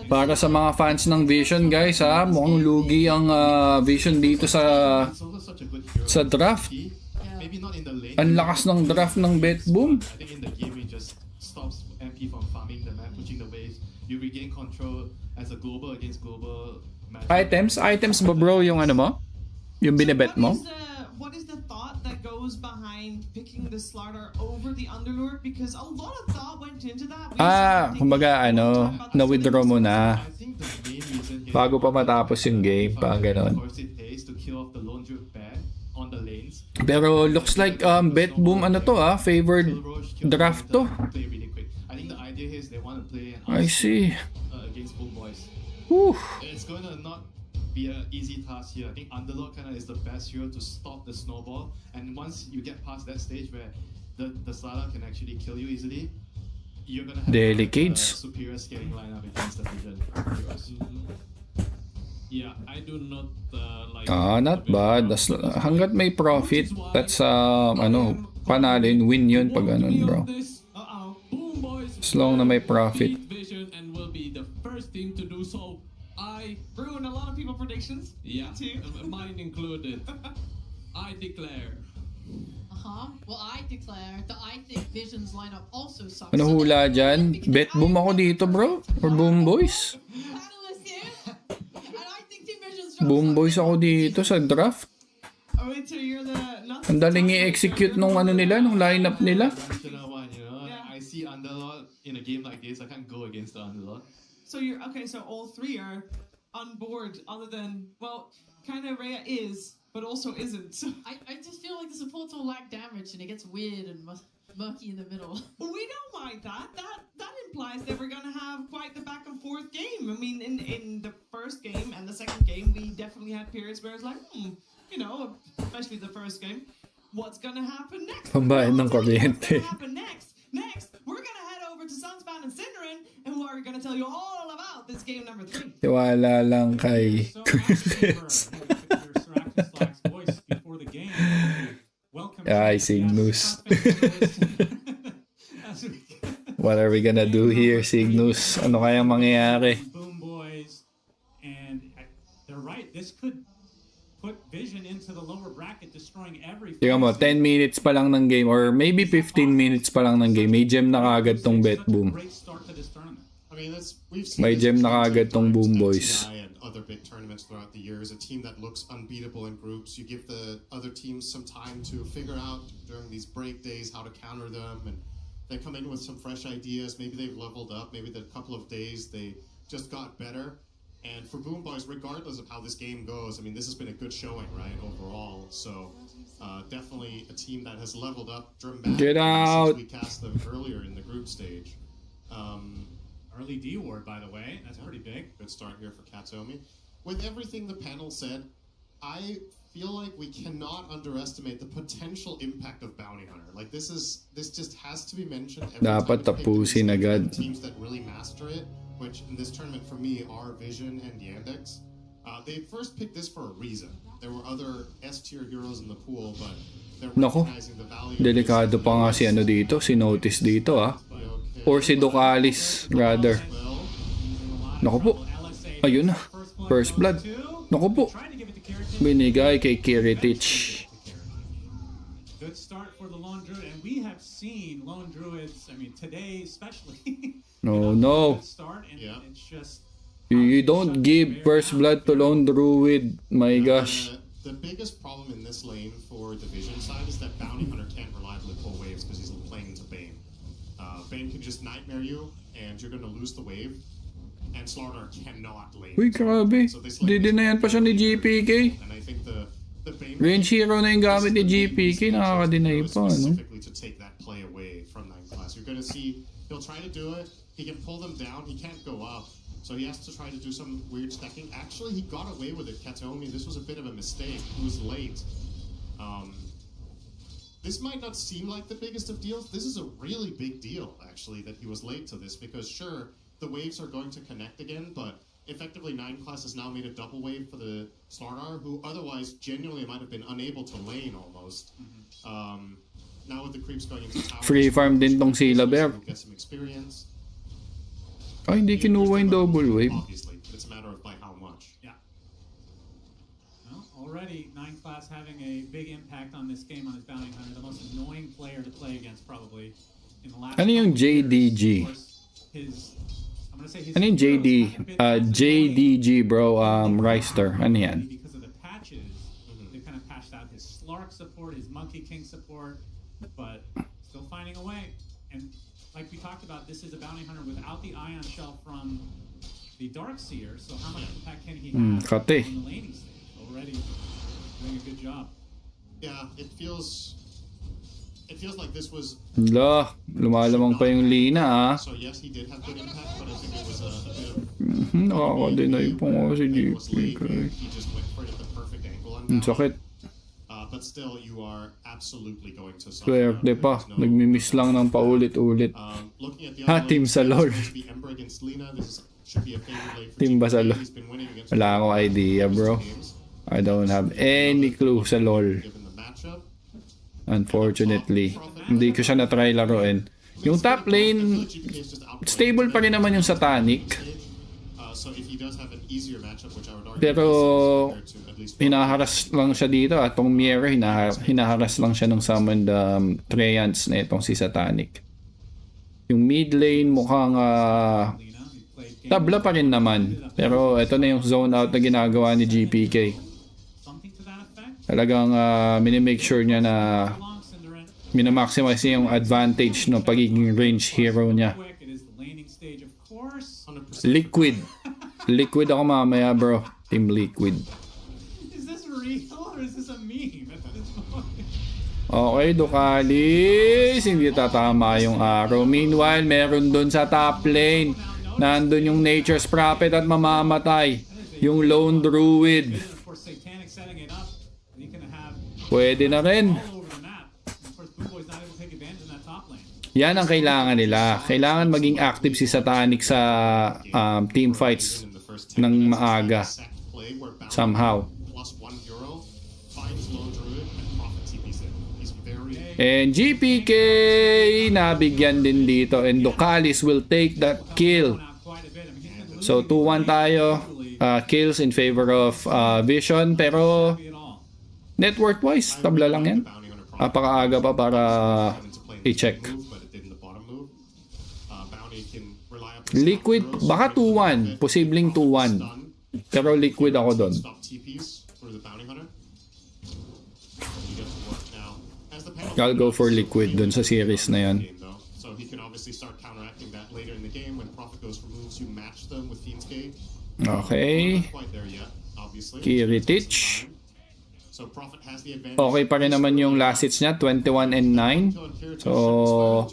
Para sa mga fans ng Vision guys ha, mukhang lugi ang Vision dito sa draft. Ang lakas ng draft ng BetBoom. I think in the game it just stops MP from farming the map, pushing the waves. You regain control as a global against global match. Items ba bro yung ano mo? Yung binibet mo? What is the thought that goes behind picking the Slaughter over the Underlord? Because a lot of thought went into that. Kumbaga na-withdraw mo na. Bago pa matapos yung game, pa ganon. Pero looks like BetBoom favored draft to. I think the idea is they want to play I see. Against Boom Boys. Whew. It's going to not be an easy task here. I think Underlord kind of is the best hero to stop the snowball, and once you get past that stage where the Slaughter can actually kill you easily, you're gonna have a superior scaling lineup against the Vision heroes. Yeah, I do not like. Not bad. Hanggat may profit, that's panalin, win yun pag ganun, bro. As long na may profit. Vision and will be the first team to do so. I ruined a lot of people's predictions. Yeah, mine included. I declare. Well, I declare that I think Vision's lineup also sucks. Ano hula dyan? BetBoom ako dito, bro? Or Boom Boys? Boom Boys ako dito sa draft. Ang daling i-execute nung nung lineup nila. I see Underlord in a game like this. I can't go against the Underlord. So so all three are on board, other than, well, kind of Rhea is, but also isn't. So I just feel like the supports will lack damage and it gets weird and murky in the middle. We don't mind that. That implies that we're gonna have quite the back and forth game. I mean, in the first game and the second game, we definitely had periods where it's like, especially the first game, what's gonna happen next? Pambayan ng kuryente. Next, we're gonna head over to Sunspan and Cinderin, and we're gonna tell you all about this game number 3. Tiwala lang kay Chris. I see Cygnus. What are we gonna do here, Cygnus? Ano kayang mangyayari? Boom Boys, and they're right. This could put Vision into the lower bracket, destroying every. Tingnan mo, 10 minutes pa lang ng game, or maybe 15 minutes pa lang ng game. May gem na kagad tong BetBoom. May gem na kagad tong Boom Boys. Other big tournaments throughout the years, a team that looks unbeatable in groups. You give the other teams some time to figure out during these break days how to counter them, and they come in with some fresh ideas. Maybe they've leveled up. Maybe the couple of days they just got better. And for Boom Boys, regardless of how this game goes, I mean, this has been a good showing, right, overall. So definitely a team that has leveled up dramatically since we cast them earlier in the group stage. Early D ward, by the way. That's pretty big. Good start here for Katsuomi. With everything the panel said, I feel like we cannot underestimate the potential impact of Bounty Hunter. Like this just has to be mentioned. Dapat tapusin agad. Teams that really master it, which in this tournament for me are Vision and Yandex. They first picked this for a reason. There were other S-tier heroes in the pool, but they're recognizing the value. Delikado pa nga si dito, si Notice dito Or si Ducalis, rather. Naku po. Ayun na. First blood. Naku po. Binigay kay Kiritich. Good start for the Lone Druid, and we have seen Lone Druids, I mean, today especially. No. Start, and it's just... You don't give first blood to Lone Druid. My gosh. The biggest problem in this lane for the Vision side is that Bounty Hunter can't reliably pull waves because he's playing into Bane. Bane can just nightmare you, and you're gonna lose the wave. And Slaughter cannot lane. Uy, grabe. Didinayan pa siya ni GPK. And I think the Bane range hero na yung gamit ni GPK, nakaka-deny pa, specifically to take that play away from 9 class. You're gonna see he'll try to do it. He can pull them down. He can't go up. So he has to try to do some weird stacking. Actually, he got away with it, Katsuomi. This was a bit of a mistake. He was late. This might not seem like the biggest of deals. This is a really big deal, actually, that he was late to this, because sure, the waves are going to connect again, but effectively 9 class has now made a double wave for the Slardar, who otherwise genuinely might have been unable to lane almost. Now with the creeps going into tower, Free farm din tong Sila Bear. get some experience. Ay, hindi kinuha yung double wave. Obviously, it's a matter of by how much. Yeah. Well, already 9 class having a big impact on this game on his bounty hunter, the most annoying player to play against probably in the last. Ano yung JDG? Ano yung JDG bro, Reister. Ano yan? Because of the patches, they kind of patched out his Slark support, his Monkey King support, but still finding a way. And like we talked about, this is a bounty hunter without the Ion Shell from the Darkseer, so how much impact can he have on the laning stage? Already doing a good job. Yeah, it feels like this was. Lumalamang pa yung Lina ah. So yes, he did have good impact, but I think it was a bit of. Nakaka-deny po nga si GP. He just went for it at the perfect angle on Ang sakit. But still, you are absolutely going to suffer. Swerte pa. Nagmimiss lang ng paulit-ulit. Team sa LoL. Team ba sa LoL? Wala akong idea bro. I don't have any clue sa LoL. Unfortunately. Hindi ko siya na-try laruin. Yung top lane, stable pa rin naman yung Satanic. Pero hinaharas lang siya dito at tong Miera hinaharas lang siya ng summoned Treants na itong si Satanic. Yung mid lane mukhang tabla pa rin naman. Pero ito na yung zone out na ginagawa ni GPK. Talagang minimake sure niya na minamaximize yung advantage ng pagiging range hero niya. Liquid. Liquid ako mamaya bro. Team Liquid. Is this real or is this a meme at this point? Okay, Ducalis. Hindi tatama yung arrow. Meanwhile, meron dun sa top lane. Nandun yung Nature's Prophet at mamamatay. Yung Lone Druid. Pwede na rin. Yan ang kailangan nila. Kailangan maging active si Satanic sa team fights ng maaga. Somehow. And GPK nabigyan din dito. And Ducalis will take that kill. So 2-1 tayo. Kills in favor of Vision. Pero net worth wise, tabla lang yan. Napakaaga pa para i-check. Liquid, baka 2-1. Posibleng 2-1. Pero liquid ako doon. I'll go for liquid doon sa series na yan. Okay. Kiritich. Okay pa rin naman yung last hits niya, 21 and 9. So,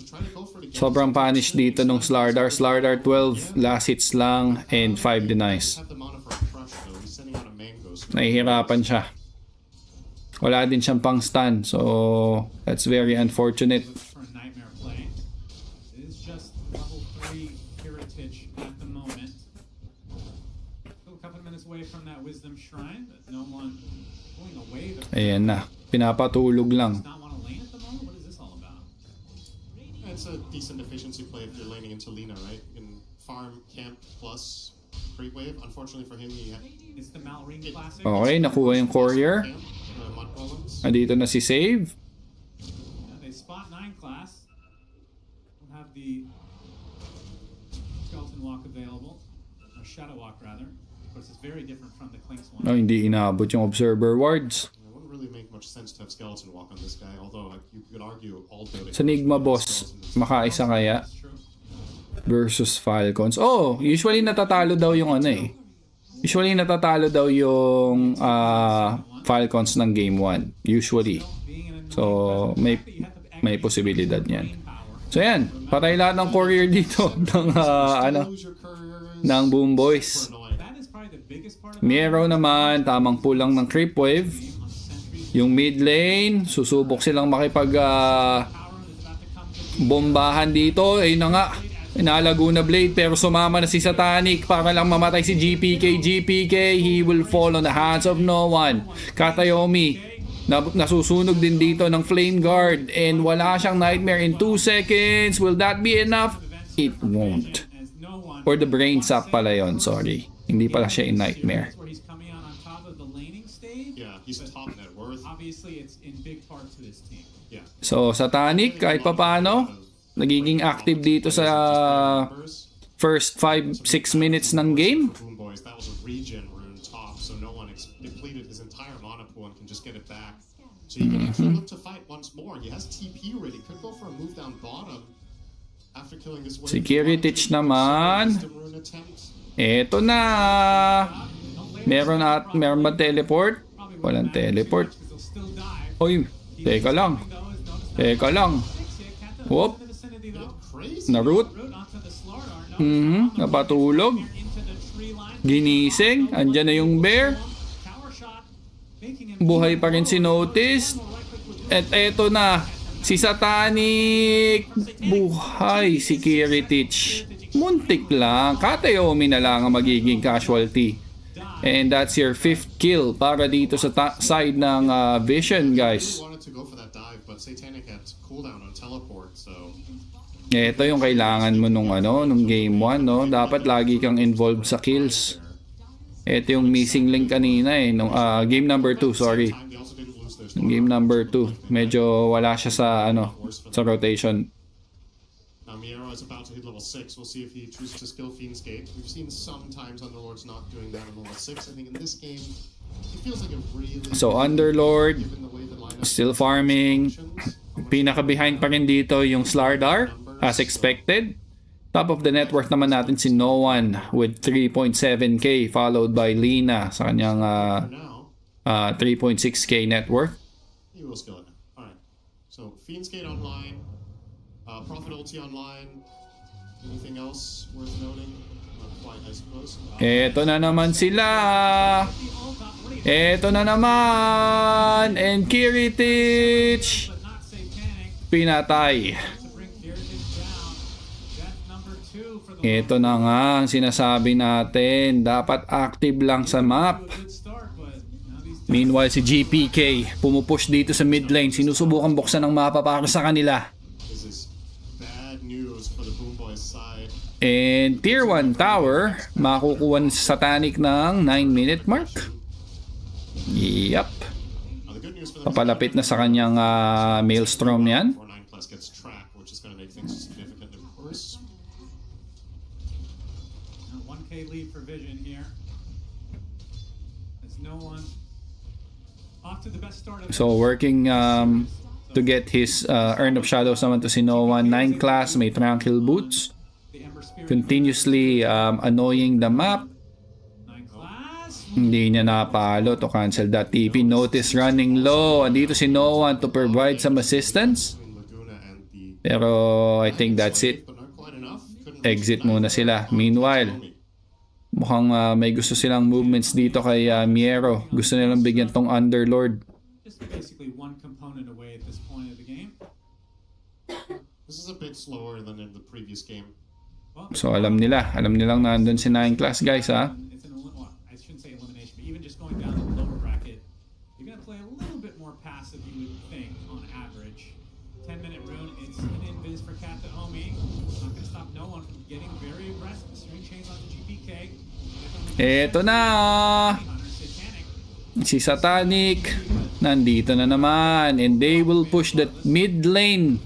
sobrang punish dito nung Slardar. Slardar 12, last hits lang, and 5 denies. Nahihirapan siya. Wala din siyang pang stun, so that's very unfortunate. Ayan na. Pinapatulog lang. It's a decent efficiency play if you're laning into Lina, right? You can farm camp plus creep wave. Unfortunately for him, it's the Malrine classic. Okay, nakuha yung courier. Andito na si Save. They spot 9 class. We'll have the skeleton walk available, or shadow walk rather. Of course, it's very different from the Clinks one. No, hindi inaabot yung observer wards. Really make much sense to have skeleton walk on this guy, although you could argue all DOTA. Sa Nigma boss, makaisa kaya versus Falcons. Oh, usually natatalo daw yung ano eh. Usually natatalo daw yung Falcons ng game 1. Usually. So may posibilidad niyan. So yan, patay lahat ng courier dito ng ng Boom Boys. Meron naman tamang pulang ng creep wave. Yung mid lane, susubok silang makipag bombahan dito. Ayun na nga. Laguna Blade pero sumama na si Satanic para lang mamatay si GPK. GPK, he will fall on the hands of no one. Katayomi nasusunog din dito ng Flame Guard and wala siyang Nightmare in 2 seconds. Will that be enough? It won't. Or the brain sap pala yun, sorry. Hindi pala siya in Nightmare. So Satanic kahit papano nagiging active dito sa first 5-6 minutes ng game. That was a regen rune top, so no one depleted his entire mana pool and can just get it back. So you can actually look to fight once more. He has TP ready, could go for a move down bottom after killing this wave. Si Kiritich naman. Eto na. Meron ba teleport? Walang teleport. Oy, teka lang. Whoop. Naroot. Napatulog. Ginising. Andyan na yung bear. Buhay pa rin si Notice. At eto na. Si Satanic. Buhay si Kiritich. Muntik lang. Katayomi na lang ang magiging casualty. And that's your 5th kill para dito sa side ng Vision, guys. Ito yung kailangan mo nung game 1, no? Dapat lagi kang involved sa kills. Ito yung missing link kanina nung game number 2, sorry. Game number 2, medyo wala siya sa sa rotation. Miero is about to hit level 6. We'll see if he chooses to skill Fiend's Gate. We've seen sometimes Underlords not doing that in level 6. I think in this game, it feels like a really... So Underlord, still farming. Pinaka-behind pa rin dito yung Slardar, as expected. Top of the net worth naman natin si No One with 3.7k, followed by Lina sa kanyang 3.6k net worth. He will skill it now. Alright. So Fiend's Gate online. Prophet ulti online. Anything else worth noting? Not quite, I suppose. Eto na naman sila. Eto na naman. And Kiritich. Pinatay. Eto na nga ang sinasabi natin. Dapat active lang sa map. Meanwhile si GPK pumupush dito sa mid lane. Sinusubukan buksan ng mapa para sa kanila. And tier 1 tower, makukuha ng Satanic ng 9-minute mark. Yup. Papalapit na sa kanyang Maelstrom yan. 1k lead for Vision here. There's no one. Off to the best start of So working to get his Urn of Shadows naman to si Noah. 9 class, may Tranquil Boots. Continuously annoying the map. Hindi niya napalo to cancel that TP. Notice running low. Andito si Noah to provide some assistance. Pero I think that's it. Exit muna sila. Meanwhile, mukhang may gusto silang movements dito kay Miero. Gusto nilang bigyan tong Underlord. Just basically one component away at this point of the game. This is a bit slower than in the previous game. So alam nilang nandun si 9 class, guys, ha? I shouldn't say elimination, but even just going down to the lower bracket, you're gonna play a little bit more passive, you would think, on average. 10-minute rune, it's an invis for Kataomi. Not gonna stop no one from getting very aggressive. String chains on the GPK. Eto na! Si Satanic nandito na naman, and they will push that mid lane.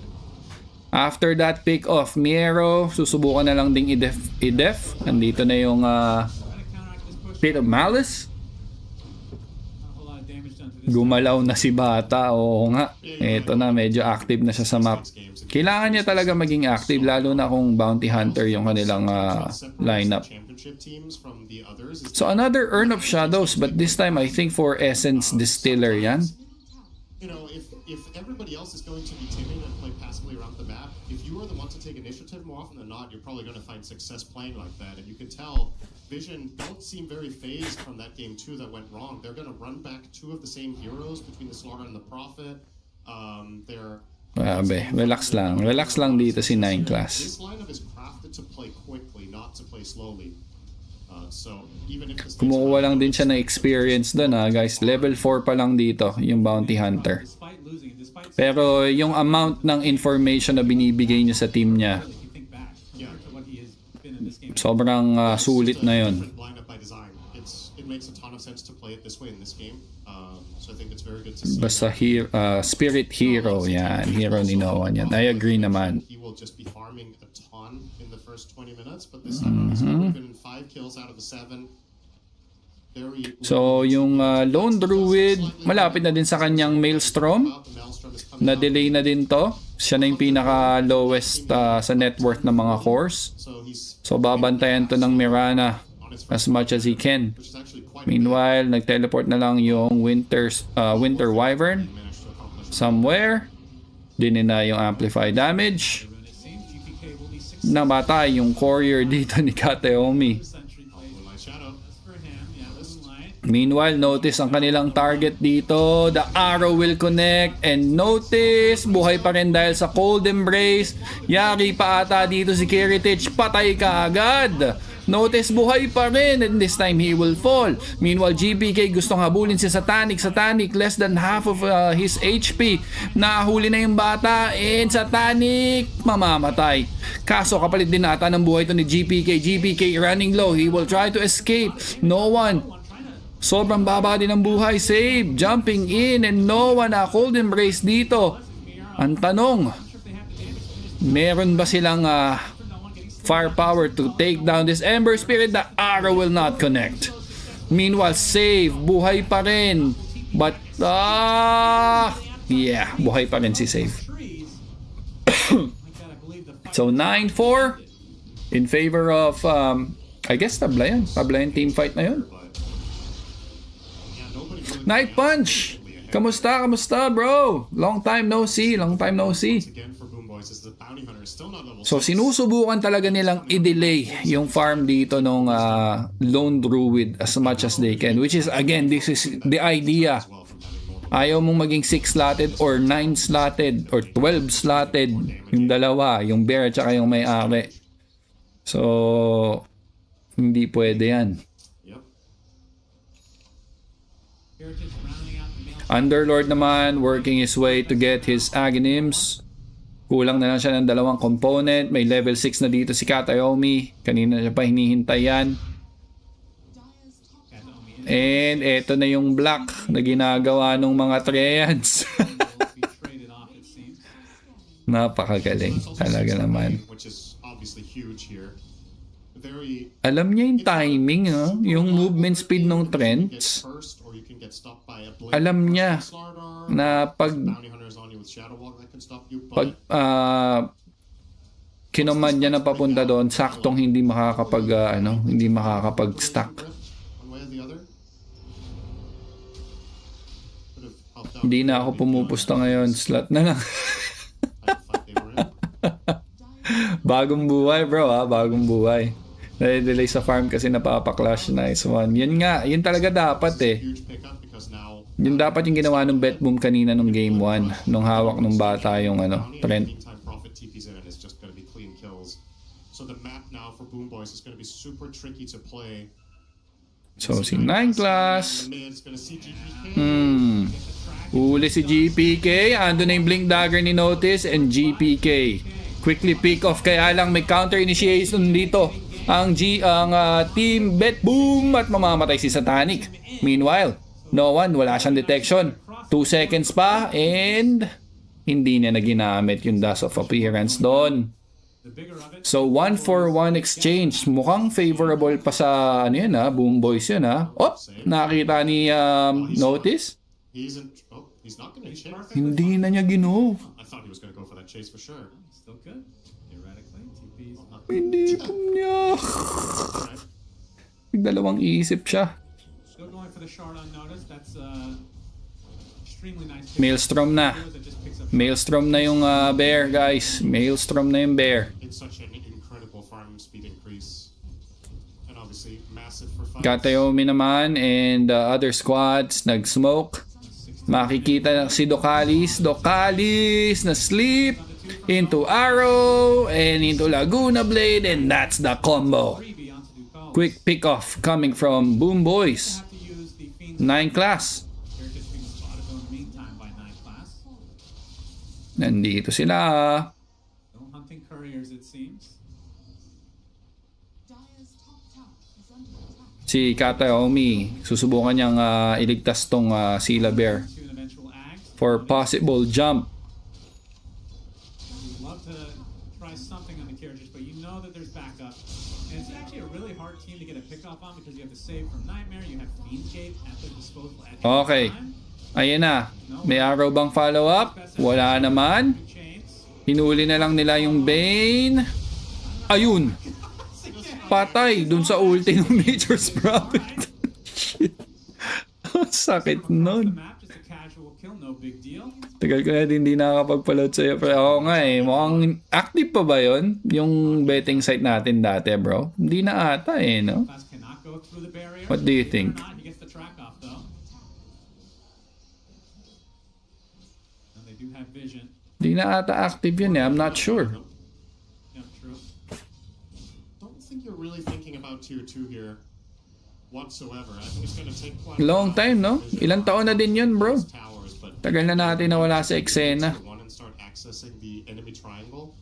After that pick off, Miero, susubukan na lang ding i-def. Andito na yung Pit of Malice. Gumalaw na si Bata. Oo nga. Eto na, medyo active na siya sa map. Kailangan niya talaga maging active, lalo na kung Bounty Hunter yung kanilang lineup. So another Urn of Shadows, but this time I think for Essence Distiller yan. You know, if everybody else is going to be timid and play passively around the map, if you are the one to take initiative more often than not, you're probably going to find success playing like that. And you can tell Vision don't seem very phased from that game 2 that went wrong. They're going to run back 2 of the same heroes between the Slaughter and the Prophet. They're Grabe, relax lang. Relax lang dito si 9 class. This lineup is crafted to play quickly, not to play slowly. So even if the Kumukuha lang din siya ng experience doon guys. Level 4 pa lang dito, yung Bounty Hunter. Pero yung amount ng information na binibigay niya sa team niya, sobrang sulit na yun. It makes a ton of sense to play it this way in this game. So I think it's very good to see. Basta Spirit Hero, yan. Hero ni Noah yan. I agree naman. He will just be farming a ton in the first 20 minutes, but this time he's been 5 kills out of the 7. So, yung Lone Druid, malapit na din sa kanyang Maelstrom. Na-delay na din to. Siya na yung pinaka-lowest sa net worth ng mga cores. So, babantayan to ng Mirana as much as he can. Meanwhile, nag-teleport na lang yung Winter Wyvern somewhere. Dinina yung amplify damage. Namatay yung courier dito ni Kateomi. Meanwhile, notice ang kanilang target dito. The arrow will connect. And notice, buhay pa rin dahil sa cold embrace. Yari pa ata dito si Kiritich. Patay ka agad. Notice, buhay pa rin. And this time, he will fall. Meanwhile, GPK gustong habulin si Satanic. Satanic, less than half of his HP. Nahuli na yung bata. And Satanic, mamamatay. Kaso, kapalit din ata ng buhay to ni GPK. GPK running low. He will try to escape. No one. Sobrang baba din ang buhay. Save. Jumping in. And no one na cold embrace dito. Ang tanong, meron ba silang firepower to take down this Ember Spirit? The arrow will not connect. Meanwhile, save. Buhay pa rin. But, yeah. Buhay pa rin si Save. So, 9-4 in favor of, I guess, Tablayan. Tablayan team fight na yun. Night Punch! Kamusta? Kamusta, bro? Long time no see. Long time no see. So, sinusubukan talaga nilang i-delay yung farm dito ng Lone Druid as much as they can. Which is, again, this is the idea. Ayaw mong maging 6-slotted or 9-slotted or 12-slotted. Yung dalawa, yung bear at saka yung may-ari. So, hindi pwede yan. Underlord naman, working his way to get his Aghanims. Kulang na lang siya ng 2 component. May level 6 na dito si Katayomi. Kanina siya pa hinihintay yan. And eto na yung black na ginagawa ng mga Treants. Napakagaling. Talaga naman. Alam niya yung timing, yung movement speed ng Treants. Alam niya na pag kinoman niya na papunta doon, saktong hindi makakapag-stack. Hindi na ako pumupusta ngayon. Slot na lang. Bagong buhay, bro, bagong buhay. Delay sa farm kasi napapaklash. Nice one. Yun nga, yun talaga dapat Yun dapat yung ginawa ng bet boom kanina nung game 1 nung hawak ng bata yung Trent. So si 9 class. Uli si GPK. Ando na yung blink dagger ni Notice and GPK. Quickly pick off, kaya lang may counter initiation dito ang team bet boom at mamamatay si Satanic. Meanwhile, no one, wala siyang detection. 2 seconds pa and hindi niya na ginamit yung dust of appearance doon. So 1-for-1 exchange. Mukhang favorable pa sa Boom Boys yun Oh, nakita ni Notice. Hindi na niya gino. Hindi po niya. Nagdalawang isip siya. Maelstrom na. Maelstrom na yung bear, guys. Maelstrom na yung bear. Katayomi naman and other squads nag-smoke. Makikita si Docalis na sleep into Arrow and into Laguna Blade, and that's the combo. Quick pick off coming from Boom Boys. 9 class. Nandito sila. Si Kataomi, susubukan niyang iligtas tong Sila Bear for possible jump. Love to try something on the characters, but you know that there's backup. And it's actually a really hard team to get a pick off on because you have to save from Nightmare, you have Fiendgate at their disposal at any Okay. time. Ayan na. May arrow bang follow-up? Wala naman. Hinuli na lang nila yung Bane. Ayun. Patay dun sa ulti ng Major Sprout. Sakit nun. Tagal ko na din hindi nakakapagpaload sa'yo. Pero ako nga eh. Mukhang active pa ba yun? Yung betting site natin dati, bro? Hindi na ata eh, no? What do you think? Hindi na ata active yun eh. I'm not sure. You're really thinking about tier 2 here whatsoever. I think it's going to take quite long time, no? Ilang taon na din yun, bro. Tagal na natin nawala sa eksena. And start accessing the enemy triangle,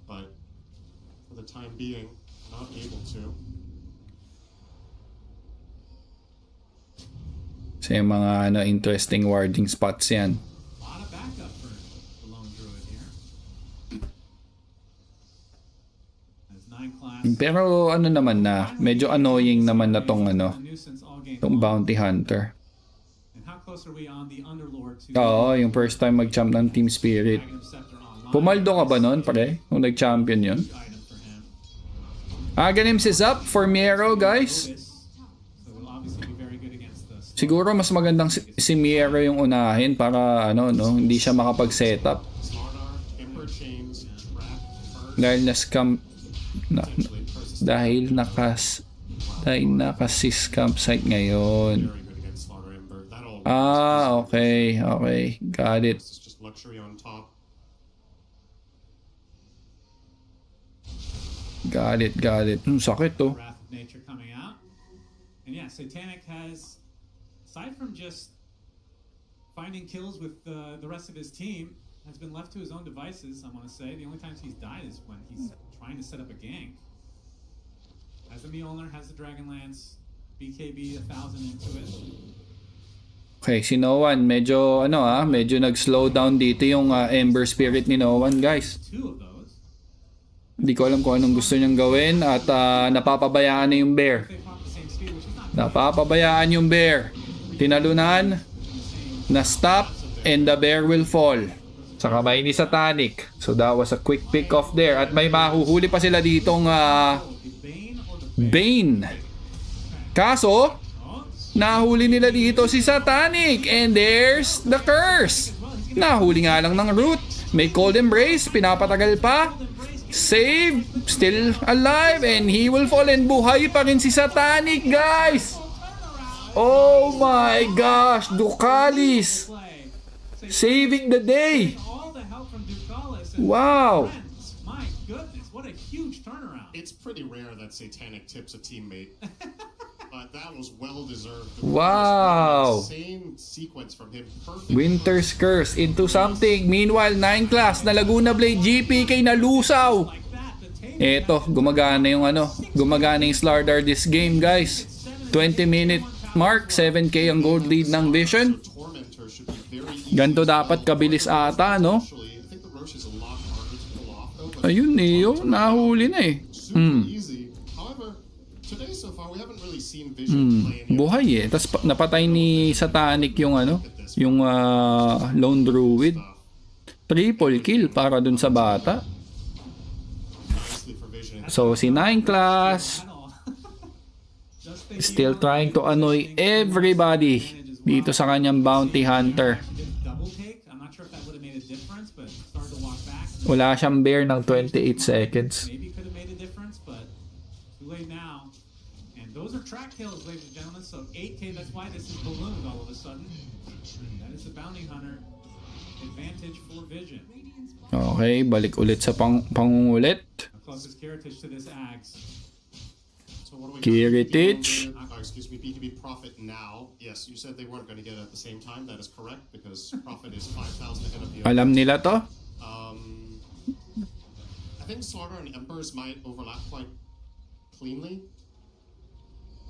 but for the time being, not able to. Sa mga interesting warding spots yan. Pero ano naman na, medyo annoying naman na tong tong bounty hunter. Oo, yung first time mag-champ ng Team Spirit. Pumaldo ka ba nun, pare? Kung nag-champion yun? Aganims is up for Miero, guys. Siguro mas magandang si Miero yung unahin para hindi siya makapag-setup. Dahil na-scam dahil naka-sys campsite ngayon. Okay. Got it. Got it. Sakit to. And yeah, Satanic has, aside from just finding kills with the rest of his team, has been left to his own devices, I want to say. The only times he's died is when he's trying to set up a gank. Has the Mjolnir, has the Dragonlance, BKB 1,000 into it. Okay, si Noan, medyo nag-slow down dito yung Ember Spirit ni Noan, guys. Hindi ko alam kung anong gusto niyang gawin at napapabayaan na yung Bear. Tinalunan, na-stop, and the Bear will fall. Sa kamay ni Satanic. So that was a quick pick off there. At may mahuhuli pa sila ditong Bane. Kaso, nahuli nila dito si Satanic. And there's the curse. Nahuli nga lang ng Root. May Cold Embrace. Pinapatagal pa. Save. Still alive. And he will fall. And buhay pa rin si Satanic, guys. Oh my gosh. Ducalis. Saving the day. Wow. My goodness, what a huge turnaround. It's pretty rare that Satanic tips a teammate. But that was well deserved. Wow. Same sequence from him. Perfect. Winter's Curse into something. Meanwhile, 9 class na Laguna Blade GPK na lusaw. Eto, gumagana yung Slardar this game, guys. 20-minute mark, 7k ang gold lead ng Vision. Ganto dapat kabilis ata, no? Ayun, Neo, nahuli na eh. Buhay eh. Tapos napatay ni Satanic yung Lone Druid. Triple kill para dun sa bata. So si 9 class still trying to annoy everybody dito sa kanyang bounty hunter. Wala siyang bear ng 28 seconds. those are track kills, ladies and gentlemen. So 8K, that's why this is ballooned all of a sudden. That is the bounty hunter advantage for Vision. Okay, balik ulit sa pangungulit. Closest Kiritich to this Ags. So what do we Kiritich. Excuse me, B2B Profit now. Yes, you said they weren't going to get it at the same time. That is correct because Profit is 5,000 ahead of the Alam nila to? I think Slaughter and Embers might overlap quite cleanly.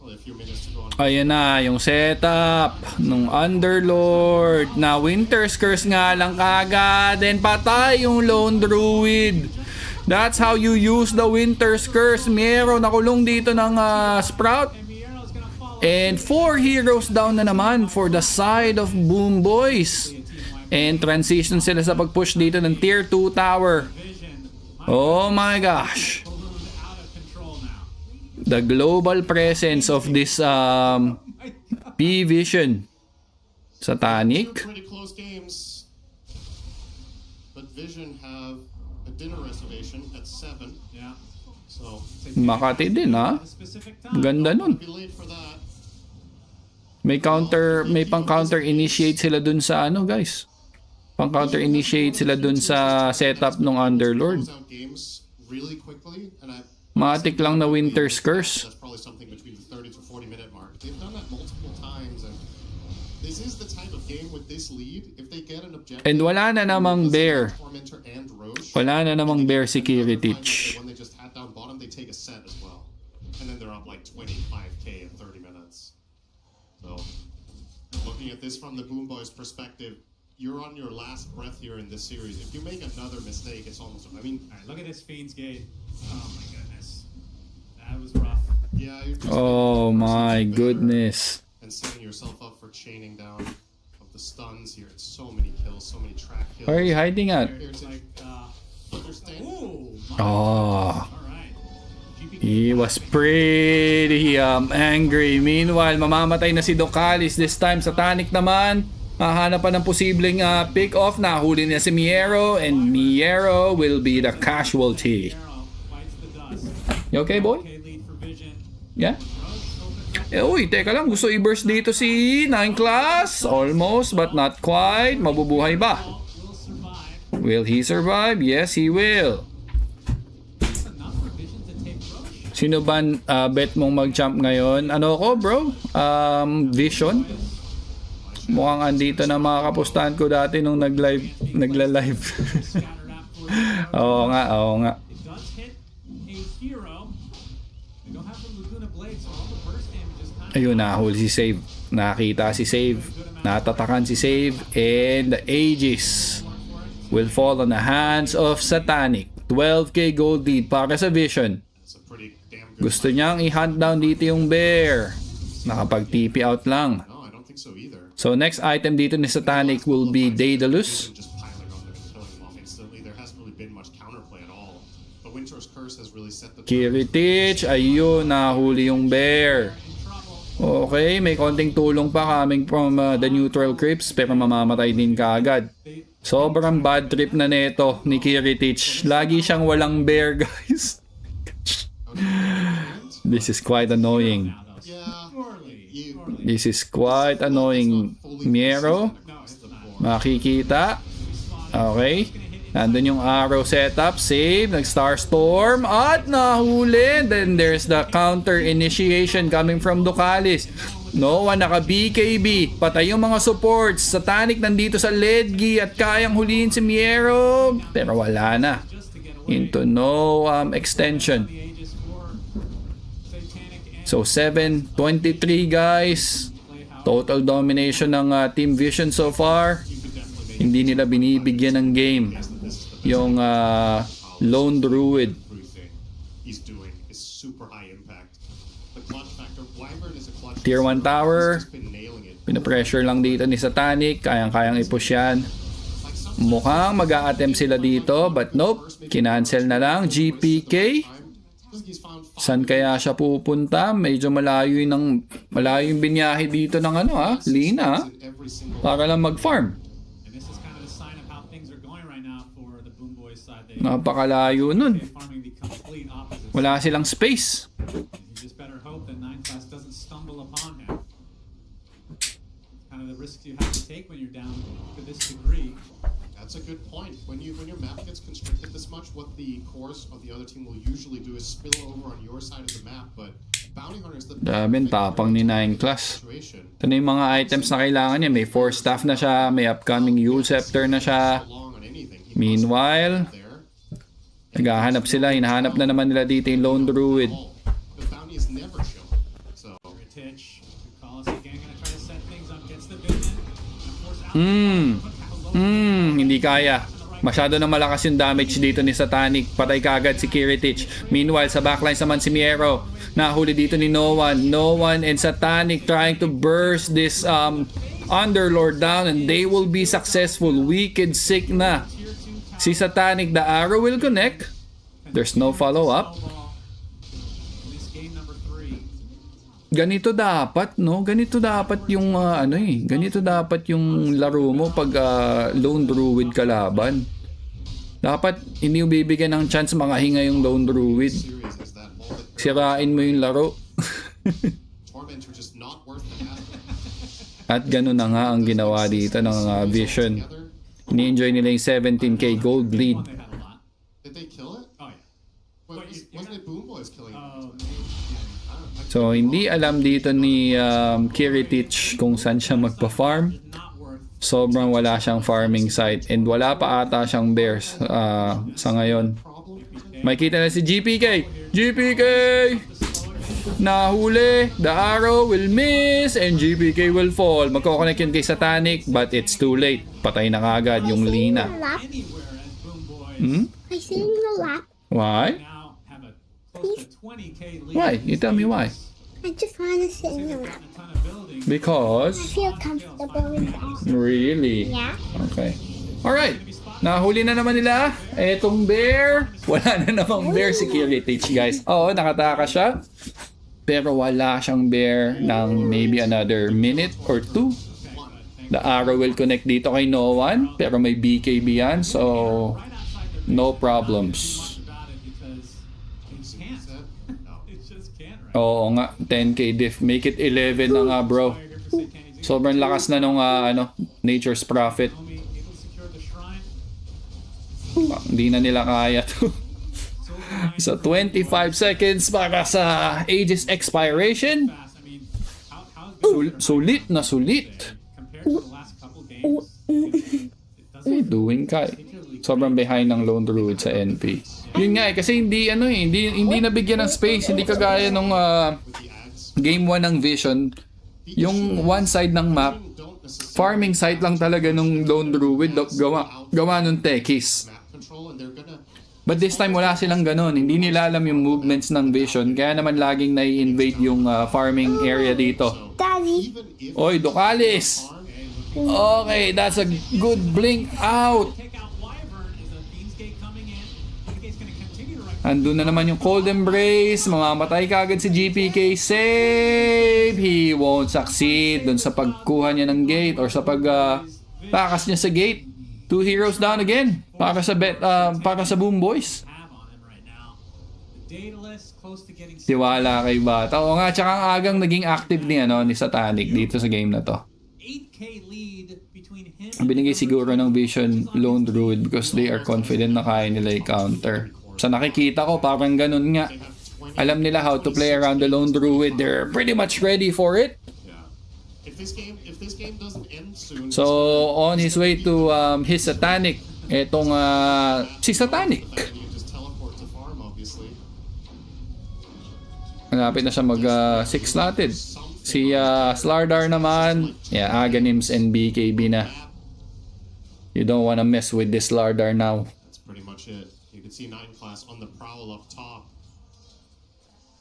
Only a few minutes to go on. Ayan na, yung setup ng Underlord na Winter's Curse nga lang kagad. Then patay yung Lone Druid. That's how you use the Winter's Curse. Meron nakulong dito ng Sprout. And 4 heroes down na naman for the side of Boom Boys. And transition sila sa pag-push dito ng Tier 2 tower. Oh my gosh. The global presence of this P-Vision. Satanic. Pretty close games. But Vision have a dinner reservation at 7. Yeah. So Makati din ha. Ganda nun. May pang counter initiate sila dun sa ano guys. Pang counter initiate sila dun sa setup ng Underlord. Matik lang na Winter's Curse. That's probably something between the 30 to 40 minute mark. They've done that multiple times and this is the type of game with this lead. If they get an objective. And wala na namang bear. Wala na namang bear si Kiritich. When they just hat down bottom, they take a set as well. And then they're up like 25k in 30 minutes. So looking at this from the Boom Boys perspective, you're on your last breath here in this series. If you make another mistake, it's almost. I mean, all right, look at this Fiend's Gate. Oh my goodness, that was rough. Yeah. Oh my goodness. And setting yourself up for chaining down of the stuns here. It's so many kills, so many track kills. Where are you hiding at? Oh. He was pretty angry. Meanwhile, mamamatay na si Docalis. This time, Satanic naman. Hahanap pa ng posibleng pick-off. Nahuli niya si Miero. And Miero will be the casualty. You okay, boy? Yeah? Uy, teka lang. Gusto i-burst dito si 9 Class. Almost, but not quite. Mabubuhay ba? Will he survive? Yes, he will. Sino ba bet mong mag-jump ngayon? Ano ko, bro? Vision? Mukhang andito na mga kapustahan ko dati nung nagla-live. Oo nga. Ayun, nahuli si Save. Nakita si Save. Natatakan si Save. And the Aegis will fall on the hands of Satanic. 12k gold lead para sa Vision. Gusto niyang i-hunt down dito yung bear. Nakapag-TP out lang. So next item dito ni Satanic will be Daedalus. Kiritich, ayun, nahuli yung bear. Okay, may konting tulong pa coming from the neutral creeps pero mamamatay din kaagad. Sobrang bad trip na neto ni Kiritich. Lagi siyang walang bear, guys. This is quite annoying. This is quite annoying. Miero, makikita. Okay. Nandun yung arrow setup. Save. Nag-Star Storm. At nahuli. Then there's the counter initiation coming from Docalis. Noah naka-BKB. Patay yung mga supports. Satanic nandito sa Ledgi at kayang huliin si Miero. Pero wala na. Into no extension. So 7-23 guys. Total domination ng Team Vision so far. Hindi nila binibigyan ng game yung Lone Druid. Tier 1 tower. Pinapressure lang dito ni Satanic. Kayang-kayang i-push yan. Mukhang mag-a-attempt sila dito. But nope. Kinancel na lang. GPK. San kaya siya pupunta? Medyo malayo yung binyahe dito ng Lina. Para lang mag-farm. things are going right now for the Boom Boys side. Napakalayo nun. Farming the complete opposite. Wala silang space. You just better hope that 9 class doesn't stumble upon him. Kind of the risks you have to take when you're down to this degree. That's a good point. When your map gets constricted this much, what the cores of the other team will usually do is spill over on your side of the map, but Bounty Hunters the tapang ni 9 class. Ito na yung mga items na kailangan niya. May 4 staff na siya, may upcoming Yule Scepter na siya. Meanwhile, naghahanap sila, hinahanap na naman nila dito yung Lone Druid. The bounty is never shown. So Hindi kaya. Masyado na malakas yung damage dito ni Satanic. Patay kagad si Kiritich. Meanwhile, sa backline naman si Miero. Nahuli dito ni No One. No One and Satanic trying to burst this Underlord down and they will be successful. Wicked sick na. Si Satanic, the arrow will connect. There's no follow-up. Ganito dapat, no? Ganito dapat yung ganito dapat yung laro mo pag Lone Druid kalaban. Dapat hindi mo bibigyan ng chance makahinga yung Lone Druid. Sirain mo yung laro. At ganun na nga ang ginawa dito ng Vision. Ini-enjoy nila yung 17k gold lead. did they kill it? Oh yeah. Wasn't it Boom Boys killing it? So, hindi alam dito ni Kiritich kung saan siya magpa-farm. Sobrang wala siyang farming site. And wala pa ata siyang bears sa ngayon. Makita na si GPK! GPK! Nahuli! The arrow will miss and GPK will fall. Magkoconnect yun kay Satanic but it's too late. Patay na kagad yung Lina. I sit in the lap. Why? Why? You tell me why. I just want to sit in the lap. Because? I feel comfortable with that. Really? Yeah. Okay. Alright. Nahuli na naman nila. Etong bear. Wala na namang bear si Kiritich, guys. Oo, nakataka siya. Pero wala siyang bear ng maybe another minute or two. The arrow will connect dito kay no one. Pero may BKB yan. So, no problems. Oo nga, 10k diff. Make it 11 na nga, bro. Sobrang lakas na nung Nature's Prophet. Hindi na nila kaya to. So 25 seconds para sa Aegis expiration. Sulit na sulit. What are you doing, Kai? Sobrang behind ng Lone Druid sa NP. Yun nga kasi hindi nabigyan ng space, hindi kagaya nung game 1 ng Vision. Yung one side ng map, farming site lang talaga nung Lone Druid, gawa nung techies. But this time wala silang ganon, hindi nila alam yung movements ng Vision, kaya naman laging nai-invade yung farming area dito. Daddy. Oy, Ducalis! Okay, that's a good blink out. Andun na naman yung Cold Embrace. Mamamatay kagad si GPK. Save! He won't succeed dun sa pagkuha niya ng gate or sa takas niya sa gate. 2 heroes down again para sa Boom Boys. Tiwala kay Bata. O nga, tsaka ang agang naging active ni Satanic dito sa game na to. Binigay siguro ng Vision Lone Druid because they are confident na kaya nila i-counter. Sa nakikita ko, parang ganun nga. Alam nila how to play around the Lone Druid. They're pretty much ready for it. If this game doesn't end soon. So, on his way to his Satanic, etong si Satanic. Malapit na siya mag 6 slotted. Si Slardar naman, Aganims and BKB na. You don't wanna mess with this Slardar now. That's pretty much it. You can see 9 class on the prowl up top.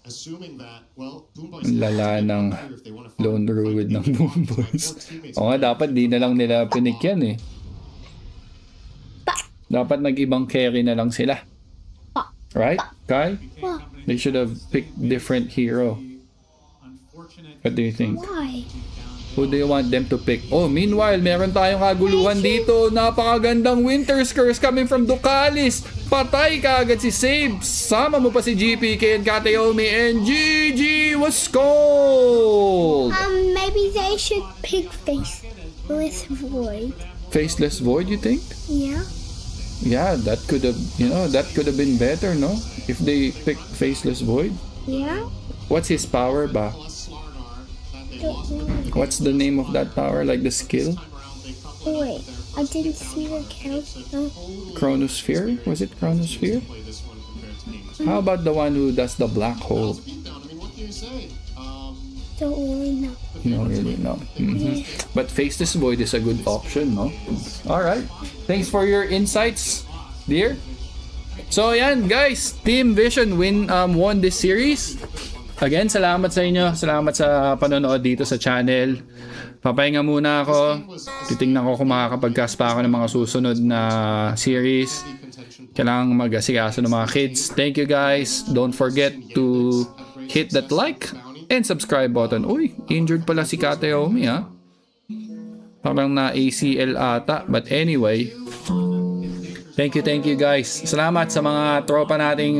Assuming that, well, Boom Boys lala ng Lone Druid ng Boom Boys. O nga, dapat di na lang nila pinikyan eh. Dapat nag-ibang carry na lang sila. Right, Kai? They should have picked different hero. What do you think? Why? Who do you want them to pick? Oh, meanwhile, meron tayong kaguluhan dito. Napakagandang Winter's Curse coming from Ducalis. Patay kaagad si Save. Sama mo pa si GPK and Kateomi and GG was cold. Maybe they should pick Faceless Void. Faceless Void, you think? Yeah. Yeah, that could have, that could have been better, no? If they picked Faceless Void. Yeah. What's his power ba? What's the name of that power? Like the skill? Oh, wait, I didn't see the count. No. Chronosphere? Was it Chronosphere? How about the one who does the black hole? Don't really know. No, really, no. But Faceless Void is a good option, no? Alright. Thanks for your insights, dear. So, yan, guys. Team Vision won this series. Again, salamat sa inyo. Salamat sa panonood dito sa channel. Papahinga muna ako. Titingnan ko kung makakapag-cast pa ako ng mga susunod na series. Kailangan mag-asikaso ng mga kids. Thank you guys. Don't forget to hit that like and subscribe button. Uy, injured pala si Kateomi, ha? Parang na ACL ata. But anyway, thank you guys. Salamat sa mga tropa nating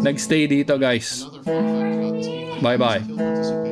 nagstay dito, guys. Bye-bye.